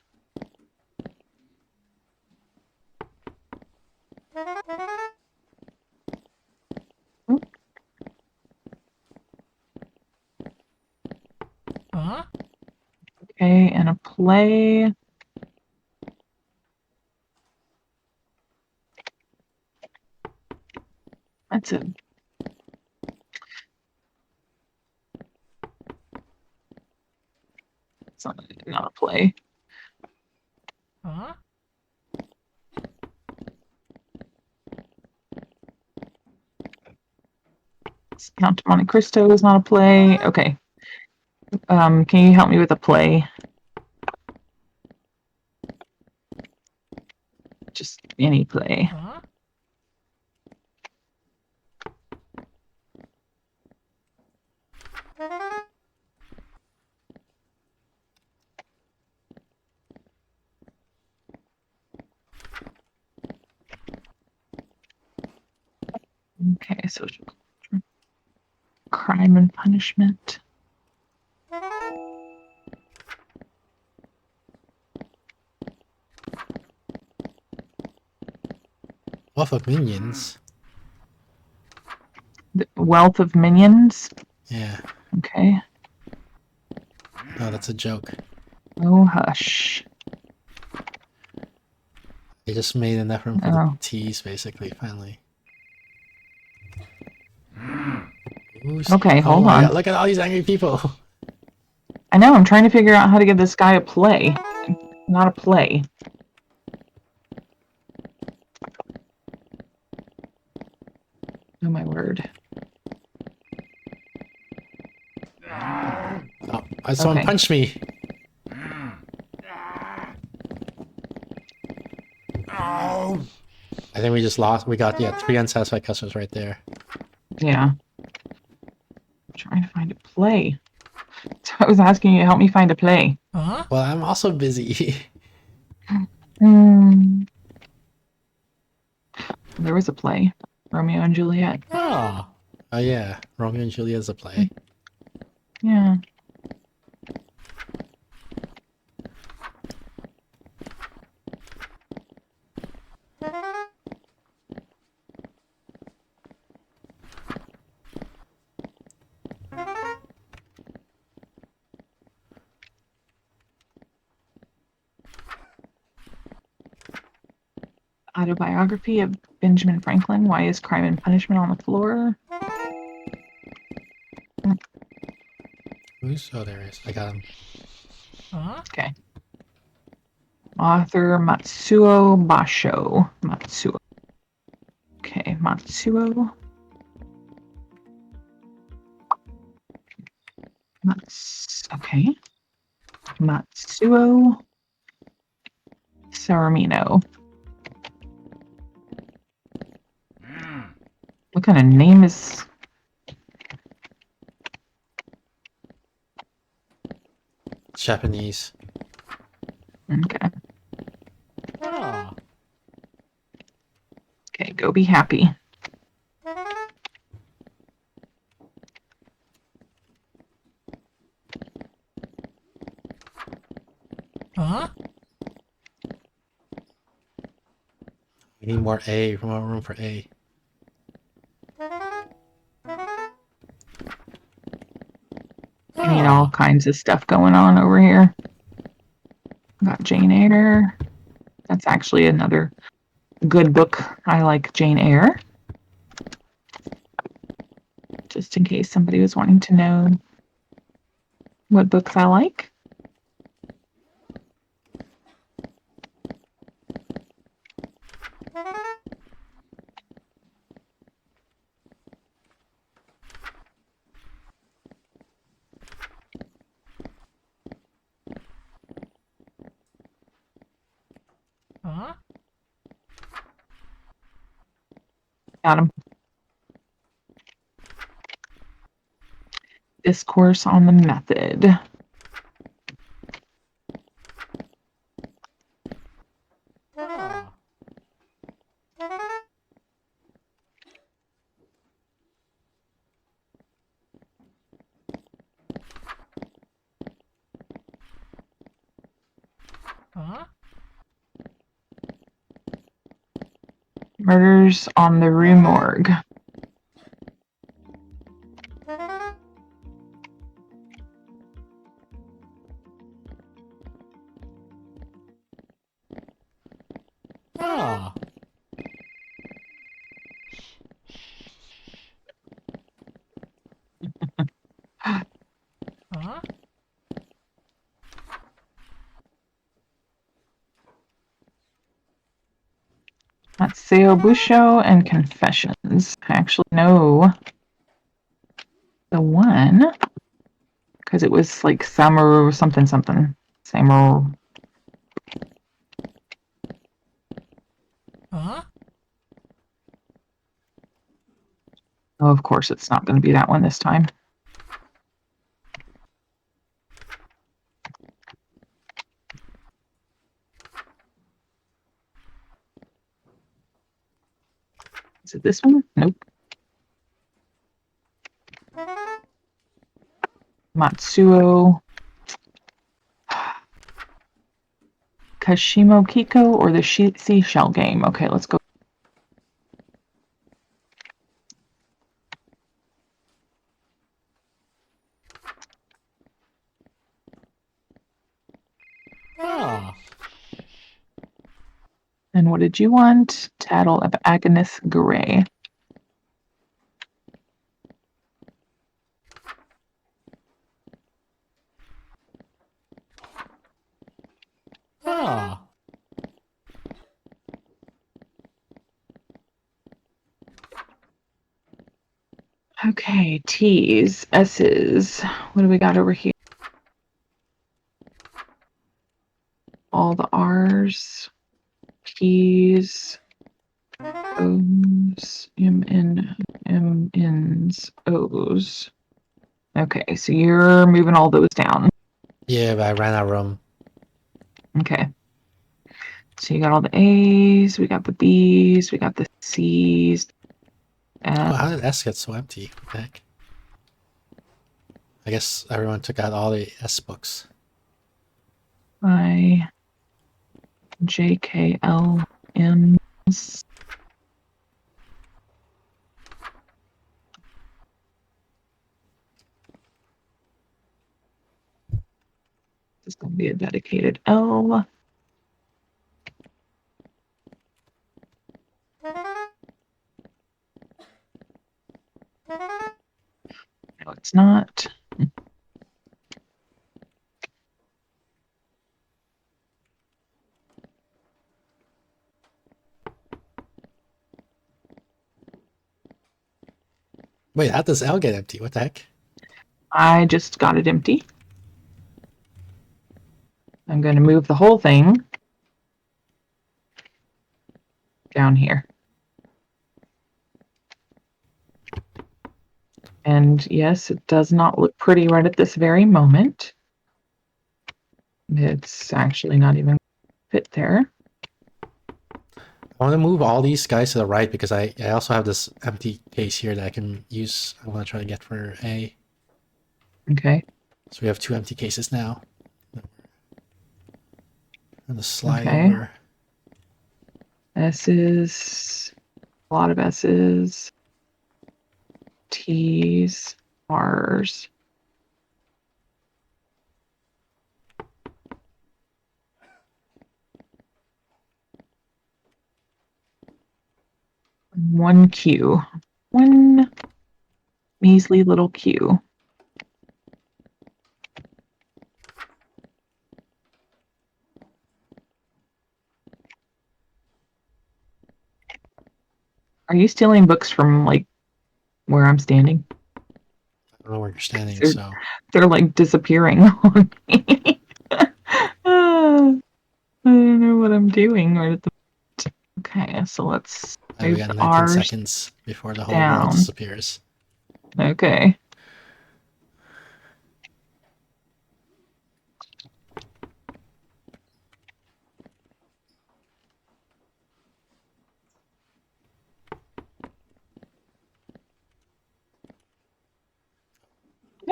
Huh? Okay, and a play. That's a... It's not a play. Huh? Count to Monte Cristo is not a play. Okay. Can you help me with a play? Just any play. Huh? Okay, social culture. Crime and Punishment. Wealth of Minions. The Wealth of Minions. Yeah. Okay. No, that's a joke. Oh, hush. They just made an effort for the T's, basically, finally. Okay, hold my on. God, look at all these angry people. I know, I'm trying to figure out how to give this guy a play. Not a play. Oh my word. Oh, someone punched me. Oh. I think we just lost. We got, 3 unsatisfied customers right there. Yeah. I'm trying to find a play. So I was asking you to help me find a play. Huh? Well, I'm also busy. There was a play. Romeo and Juliet. Oh. Oh yeah, Romeo and Juliet is a play. Yeah. Autobiography of Benjamin Franklin. Why is Crime and Punishment on the floor? Who's? Oh, there he is. I got him. Okay. Author Matsuo Basho. Matsuo. Okay, Matsuo. Okay. Matsuo Saramino. What kind of name is... Japanese. Okay. Ah. Okay, go be happy. Huh? We need more A, more room for A. I need all kinds of stuff going on over here. Got Jane Eyre. That's actually another good book. I like Jane Eyre. Just in case somebody was wanting to know what books I like. Huh? Got him. Discourse on the Method. Huh? Murders on the Rue Morgue. Ah. Huh? That's Seo Busho and Confessions. I actually know the one because it was like summer something something. Summer. Huh? Oh, of course, it's not going to be that one this time. Is it this one? Nope. Matsuo. Kashimo Kiko or the Seashell Game. Okay, let's go. Ah. And what did you want? Tattle of Agnes Gray. Ah. Okay, T's, S's. What do we got over here? All the R's, P's, O's, N's, O's. Okay, so you're moving all those down. Yeah, but I ran out of room. Okay. So you got all the A's, we got the B's, we got the C's. Oh, how did S get so empty? What the heck? I guess everyone took out all the S books. I, J, K, L, M's. This is going to be a dedicated L. No, it's not. Wait, how does L get empty? What the heck? I just got it empty. I'm going to move the whole thing down here. And yes, it does not look pretty right at this very moment. It's actually not even fit there. I want to move all these guys to the right because I also have this empty case here that I can use. I want to try to get for A. Okay. So we have 2 empty cases now. And the slide Okay. over. S's, a lot of S's, T's, R's. One Q. One measly little Q. Are you stealing books from, like, where I'm standing? I don't know where you're standing, They're- so... They're, like, disappearing on me. I don't know what I'm doing right at the... Okay, so let's we move got the 19 R's seconds before the whole world down. disappears. Okay.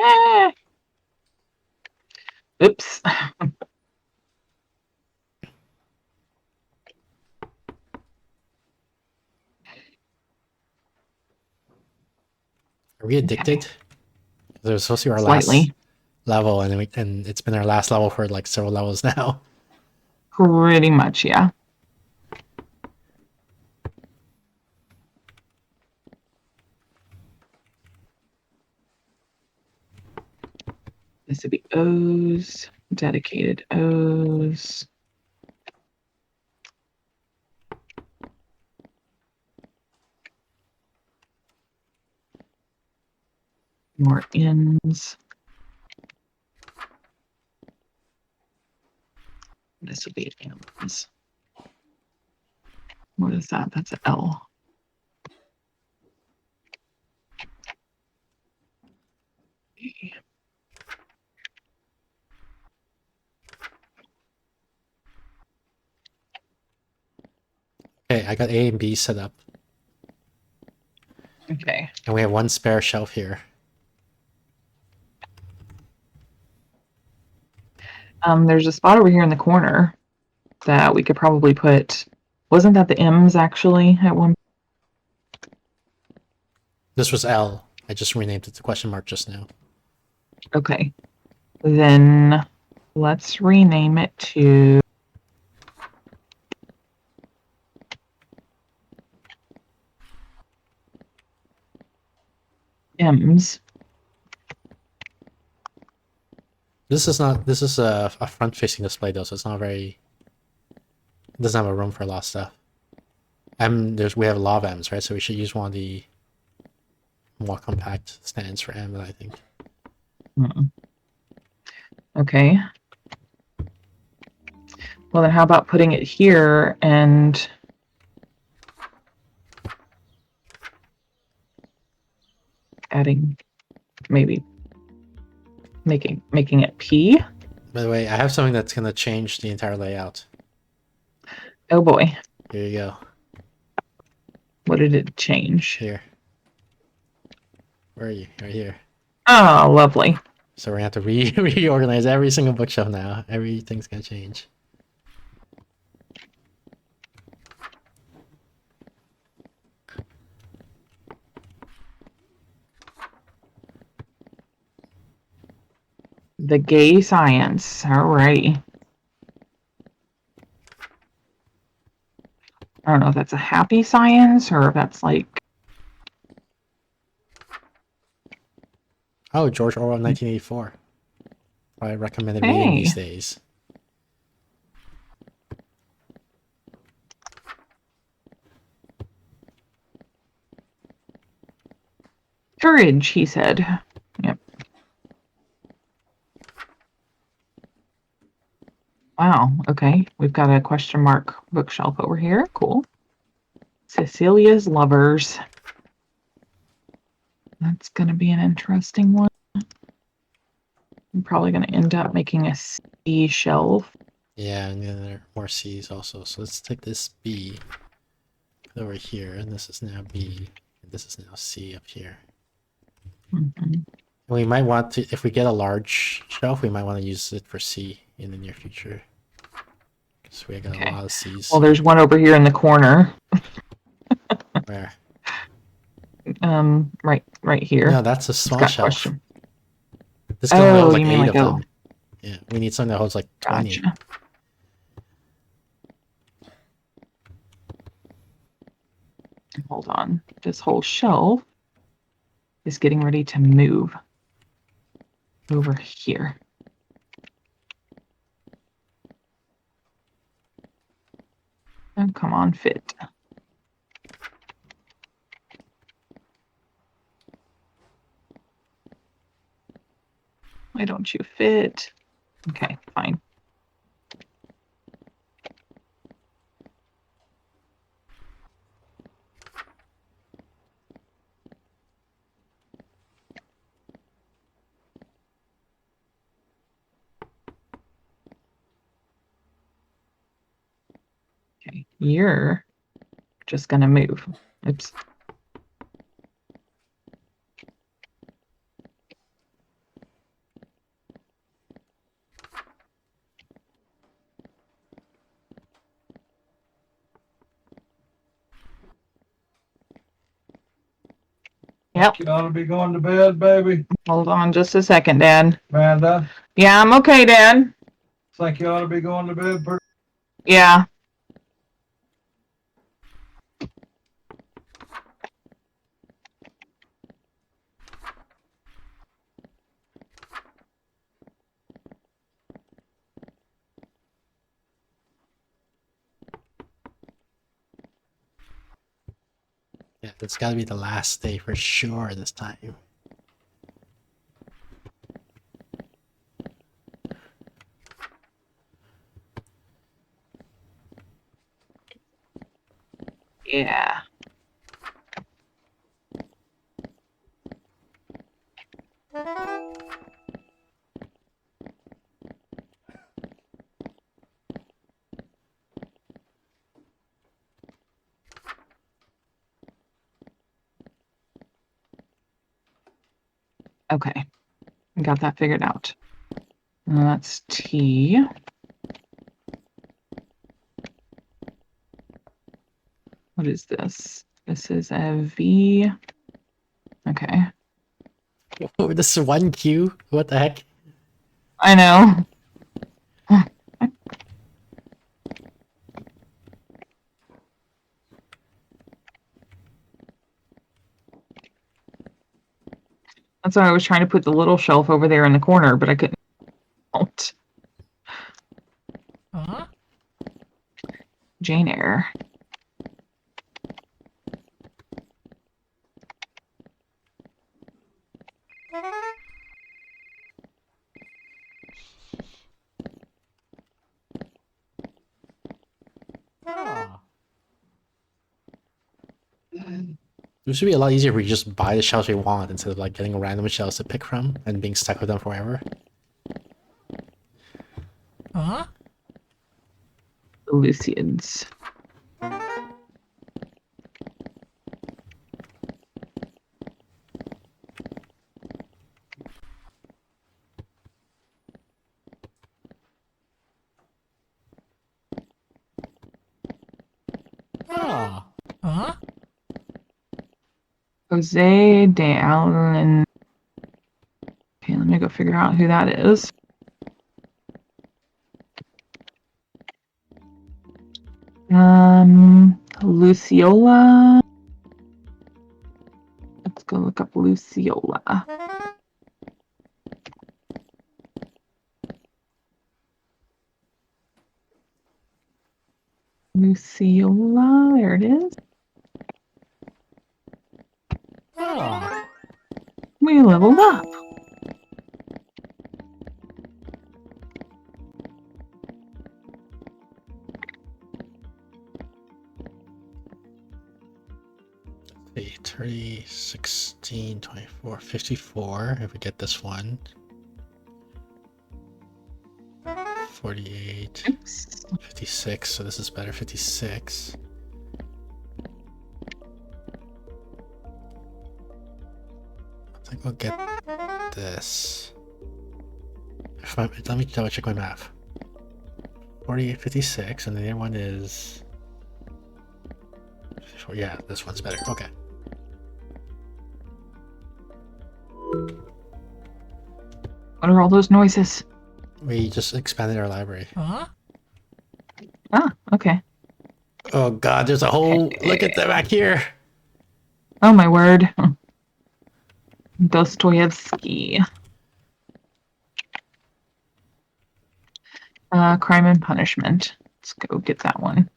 Ah! Oops. Are we addicted? It was supposed to be our Slightly. last level, and it's been our last level for like several levels now. Pretty much, yeah. This would be O's, dedicated O's. More N's. This would be M's. What is that? That's an L. Okay, I got A and B set up. Okay. And we have 1 spare shelf here. There's a spot over here in the corner that we could probably put. Wasn't that the M's actually at one? This was L. I just renamed it to question mark just now. Okay. Then let's rename it to M's. This is a front-facing display though, so it's not very... It doesn't have a room for a lot of stuff. We have a lot of M's, right? So we should use one of the more compact stands for M, I think. Okay. Well, then how about putting it here and adding, maybe making it P? By the way, I have something that's going to change the entire layout. Oh boy. Here you go. What did it change? Here. Where are you? Right here. Oh, lovely. So we're going to have to reorganize every single bookshelf now. Everything's going to change. The gay science. Alrighty. I don't know if that's a happy science or if that's like... Oh, George Orwell, 1984. I recommended reading these days. Courage, he said. Yep. Wow, okay. We've got a question mark bookshelf over here. Cool. Cecilia's Lovers. That's going to be an interesting one. I'm probably going to end up making a C shelf. Yeah, and then there are more C's also. So let's take this B over here, and this is now B, and this is now C up here. Mhm. We might want to, if we get a large shelf, we might want to use it for C in the near future. Because we got a lot of C's. Well, there's one over here in the corner. Where? Right here. No, that's a small got shelf. question. This can only hold like you 8 mean of like them. Yeah, we need something that holds like 20. Gotcha. Hold on. This whole shelf is getting ready to move over here. Oh, come on, fit. Why don't you fit? Okay, fine. Okay, you're just gonna move. Oops. Yep. You ought to be going to bed, baby. Hold on just a second, Dad. Amanda, Yeah, I'm okay, Dad. it's like you ought to be going to bed. Yeah. Yeah, it's got to be the last day for sure this time. Yeah. Okay. Got that figured out. That's T. What is this? This is a V. Okay. Oh, this is 1Q? What the heck? I know. That's why I was trying to put the little shelf over there in the corner, but I couldn't. Jane Eyre. It should be a lot easier if we just buy the shells we want instead of like getting random shells to pick from and being stuck with them forever. The Lucians. Jose de Allen. Okay, let me go figure out who that is. Luciola. Let's go look up Luciola. Luciola, there it is. We leveled up. See, 30, 16, 24, 54 if we get this one. 48, Oops. 56. So this is better. 56. I think we'll get this. Let me double check my math. 48, 56, and the other one is. Yeah, this one's better. Okay. What are all those noises? We just expanded our library. Ah, okay. Oh god, there's a whole look at that back here. Oh my word. Dostoevsky. Crime and Punishment. Let's go get that one.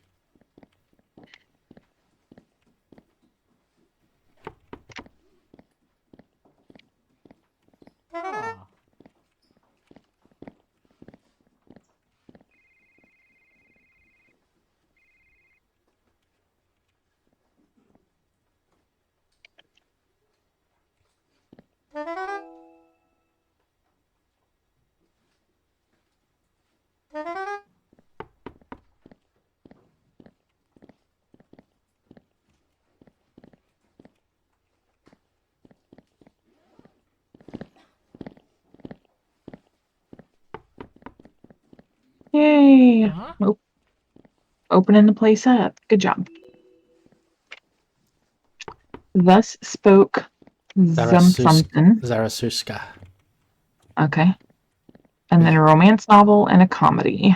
Yay! Opening the place up. Good job. Thus spoke something. Zarathustra. Okay. And then a romance novel and a comedy.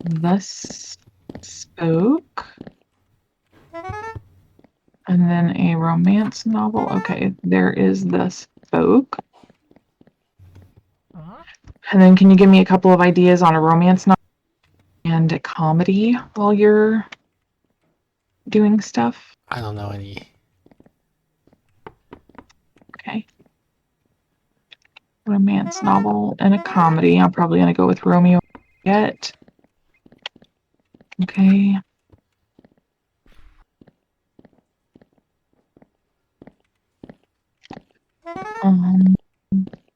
Thus spoke. And then a romance novel. Okay, there is Thus spoke. And then can you give me a couple of ideas on a romance novel and a comedy while you're doing stuff? I don't know any. Okay. Romance novel and a comedy. I'm probably going to go with Romeo and Juliet. Okay.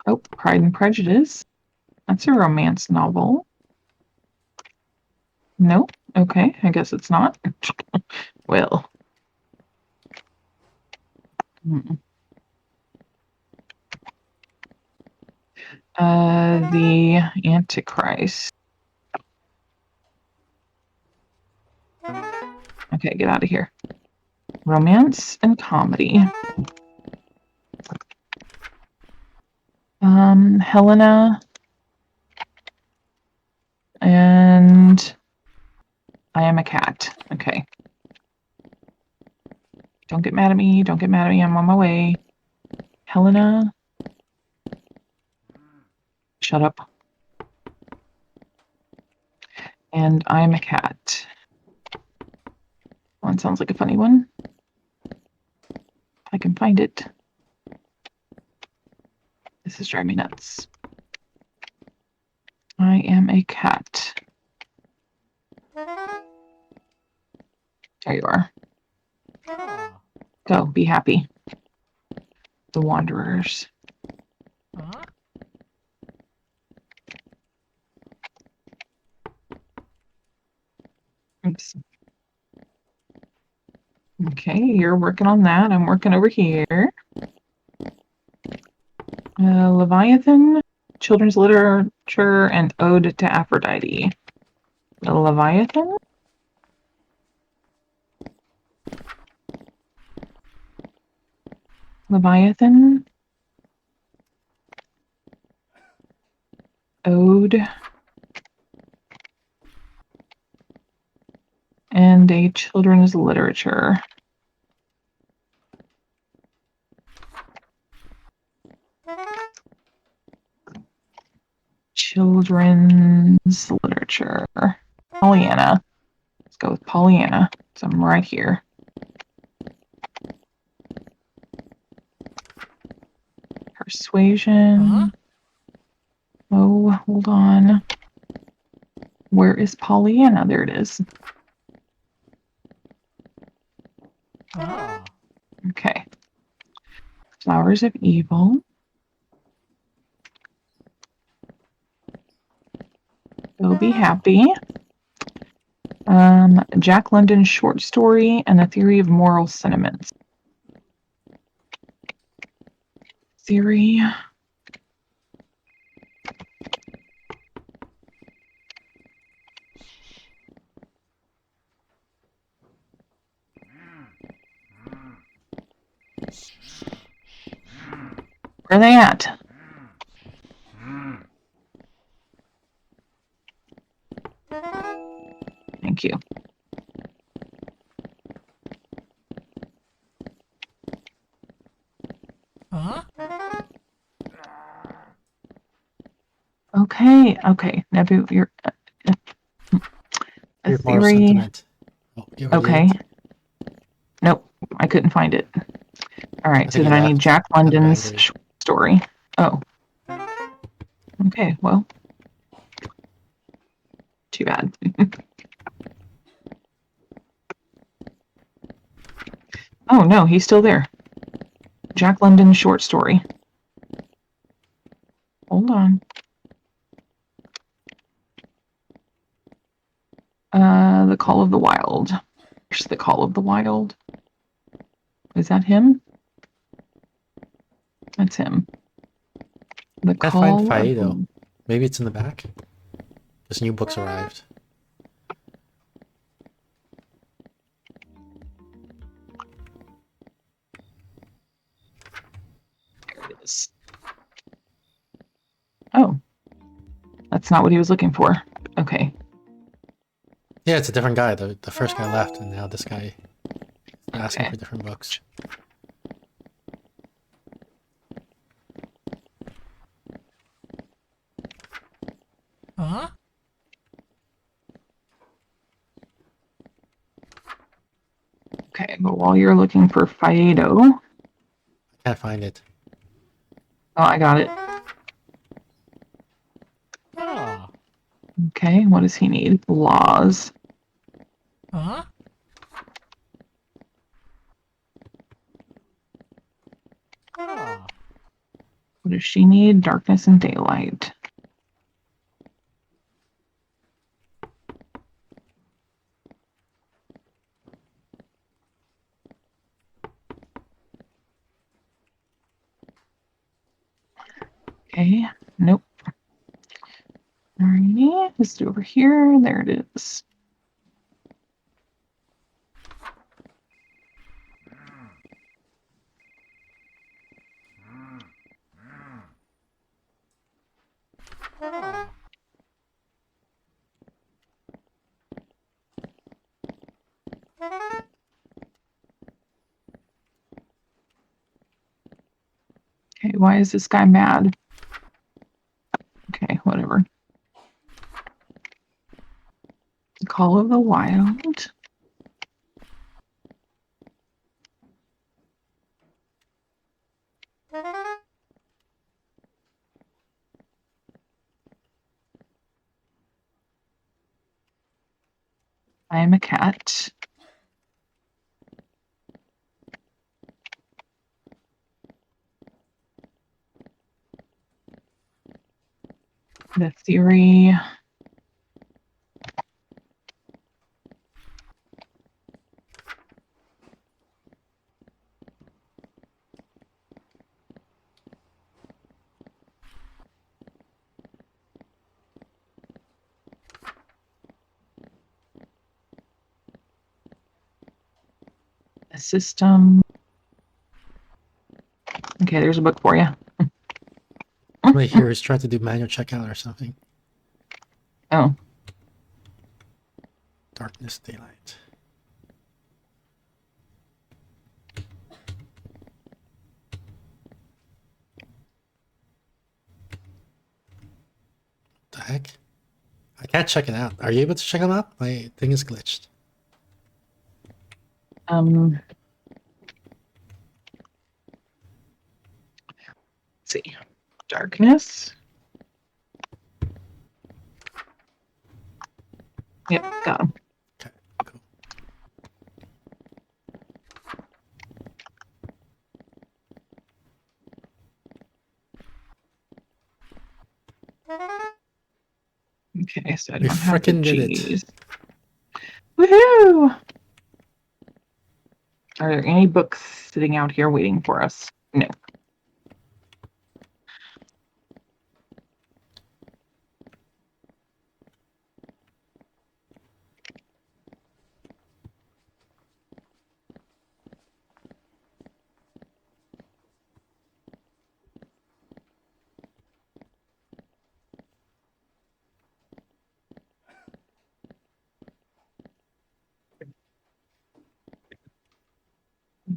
Oh, Pride and Prejudice. That's a romance novel. No? Okay, I guess it's not. Well. The Antichrist. Okay, get out of here. Romance and comedy. Helena and I Am a Cat. Okay. Don't get mad at me. Don't get mad at me. I'm on my way. Helena. Shut up. And I'm a Cat. One sounds like a funny one. I can find it. This is driving me nuts. I Am a Cat. There you are. Go, be happy. The Wanderers. Oops. Okay, you're working on that. I'm working over here. Leviathan, children's literature, and Ode to Aphrodite. Leviathan? Leviathan. Ode. And a children's literature. Children's literature. Pollyanna. Let's go with Pollyanna. So I'm right here. Persuasion. Oh, hold on. Where is Pollyanna? There it is. Okay. Flowers of Evil. Go be happy. Jack London's short story and the theory of moral sentiments. Theory. Where are they at? Thank you. Okay. Nebu, you're a Your moral theory. sentiment. Oh, you already Okay. did? Nope, I couldn't find it. All right, so think then you I need left. Jack I'm London's angry. short story. Oh. Okay, well. Too bad. Oh no, he's still there. Jack London's short story. Hold on. The Call of the Wild. Where's the Call of the Wild? Is that him? That's him. The Can't find Call of Faido. Maybe it's in the back? Because new books arrived. There it is. Oh. That's not what he was looking for. Okay. Yeah, it's a different guy. The first guy left, and now this guy is asking Okay. for different books. Okay, but while you're looking for Fiedo. I can't find it. Oh, I got it. Okay, what does he need? Laws. What does she need? Darkness and daylight. Okay, nope. Alrighty, let's do over here. There it is. Okay, why is this guy mad? Okay, whatever. The Call of the Wild. I am a cat. The theory. The system. Okay, there's a book for you. Somebody here is trying to do manual checkout or something. Oh, Darkness, daylight. The heck? I can't check it out. Are you able to check them out? My thing is glitched. let's see. Darkness. Yep, got him. Okay, cool. Okay, so I We don't have the frickin' did it. G's. Woohoo! Are there any books sitting out here waiting for us? No.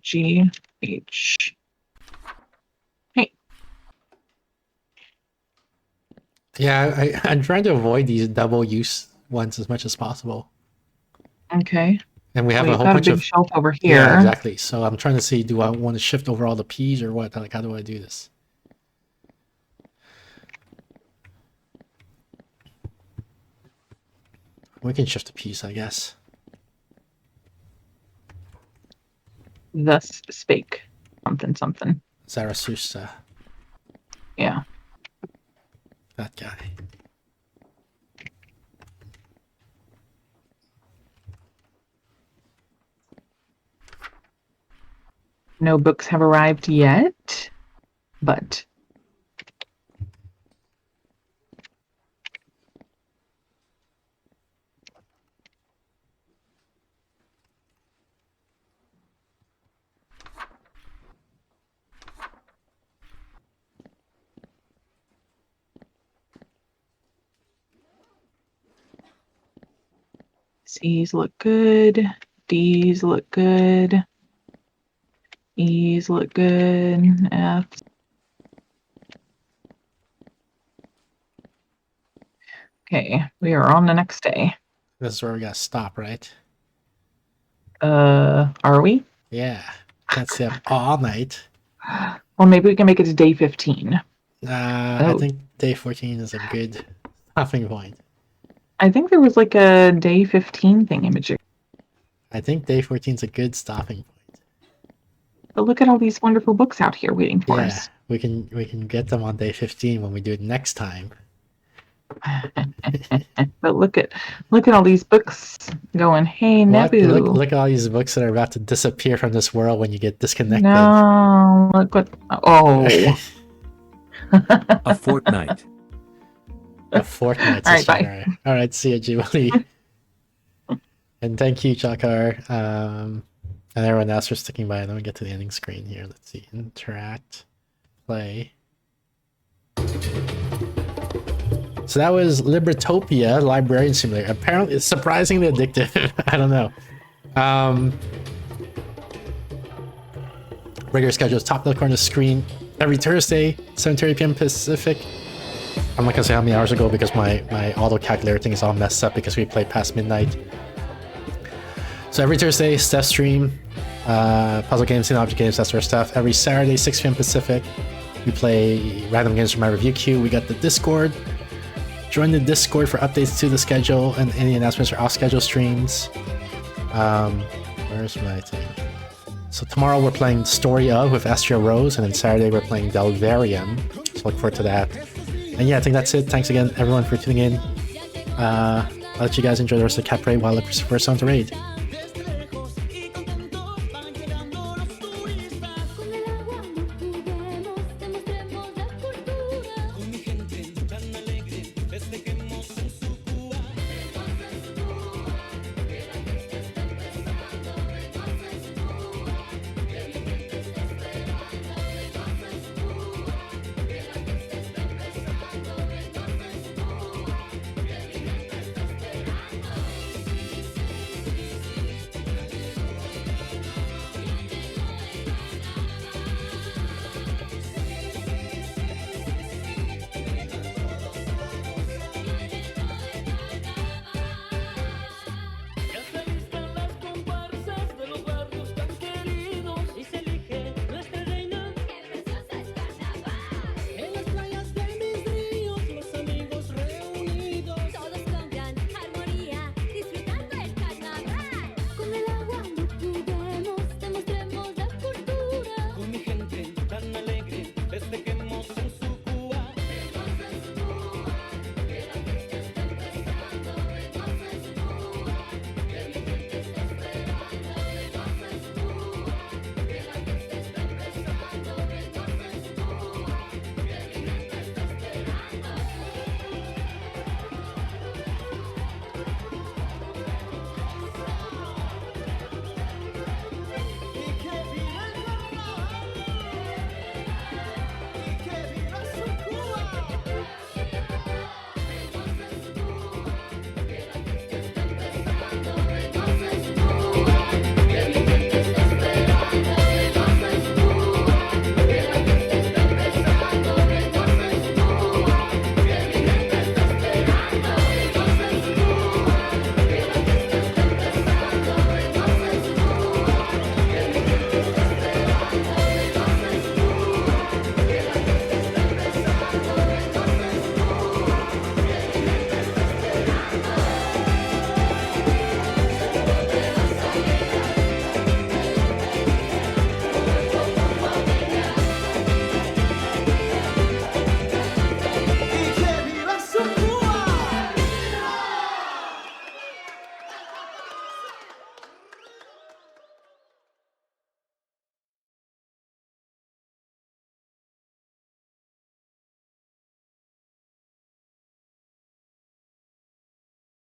G H. Hey. Yeah, I'm trying to avoid these double use ones as much as possible. Okay. And we have Well, a you've whole got a bunch big of shelf over here. Yeah, exactly. So I'm trying to see, do I want to shift over all the P's or what? Like, how do I do this? We can shift the P's, I guess. Thus spake something something. Zarathustra. Yeah. That guy. No books have arrived yet, but C's look good. D's look good. E's look good. F's. Okay, we are on the next day. This is where we gotta stop, right? Are we? Yeah. Can't stay up all night. Well, maybe we can make it to day 15. I think day 14 is a good stopping point. I think there was like a day 15 thing image. I think day 14 is a good stopping point. But look at all these wonderful books out here waiting for us. We can get them on day 15 when we do it next time. But look at all these books going, hey, Nebu. Look at all these books that are about to disappear from this world when you get disconnected. No, look what. Oh. A fortnight. A fortnight. All right, bye. All right, see you, Jubilee. And thank you, Chakar. And everyone else for sticking by. Let me get to the ending screen here. Let's see. Interact. Play. So that was Libritopia, Librarian Simulator. Apparently, it's surprisingly addictive. I don't know. Regular schedule is top left corner of the screen every Thursday, 7:30 p.m. Pacific. I'm not gonna say how many hours ago because my auto calculator thing is all messed up because we played past midnight. So every Thursday, Steph stream, puzzle games, and object games, that sort of stuff. Every Saturday, 6 p.m. Pacific, we play random games from my review queue. We got the Discord. Join the Discord for updates to the schedule and any announcements for off-schedule streams. Where's my thing? So tomorrow we're playing Story of with Astria Rose, and then Saturday we're playing Delvarium. So look forward to that. And yeah, I think that's it. Thanks again, everyone, for tuning in. I'll let you guys enjoy the rest of the Cap Raid while I look for someone to raid.